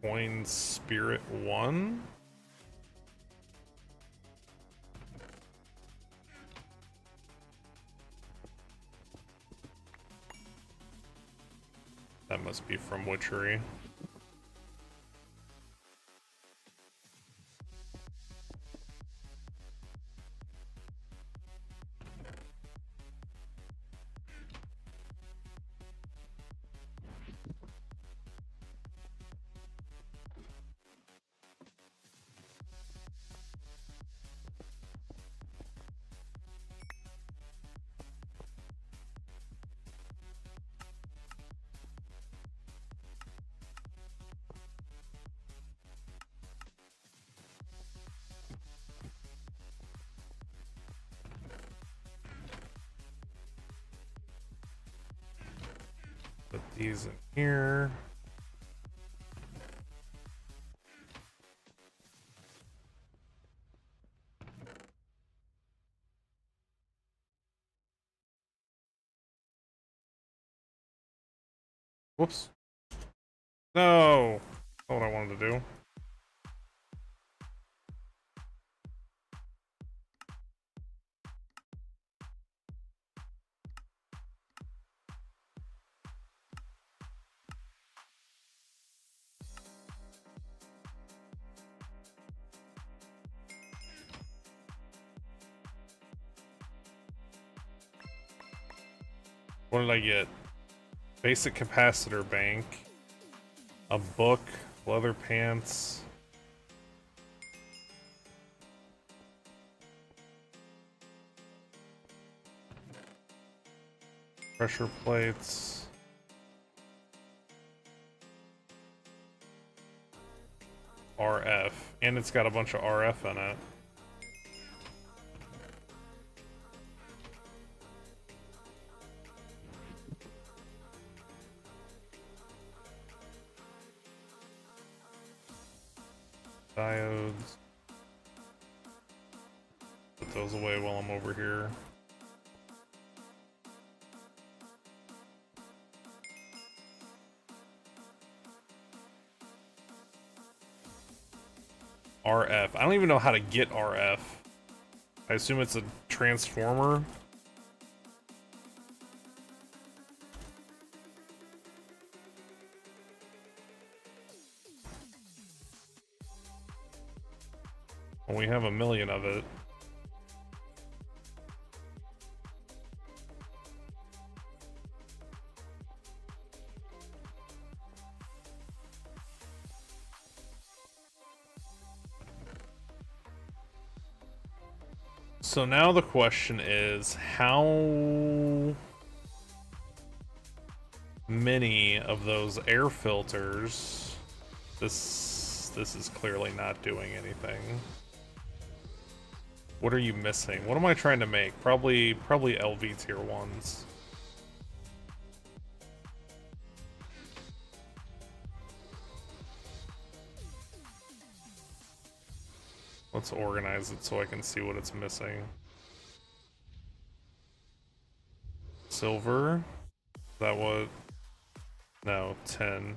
Coin Spirit 1? That must be from Witchery. Put these in here. Whoops. No! That's what I wanted to do. What did I get? Basic capacitor bank. A book, leather pants. Pressure plates. RF. And it's got a bunch of RF in it. Diodes. Put those away while I'm over here. RF. I don't even know how to get RF. I assume it's a transformer. Well, we have a million of it. So now the question is, how many of those air filters? This is clearly not doing anything. What are you missing? What am I trying to make? Probably LV tier 1s. Let's organize it so I can see what it's missing. Silver. Is that what? No, 10.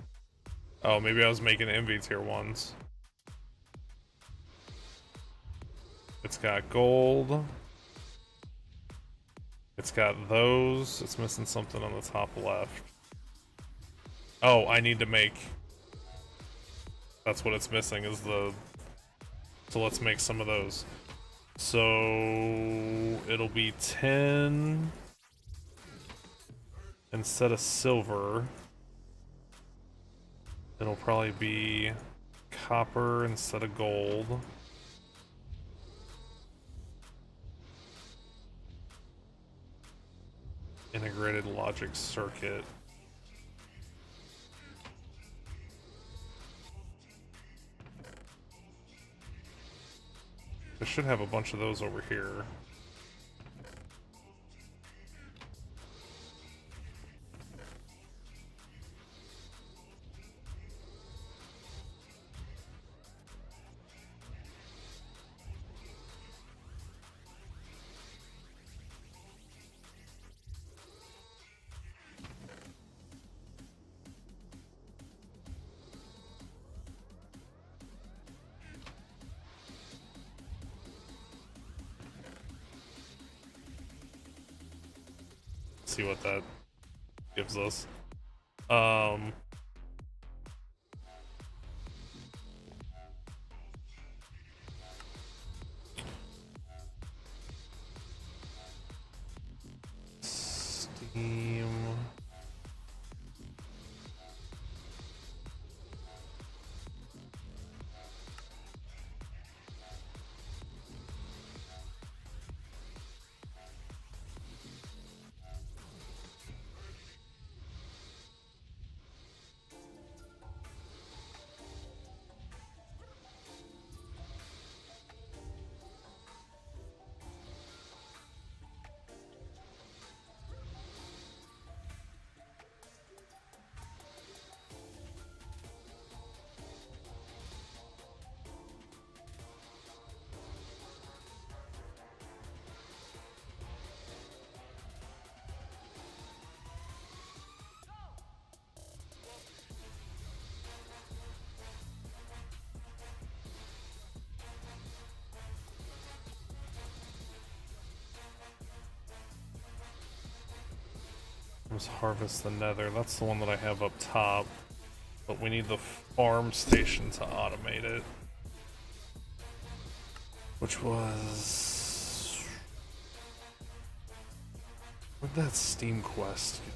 Oh, maybe I was making MV tier 1s. It's got gold. It's got those. It's missing something on the top left. Oh, I need to make... That's what it's missing, is the... So let's make some of those. So... It'll be 10... Instead of silver... It'll probably be... Copper instead of gold. Integrated logic circuit. I should have a bunch of those over here. See what that gives us. Steam. Let's harvest the nether. That's the one that I have up top. But we need the farm station to automate it. Which was... Where'd that Steam quest go?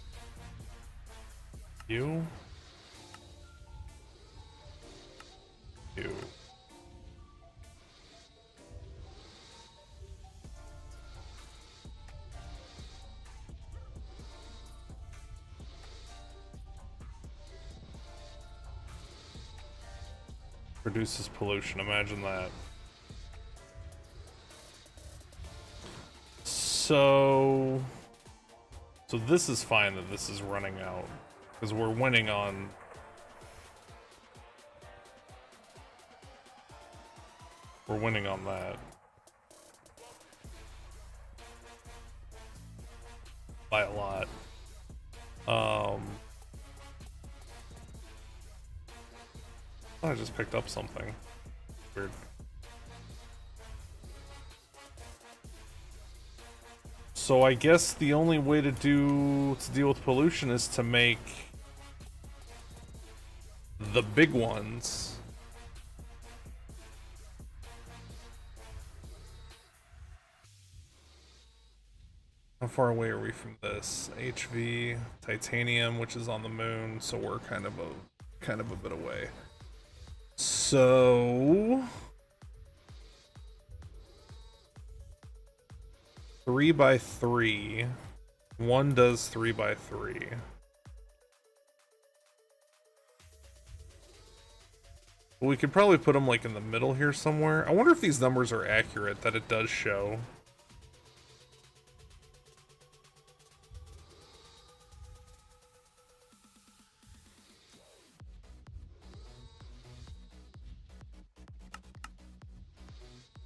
You? Ew. Produces pollution, imagine that. So this is fine that this is running out, because we're winning on... We're winning on that. By a lot. I just picked up something. Weird. So I guess the only way to deal with pollution is to make the big ones. How far away are we from this? HV, titanium, which is on the moon, so we're kind of a bit away. So 3 by 3. One does 3 by 3. Well, we could probably put them like in the middle here somewhere. I wonder if these numbers are accurate, that it does show.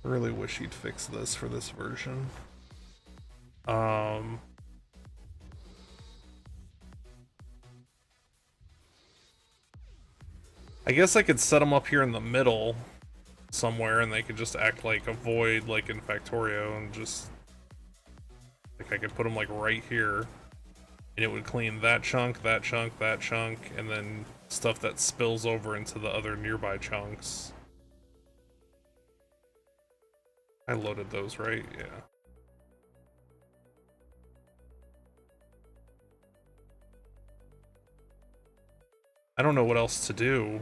I really wish he'd fix this for this version. I guess I could set them up here in the middle somewhere, and they could just act like a void, like in Factorio, and just... Like, I could put them, like, right here, and it would clean that chunk, that chunk, that chunk, and then stuff that spills over into the other nearby chunks. I loaded those, right? Yeah. I don't know what else to do.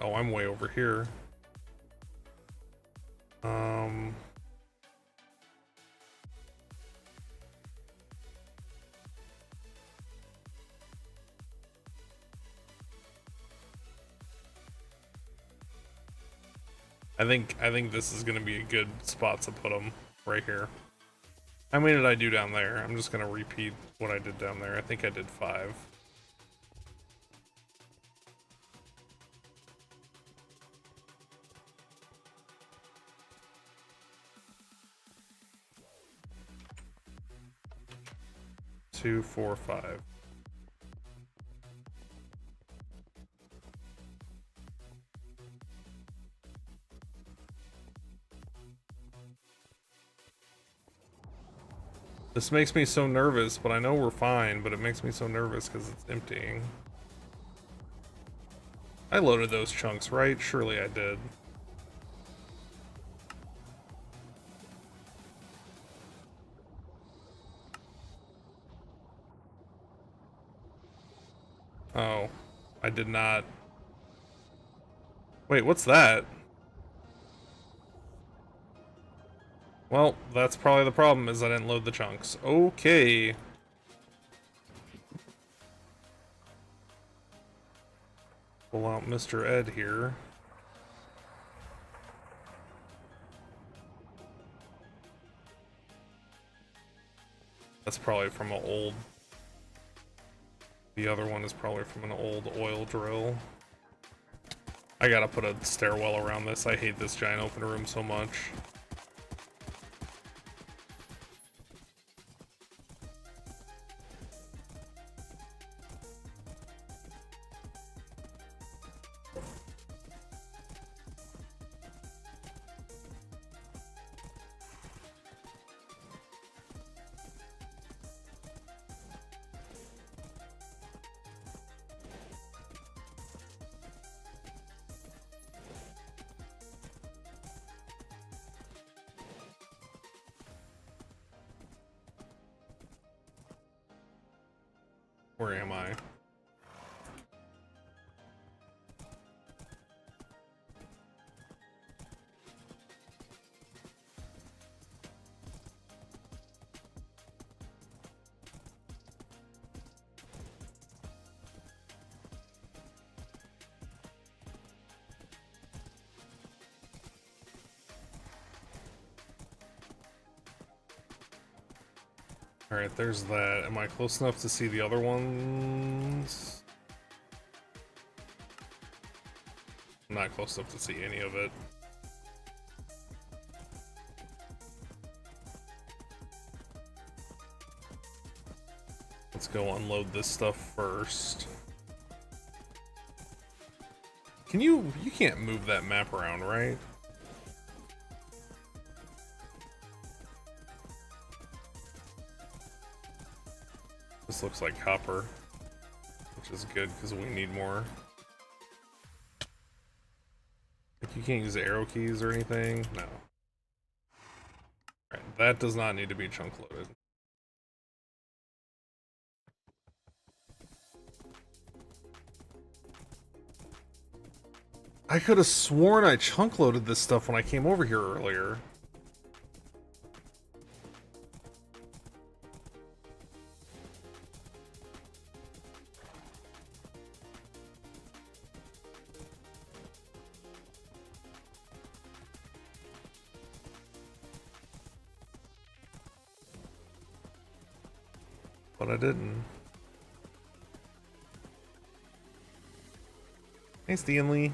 Oh, I'm way over here. I think this is gonna be a good spot to put them right here. How many did I do down there? I'm just gonna repeat what I did down there. I think I did 5. Two, 4, 5. This makes me so nervous, but I know we're fine, but it makes me so nervous because it's emptying. I loaded those chunks, right? Surely I did. Oh, I did not. Wait, what's that? Well, that's probably the problem, is I didn't load the chunks. Okay. Pull out Mr. Ed here. That's probably from an old... The other one is probably from an old oil drill. I gotta put a stairwell around this. I hate this giant open room so much. Where am I? Alright, there's that. Am I close enough to see the other ones? I'm not close enough to see any of it. Let's go unload this stuff first. You can't move that map around, right? This looks like copper, which is good because we need more. Like, you can't use the arrow keys or anything? No. Alright, that does not need to be chunk loaded. I could have sworn I chunk loaded this stuff when I came over here earlier. But I didn't. Hey, Stanley.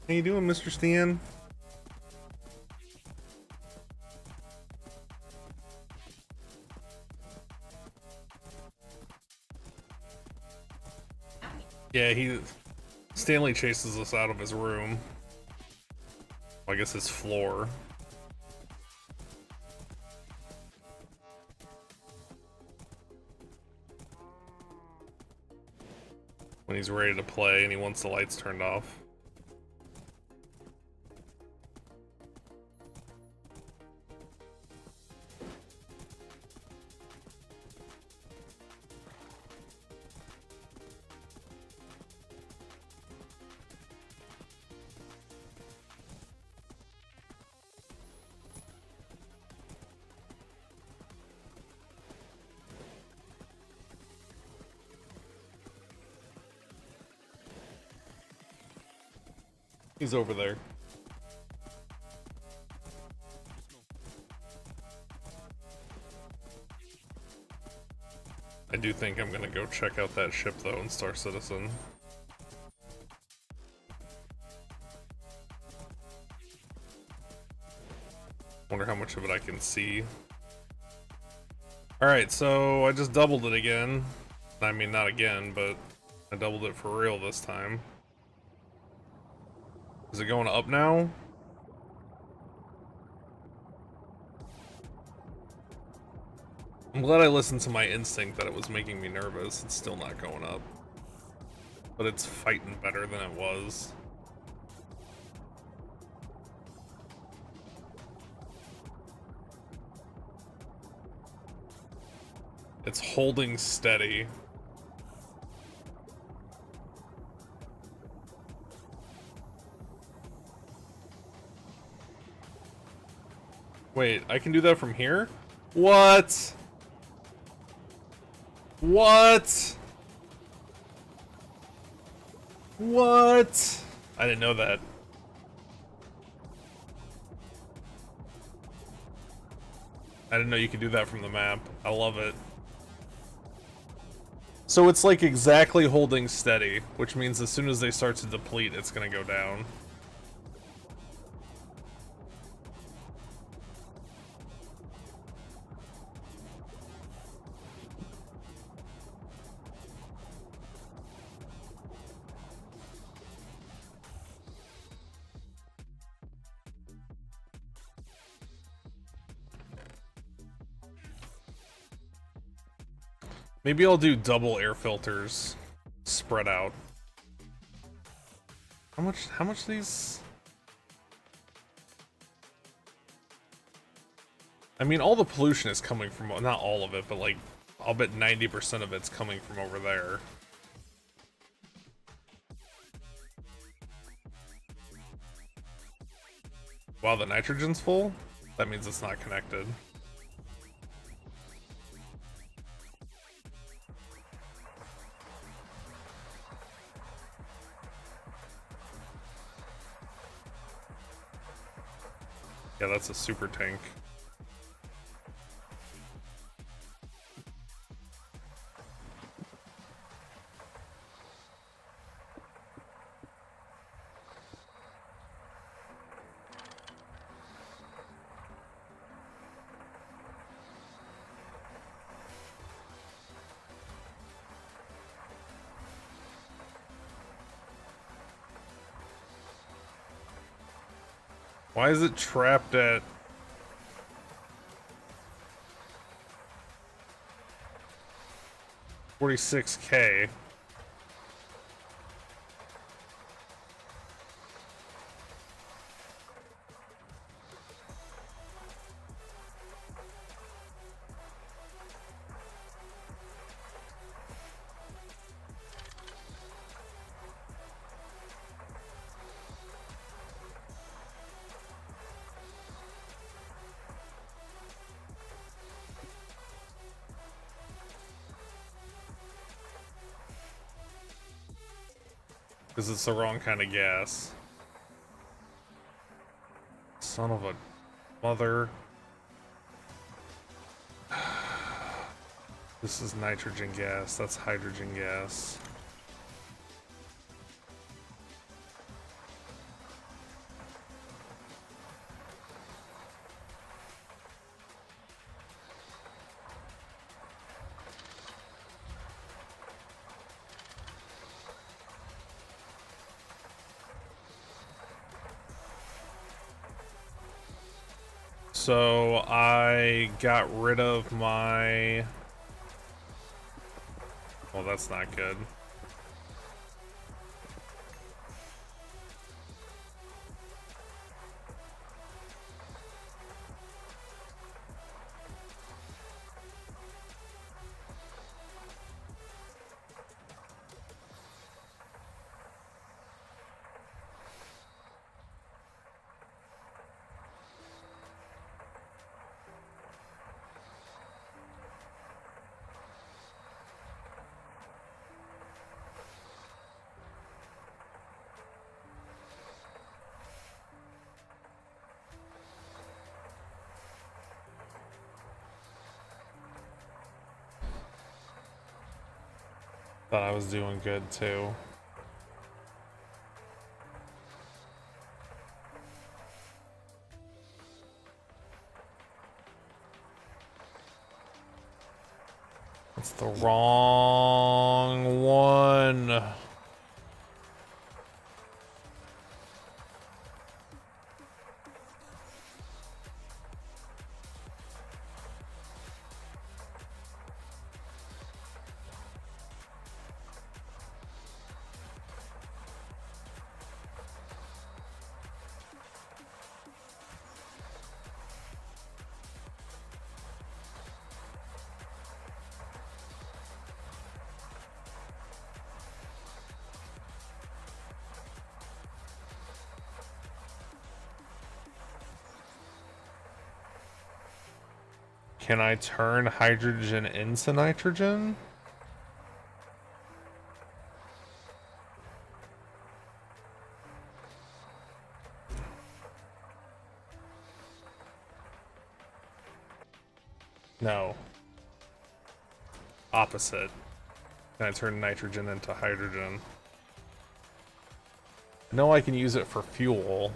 How you doing, Mr. Stan? Yeah, Stanley chases us out of his room. I guess his floor. When he's ready to play and he wants the lights turned off. He's over there. I do think I'm gonna go check out that ship though in Star Citizen. Wonder how much of it I can see. Alright, so I just doubled it again. I mean, not again, but I doubled it for real this time. Is it going up now? I'm glad I listened to my instinct that it was making me nervous. It's still not going up. But it's fighting better than it was. It's holding steady. Wait, I can do that from here? What? What? What? I didn't know that. I didn't know you could do that from the map. I love it. So it's like exactly holding steady, which means as soon as they start to deplete, it's gonna go down. Maybe I'll do double air filters spread out. How much these? I mean, all the pollution is coming from, not all of it, but like, I'll bet 90% of it's coming from over there. Wow, the nitrogen's full? That means it's not connected. Yeah, that's a super tank. Why is it trapped at 46K? Because it's the wrong kind of gas. Son of a mother. This is nitrogen gas, that's hydrogen gas. So I got rid of my... Well, that's not good. Thought I was doing good too. It's the wrong one. Can I turn hydrogen into nitrogen? No. Opposite. Can I turn nitrogen into hydrogen? I know I can use it for fuel.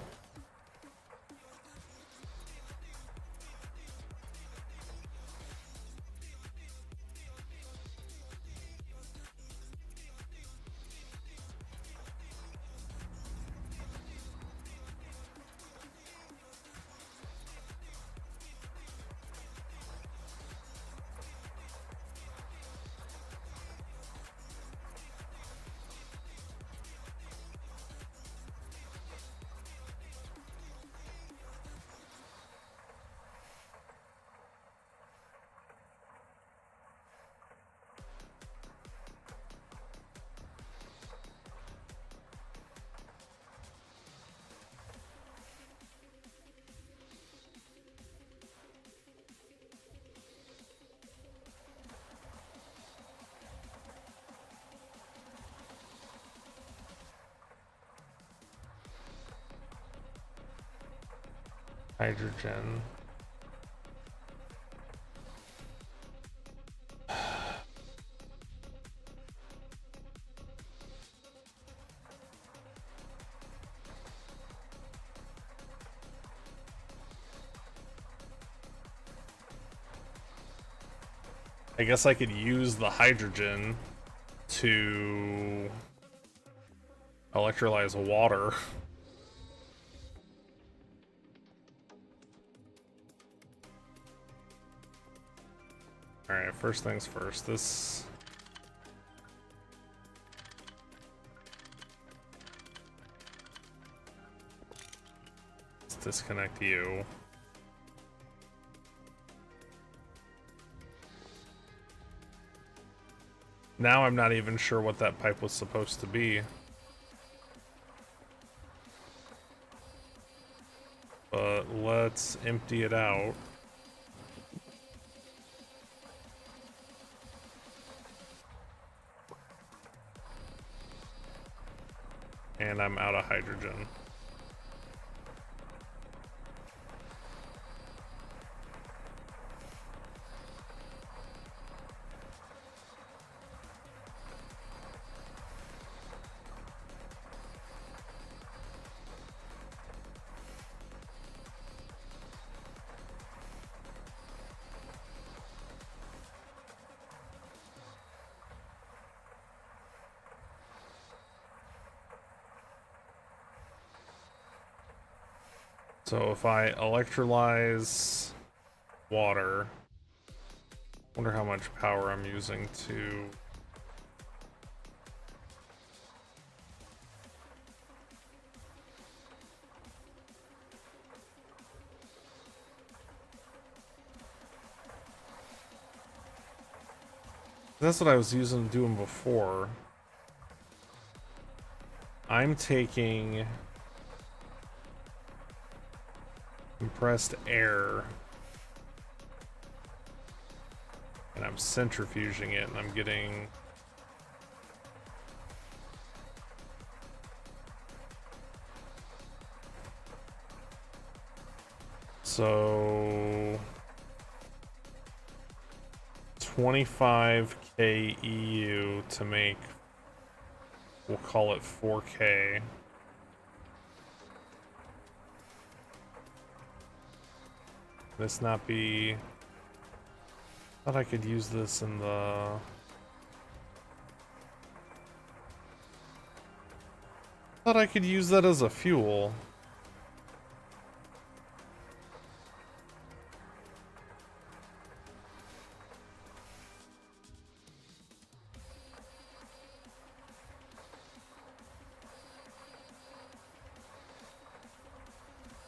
Hydrogen. I guess I could use the hydrogen to electrolyze water. Alright, first things first. Let's disconnect you. Now I'm not even sure what that pipe was supposed to be. But let's empty it out. And I'm out of hydrogen. So if I electrolyze water, wonder how much power I'm using to... That's what I was doing before. I'm taking compressed air and I'm centrifuging it, and I'm getting so 25 kEU to make, we'll call it 4K. This not be... Thought I could use this in the... Thought I could use that as a fuel.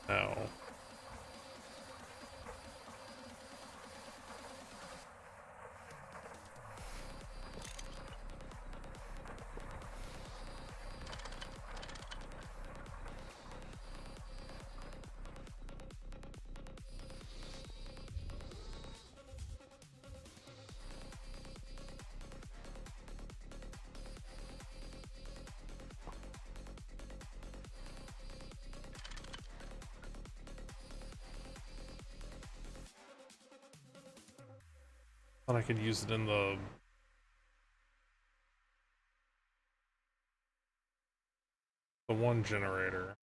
No. Thought I could use it in the one generator.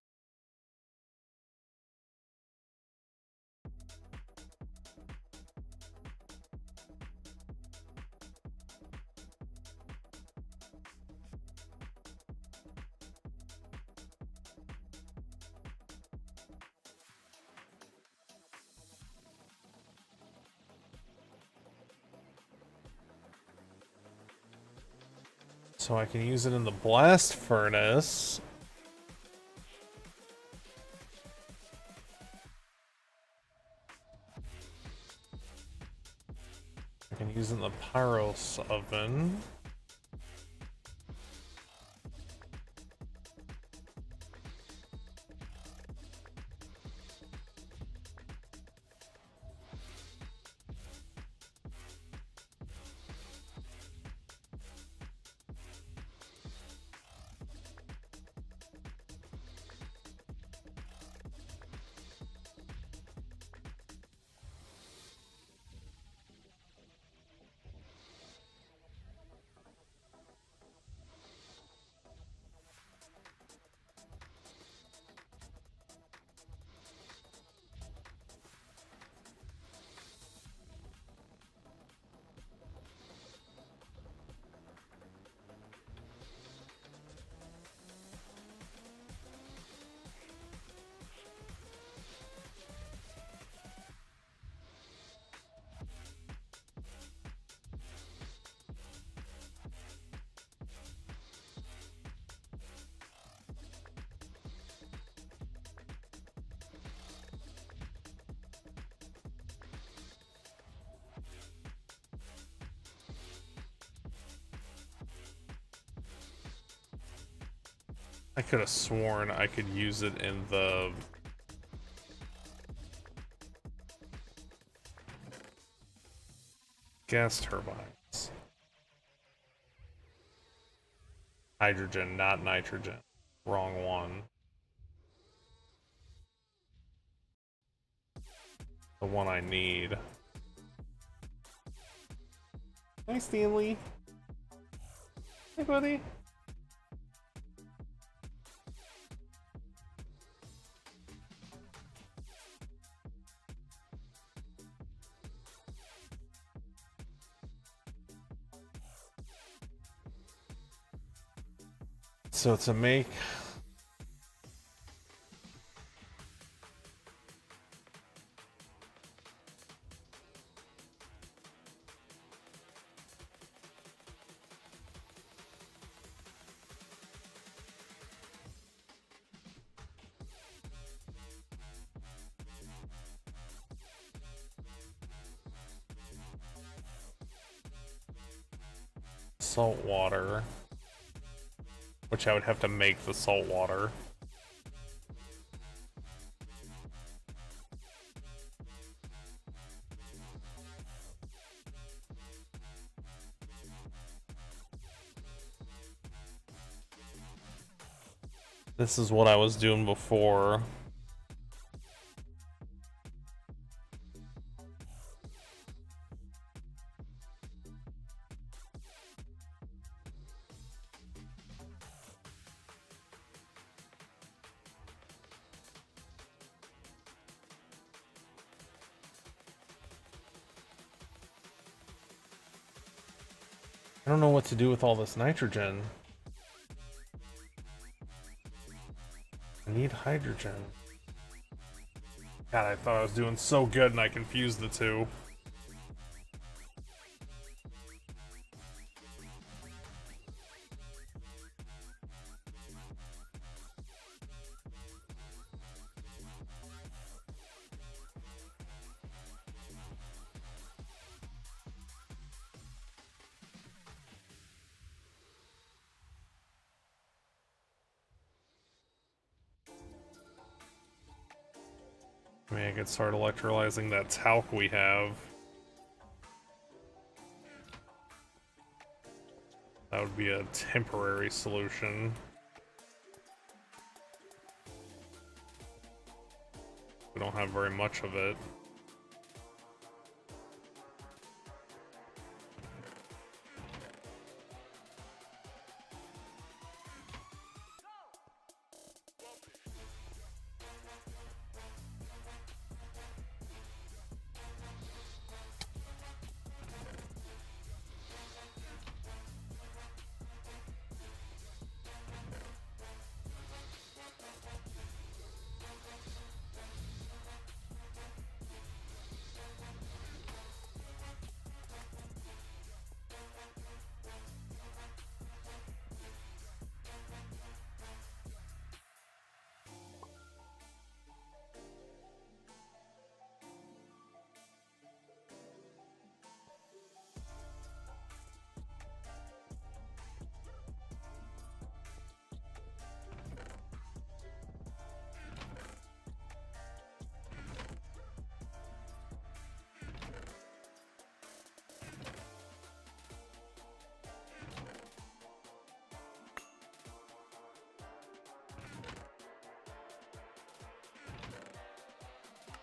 So I can use it in the blast furnace. I can use it in the pyros oven. I could have sworn I could use it in the gas turbines. Hydrogen, not nitrogen. Wrong one. The one I need. Hi, Stanley. Hey, buddy. So to make salt water, which I would have to make the salt water. This is what I was doing before. I don't know what to do with all this nitrogen. I need hydrogen. God, I thought I was doing so good and I confused the two. I mean, I could start electrolyzing that talc we have. That would be a temporary solution. We don't have very much of it.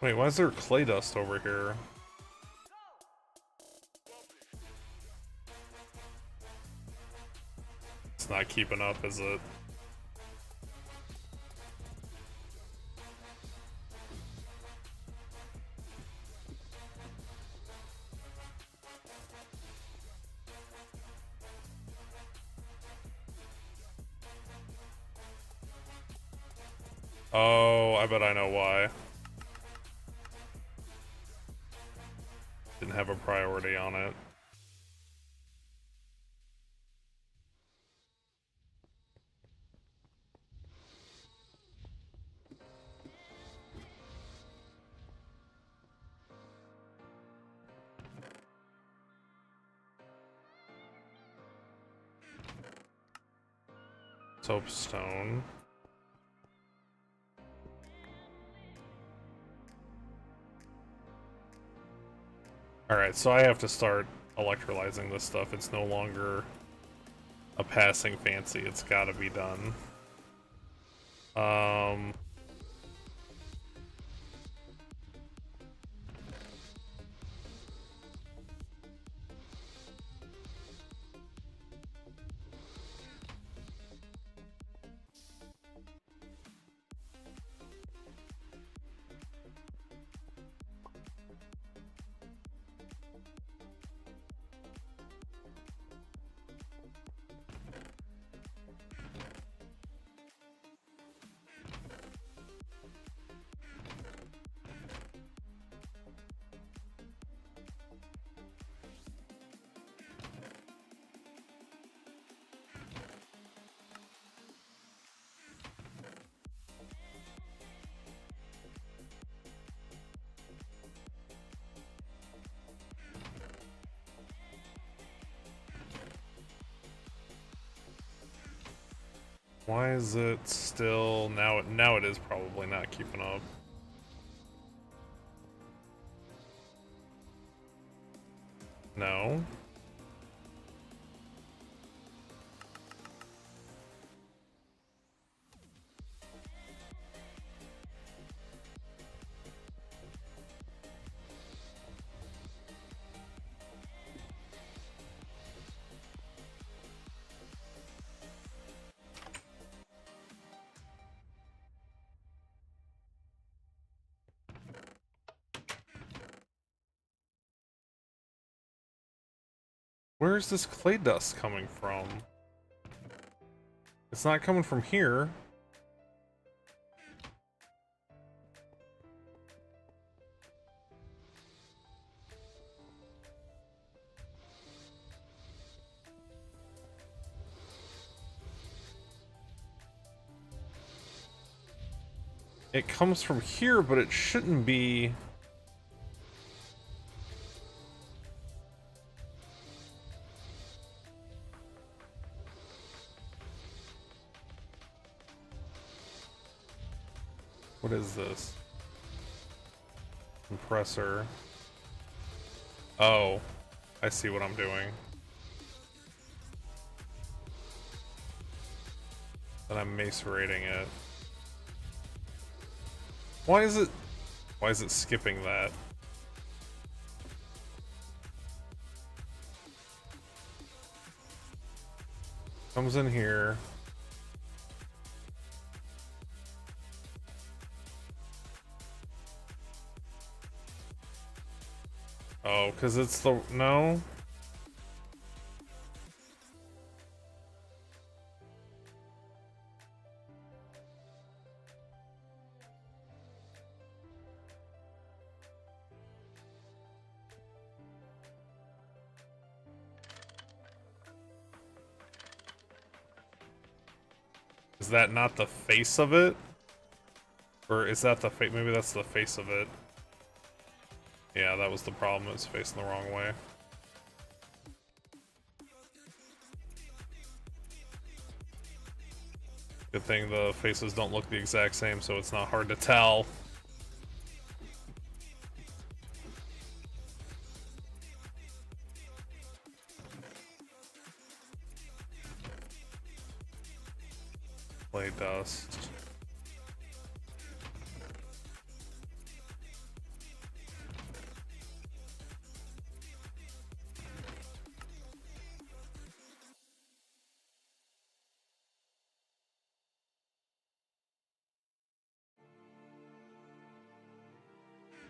Wait, why is there clay dust over here? It's not keeping up, is it? Oh, I bet I know why. Didn't have a priority on it. Soapstone. Alright, so I have to start electrolyzing this stuff. It's no longer a passing fancy. It's gotta be done. Why is it still now it is probably not keeping up. No. Where is this clay dust coming from? It's not coming from here. It comes from here, but it shouldn't be. What is this? Compressor. Oh, I see what I'm doing. Then I'm macerating it. Why is it skipping that? Comes in here. Oh, because it's the... No? Is that not the face of it? Or is that the face? Maybe that's the face of it. Yeah, that was the problem. It was facing the wrong way. Good thing the faces don't look the exact same, so it's not hard to tell. Clay dust.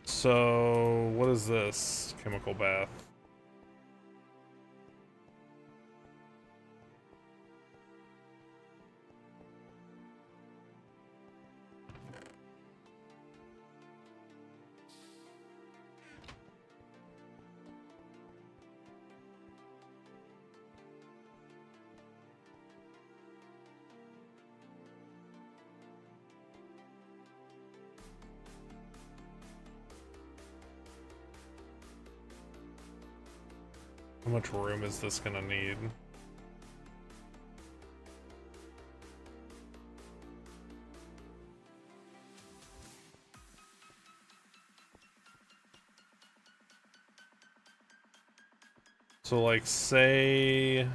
So, what is this? Chemical bath. How much room is this gonna need? So like say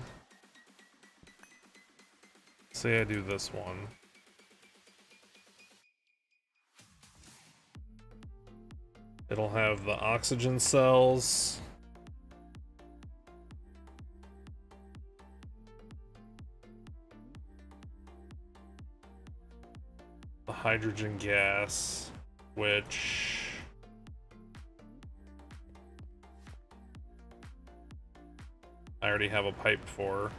I do this one. It'll have the oxygen cells. The hydrogen gas, which I already have a pipe for.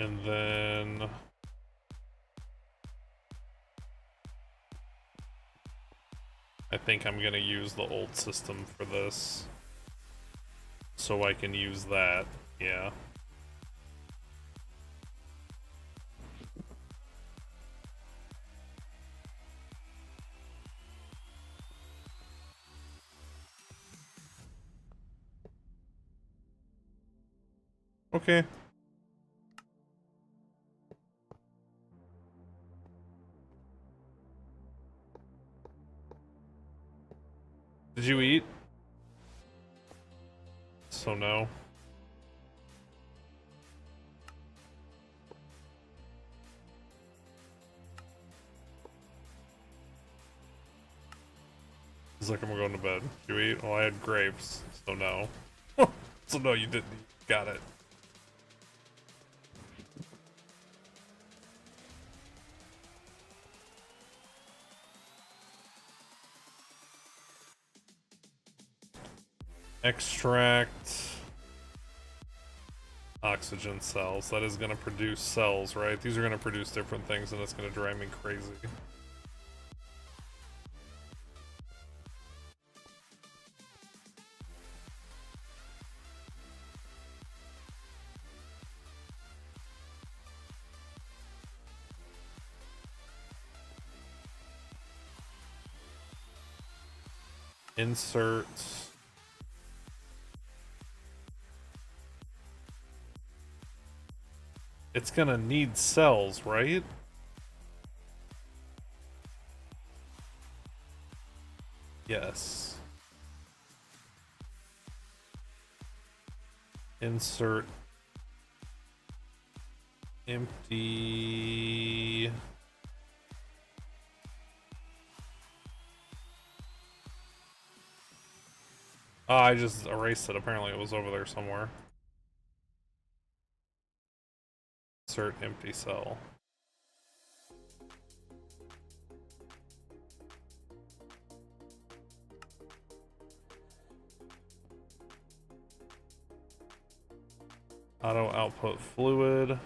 And then I think I'm gonna use the old system for this. So I can use that, yeah. Okay. Did you eat? So no. It's like I'm going to bed. Did you eat? Oh, I had grapes, so no. So no, you didn't eat. Got it. Extract oxygen cells. That is going to produce cells, right? These are going to produce different things, and it's going to drive me crazy. Insert. It's gonna need cells, right? Yes. Insert empty. Oh, I just erased it. Apparently it was over there somewhere. Insert empty cell. Auto output fluid.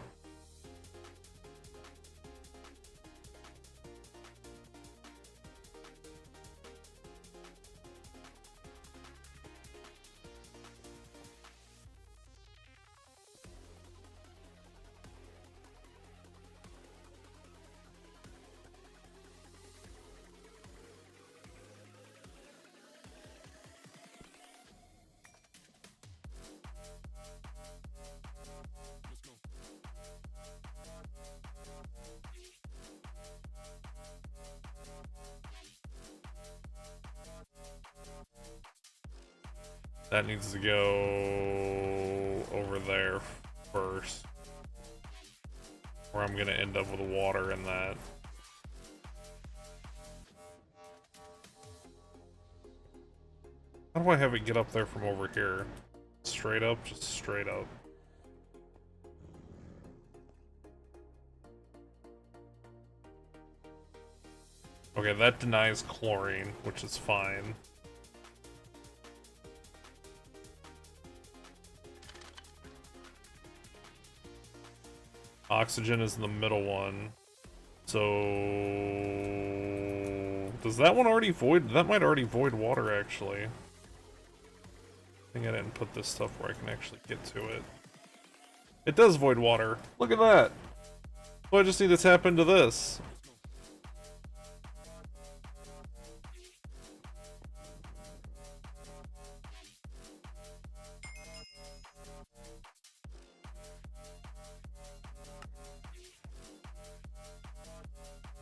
That needs to go over there first. Or I'm gonna end up with water in that. How do I have it get up there from over here? Straight up? Just straight up. Okay, that denies chlorine, which is fine. Oxygen is the middle one. So... does that one already void? That might already void water, actually. I think I didn't put this stuff where I can actually get to it. It does void water. Look at that! Well, I just need to tap into this.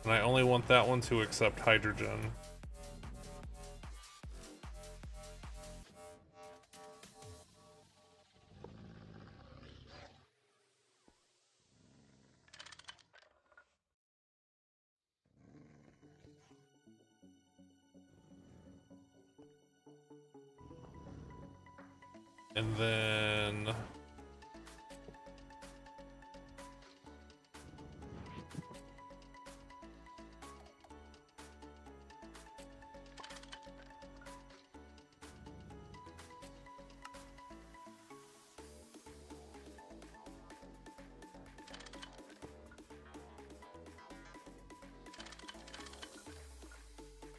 And I only want that one to accept hydrogen. And then...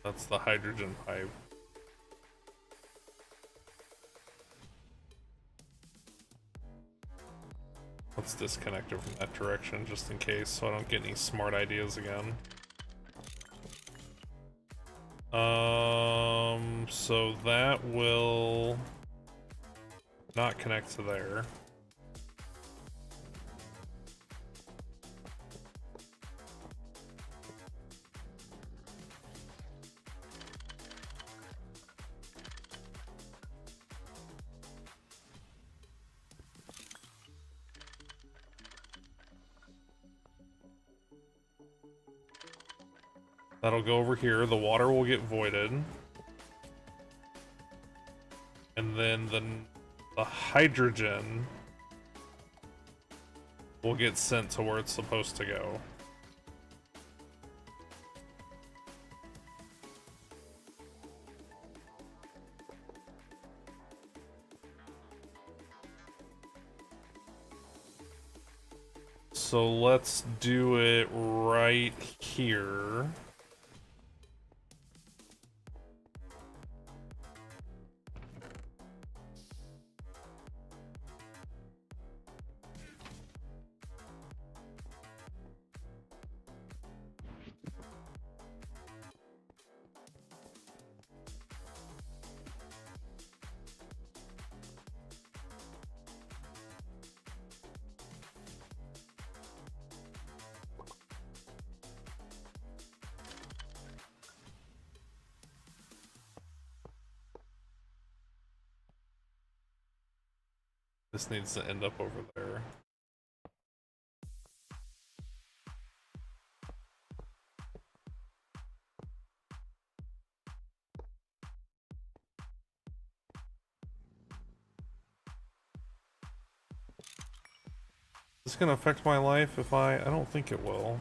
that's the hydrogen pipe. Let's disconnect it from that direction just in case so I don't get any smart ideas again. So that will not connect to there. That'll go over here. The water will get voided. And then the hydrogen will get sent to where it's supposed to go. So let's do it right here. This needs to end up over there. Is this gonna affect my life if I don't think it will.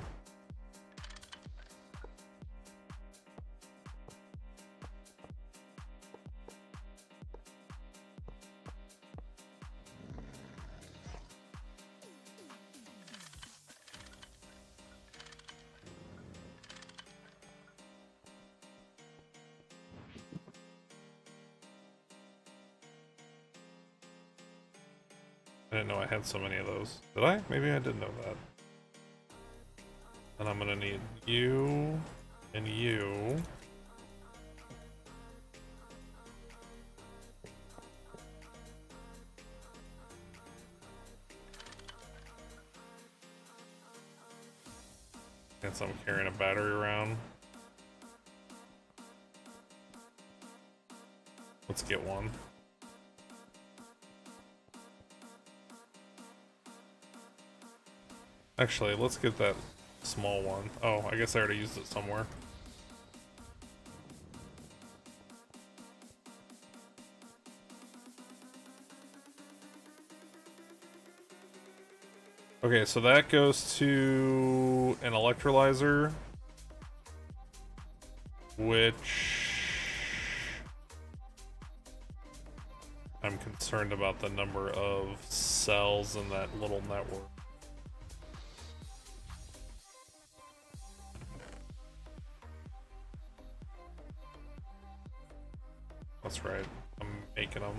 I didn't know I had so many of those. Did I? Maybe I did know that. And I'm gonna need you and you. Guess I'm carrying a battery around. Let's get one. Actually, let's get that small one. Oh, I guess I already used it somewhere. Okay, so that goes to an electrolyzer. which I'm concerned about the number of cells in that little network. That's right, I'm making them.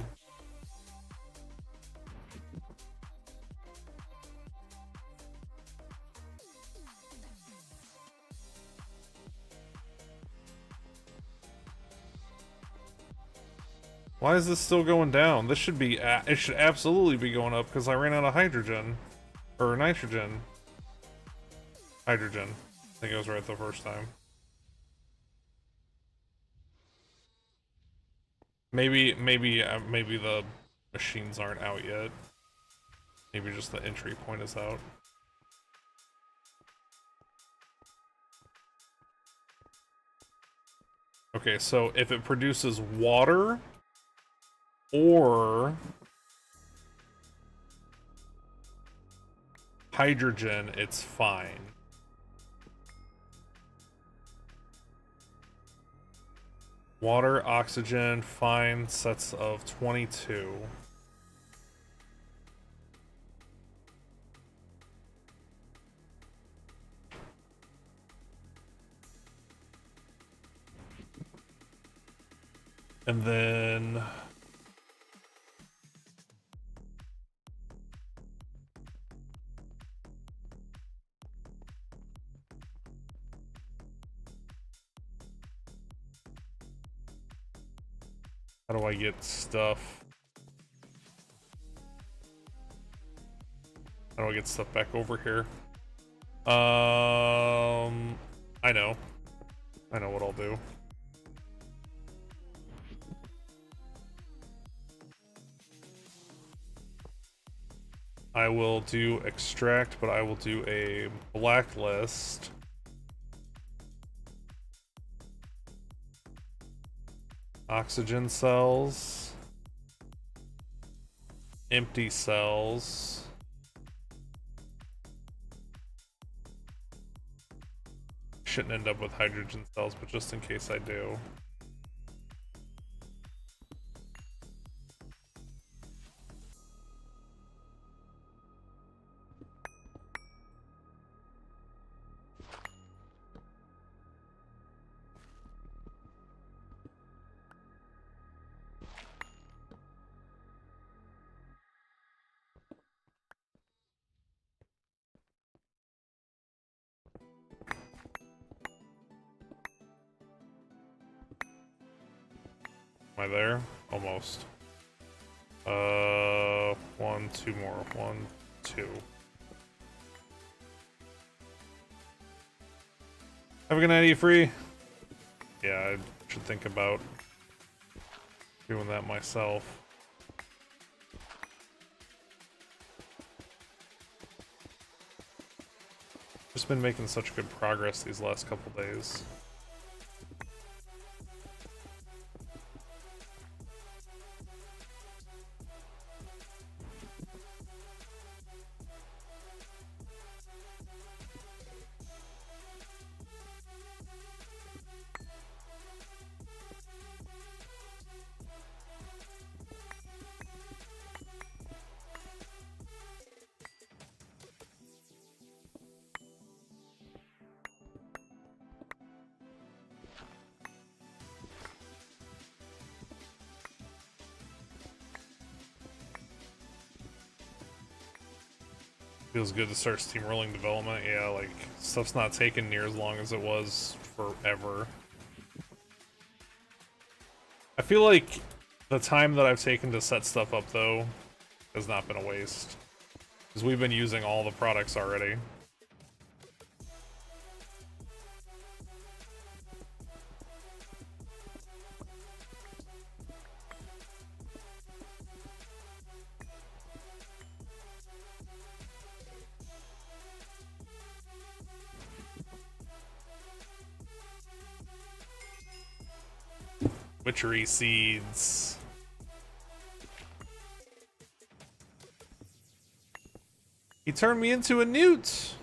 Why is this still going down? This should be, it should absolutely be going up because I ran out of hydrogen. Or nitrogen. Hydrogen. I think I was right the first time. Maybe the machines aren't out yet. Maybe just the entry point is out. Okay, so if it produces water or hydrogen, it's fine. Water, oxygen, fine, sets of 22. And then how do I get stuff? How do I get stuff back over here? I know what I'll do. I will do extract, but I will do a blacklist. Oxygen cells. Empty cells. Shouldn't end up with hydrogen cells, but just in case I do. Am I there? Almost. One, two more. One, two. Have a good night, E-Free. Yeah, I should think about doing that myself. Just been making such good progress these last couple days. Feels good to start steamrolling development. Yeah, like, stuff's not taking near as long as it was forever. I feel like the time that I've taken to set stuff up, though, has not been a waste. Because we've been using all the products already. Witchery seeds. He turned me into a newt.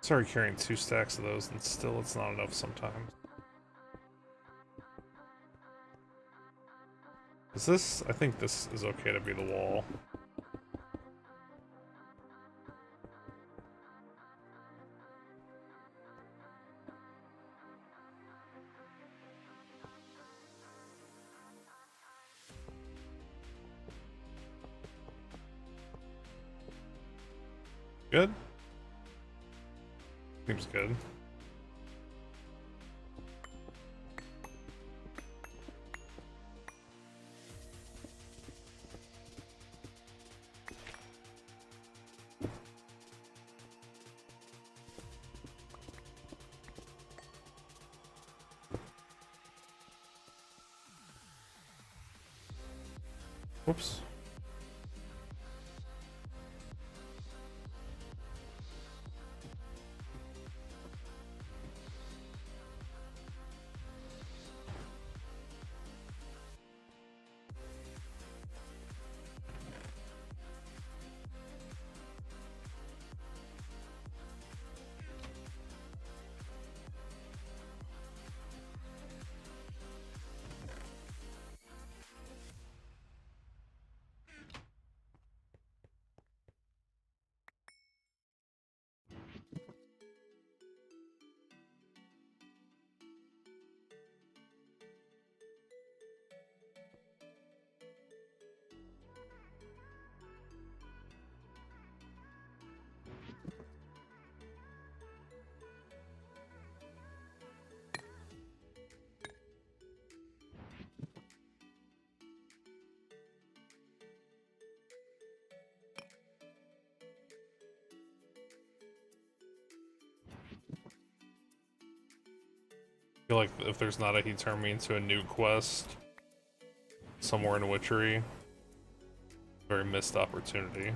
Started carrying 2 stacks of those, and still it's not enough sometimes. Is this? I think this is okay to be the wall. Good? Seems good. Whoops. I feel like if there's not a he turned me into a new quest somewhere in Witchery, very missed opportunity.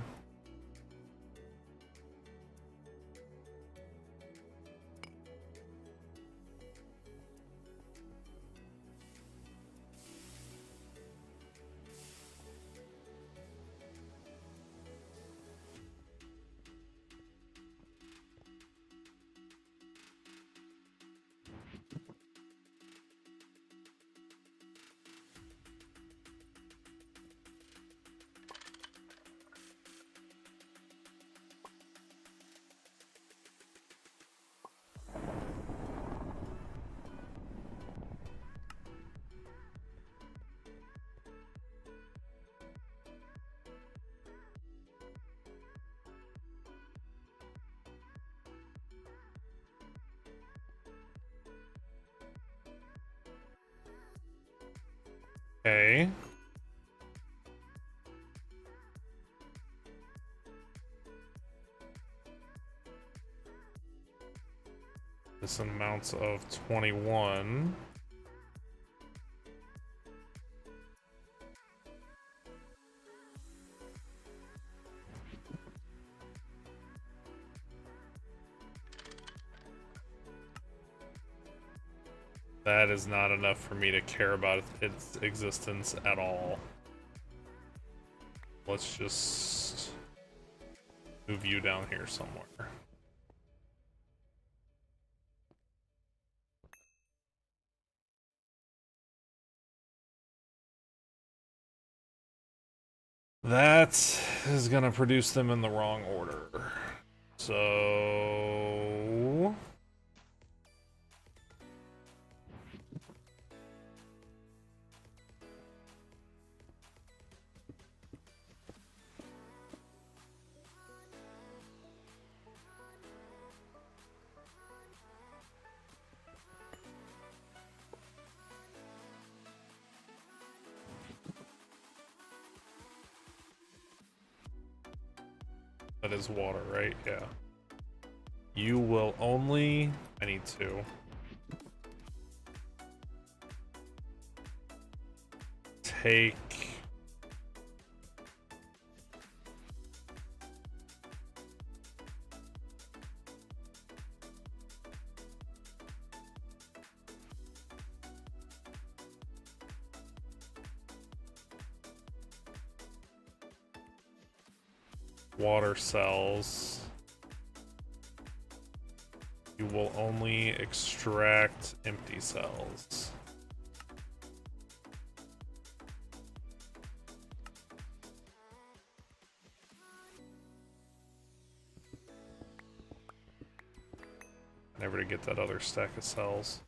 Okay. This amounts of 21. That is not enough for me to care about its existence at all. Let's just move you down here somewhere. That is gonna produce them in the wrong order. So... That is water, right? Yeah. You will only... I need 2. Take... water cells. You will only extract empty cells. Never to get that other stack of cells.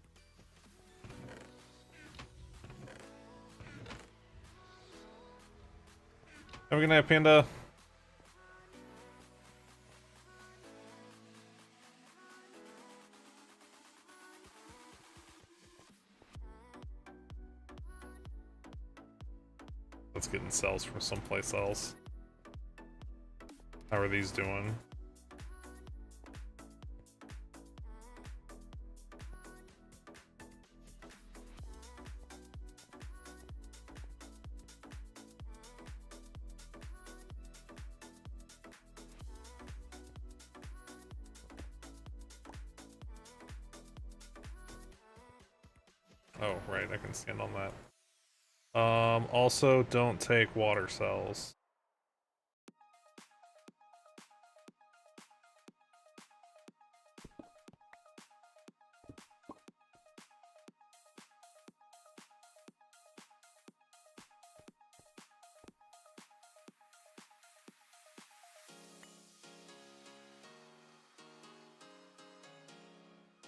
Have a good night, Panda. Let's get in cells from someplace else. How are these doing? Oh, right, I can stand on that. Also, don't take water cells.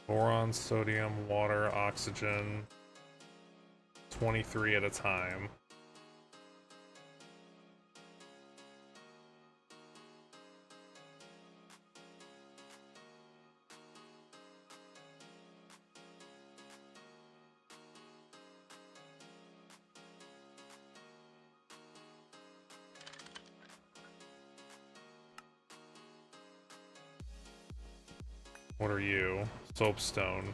Boron, sodium, water, oxygen. 23 at a time. What are you? Soapstone.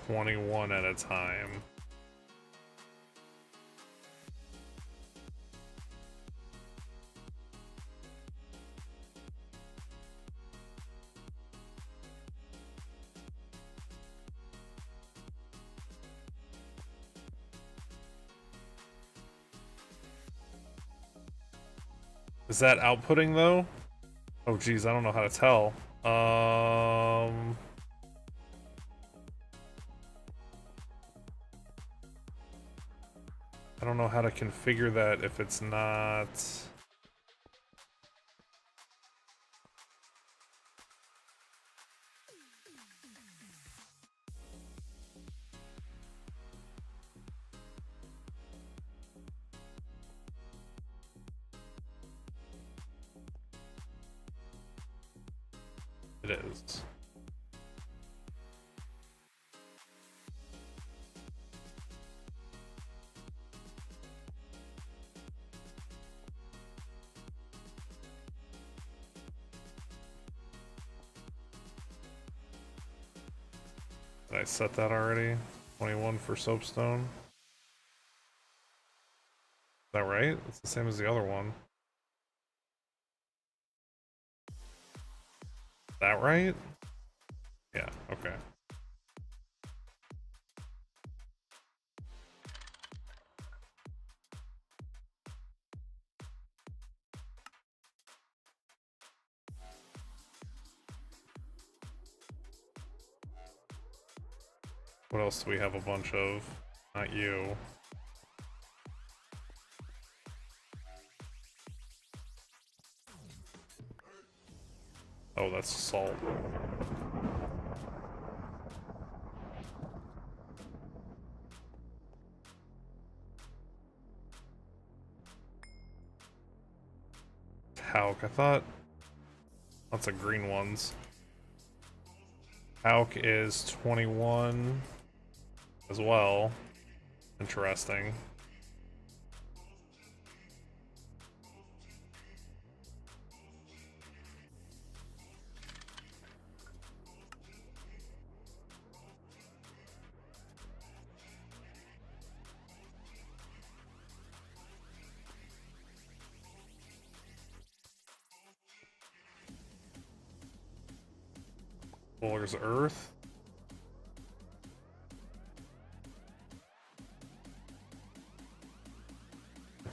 $21 at a time. Is that outputting though? Oh geez, I don't know how to tell. I don't know how to configure that if it's not. It is. Did I set that already? 21 for soapstone. Is that right? It's the same as the other one. Is that right? Yeah, okay. What else do we have a bunch of? Not you. Oh, that's salt. Talc, I thought. Lots of green ones. Talc is 21 as well. Interesting. Fuller's Earth.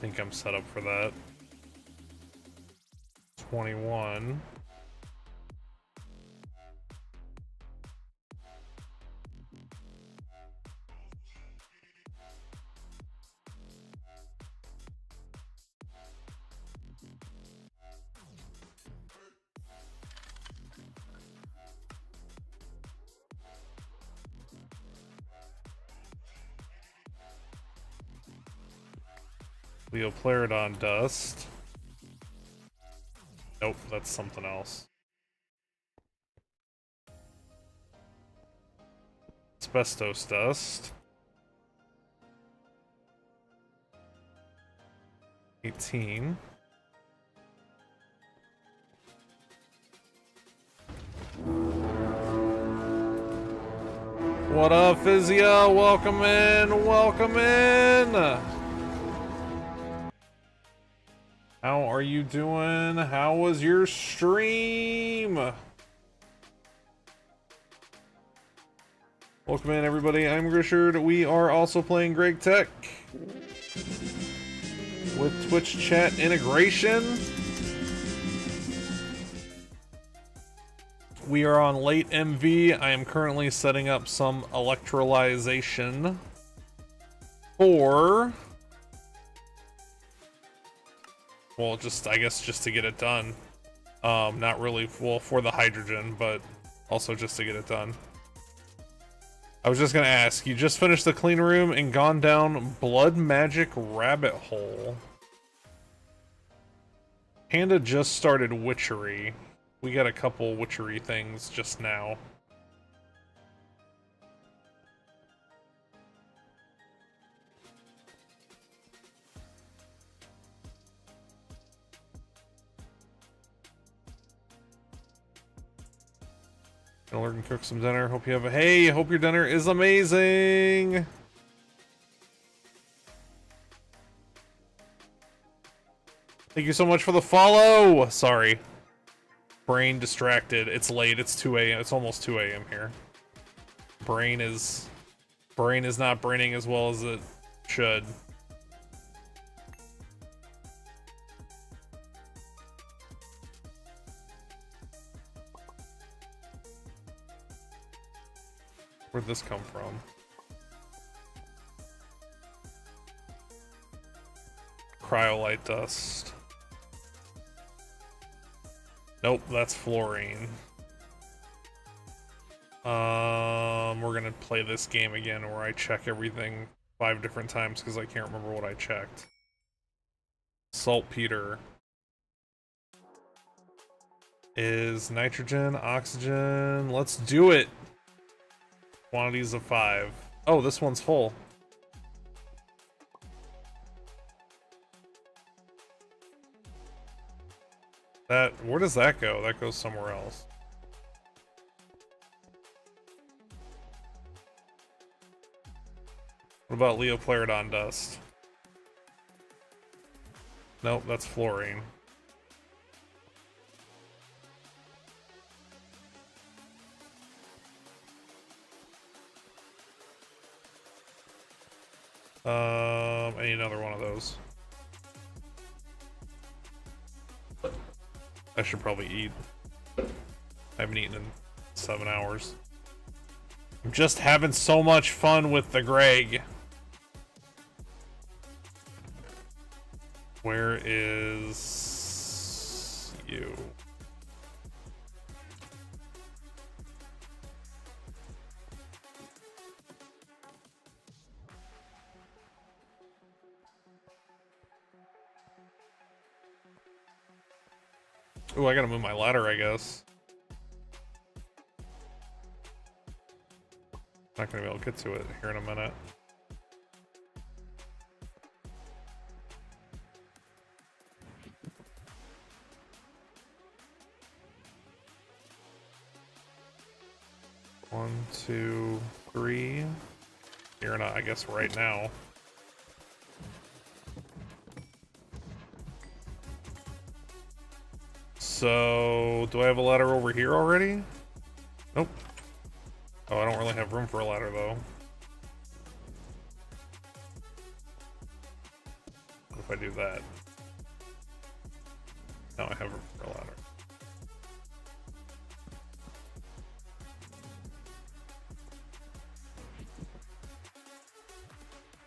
think I'm set up for that. 21. Leoplerodon dust. Nope, that's something else. Asbestos dust. 18. What up, Physio? Welcome in, welcome in! How are you doing? How was your stream? Welcome in, everybody. I'm Grishard. We are also playing Gregtech with Twitch chat integration. We are on late MV. I am currently setting up some electrolyzation for... well, just, I guess, just to get it done. Not really, well, for the hydrogen, but also just to get it done. I was just gonna ask, you just finished the clean room and gone down Blood Magic Rabbit Hole. Panda just started Witchery. We got a couple Witchery things just now. Gonna learn and cook some dinner. Hope you have a... hey, hope your dinner is amazing! Thank you so much for the follow! Sorry. Brain distracted. It's late. It's 2 a.m. It's almost 2 a.m. here. Brain is not braining as well as it should. Where'd this come from? Cryolite dust. Nope, that's fluorine. We're gonna play this game again where I check everything 5 different times because I can't remember what I checked. Saltpeter is nitrogen, oxygen. Let's do it. Quantities of 5. Oh, this one's full. That, where does that go? That goes somewhere else. What about Leoplerodon dust? Nope, that's fluorine. I need another one of those. I should probably eat. I haven't eaten in 7 hours. I'm just having so much fun with the Greg. Where is you? Ooh, I gotta move my ladder, I guess. Not gonna be able to get to it here in a minute. One, two, three. Here not, I guess right now. So, do I have a ladder over here already? Nope. Oh, I don't really have room for a ladder, though. What if if I do that. Now I have a ladder.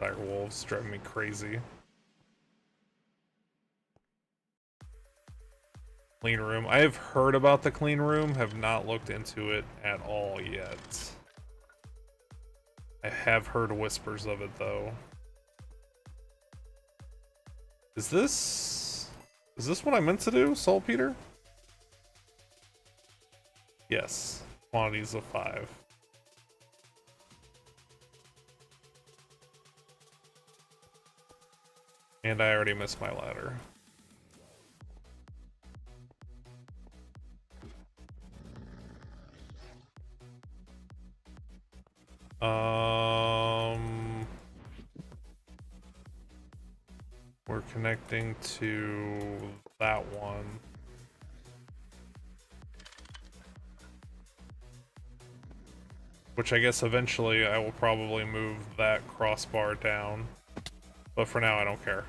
Dire wolves driving me crazy. Clean room. I have heard about the clean room, have not looked into it at all yet. I have heard whispers of it though. Is this what I meant to do, saltpeter? Yes. Quantities of 5. And I already missed my ladder. We're connecting to that one. Which I guess eventually I will probably move that crossbar down. But for now I don't care.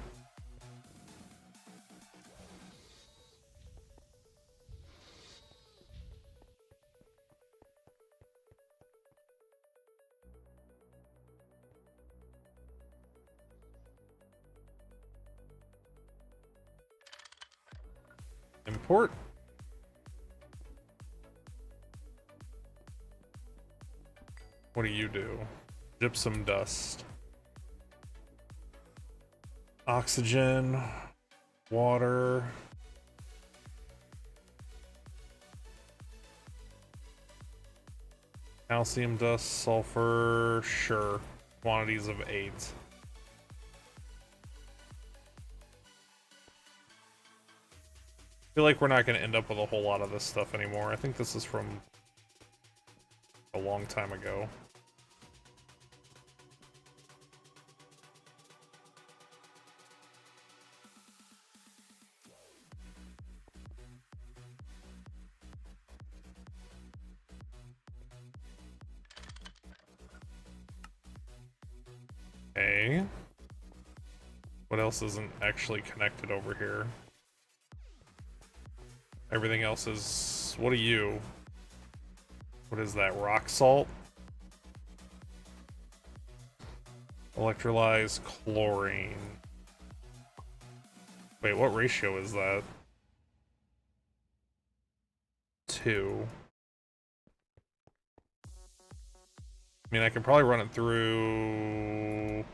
Import. What do you do? Gypsum dust. Oxygen. Water. Calcium dust, sulfur, sure. Quantities of 8. I feel like we're not going to end up with a whole lot of this stuff anymore. I think this is from a long time ago. Okay. What else isn't actually connected over here? Everything else is... What are you? What is that? Rock salt? Electrolyzed chlorine. Wait, what ratio is that? 2. I mean, I could probably run it through...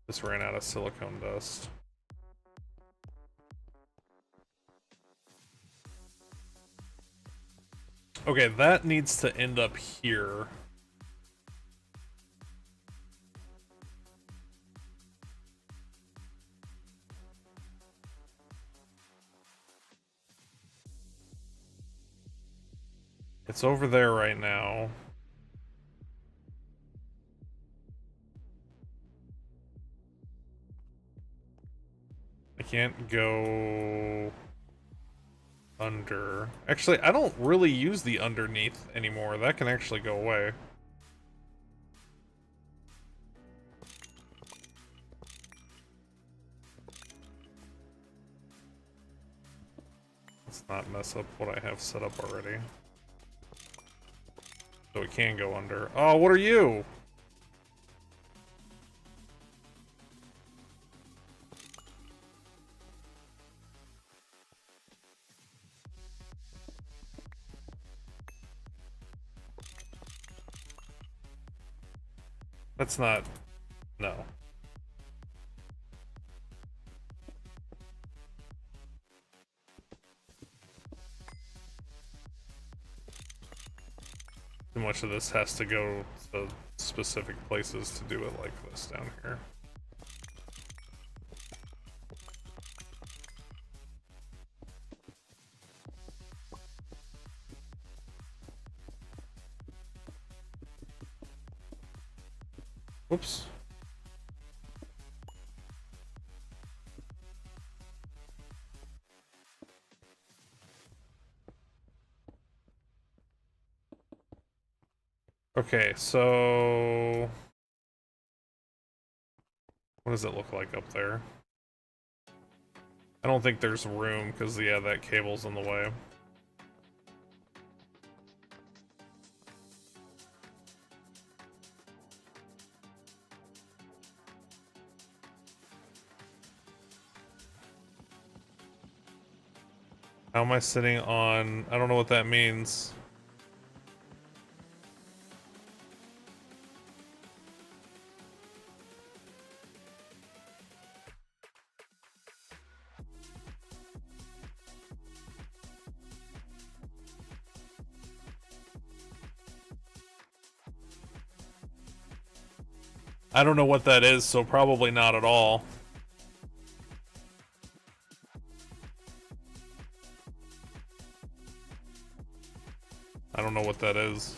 Just ran out of silicone dust. Okay, that needs to end up here. It's over there right now. I can't go under. Actually, I don't really use the underneath anymore. That can actually go away. Let's not mess up what I have set up already. So it can go under. Oh, what are you? That's not... No. Too much of this has to go to specific places to do it like this down here. Whoops. Okay, so does it look like up there? I don't think there's room, because, yeah, that cable's in the way. How am I sitting on... I don't know what that means. I don't know what that is, so probably not at all. I don't know what that is.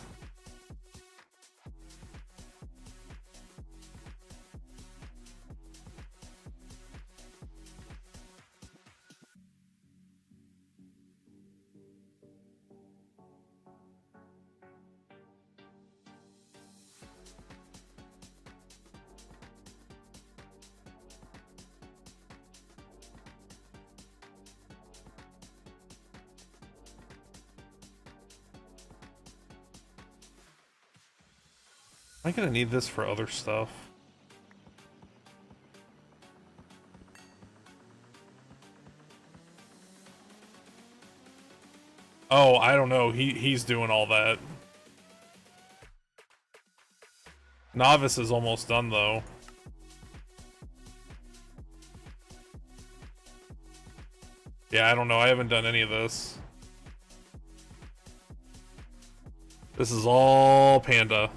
Am I gonna need this for other stuff? Oh, I don't know. He's doing all that. Novice is almost done though. Yeah, I don't know. I haven't done any of this. This is all Panda.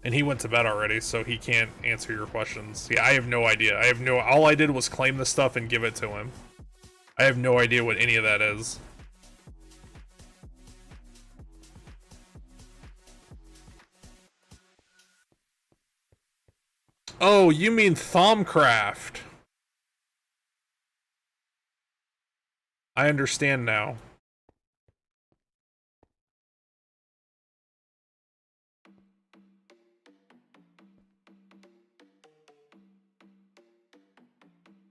And he went to bed already, so he can't answer your questions. Yeah, I have no idea. All I did was claim the stuff and give it to him. I have no idea what any of that is. Oh, you mean Thaumcraft. I understand now.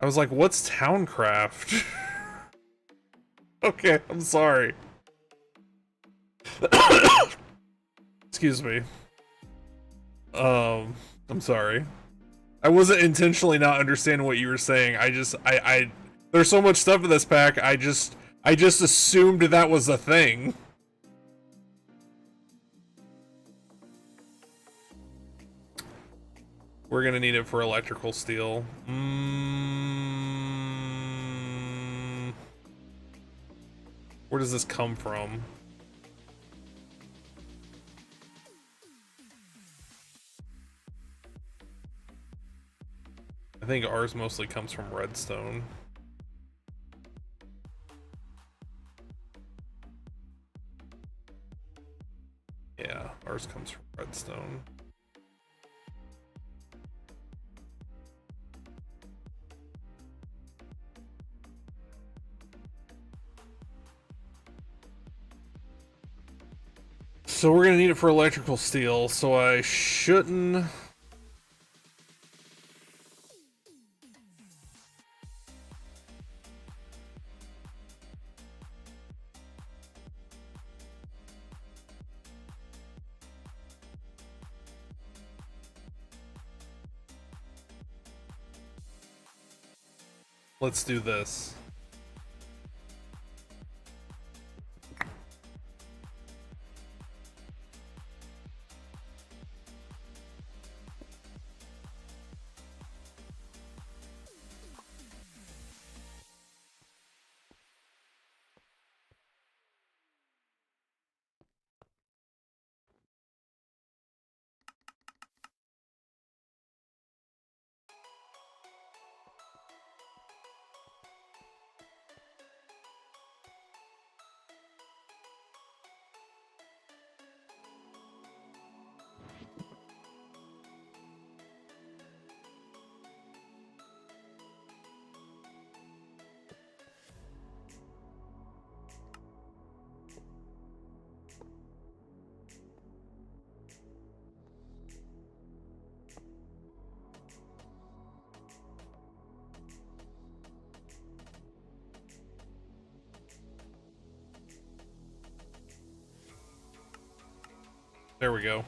I was like, what's Towncraft? Okay, I'm sorry. Excuse me. I'm sorry. I wasn't intentionally not understanding what you were saying. I there's so much stuff in this pack, I just assumed that was a thing. We're gonna need it for electrical steel. Where does this come from? I think ours mostly comes from redstone. Yeah, ours comes from redstone. So we're gonna need it for electrical steel, so I shouldn't... Let's do this. There we go.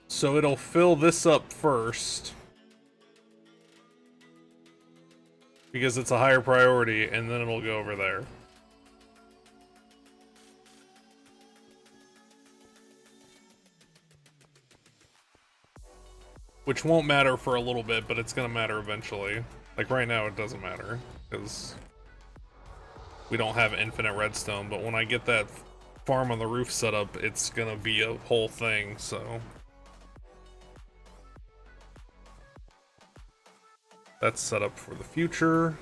So it'll fill this up first. Because it's a higher priority, and then it'll go over there. Which won't matter for a little bit, but it's gonna matter eventually. Like right now it doesn't matter, because we don't have infinite redstone, but when I get that farm on the roof set up, it's gonna be a whole thing, so. That's set up for the future.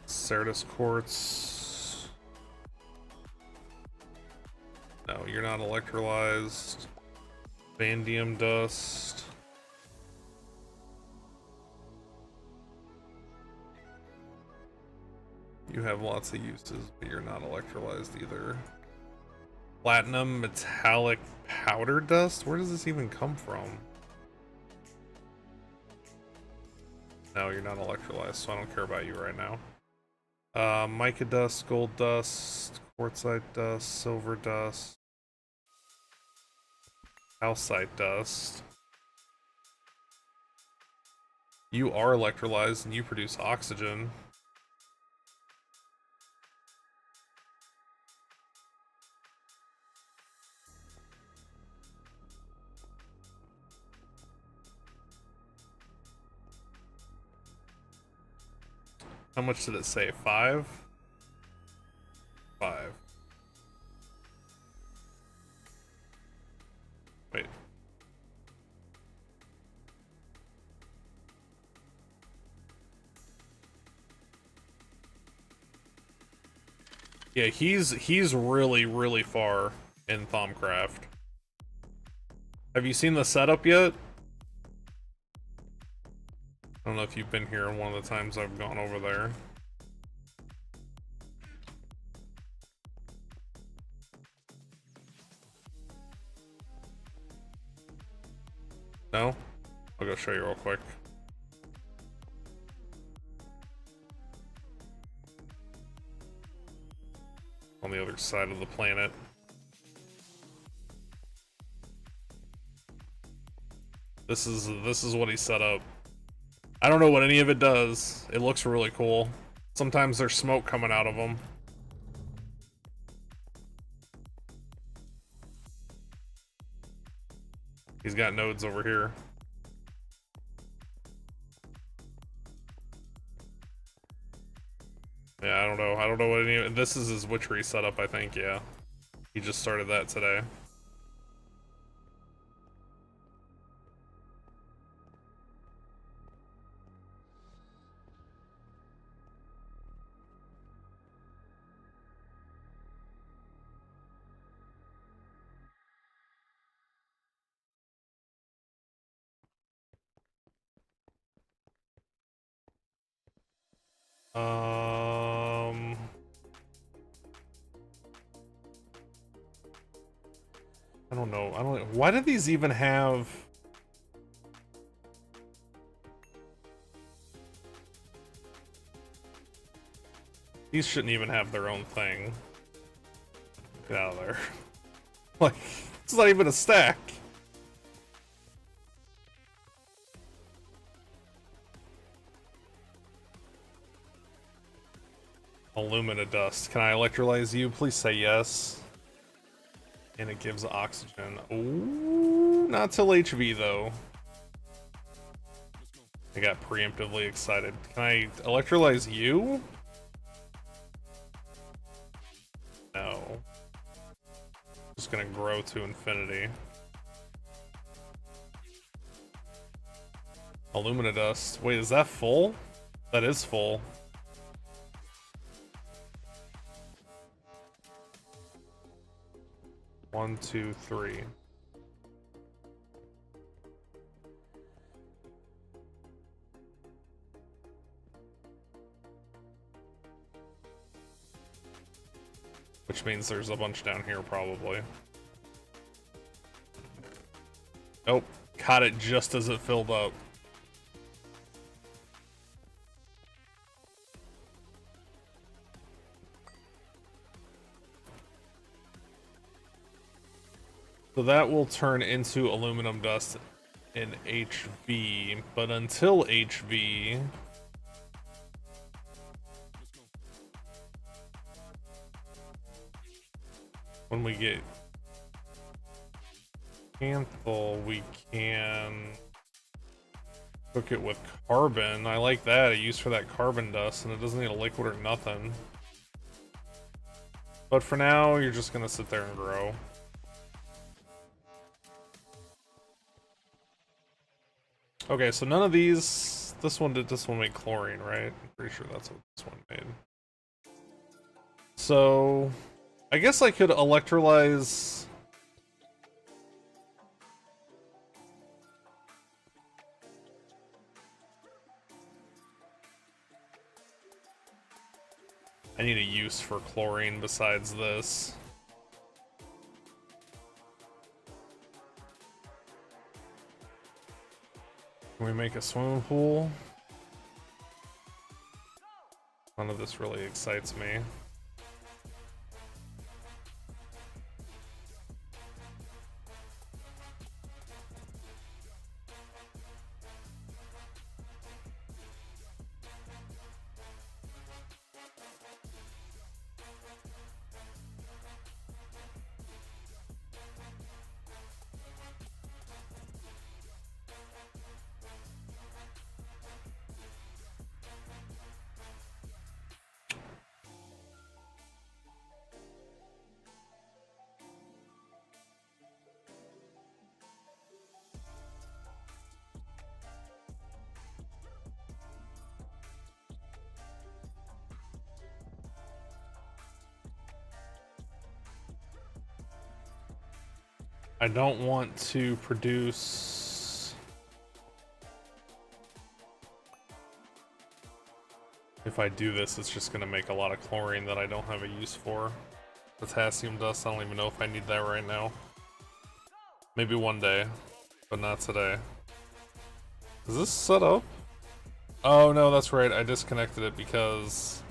Certus quartz. No, you're not electrolyzed. Vanadium dust. You have lots of uses, but you're not electrolyzed either. Platinum metallic powder dust? Where does this even come from? No, you're not electrolyzed, so I don't care about you right now. Mica dust, gold dust, quartzite dust, silver dust, calcite dust. You are electrolyzed and you produce oxygen. How much did it say? 5? 5. Wait. Yeah, he's really far in Thaumcraft. Have you seen the setup yet? I don't know if you've been here one of the times I've gone over there. No? I'll go show you real quick. On the other side of the planet. This is what he set up. I don't know what any of it does. It looks really cool. Sometimes there's smoke coming out of them. He's got nodes over here. Yeah, I don't know. I don't know what any of this is. His witchery setup, I think. Yeah, he just started that today. I don't know. I don't. Why do these even have? These shouldn't even have their own thing. Get out of there. Like, it's not even a stack. Alumina dust. Can I electrolyze you? Please say yes. And it gives oxygen. Ooh, not till HV though. I got preemptively excited. Can I electrolyze you? No. Just gonna grow to infinity. Alumina dust. Wait, is that full? That is full. One, two, three. Which means there's a bunch down here, probably. Nope. Caught it just as it filled up. So that will turn into aluminum dust in HV, but until HV, when we get Canthal, we can cook it with carbon. I like that, a use for that carbon dust, and it doesn't need a liquid or nothing. But for now, you're just gonna sit there and grow. Okay, so none of these. This one make chlorine, right? I'm pretty sure that's what this one made. So, I guess I could electrolyze. I need a use for chlorine besides this. Can we make a swimming pool? None of this really excites me. I don't want to produce... If I do this, it's just gonna make a lot of chlorine that I don't have a use for. Potassium dust, I don't even know if I need that right now. Maybe one day, but not today. Is this set up? Oh no, that's right, I disconnected it because...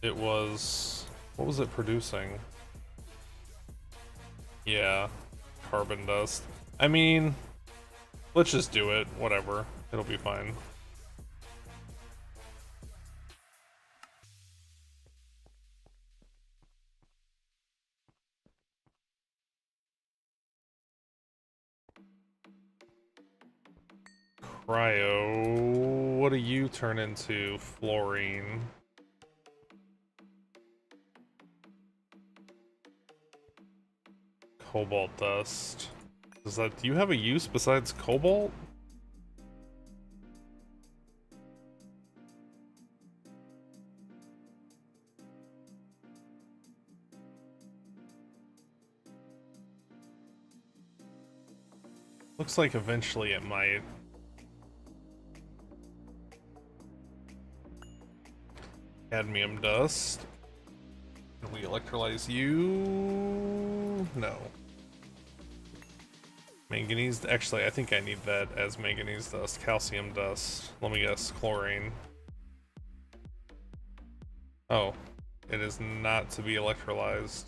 It was... What was it producing? Yeah, carbon dust. I mean, let's just do it. Whatever. It'll be fine. Cryo... What do you turn into? Fluorine. Cobalt dust. Does that... Do you have a use besides cobalt? Looks like eventually it might. Cadmium dust. Can we electrolyze you? No. Manganese, actually I think I need that as manganese dust. Calcium dust. Let me guess, chlorine. Oh, it is not to be electrolyzed.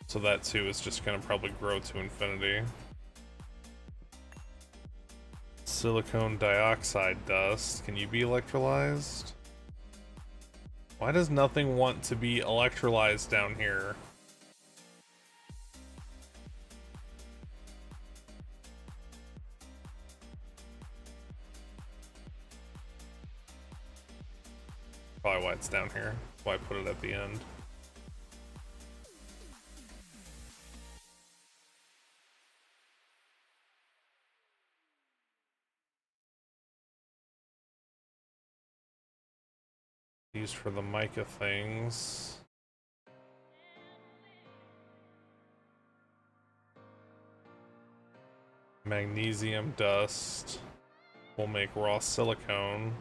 So that too is just gonna probably grow to infinity. Silicone dioxide dust. Can you be electrolyzed? Why does nothing want to be electrolyzed down here? Probably why it's down here. Why I put it at the end. Used for the mica things. Magnesium dust. We'll make raw silicone.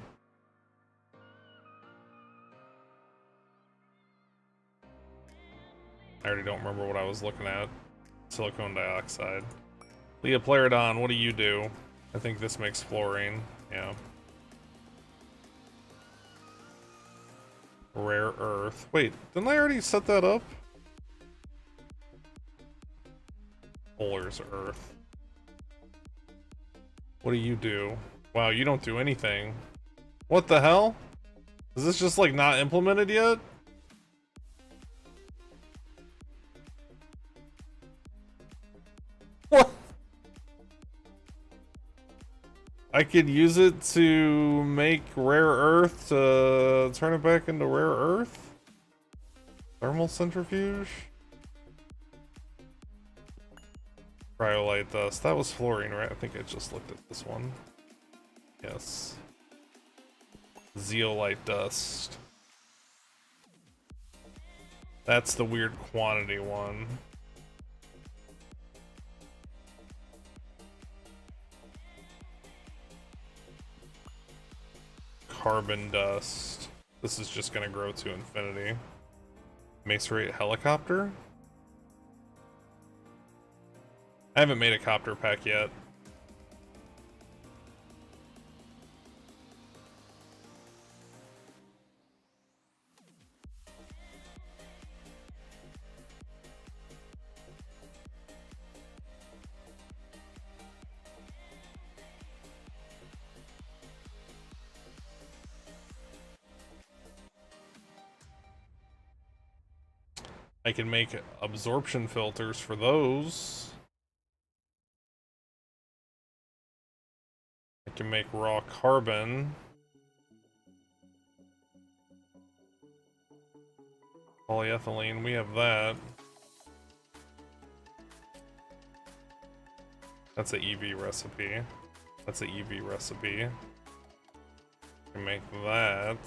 I already don't remember what I was looking at. Silicone dioxide. Leopleurodon, what do you do? I think this makes fluorine. Yeah. Rare earth. Wait, didn't I already set that up? Fuller's earth. What do you do? Wow, you don't do anything. What the hell? Is this just like not implemented yet? What? I could use it to make rare earth to turn it back into rare earth? Thermal centrifuge? Cryolite dust. That was fluorine, right? I think I just looked at this one. Yes. Zeolite dust. That's the weird quantity one. Carbon dust. This is just gonna grow to infinity. Macerate helicopter? I haven't made a copter pack yet. I can make absorption filters for those. I can make raw carbon. Polyethylene, we have that. That's an EV recipe. That's an EV recipe. I can make that.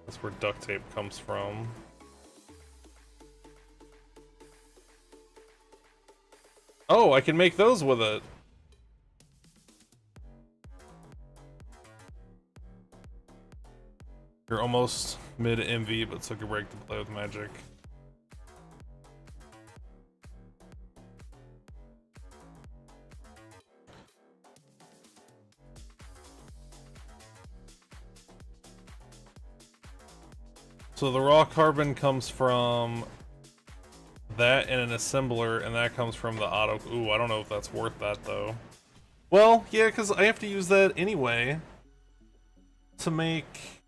That's where duct tape comes from. Oh, I can make those with it. You're almost mid MV, but took a break to play with magic. So the raw carbon comes from that and an assembler, and that comes from the auto. Ooh, I don't know if that's worth that though. Well, yeah, because I have to use that anyway to make.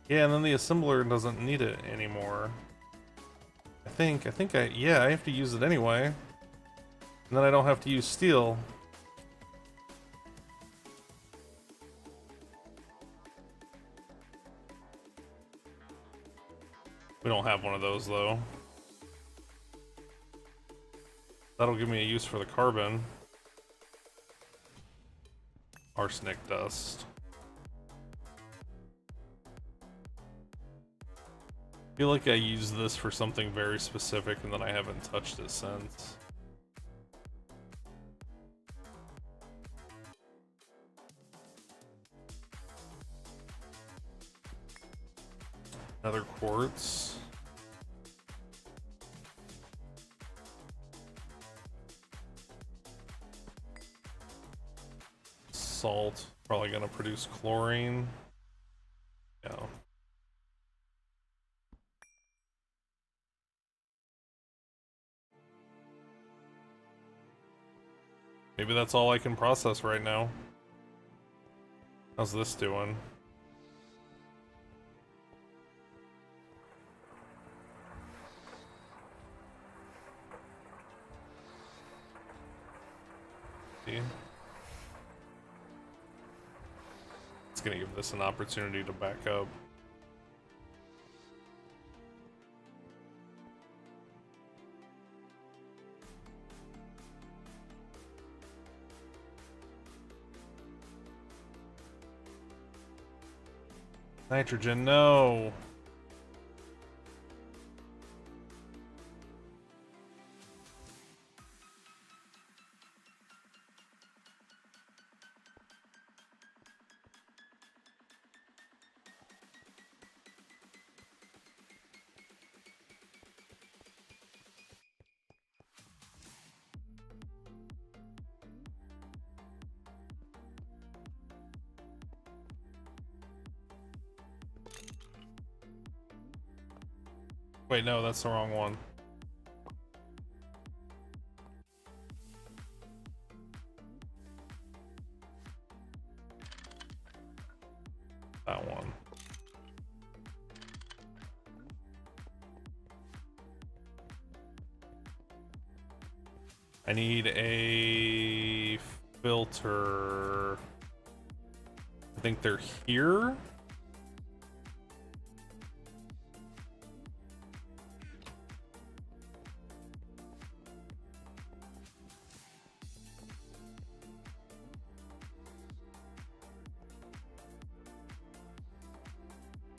Yeah, and then the assembler doesn't need it anymore. Yeah, I have to use it anyway. And then I don't have to use steel. We don't have one of those though. That'll give me a use for the carbon. Arsenic dust. I feel like I used this for something very specific and then I haven't touched it since. Another quartz. Salt, probably gonna produce chlorine. Yeah. Maybe that's all I can process right now. How's this doing? See? It's gonna give this an opportunity to back up. Nitrogen, no. Wait, no, that's the wrong one. That one. I need a filter. I think they're here.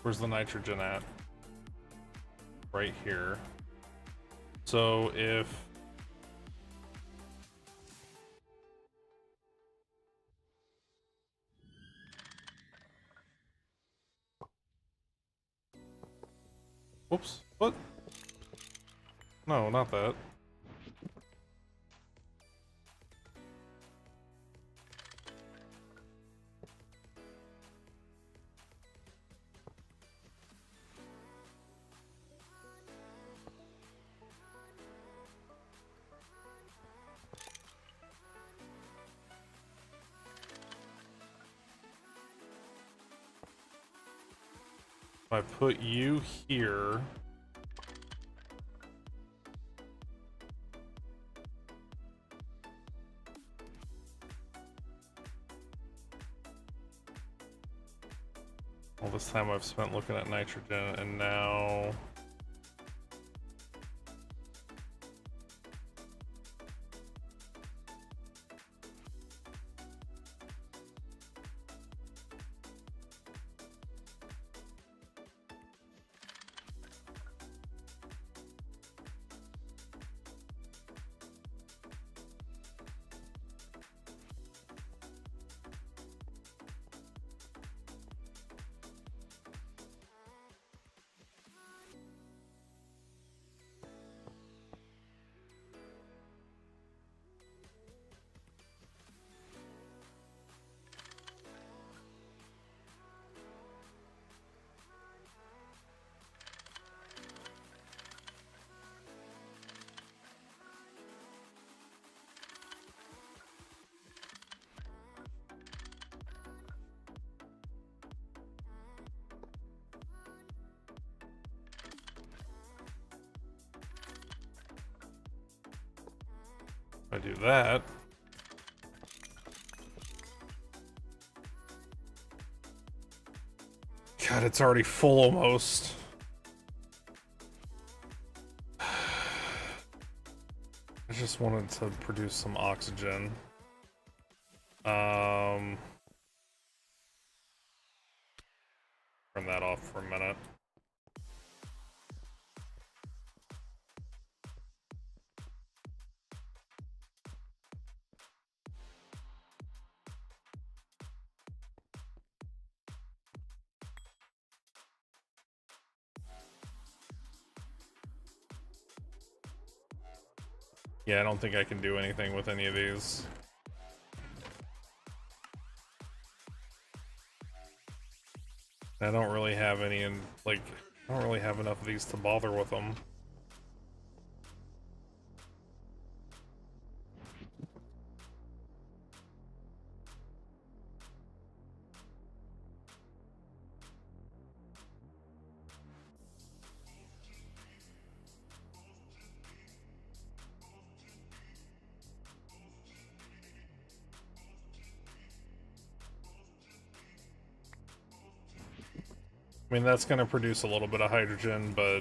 Where's the nitrogen at? Right here. So if whoops, what? No, not that. If I put you here, all this time I've spent looking at nitrogen, and now if I do that, God, it's already full almost. I just wanted to produce some oxygen. Turn that off for a minute. Yeah, I don't think I can do anything with any of these. I don't really have any, and like, I don't really have enough of these to bother with them. I mean, that's going to produce a little bit of hydrogen, but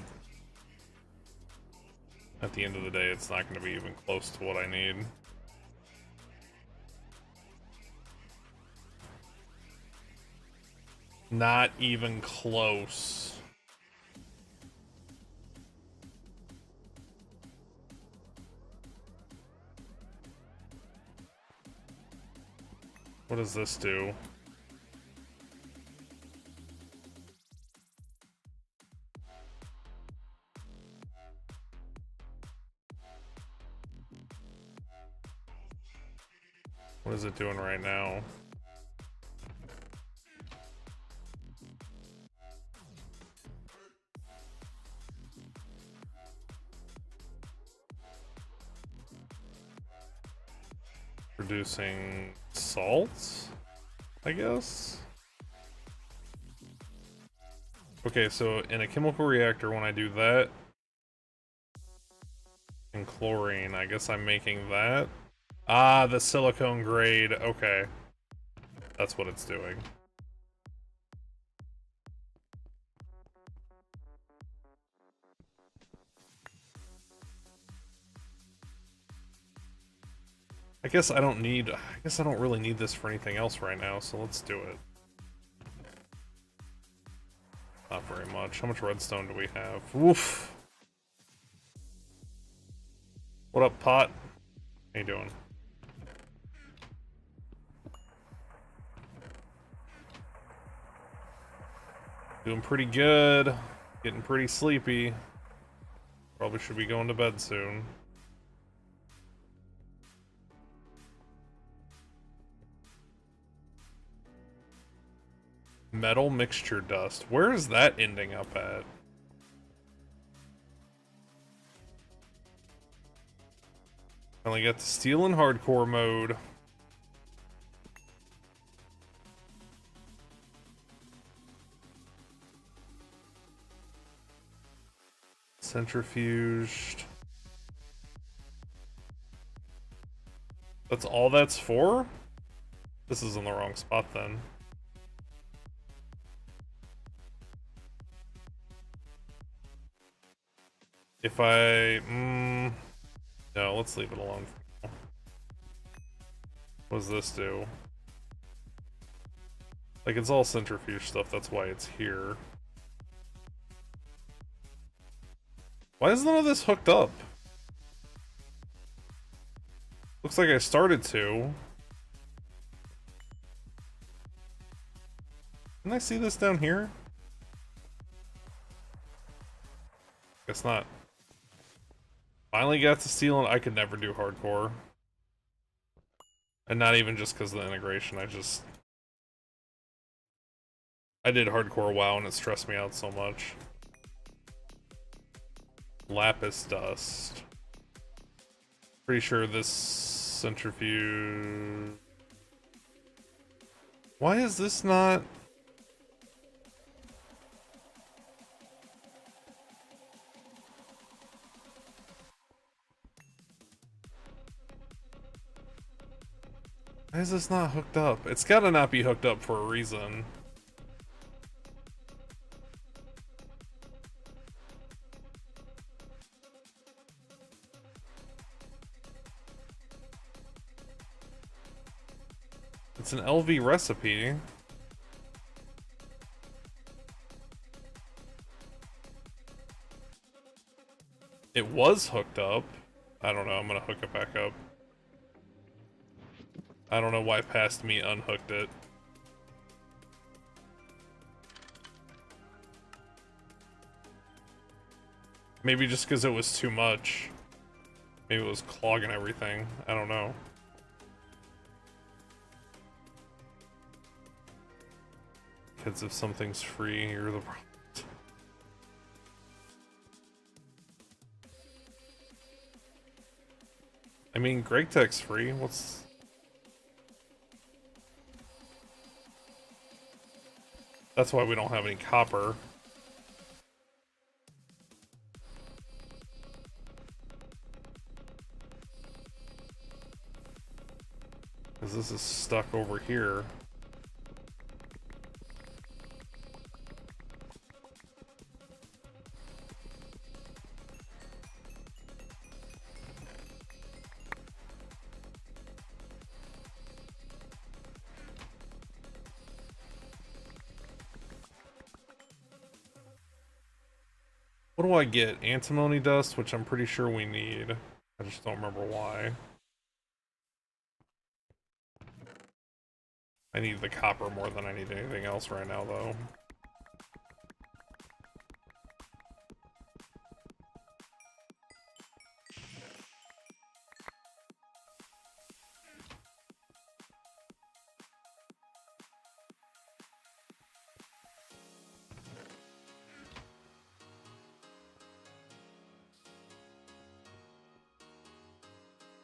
at the end of the day, it's not going to be even close to what I need. Not even close. What does this do? What is it doing right now? Producing salt, I guess? Okay, so in a chemical reactor, when I do that, and chlorine, I guess I'm making that. Ah, the silicone grade, okay. That's what it's doing. I guess I don't really need this for anything else right now, so let's do it. Not very much. How much redstone do we have? Woof! What up, Pot? How you doing? Doing pretty good. Getting pretty sleepy. Probably should be going to bed soon. Metal mixture dust. Where is that ending up at? Only got the steel in hardcore mode. Centrifuged. That's all that's for? This is in the wrong spot then. If I... no, let's leave it alone. What does this do? Like, it's all centrifuge stuff, that's why it's here. Why is none of this hooked up? Looks like I started to. Can I see this down here? Guess not. Finally got to steel, and I could never do hardcore. And not even just because of the integration, I did hardcore WoW and it stressed me out so much. Lapis dust. Pretty sure this centrifuge... Why is this not... Why is this not hooked up? It's gotta not be hooked up for a reason. It's an LV recipe. It was hooked up. I don't know, I'm gonna hook it back up. I don't know why past me unhooked it. Maybe just because it was too much. Maybe it was clogging everything. I don't know. Kids, if something's free, you're the problem. I mean, Gregtech's free. What's... That's why we don't have any copper. Because this is stuck over here. What do I get? Antimony dust, which I'm pretty sure we need. I just don't remember why. I need the copper more than I need anything else right now, though.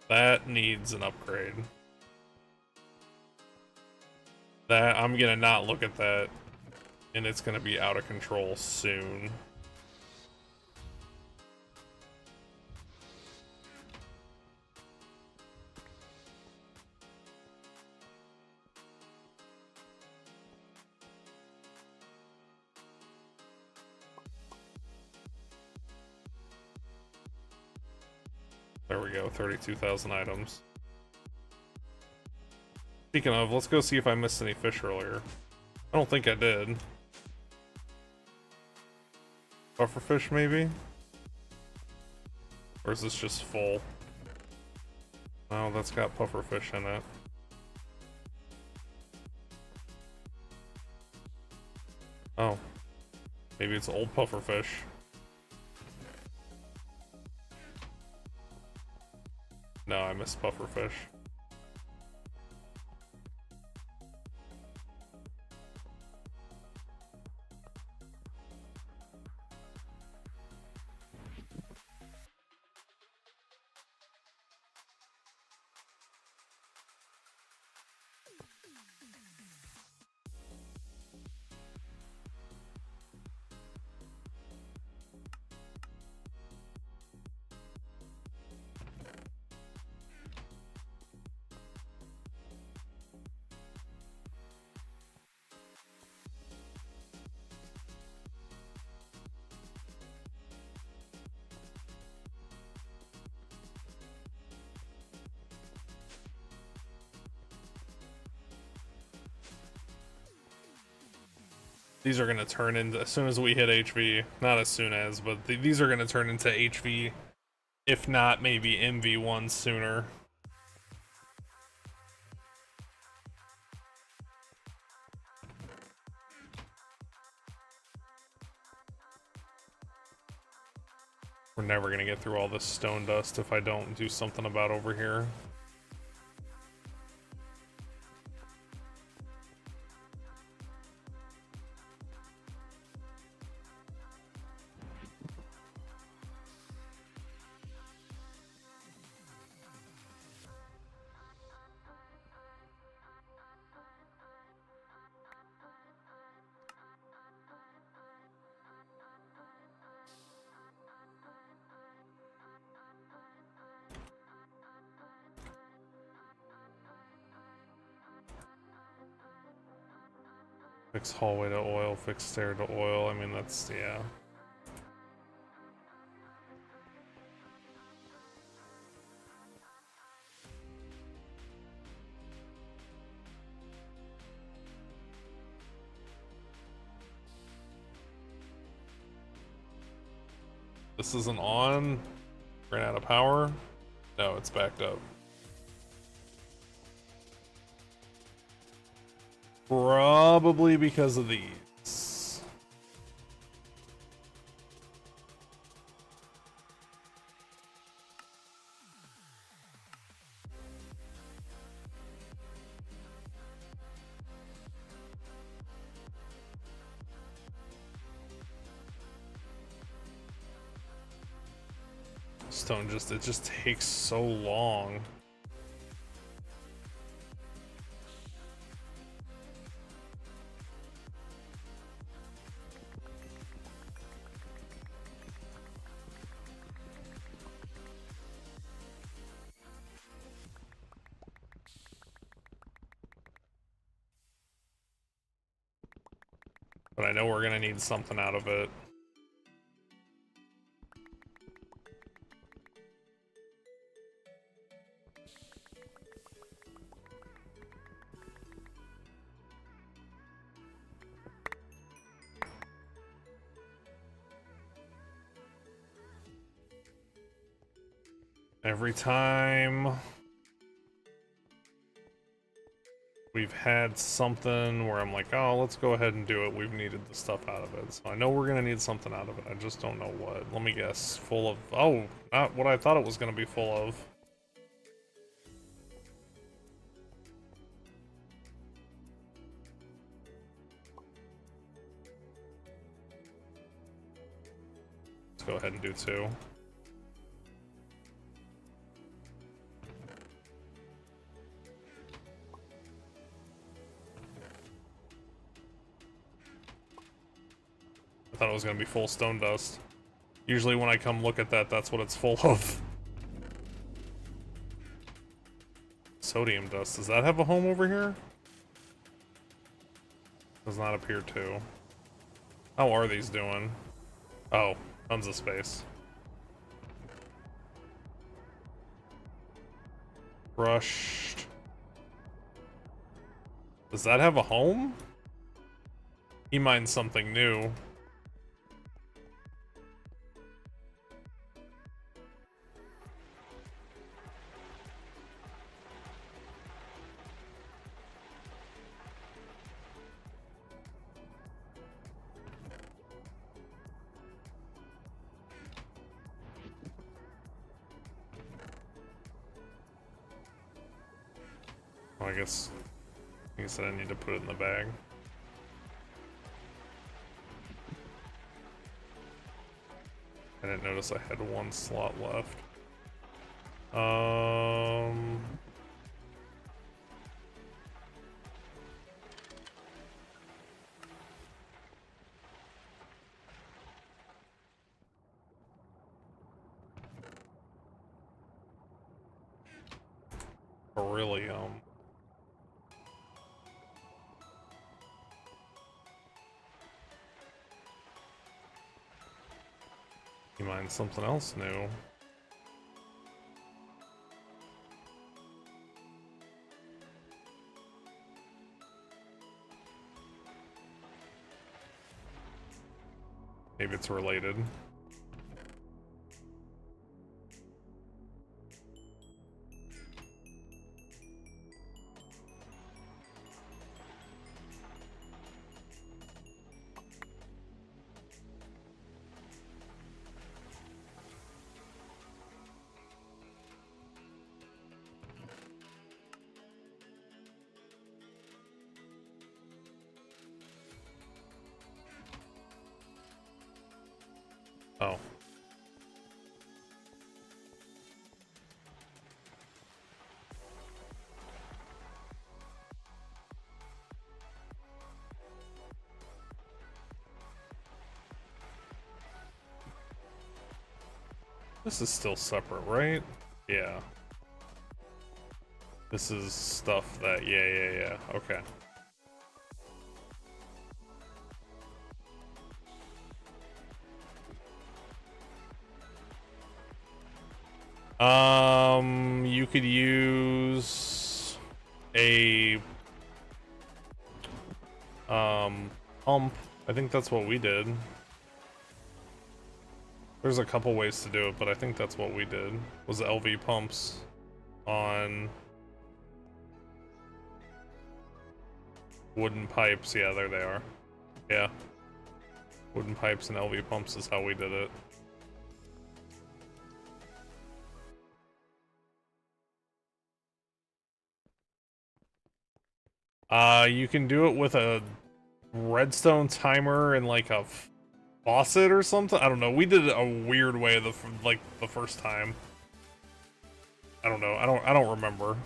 That needs an upgrade. That, I'm gonna not look at that, and it's gonna be out of control soon. There we go, 32,000 items. Speaking of, let's go see if I missed any fish earlier. I don't think I did. Pufferfish, maybe? Or is this just full? Oh, that's got pufferfish in it. Oh. Maybe it's old pufferfish. No, I missed pufferfish. These are gonna turn into, as soon as we hit HV, not as soon as, but these are gonna turn into HV, if not maybe MV1 sooner. We're never gonna get through all this stone dust if I don't do something about over here. Fix hallway to oil, fix stair to oil. I mean, that's, yeah. This isn't on. Ran out of power. No, it's backed up. Probably because of these. Stone just, it just takes so long. But I know we're gonna need something out of it. Every time we've had something where I'm like, oh, let's go ahead and do it, we've needed the stuff out of it. So I know we're gonna need something out of it. I just don't know what. Let me guess. Full of... Oh, not what I thought it was gonna be full of. Let's go ahead and do 2. I thought it was gonna be full stone dust. Usually when I come look at that, that's what it's full of. Sodium dust. Does that have a home over here? Does not appear to. How are these doing? Oh, tons of space. Crushed. Does that have a home? He mined something new. Well, I guess I need to put it in the bag. I didn't notice I had 1 slot left. Beryllium. You mind something else new? Maybe it's related. Oh. This is still separate, right? Yeah. This is stuff that, yeah, okay. You could use a pump. I think that's what we did. There's a couple ways to do it, but I think that's what we did. Was the LV pumps on wooden pipes. Yeah, there they are. Yeah. Wooden pipes and LV pumps is how we did it. You can do it with a redstone timer and like a faucet or something. I don't know. We did it a weird way the first time. I don't know. I don't remember.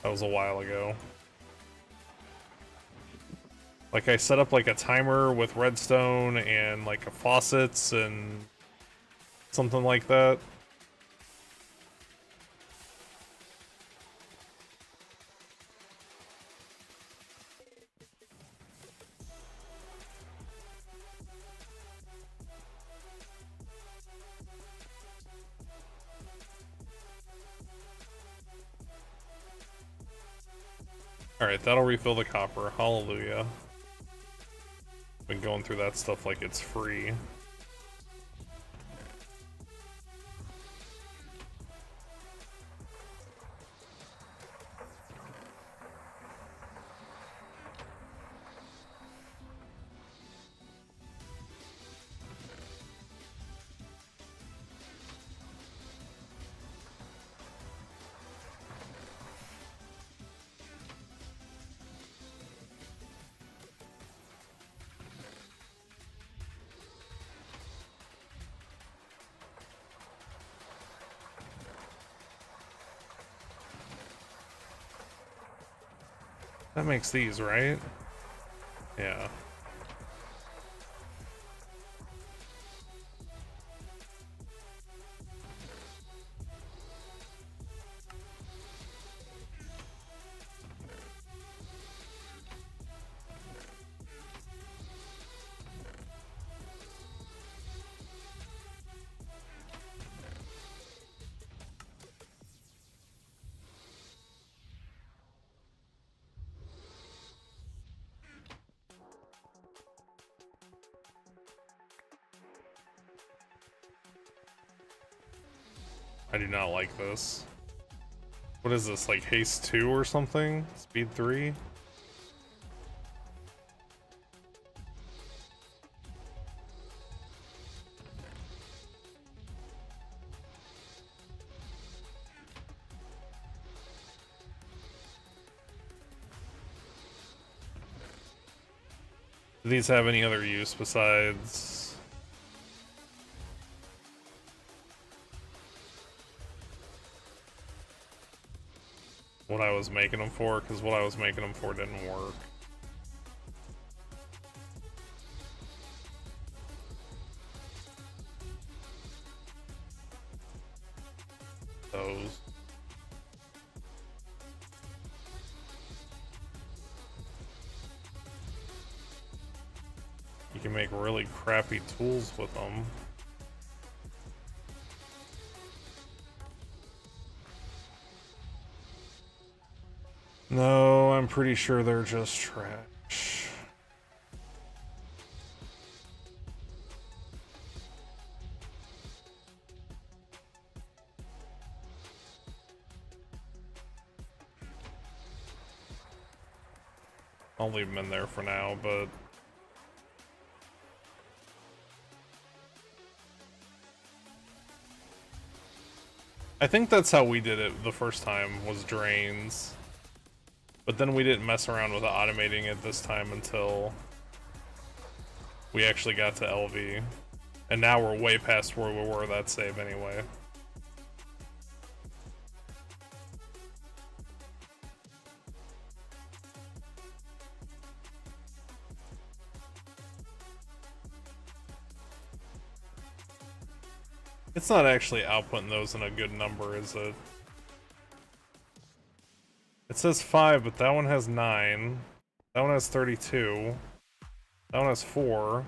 That was a while ago. Like I set up like a timer with redstone and like a faucets and something like that. Alright, that'll refill the copper. Hallelujah. Been going through that stuff like it's free. That makes these, right? Yeah. I do not like this. What is this, like haste 2 or something? Speed 3? Do these have any other use besides... what I was making them for? Because what I was making them for didn't work. Those. You can make really crappy tools with them. No, I'm pretty sure they're just trash. I'll leave them in there for now, but... I think that's how we did it the first time, was drains. But then we didn't mess around with automating it this time until we actually got to LV. And now we're way past where we were that save anyway. It's not actually outputting those in a good number, is it? It says 5, but that one has 9. That one has 32. That one has 4.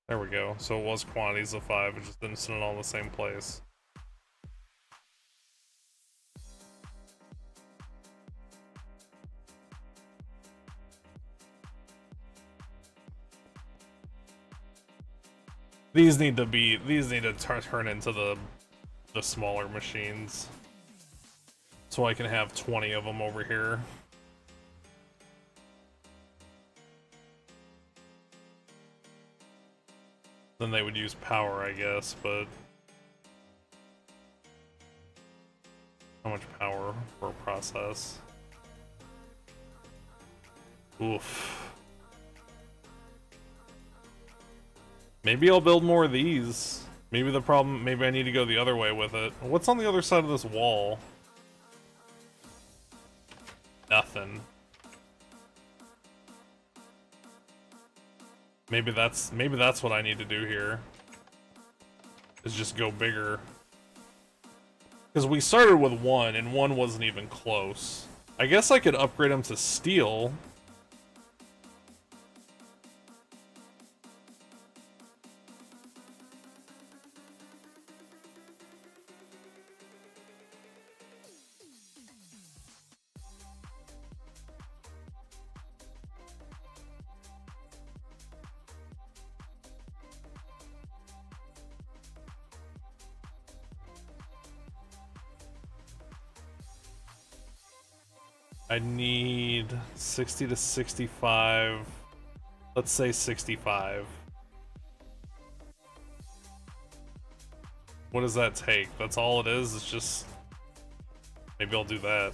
There we go. So it was quantities of 5, it just didn't sit it all in the same place. These need to turn into the smaller machines. So I can have 20 of them over here. Then they would use power, I guess, but how much power for a process? Oof. Maybe I'll build more of these. Maybe I need to go the other way with it. What's on the other side of this wall? Nothing. Maybe that's what I need to do here. Is just go bigger. Because we started with 1 and 1 wasn't even close. I guess I could upgrade them to steel. I need 60 to 65. Let's say 65. What does that take? That's all it is? It's just... maybe I'll do that.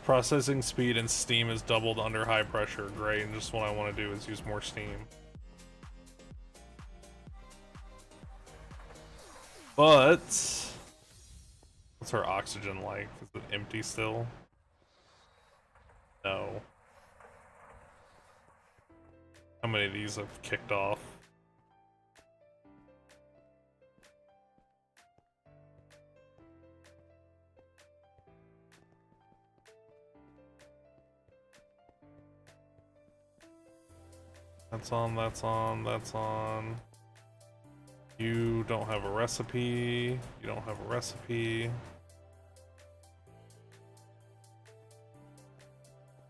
Processing speed and steam is doubled under high pressure. Great, and just what I want to do is use more steam. But what's our oxygen like? Is it empty still? No. How many of these have kicked off? That's on, that's on, that's on. You don't have a recipe. You don't have a recipe.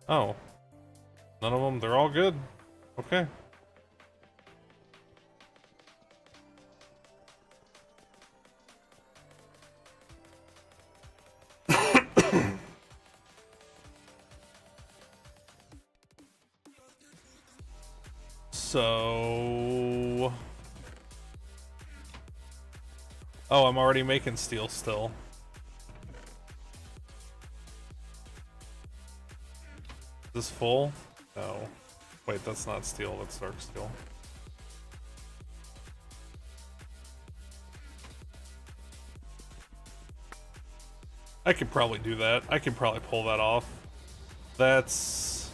Oh. None of them, they're all good. Okay. So... Oh, I'm already making steel still. Is this full? No. Wait, that's not steel, that's dark steel. I could probably do that. I could probably pull that off. That's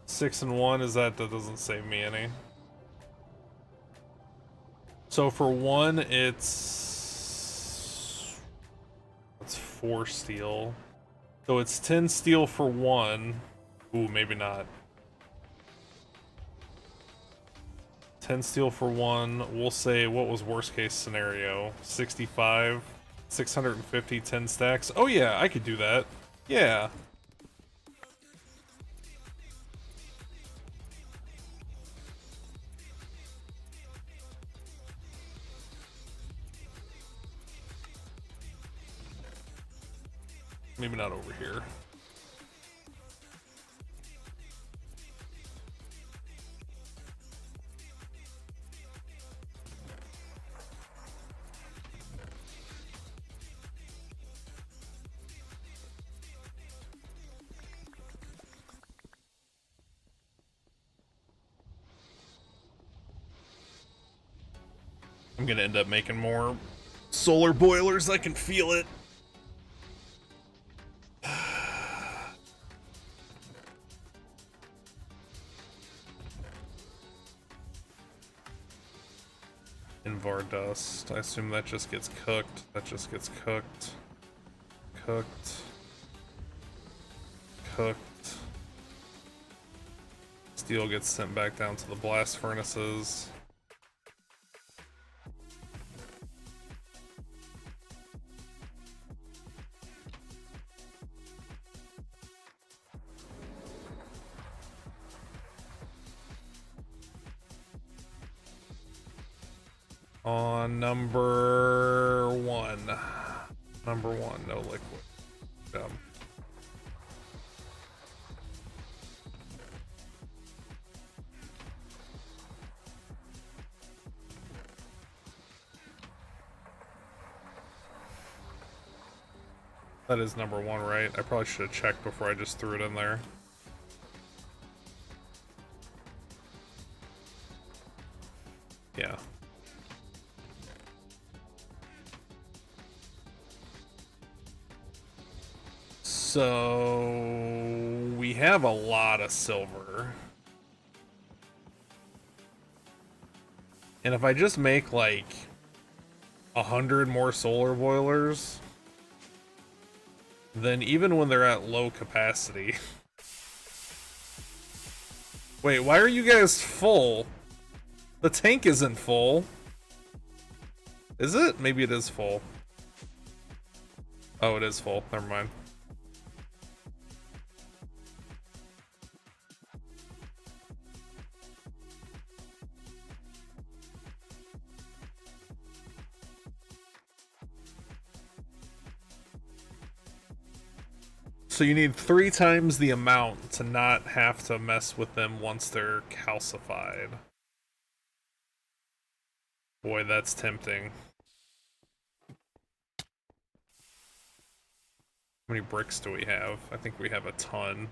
6 and 1. Is that doesn't save me any? So for 1, it's 4 steel. So it's 10 steel for 1. Ooh, maybe not. 10 steel for 1. We'll say, what was worst case scenario? 65, 650, 10 stacks. Oh yeah, I could do that. Yeah. Maybe not over here. I'm gonna end up making more solar boilers. I can feel it. Invar dust. I assume that just gets cooked. That just gets cooked. Cooked. Cooked. Steel gets sent back down to the blast furnaces. On number 1. Number 1, no liquid. Dumb. That is number 1, right? I probably should have checked before I just threw it in there. Yeah. So we have a lot of silver. And if I just make like 100 more solar boilers, then even when they're at low capacity. Wait, why are you guys full? The tank isn't full. Is it? Maybe it is full. Oh, it is full. Never mind. So you need 3 times the amount to not have to mess with them once they're calcified. Boy, that's tempting. How many bricks do we have? I think we have a ton.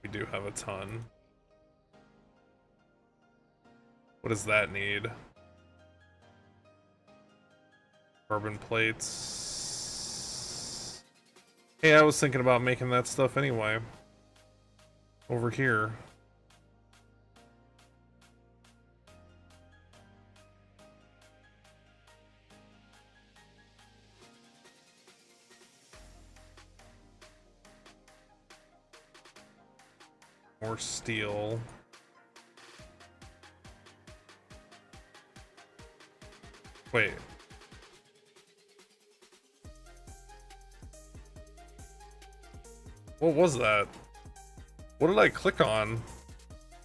We do have a ton. What does that need? Carbon plates. Hey, I was thinking about making that stuff anyway. Over here. More steel. Wait. What was that? What did I click on?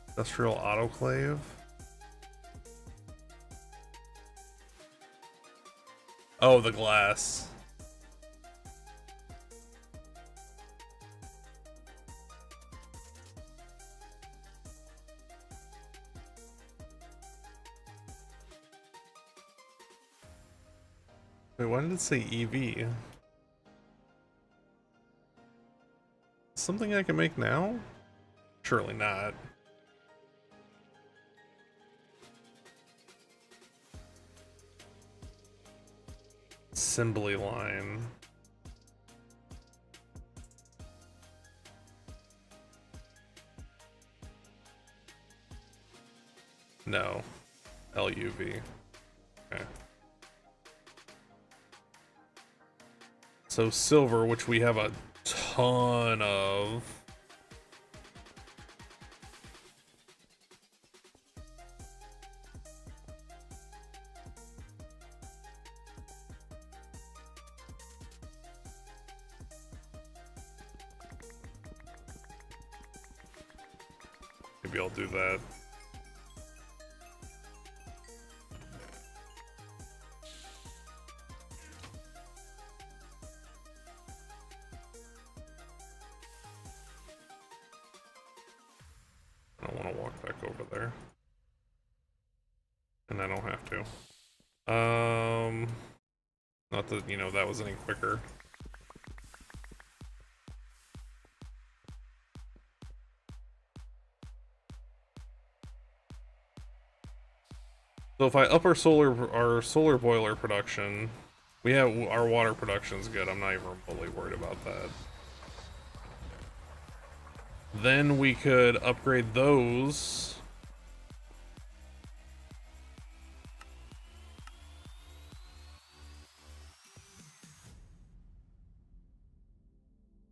Industrial autoclave? Oh, the glass. Wait, why did it say EV? Something I can make now? Surely not. Assembly line. No. LUV. Okay. So silver, which we have a ton of. Maybe I'll do that. I don't want to walk back over there. And I don't have to. Not that, you know, that was any quicker. So if I up our solar boiler production, we have our water production's good. I'm not even remotely worried about that. Then we could upgrade those.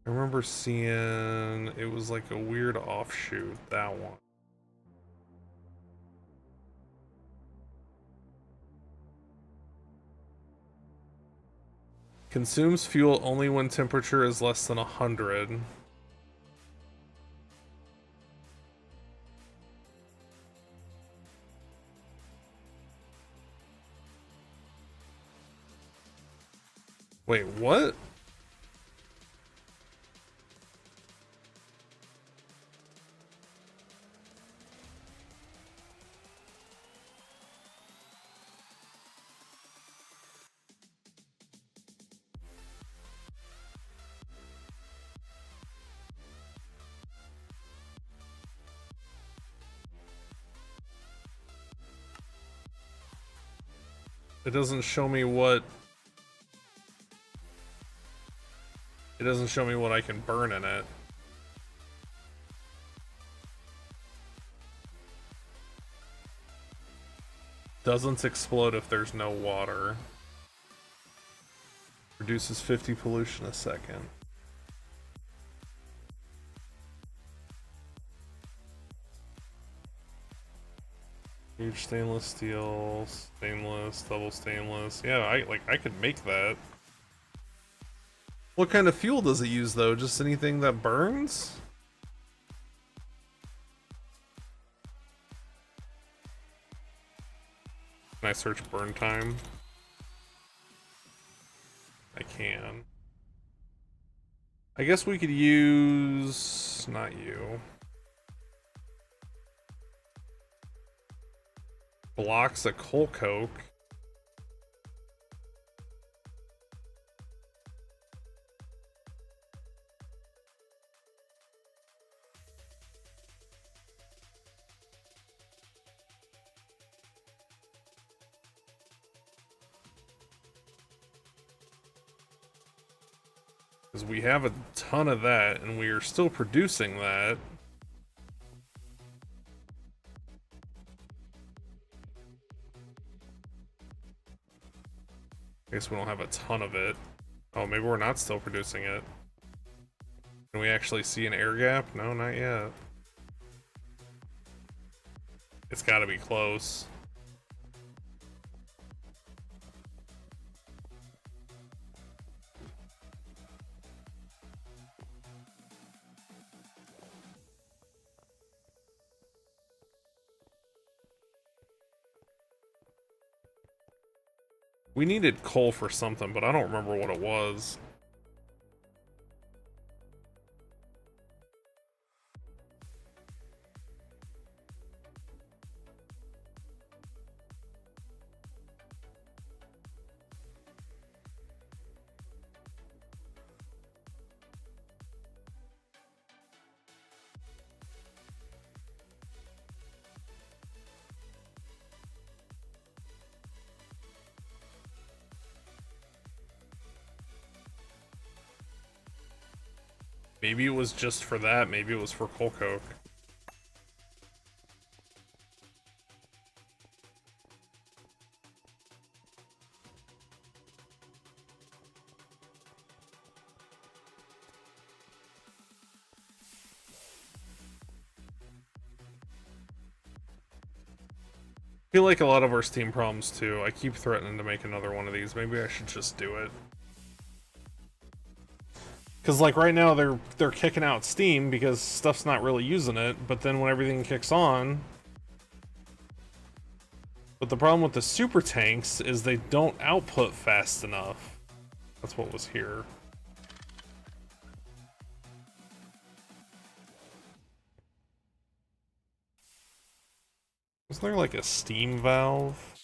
I remember seeing it was like a weird offshoot, that one. Consumes fuel only when temperature is less than 100. Wait, what? It doesn't show me what... It doesn't show me what I can burn in it. Doesn't explode if there's no water. Reduces 50 pollution a second. Huge stainless steel, stainless, double stainless. Yeah, I could make that. What kind of fuel does it use though? Just anything that burns? Can I search burn time? I can. I guess we could use... not you. Blocks of coal coke. Because we have a ton of that, and we are still producing that. I guess we don't have a ton of it. Oh, maybe we're not still producing it. Can we actually see an air gap? No, not yet. It's gotta be close. We needed coal for something, but I don't remember what it was. Maybe it was just for that, maybe it was for coal coke. I feel like a lot of our Steam problems too. I keep threatening to make another one of these. Maybe I should just do it. Because like right now they're kicking out Steam because stuff's not really using it, but then when everything kicks on... But the problem with the super tanks is they don't output fast enough. That's what was here. Isn't there like a steam valve?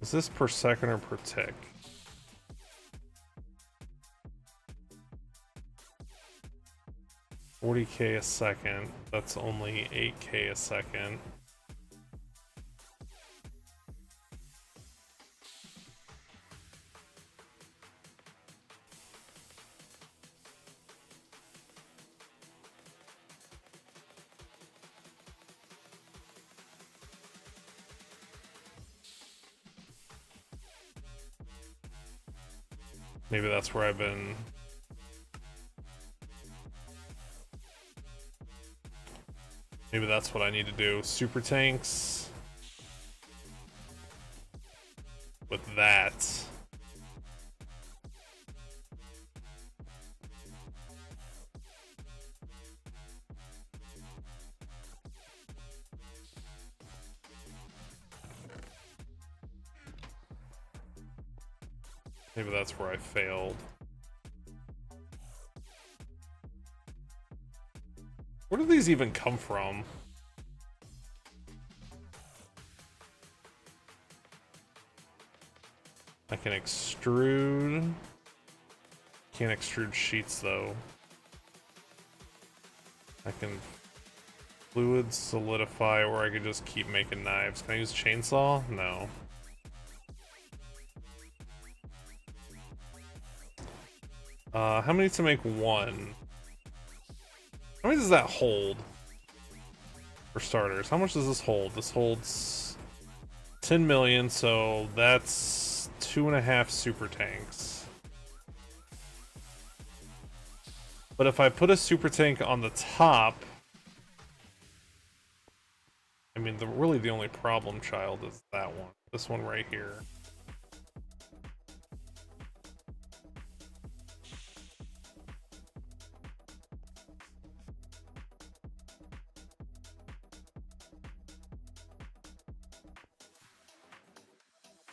Is this per second or per tick? $40K a second. That's only 8K a second. Maybe that's where I've been. Maybe that's what I need to do. Super tanks. With that. Maybe that's where I failed. Where do these even come from? I can extrude. Can't extrude sheets though. I can fluid solidify, or I could just keep making knives. Can I use chainsaw? No. How many to make one? How many does that hold? For starters, how much does this hold? This holds 10 million, so that's 2.5 super tanks. But if I put a super tank on the top, I mean, really the only problem child is that one. This one right here.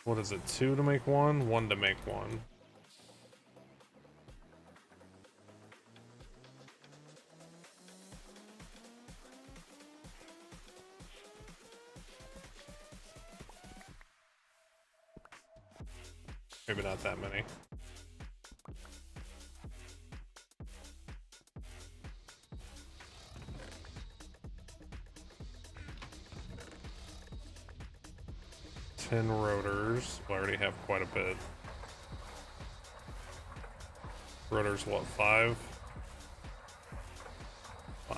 What is it, 2 to make one? 1 to make one. Maybe not that many. 10 rotors. We already have quite a bit. Rotors, what, 5? 5.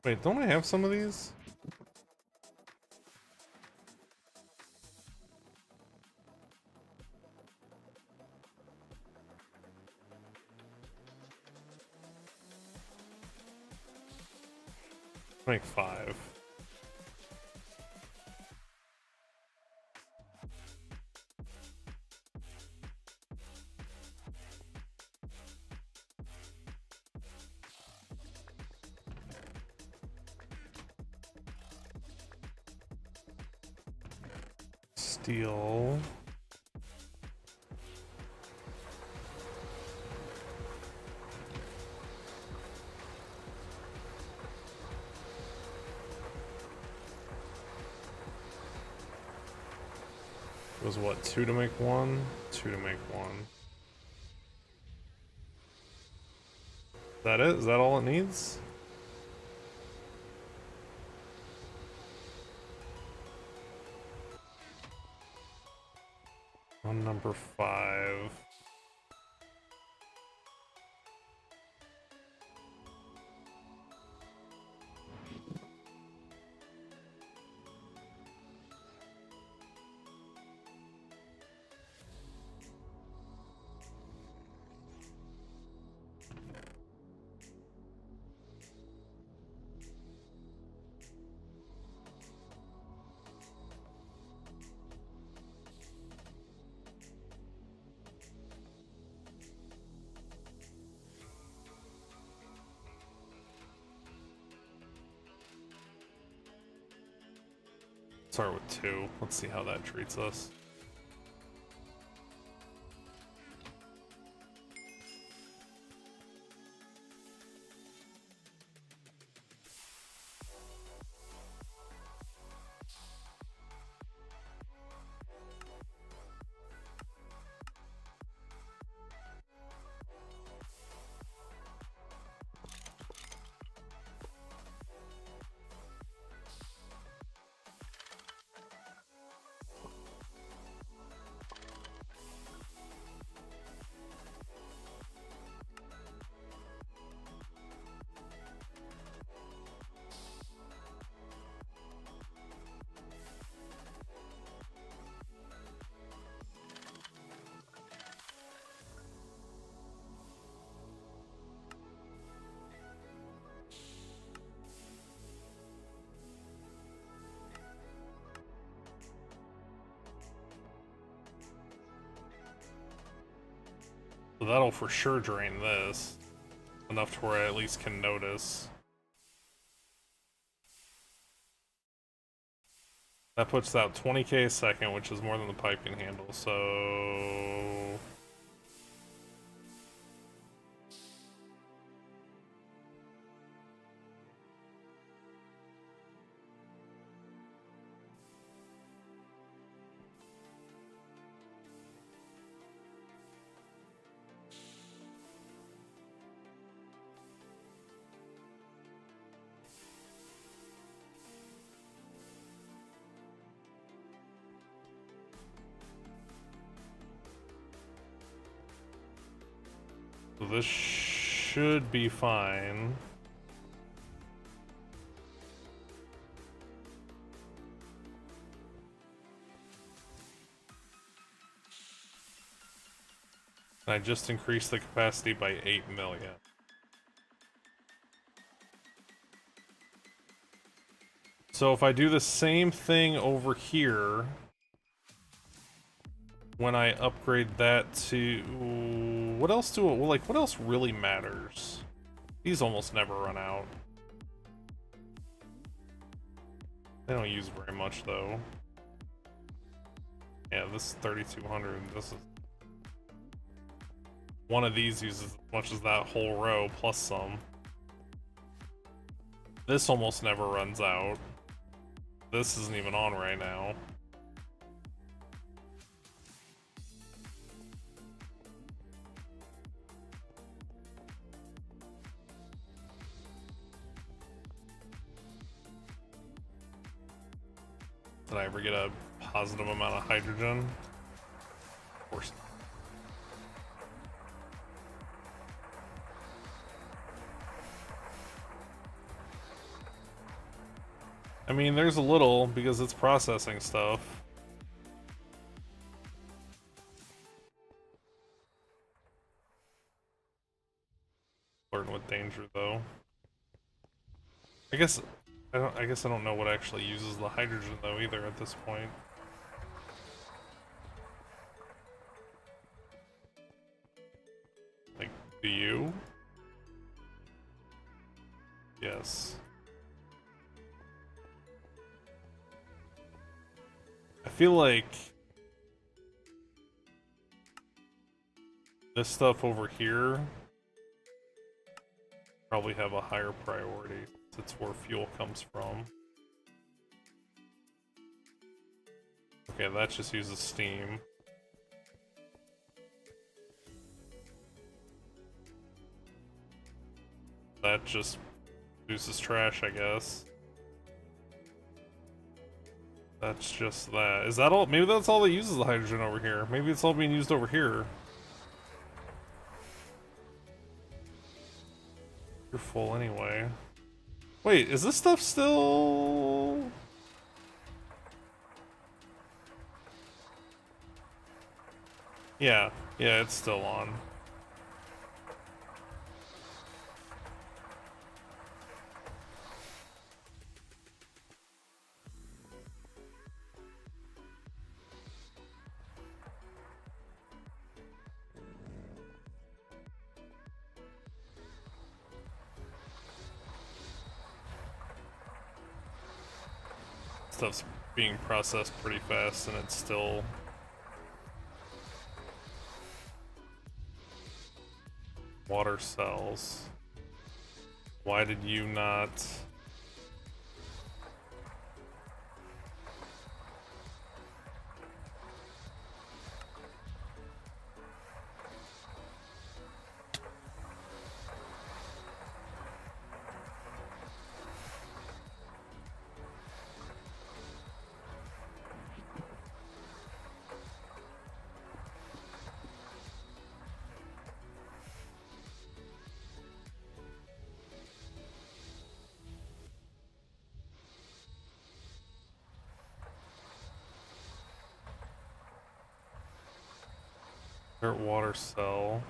Wait, don't I have some of these? Make 5. Steel. It was what, 2 to make 1? 2 to make 1. Is that it? Is that all it needs? On number 5. Start with 2. Let's see how that treats us. So that'll for sure drain this. Enough to where I at least can notice. That puts out 20k a second, which is more than the pipe can handle, so... So this should be fine. I just increased the capacity by 8 million. So if I do the same thing over here, when I upgrade that to... What else do it... Like, what else really matters? These almost never run out. They don't use very much, though. Yeah, this is 3200. This is... One of these uses as much as that whole row, plus some. This almost never runs out. this isn't even on right now. Did I ever get a positive amount of hydrogen? Of course not. I mean, there's a little because it's processing stuff. Flirting with danger, though. I guess I don't know what actually uses the hydrogen though either at this point. Like, do you? Yes. I feel like this stuff over here probably have a higher priority. That's where fuel comes from. Okay, that just uses steam. That just uses trash, I guess. That's just that. Is that all? Maybe that's all that uses the hydrogen over here. Maybe it's all being used over here. You're full anyway. Wait, is this stuff still... Yeah, it's still on. Stuff's being processed pretty fast and it's still... Water cells. Why did you not... Dirt water cell.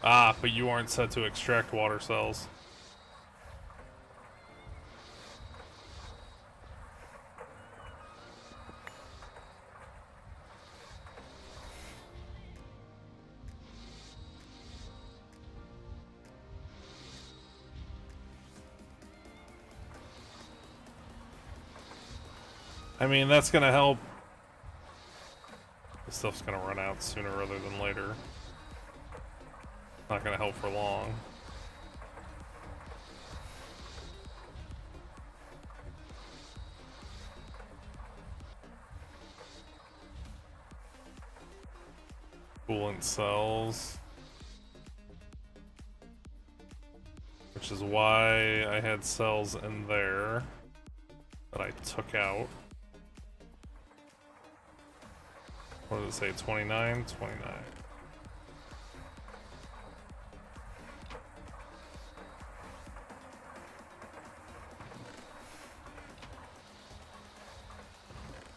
Ah, but you aren't set to extract water cells. I mean, that's gonna help. This stuff's gonna run out sooner rather than later. Not gonna help for long. Coolant cells. Which is why I had cells in there that I took out. What does it say? 29? 29.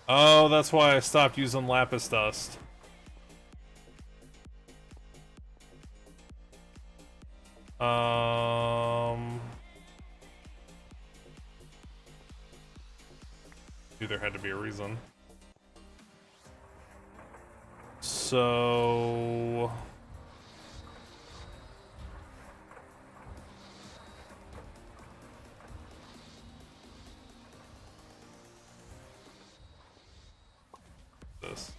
Oh, that's why I stopped using lapis dust. Dude, there had to be a reason. So... this.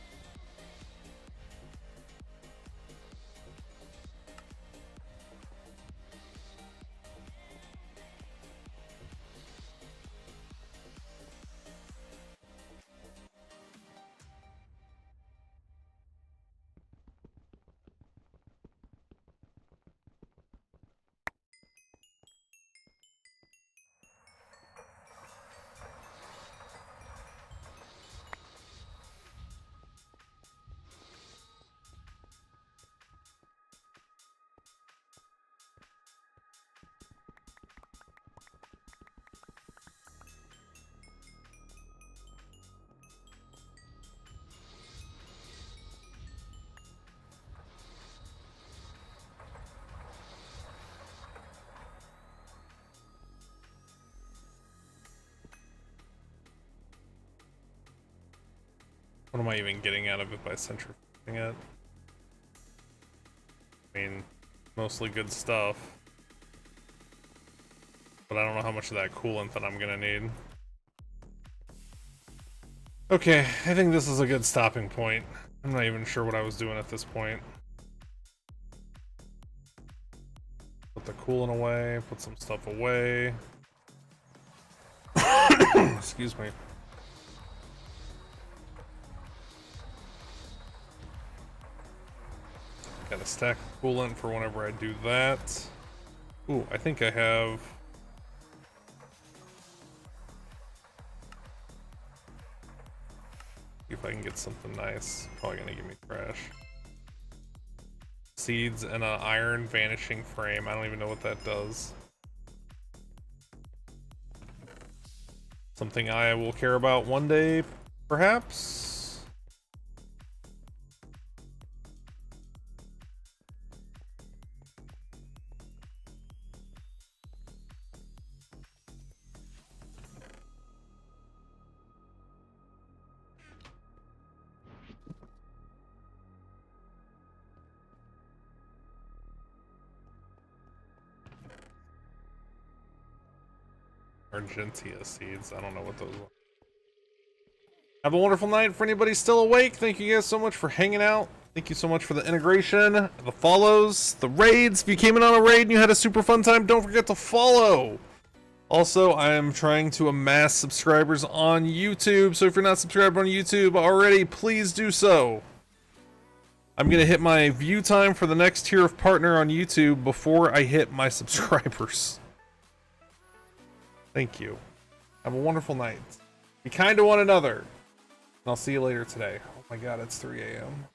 What am I even getting out of it by centrifuging it? I mean, mostly good stuff. But I don't know how much of that coolant that I'm gonna need. Okay, I think this is a good stopping point. I'm not even sure what I was doing at this point. Put the coolant away, put some stuff away. Excuse me. Got a stack of coolant for whenever I do that. Ooh, I think I have... See if I can get something nice. Probably gonna give me trash. Seeds and an iron vanishing frame. I don't even know what that does. Something I will care about one day, perhaps? Argentia seeds. I don't know what those are. Have a wonderful night. For anybody still awake, thank you guys so much for hanging out. Thank you so much for the integration, the follows, the raids. If you came in on a raid and you had a super fun time, don't forget to follow. Also, I am trying to amass subscribers on YouTube, so if you're not subscribed on YouTube already, please do so. I'm going to hit my view time for the next tier of partner on YouTube before I hit my subscribers. Thank you. Have a wonderful night. Be kind to one another. And I'll see you later today. Oh my god, it's 3 a.m.